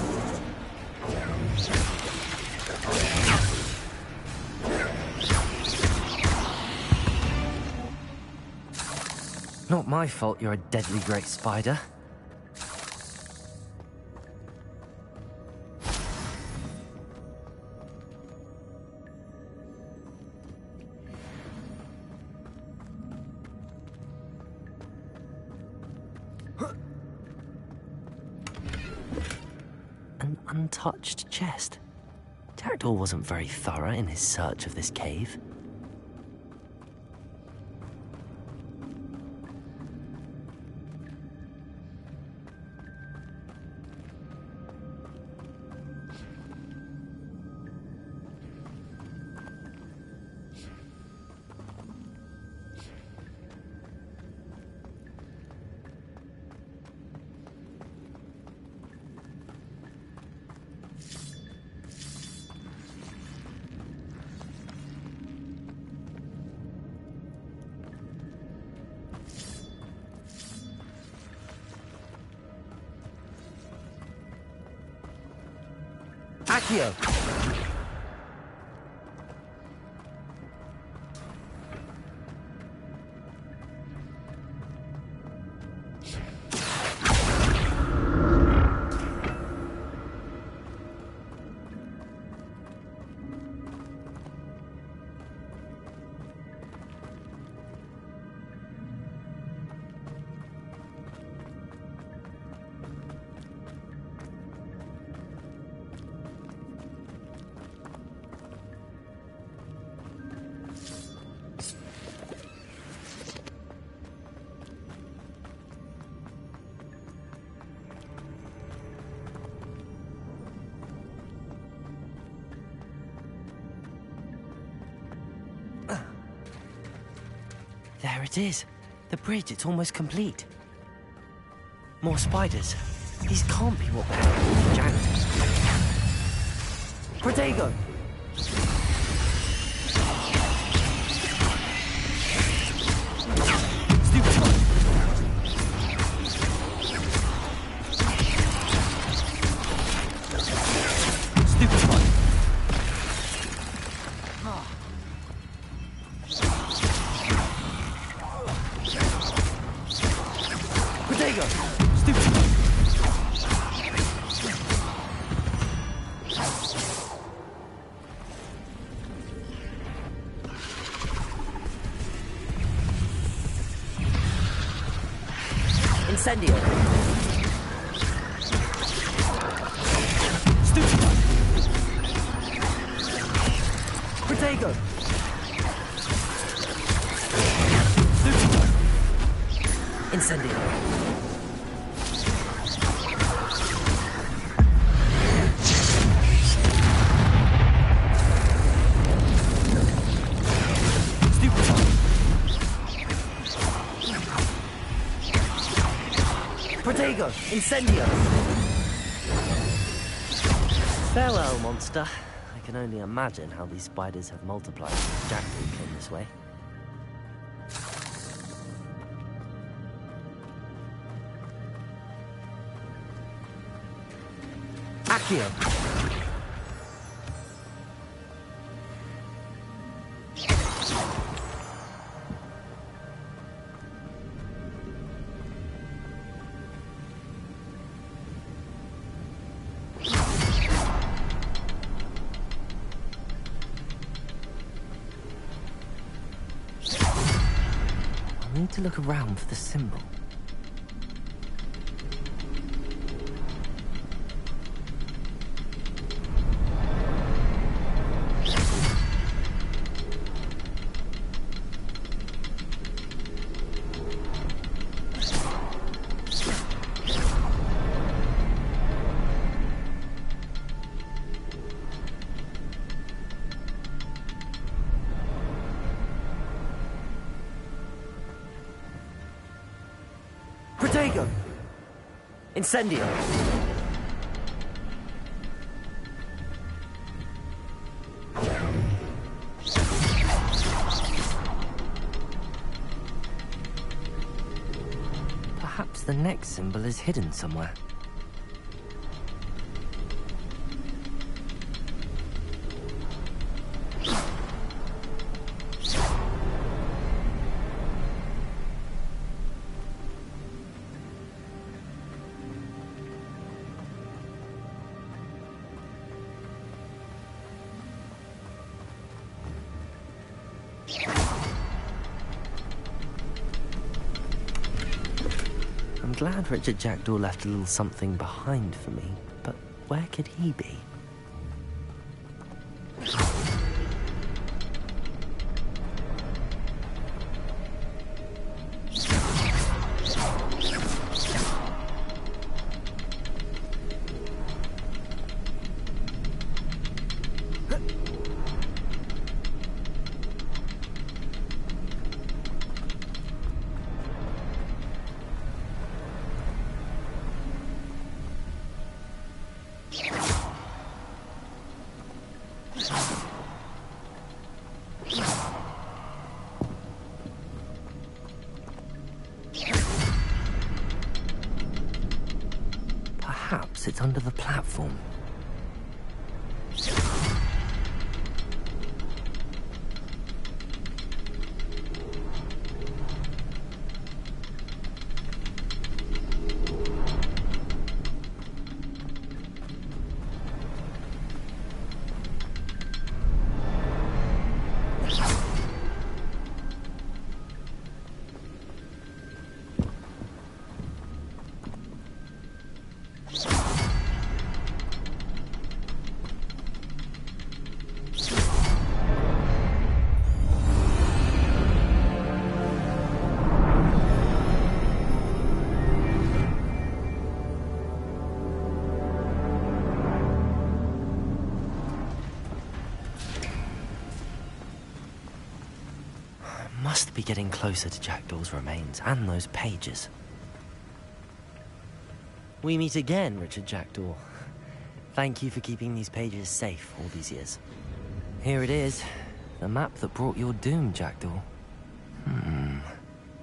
Not my fault you're a deadly great spider. An untouched chest. Jackdaw wasn't very thorough in his search of this cave. Accio! There it is. The bridge, it's almost complete. More spiders. These can't be what happened to Jack. Protego! Incendio. Protego! Incendio. Protego! Incendio! Farewell, monster. I can only imagine how these spiders have multiplied since Jackdaw came this way. Accio! I need to look around for the symbol. Incendio! Perhaps the next symbol is hidden somewhere. I'm glad Richard Jackdaw left a little something behind for me, but where could he be? Perhaps it's under the platform. Must be getting closer to Jackdaw's remains and those pages. We meet again, Richard Jackdaw. Thank you for keeping these pages safe all these years. Here it is, the map that brought your doom, Jackdaw.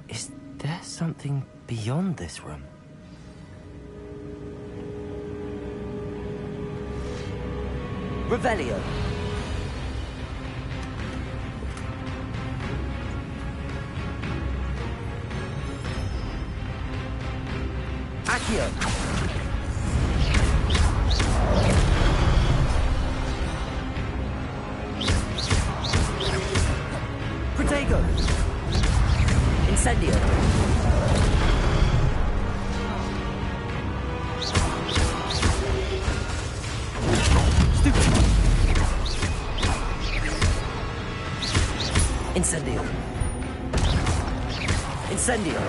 Is there something beyond this room? Revelio! Accio! Protego! Incendio! Stupid! Incendio! Incendio!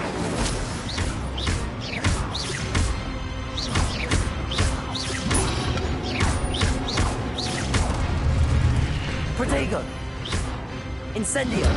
Protego! Incendio!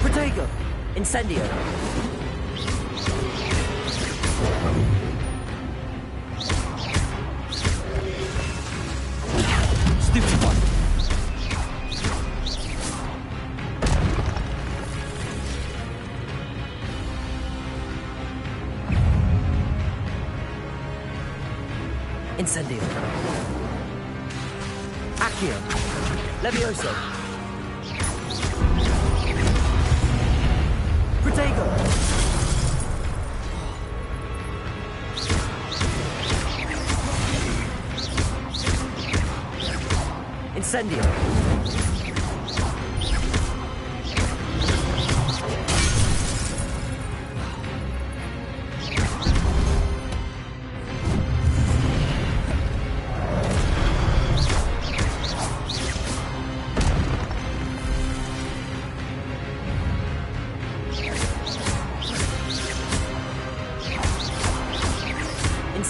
Protego! Incendio! Stupid one! Incendio! Accio! Levioso! Protego! Incendio!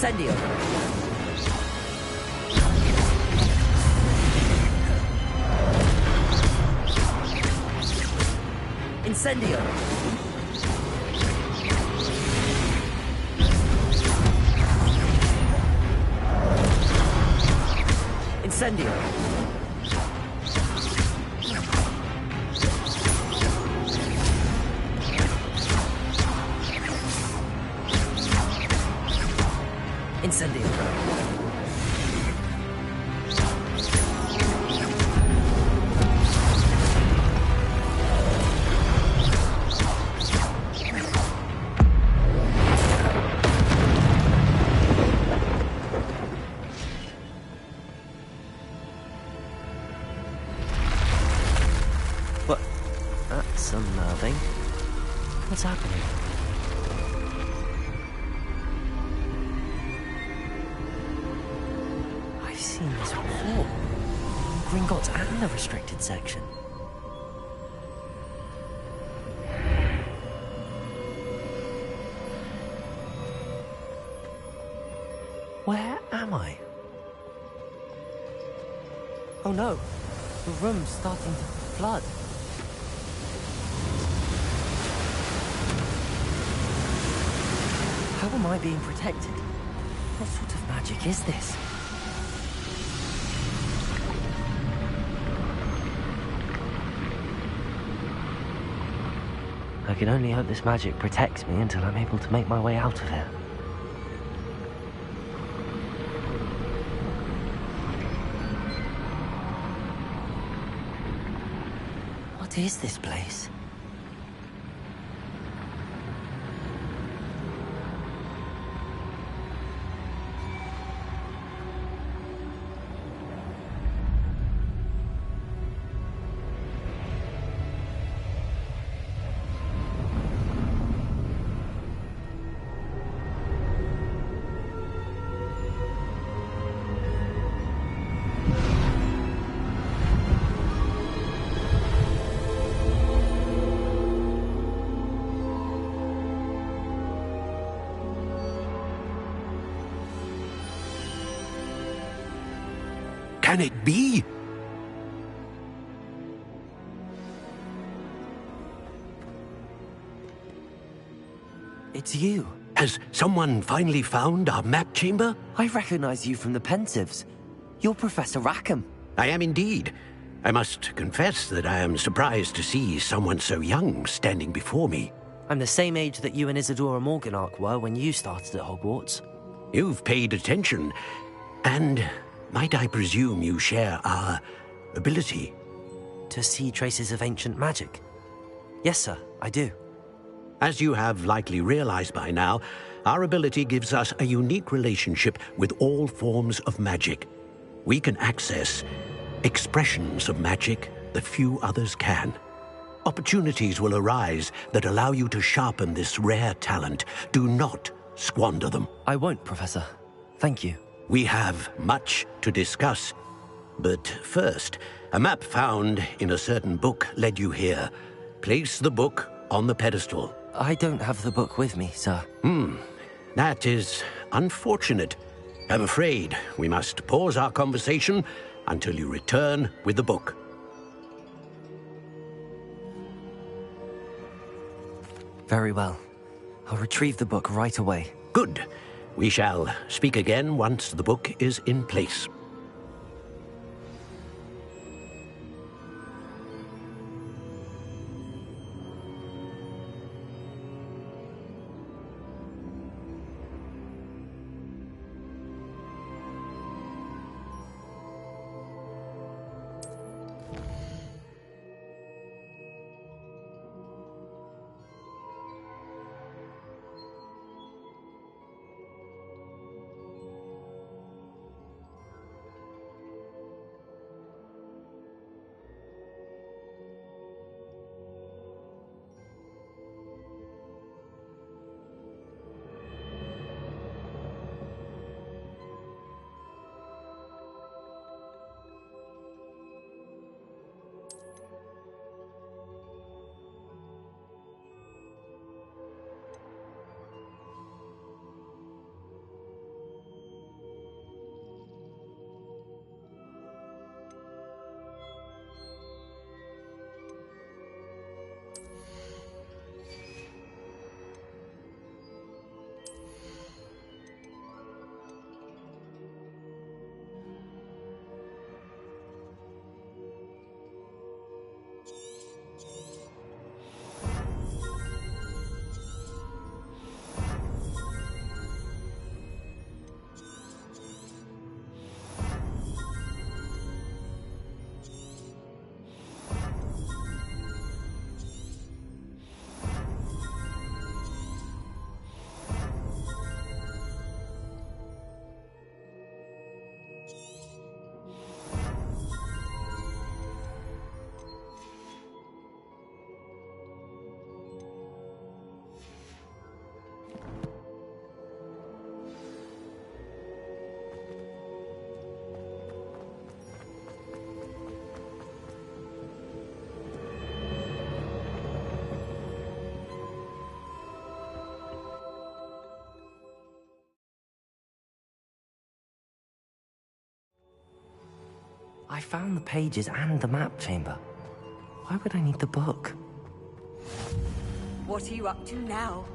Incendio! Incendio! Incendio! Incendio! What? That's unnerving. What's happening? I've seen this before. Gringotts and the restricted section. Where am I? Oh no, the room's starting to flood. How am I being protected? What sort of magic is this? I can only hope this magic protects me until I'm able to make my way out of here. What is this place? Can it be? It's you. Has someone finally found our map chamber? I recognize you from the Pensieves. You're Professor Rackham. I am indeed. I must confess that I am surprised to see someone so young standing before me. I'm the same age that you and Isadora Morganach were when you started at Hogwarts. You've paid attention, and might I presume you share our ability? To see traces of ancient magic? Yes, sir, I do. As you have likely realized by now, our ability gives us a unique relationship with all forms of magic. We can access expressions of magic that few others can. Opportunities will arise that allow you to sharpen this rare talent. Do not squander them. I won't, Professor. Thank you. We have much to discuss. But first, a map found in a certain book led you here. Place the book on the pedestal. I don't have the book with me, sir. That is unfortunate. I'm afraid we must pause our conversation until you return with the book. Very well. I'll retrieve the book right away. Good. We shall speak again once the book is in place. I found the pages and the map chamber. Why would I need the book? What are you up to now?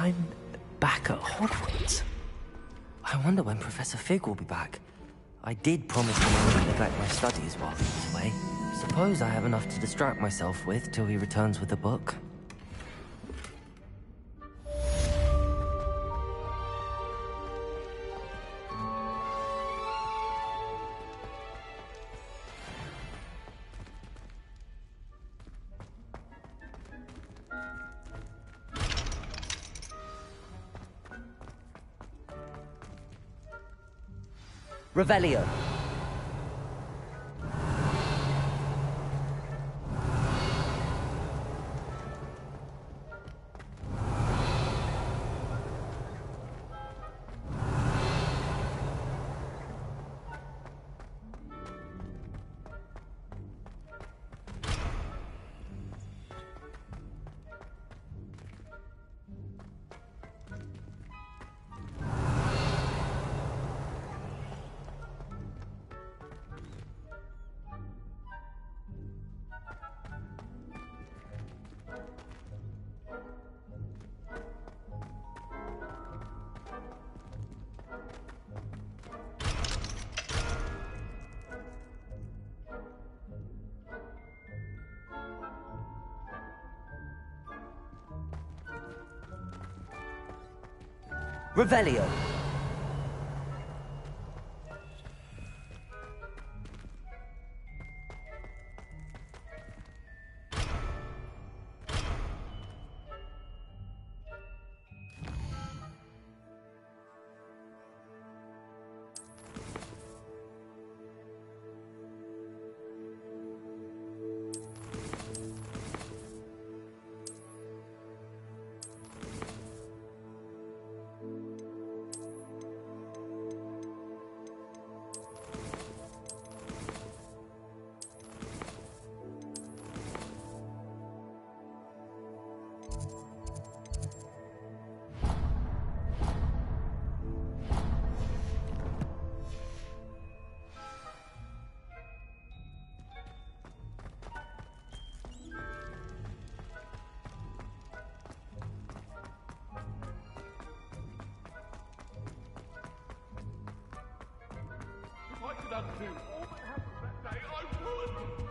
I'm back at Hogwarts. I wonder when Professor Fig will be back. I did promise him I wouldn't neglect my studies while he was away. Suppose I have enough to distract myself with till he returns with the book. Revelio. Revelio. If I could undo all that happened that day, I would!